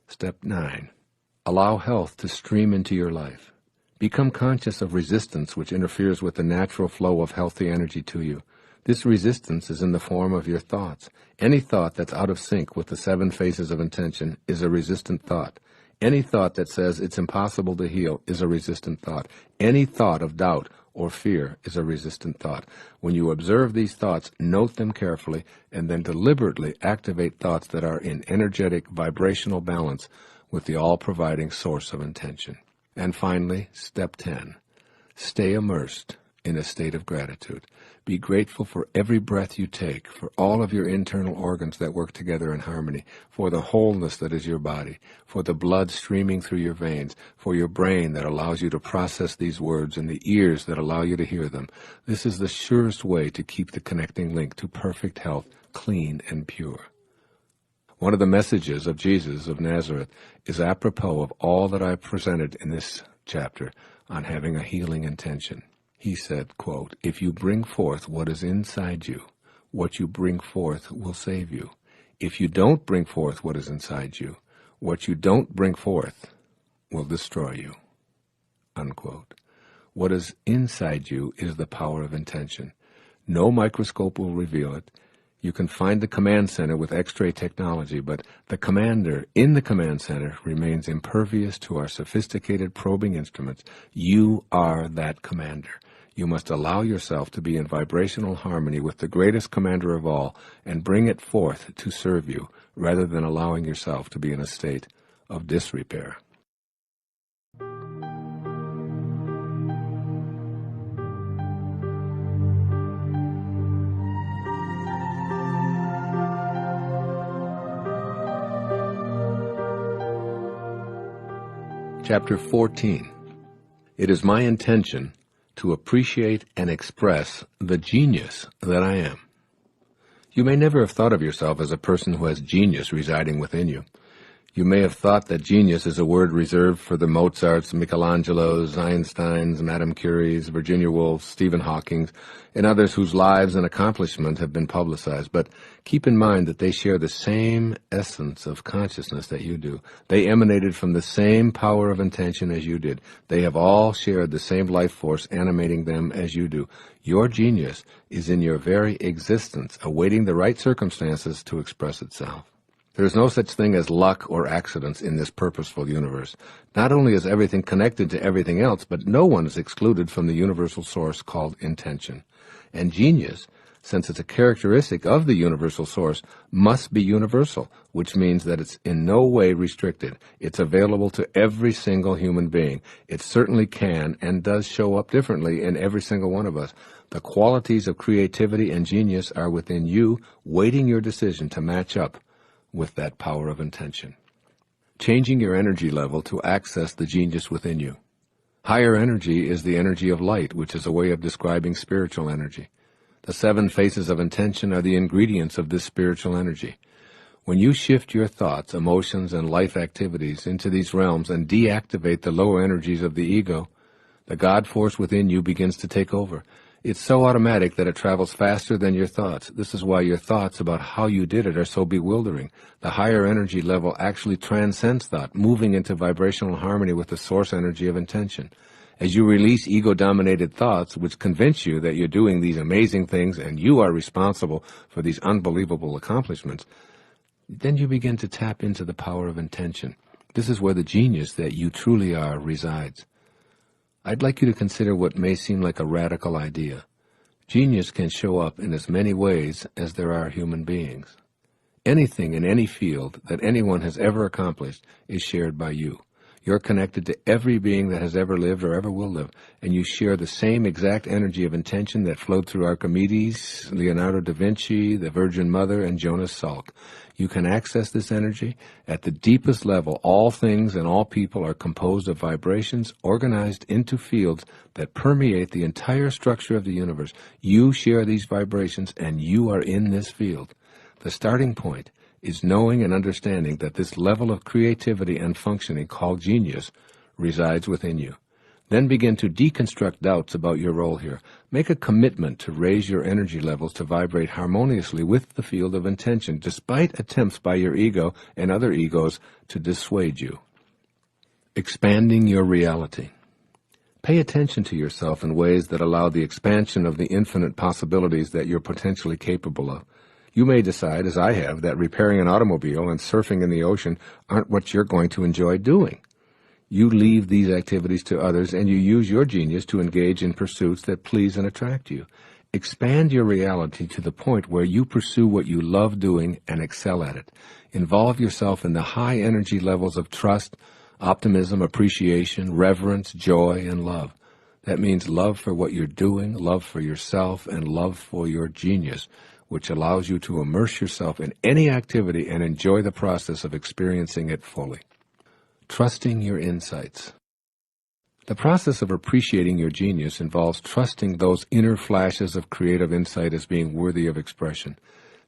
[SPEAKER 2] Step 9. Allow health to stream into your life. Become conscious of resistance which interferes with the natural flow of healthy energy to you. This resistance is in the form of your thoughts. Any thought that's out of sync with the 7 phases of intention is a resistant thought. Any thought that says it's impossible to heal is a resistant thought. Any thought of doubt or fear is a resistant thought. When you observe these thoughts, note them carefully, and then deliberately activate thoughts that are in energetic, vibrational balance with the all-providing source of intention. And finally, step 10. Stay immersed in a state of gratitude. Be grateful for every breath you take, for all of your internal organs that work together in harmony, for the wholeness that is your body, for the blood streaming through your veins, for your brain that allows you to process these words and the ears that allow you to hear them. This is the surest way to keep the connecting link to perfect health clean and pure. One of the messages of Jesus of Nazareth is apropos of all that I've presented in this chapter on having a healing intention. He said, quote, "If you bring forth what is inside you, what you bring forth will save you. If you don't bring forth what is inside you, what you don't bring forth will destroy you." Unquote. What is inside you is the power of intention. No microscope will reveal it. You can find the command center with X-ray technology, but the commander in the command center remains impervious to our sophisticated probing instruments. You are that commander. You must allow yourself to be in vibrational harmony with the greatest commander of all and bring it forth to serve you, rather than allowing yourself to be in a state of disrepair. Chapter 14. It is my intention to appreciate and express the genius that I am. You may never have thought of yourself as a person who has genius residing within you. You may have thought that genius is a word reserved for the Mozarts, Michelangelos, Einsteins, Madame Curies, Virginia Woolfs, Stephen Hawkings, and others whose lives and accomplishments have been publicized. But keep in mind that they share the same essence of consciousness that you do. They emanated from the same power of intention as you did. They have all shared the same life force animating them as you do. Your genius is in your very existence, awaiting the right circumstances to express itself. There is no such thing as luck or accidents in this purposeful universe. Not only is everything connected to everything else, but no one is excluded from the universal source called intention. And genius, since it's a characteristic of the universal source, must be universal, which means that it's in no way restricted. It's available to every single human being. It certainly can and does show up differently in every single one of us. The qualities of creativity and genius are within you, waiting your decision to match up with that power of intention. Changing your energy level to access the genius within you. Higher energy is the energy of light, which is a way of describing spiritual energy. The 7 phases of intention are the ingredients of this spiritual energy. When you shift your thoughts, emotions, and life activities into these realms and deactivate the lower energies of the ego, the God force within you begins to take over. It's so automatic that it travels faster than your thoughts. This is why your thoughts about how you did it are so bewildering. The higher energy level actually transcends thought, moving into vibrational harmony with the source energy of intention. As you release ego-dominated thoughts, which convince you that you're doing these amazing things and you are responsible for these unbelievable accomplishments, then you begin to tap into the power of intention. This is where the genius that you truly are resides. I'd like you to consider what may seem like a radical idea. Genius can show up in as many ways as there are human beings. Anything in any field that anyone has ever accomplished is shared by you. You're connected to every being that has ever lived or ever will live, and you share the same exact energy of intention that flowed through Archimedes, Leonardo da Vinci, the Virgin Mother, and Jonas Salk. You can access this energy. At the deepest level, all things and all people are composed of vibrations organized into fields that permeate the entire structure of the universe. You share these vibrations, and you are in this field. The starting point is knowing and understanding that this level of creativity and functioning called genius resides within you. Then begin to deconstruct doubts about your role here. Make a commitment to raise your energy levels to vibrate harmoniously with the field of intention, despite attempts by your ego and other egos to dissuade you. Expanding your reality. Pay attention to yourself in ways that allow the expansion of the infinite possibilities that you're potentially capable of. You may decide, as I have, that repairing an automobile and surfing in the ocean aren't what you're going to enjoy doing. You leave these activities to others, and you use your genius to engage in pursuits that please and attract you. Expand your reality to the point where you pursue what you love doing and excel at it. Involve yourself in the high energy levels of trust, optimism, appreciation, reverence, joy, and love. That means love for what you're doing, love for yourself, and love for your genius, which allows you to immerse yourself in any activity and enjoy the process of experiencing it fully. Trusting your insights. The process of appreciating your genius involves trusting those inner flashes of creative insight as being worthy of expression.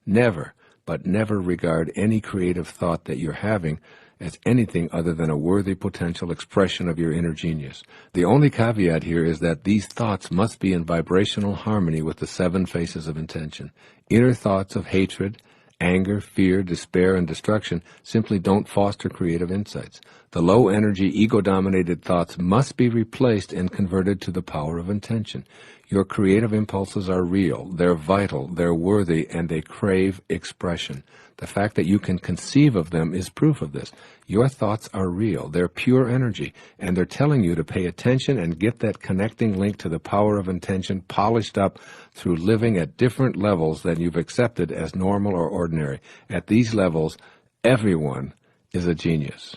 [SPEAKER 2] Never, but never regard any creative thought that you're having as anything other than a worthy potential expression of your inner genius. The only caveat here is that these thoughts must be in vibrational harmony with the 7 faces of intention. Inner thoughts of hatred, anger, fear, despair, and destruction simply don't foster creative insights. The low-energy, ego-dominated thoughts must be replaced and converted to the power of intention. Your creative impulses are real, they're vital, they're worthy, and they crave expression. The fact that you can conceive of them is proof of this. Your thoughts are real, they're pure energy, and they're telling you to pay attention and get that connecting link to the power of intention polished up through living at different levels than you've accepted as normal or ordinary. At these levels, everyone is a genius.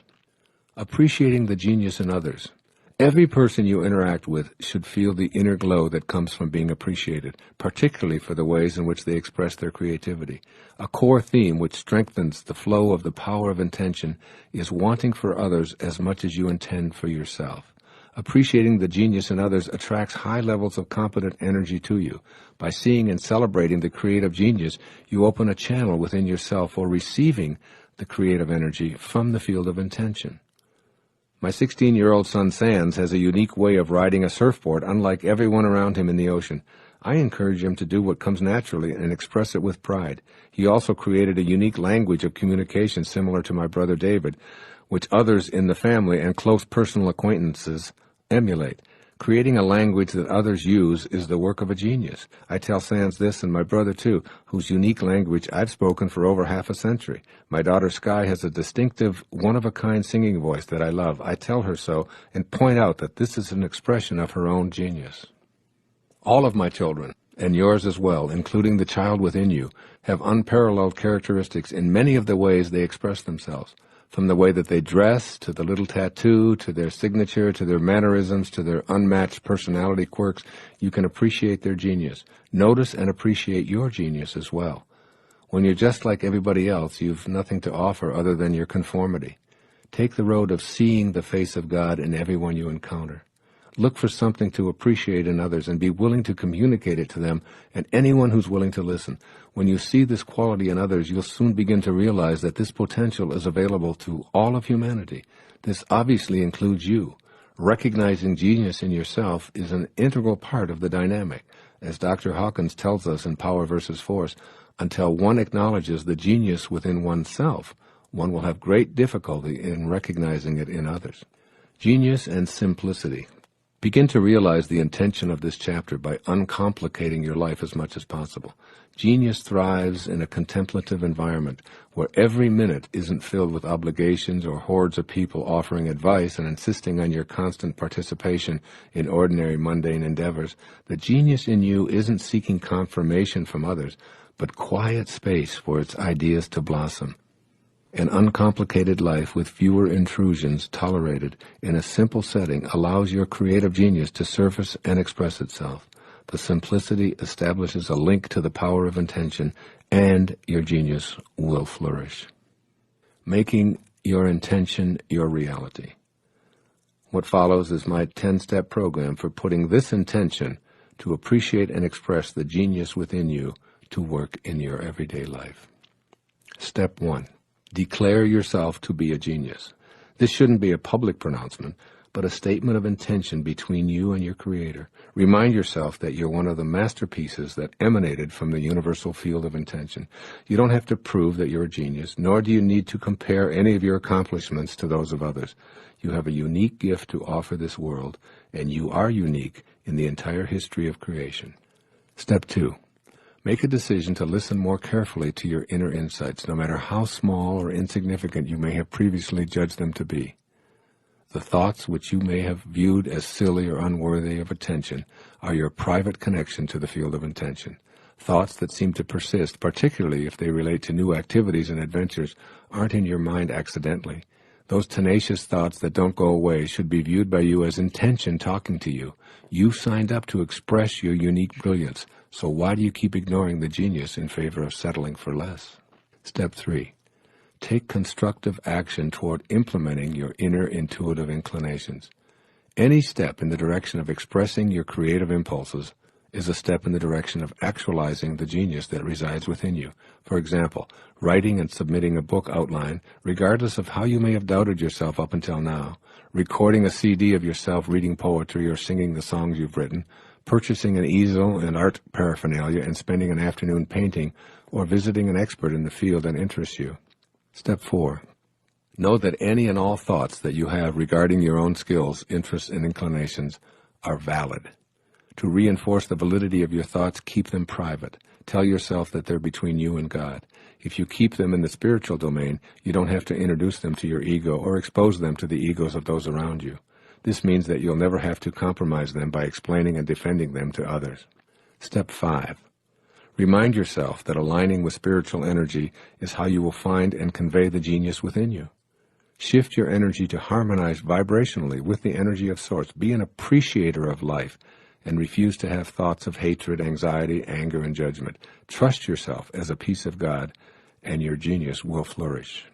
[SPEAKER 2] Appreciating the genius in others. Every person you interact with should feel the inner glow that comes from being appreciated, particularly for the ways in which they express their creativity. A core theme which strengthens the flow of the power of intention is wanting for others as much as you intend for yourself. Appreciating the genius in others attracts high levels of competent energy to you. By seeing and celebrating the creative genius, you open a channel within yourself for receiving the creative energy from the field of intention. My 16-year-old son Sands has a unique way of riding a surfboard unlike everyone around him in the ocean. I encourage him to do what comes naturally and express it with pride. He also created a unique language of communication similar to my brother David, which others in the family and close personal acquaintances emulate. Creating a language that others use is the work of a genius. I tell Sands this, and my brother too, whose unique language I've spoken for over half a century. My daughter Sky has a distinctive, one-of-a-kind singing voice that I love. I tell her so and point out that this is an expression of her own genius. All of my children, and yours as well, including the child within you, have unparalleled characteristics in many of the ways they express themselves. From the way that they dress, to the little tattoo, to their signature, to their mannerisms, to their unmatched personality quirks, you can appreciate their genius. Notice and appreciate your genius as well. When you're just like everybody else, you've nothing to offer other than your conformity. Take the road of seeing the face of God in everyone you encounter. Look for something to appreciate in others and be willing to communicate it to them and anyone who's willing to listen. When you see this quality in others, you'll soon begin to realize that this potential is available to all of humanity. This obviously includes you. Recognizing genius in yourself is an integral part of the dynamic. As Dr. Hawkins tells us in Power versus Force, until one acknowledges the genius within oneself, one will have great difficulty in recognizing it in others. Genius and simplicity. Begin to realize the intention of this chapter by uncomplicating your life as much as possible. Genius thrives in a contemplative environment where every minute isn't filled with obligations or hordes of people offering advice and insisting on your constant participation in ordinary mundane endeavors. The genius in you isn't seeking confirmation from others, but quiet space for its ideas to blossom. An uncomplicated life with fewer intrusions tolerated in a simple setting allows your creative genius to surface and express itself. The simplicity establishes a link to the power of intention, and your genius will flourish. Making your intention your reality. What follows is my 10-step program for putting this intention to appreciate and express the genius within you to work in your everyday life. Step 1. Declare yourself to be a genius. This shouldn't be a public pronouncement, but a statement of intention between you and your Creator. Remind yourself that you're one of the masterpieces that emanated from the universal field of intention. You don't have to prove that you're a genius, nor do you need to compare any of your accomplishments to those of others. You have a unique gift to offer this world, and you are unique in the entire history of creation. Step 2. Make a decision to listen more carefully to your inner insights, no matter how small or insignificant you may have previously judged them to be. The thoughts which you may have viewed as silly or unworthy of attention are your private connection to the field of intention. Thoughts that seem to persist, particularly if they relate to new activities and adventures, aren't in your mind accidentally. Those tenacious thoughts that don't go away should be viewed by you as intention talking to you. You signed up to express your unique brilliance, so why do you keep ignoring the genius in favor of settling for less? Step 3. Take constructive action toward implementing your inner intuitive inclinations. Any step in the direction of expressing your creative impulses is a step in the direction of actualizing the genius that resides within you. For example, writing and submitting a book outline, regardless of how you may have doubted yourself up until now, recording a CD of yourself reading poetry or singing the songs you've written, purchasing an easel and art paraphernalia and spending an afternoon painting, or visiting an expert in the field that interests you. Step 4. Know that any and all thoughts that you have regarding your own skills, interests, and inclinations are valid. To reinforce the validity of your thoughts, keep them private. Tell yourself that they're between you and God. If you keep them in the spiritual domain, you don't have to introduce them to your ego or expose them to the egos of those around you. This means that you'll never have to compromise them by explaining and defending them to others. Step 5. Remind yourself that aligning with spiritual energy is how you will find and convey the genius within you. Shift your energy to harmonize vibrationally with the energy of Source. Be an appreciator of life and refuse to have thoughts of hatred, anxiety, anger, and judgment. Trust yourself as a piece of God, and your genius will flourish.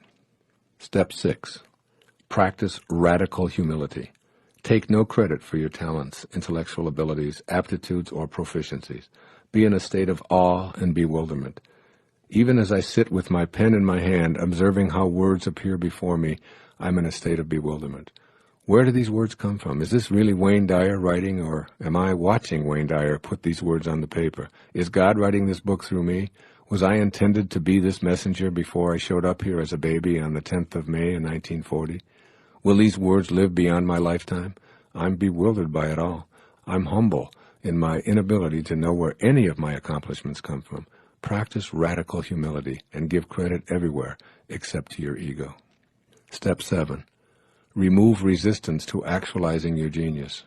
[SPEAKER 2] Step 6. Practice radical humility. Take no credit for your talents, intellectual abilities, aptitudes, or proficiencies. Be in a state of awe and bewilderment. Even as I sit with my pen in my hand, observing how words appear before me, I'm in a state of bewilderment. Where do these words come from? Is this really Wayne Dyer writing, or am I watching Wayne Dyer put these words on the paper? Is God writing this book through me? Was I intended to be this messenger before I showed up here as a baby on the 10th of May in 1940? Will these words live beyond my lifetime? I'm bewildered by it all. I'm humble in my inability to know where any of my accomplishments come from. Practice radical humility and give credit everywhere except to your ego. Step 7. Remove resistance to actualizing your genius.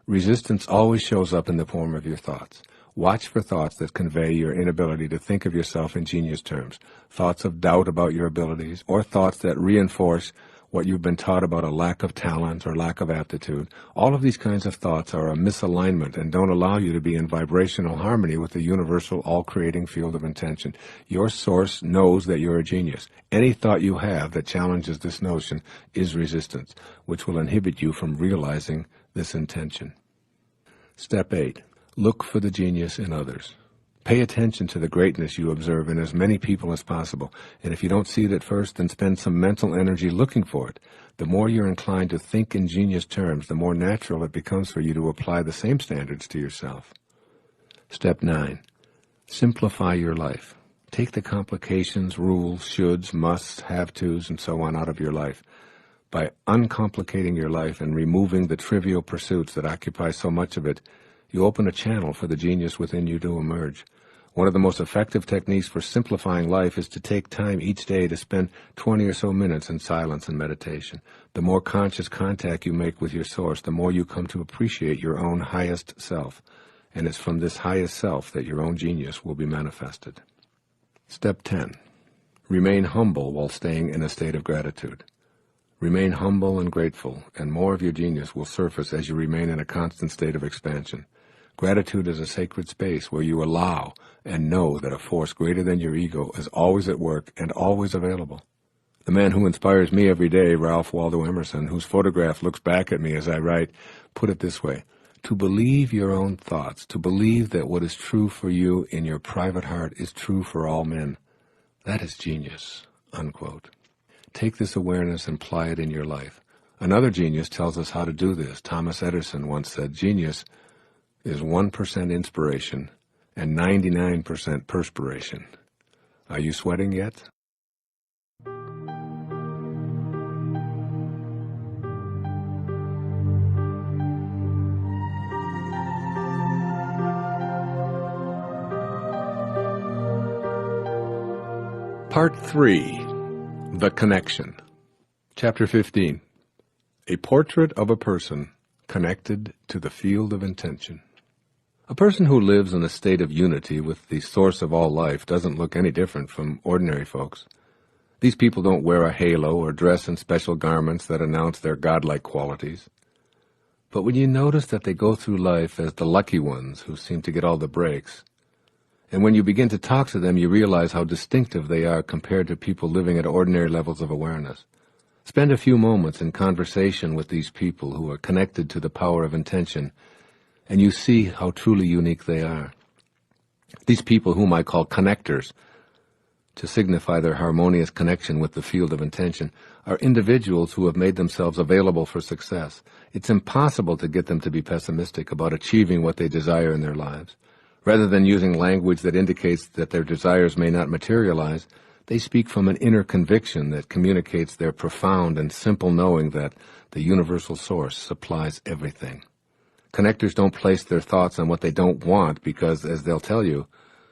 [SPEAKER 2] Resistance always shows up in the form of your thoughts. Watch for thoughts that convey your inability to think of yourself in genius terms, thoughts of doubt about your abilities, or thoughts that reinforce what you've been taught about a lack of talent or lack of aptitude. All of these kinds of thoughts are a misalignment and don't allow you to be in vibrational harmony with the universal, all-creating field of intention. Your source knows that you're a genius. Any thought you have that challenges this notion is resistance, which will inhibit you from realizing this intention. Step 8. Look for the genius in others. Pay attention to the greatness you observe in as many people as possible, and if you don't see it at first, then spend some mental energy looking for it. The more you're inclined to think in genius terms, the more natural it becomes for you to apply the same standards to yourself. Step 9. Simplify your life. Take the complications, rules, shoulds, musts, have-tos, and so on out of your life. By uncomplicating your life and removing the trivial pursuits that occupy so much of it, you open a channel for the genius within you to emerge. One of the most effective techniques for simplifying life is to take time each day to spend 20 or so minutes in silence and meditation. The more conscious contact you make with your source, the more you come to appreciate your own highest self. And it's from this highest self that your own genius will be manifested. Step 10. Remain humble while staying in a state of gratitude. Remain humble and grateful, and more of your genius will surface as you remain in a constant state of expansion. Gratitude is a sacred space where you allow and know that a force greater than your ego is always at work and always available. The man who inspires me every day, Ralph Waldo Emerson, whose photograph looks back at me as I write, put it this way: to believe your own thoughts, to believe that what is true for you in your private heart is true for all men. That is genius, unquote. Take this awareness and apply it in your life. Another genius tells us how to do this. Thomas Edison once said, genius is 1% inspiration and 99% perspiration. Are you sweating yet? Part 3. The Connection. Chapter 15. A Portrait of a Person Connected to the Field of Intention. A person who lives in a state of unity with the source of all life doesn't look any different from ordinary folks. These people don't wear a halo or dress in special garments that announce their godlike qualities. But when you notice that they go through life as the lucky ones who seem to get all the breaks, and when you begin to talk to them, you realize how distinctive they are compared to people living at ordinary levels of awareness. Spend a few moments in conversation with these people who are connected to the power of intention, and you see how truly unique they are. These people, whom I call connectors, to signify their harmonious connection with the field of intention, are individuals who have made themselves available for success. It's impossible to get them to be pessimistic about achieving what they desire in their lives. Rather than using language that indicates that their desires may not materialize, they speak from an inner conviction that communicates their profound and simple knowing that the universal source supplies everything. Connectors don't place their thoughts on what they don't want because, as they'll tell you,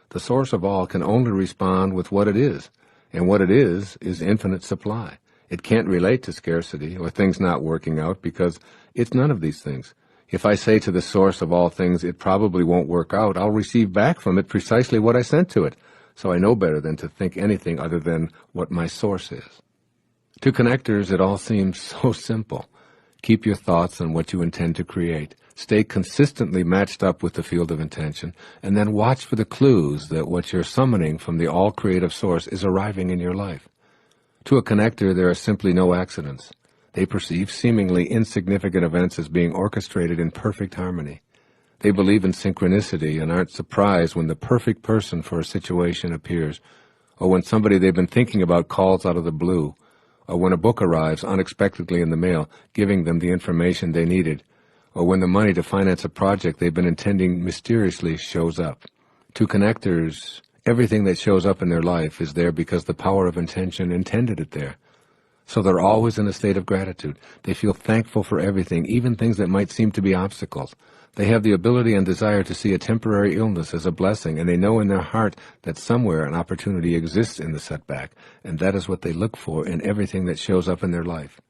[SPEAKER 2] the source of all can only respond with what it is, and what it is infinite supply. It can't relate to scarcity or things not working out because it's none of these things. If I say to the source of all things, it probably won't work out, I'll receive back from it precisely what I sent to it. So I know better than to think anything other than what my source is. To connectors, it all seems so simple. Keep your thoughts on what you intend to create. Stay consistently matched up with the field of intention, and then watch for the clues that what you're summoning from the all-creative source is arriving in your life. To a connector, there are simply no accidents. They perceive seemingly insignificant events as being orchestrated in perfect harmony. They believe in synchronicity and aren't surprised when the perfect person for a situation appears, or when somebody they've been thinking about calls out of the blue, or when a book arrives unexpectedly in the mail, giving them the information they needed, or when the money to finance a project they've been intending mysteriously shows up. To connectors, everything that shows up in their life is there because the power of intention intended it there. So they're always in a state of gratitude. They feel thankful for everything, even things that might seem to be obstacles. They have the ability and desire to see a temporary illness as a blessing, and they know in their heart that somewhere an opportunity exists in the setback, and that is what they look for in everything that shows up in their life.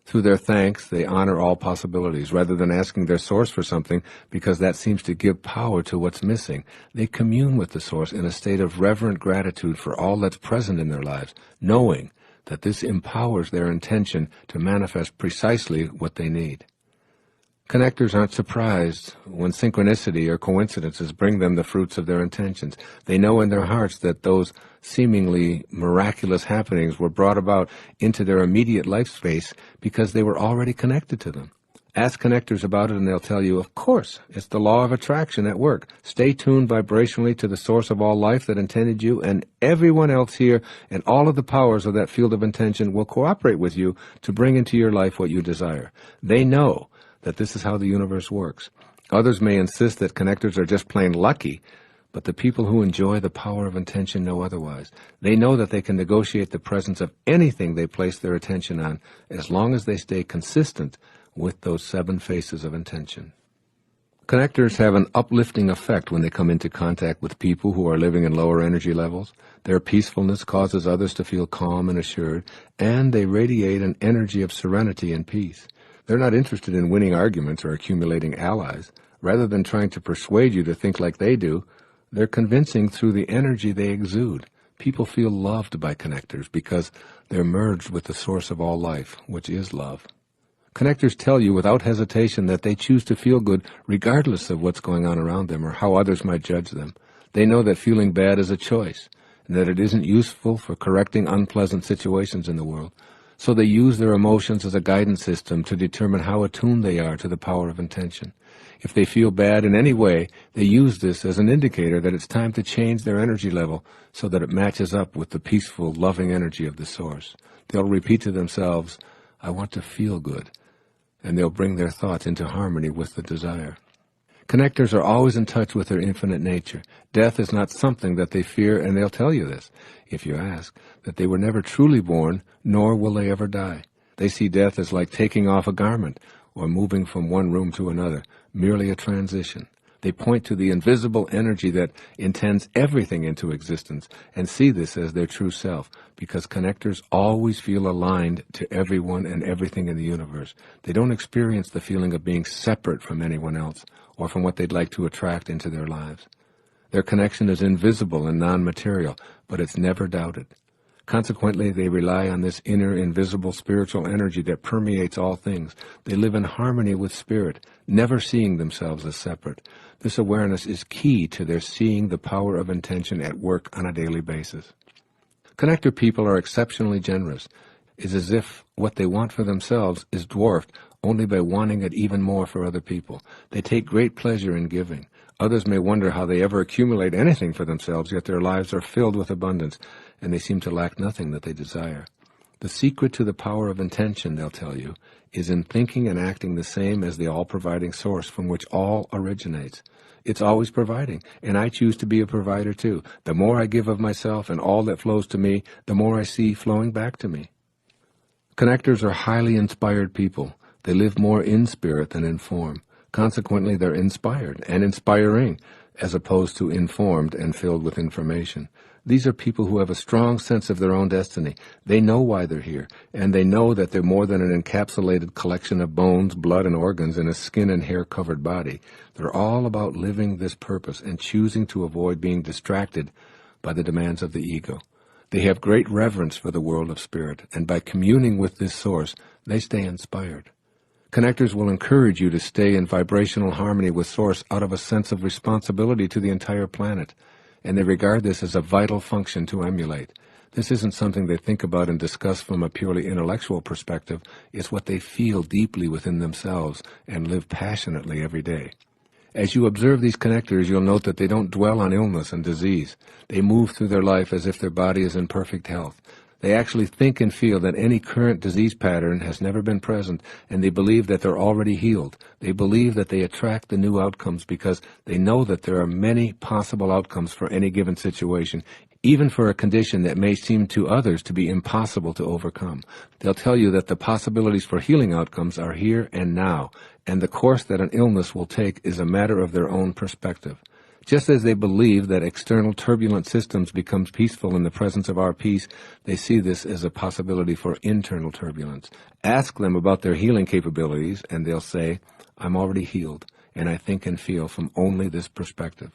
[SPEAKER 2] Through their thanks, they honor all possibilities, rather than asking their source for something, because that seems to give power to what's missing. They commune with the source in a state of reverent gratitude for all that's present in their lives, knowing that this empowers their intention to manifest precisely what they need. Connectors aren't surprised when synchronicity or coincidences bring them the fruits of their intentions. They know in their hearts that those seemingly miraculous happenings were brought about into their immediate life space because they were already connected to them. Ask connectors about it and they'll tell you, of course, it's the law of attraction at work. Stay tuned vibrationally to the source of all life that intended you, and everyone else here and all of the powers of that field of intention will cooperate with you to bring into your life what you desire. They know that this is how the universe works. Others may insist that connectors are just plain lucky, but the people who enjoy the power of intention know otherwise. They know that they can negotiate the presence of anything they place their attention on as long as they stay consistent with those 7 faces of intention. Connectors have an uplifting effect when they come into contact with people who are living in lower energy levels. Their peacefulness causes others to feel calm and assured, and they radiate an energy of serenity and peace. They're not interested in winning arguments or accumulating allies. Rather than trying to persuade you to think like they do, they're convincing through the energy they exude. People feel loved by connectors because they're merged with the source of all life, which is love. Connectors tell you without hesitation that they choose to feel good regardless of what's going on around them or how others might judge them. They know that feeling bad is a choice and that it isn't useful for correcting unpleasant situations in the world. So they use their emotions as a guidance system to determine how attuned they are to the power of intention. If they feel bad in any way, they use this as an indicator that it's time to change their energy level so that it matches up with the peaceful, loving energy of the source. They'll repeat to themselves, "I want to feel good," and they'll bring their thoughts into harmony with the desire. Connectors are always in touch with their infinite nature. Death is not something that they fear, and they'll tell you this, if you ask, that they were never truly born, nor will they ever die. They see death as like taking off a garment or moving from one room to another, merely a transition. They point to the invisible energy that intends everything into existence and see this as their true self, because connectors always feel aligned to everyone and everything in the universe. They don't experience the feeling of being separate from anyone else or from what they'd like to attract into their lives. Their connection is invisible and non-material, but it's never doubted. Consequently, they rely on this inner, invisible spiritual energy that permeates all things. They live in harmony with spirit, never seeing themselves as separate. This awareness is key to their seeing the power of intention at work on a daily basis. Connector people are exceptionally generous. It's as if what they want for themselves is dwarfed only by wanting it even more for other people. They take great pleasure in giving. Others may wonder how they ever accumulate anything for themselves, yet their lives are filled with abundance, and they seem to lack nothing that they desire. The secret to the power of intention, they'll tell you, is in thinking and acting the same as the all-providing source from which all originates. It's always providing, and I choose to be a provider too. The more I give of myself and all that flows to me, the more I see flowing back to me. Connectors are highly inspired people. They live more in spirit than in form. Consequently, they're inspired and inspiring, as opposed to informed and filled with information. These are people who have a strong sense of their own destiny. They know why they're here, and they know that they're more than an encapsulated collection of bones, blood, and organs in a skin and hair-covered body. They're all about living this purpose and choosing to avoid being distracted by the demands of the ego. They have great reverence for the world of spirit, and by communing with this source, they stay inspired. Connectors will encourage you to stay in vibrational harmony with Source out of a sense of responsibility to the entire planet, and they regard this as a vital function to emulate. This isn't something they think about and discuss from a purely intellectual perspective. It's what they feel deeply within themselves and live passionately every day. As you observe these connectors, you'll note that they don't dwell on illness and disease. They move through their life as if their body is in perfect health. They actually think and feel that any current disease pattern has never been present, and they believe that they're already healed. They believe that they attract the new outcomes because they know that there are many possible outcomes for any given situation, even for a condition that may seem to others to be impossible to overcome. They'll tell you that the possibilities for healing outcomes are here and now, and the course that an illness will take is a matter of their own perspective. Just as they believe that external turbulent systems become peaceful in the presence of our peace, they see this as a possibility for internal turbulence. Ask them about their healing capabilities, and they'll say, "I'm already healed, and I think and feel from only this perspective."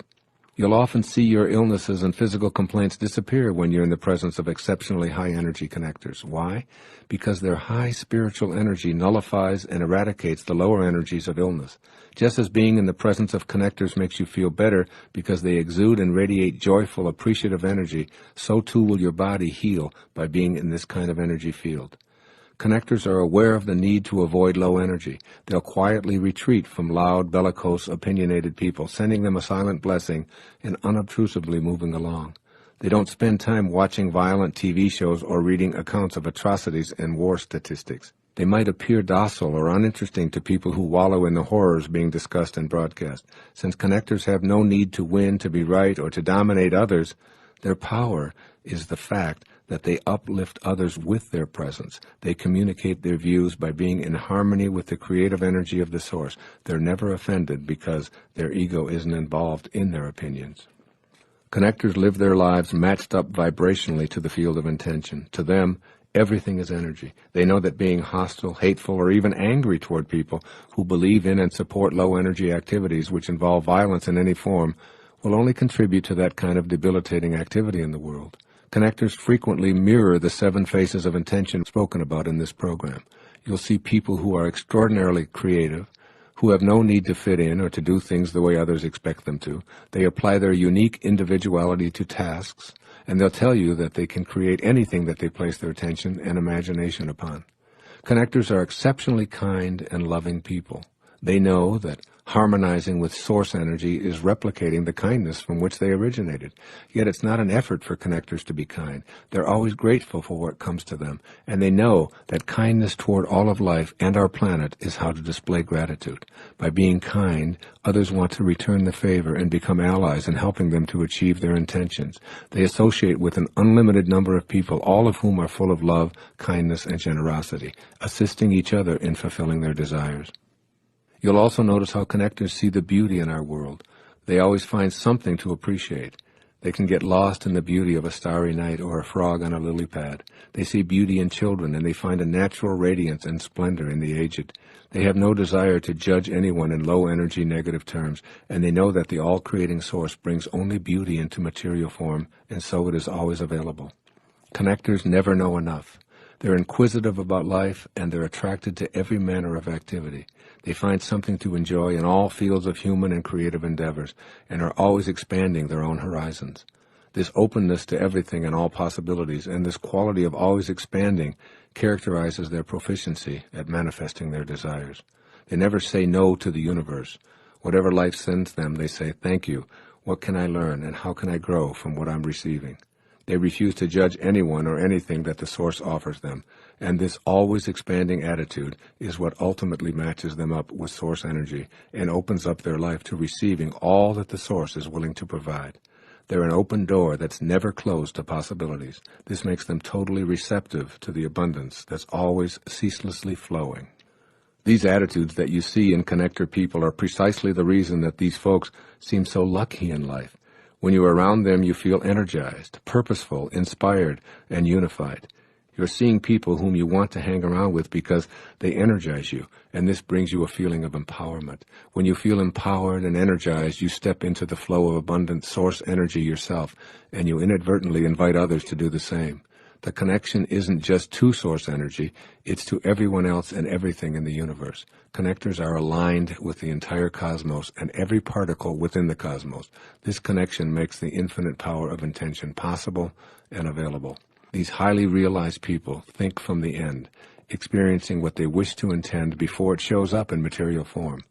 [SPEAKER 2] You'll often see your illnesses and physical complaints disappear when you're in the presence of exceptionally high-energy connectors. Why? Because their high spiritual energy nullifies and eradicates the lower energies of illness. Just as being in the presence of connectors makes you feel better because they exude and radiate joyful, appreciative energy, so too will your body heal by being in this kind of energy field. Connectors are aware of the need to avoid low energy. They'll quietly retreat from loud, bellicose, opinionated people, sending them a silent blessing and unobtrusively moving along. They don't spend time watching violent TV shows or reading accounts of atrocities and war statistics. They might appear docile or uninteresting to people who wallow in the horrors being discussed and broadcast. Since connectors have no need to win, to be right, or to dominate others, their power is the fact that they uplift others with their presence. They communicate their views by being in harmony with the creative energy of the source. They're never offended because their ego isn't involved in their opinions. Connectors live their lives matched up vibrationally to the field of intention. To them, everything is energy. They know that being hostile, hateful, or even angry toward people who believe in and support low-energy activities which involve violence in any form will only contribute to that kind of debilitating activity in the world. Connectors frequently mirror the 7 faces of intention spoken about in this program. You'll see people who are extraordinarily creative, who have no need to fit in or to do things the way others expect them to. They apply their unique individuality to tasks, and they'll tell you that they can create anything that they place their attention and imagination upon. Connectors are exceptionally kind and loving people. They know that harmonizing with source energy is replicating the kindness from which they originated. Yet it's not an effort for connectors to be kind. They're always grateful for what comes to them, and they know that kindness toward all of life and our planet is how to display gratitude. By being kind, others want to return the favor and become allies in helping them to achieve their intentions. They associate with an unlimited number of people, all of whom are full of love, kindness, and generosity, assisting each other in fulfilling their desires. You'll also notice how connectors see the beauty in our world. They always find something to appreciate. They can get lost in the beauty of a starry night or a frog on a lily pad. They see beauty in children, and they find a natural radiance and splendor in the aged. They have no desire to judge anyone in low-energy negative terms, and they know that the all-creating source brings only beauty into material form, and so it is always available. Connectors never know enough. They're inquisitive about life, and they're attracted to every manner of activity. They find something to enjoy in all fields of human and creative endeavors, and are always expanding their own horizons. This openness to everything and all possibilities, and this quality of always expanding, characterizes their proficiency at manifesting their desires. They never say no to the universe. Whatever life sends them, they say, "Thank you. What can I learn, and how can I grow from what I'm receiving?" They refuse to judge anyone or anything that the Source offers them, and this always expanding attitude is what ultimately matches them up with Source energy and opens up their life to receiving all that the Source is willing to provide. They're an open door that's never closed to possibilities. This makes them totally receptive to the abundance that's always ceaselessly flowing. These attitudes that you see in connector people are precisely the reason that these folks seem so lucky in life. When you're around them, you feel energized, purposeful, inspired, and unified. You're seeing people whom you want to hang around with because they energize you, and this brings you a feeling of empowerment. When you feel empowered and energized, you step into the flow of abundant source energy yourself, and you inadvertently invite others to do the same. The connection isn't just to source energy, it's to everyone else and everything in the universe. Connectors are aligned with the entire cosmos and every particle within the cosmos. This connection makes the infinite power of intention possible and available. These highly realized people think from the end, experiencing what they wish to intend before it shows up in material form.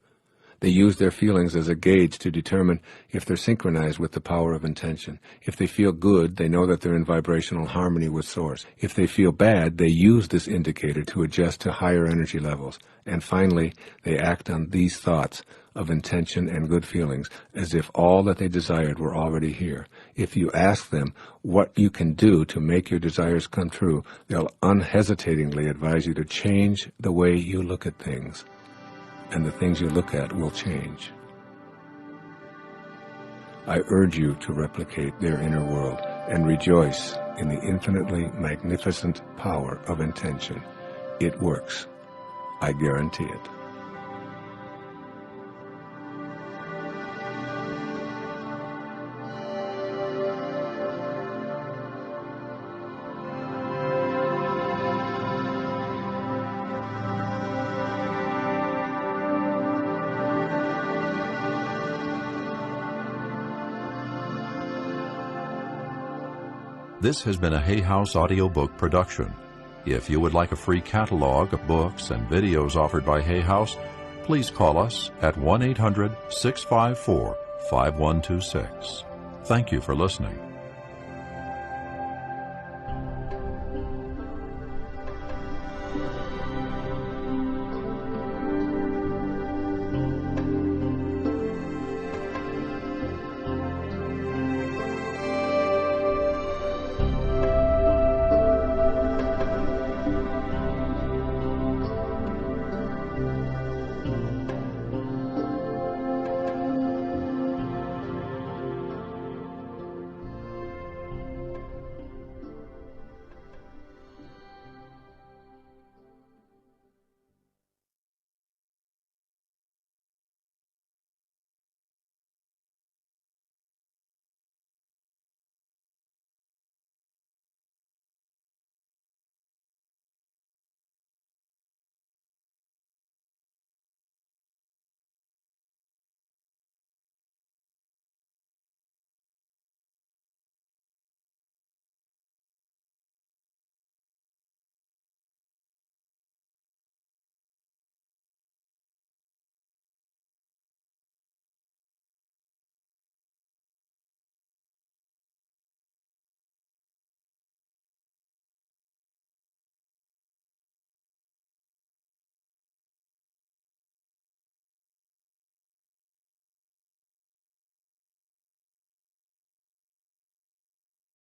[SPEAKER 2] They use their feelings as a gauge to determine if they're synchronized with the power of intention. If they feel good, they know that they're in vibrational harmony with Source. If they feel bad, they use this indicator to adjust to higher energy levels. And finally, they act on these thoughts of intention and good feelings as if all that they desired were already here. If you ask them what you can do to make your desires come true, they'll unhesitatingly advise you to change the way you look at things, and the things you look at will change. I urge you to replicate their inner world and rejoice in the infinitely magnificent power of intention. It works. I guarantee it.
[SPEAKER 3] This has been a Hay House Audiobook production. If you would like a free catalog of books and videos offered by Hay House, please call us at 1-800-654-5126. Thank you for listening.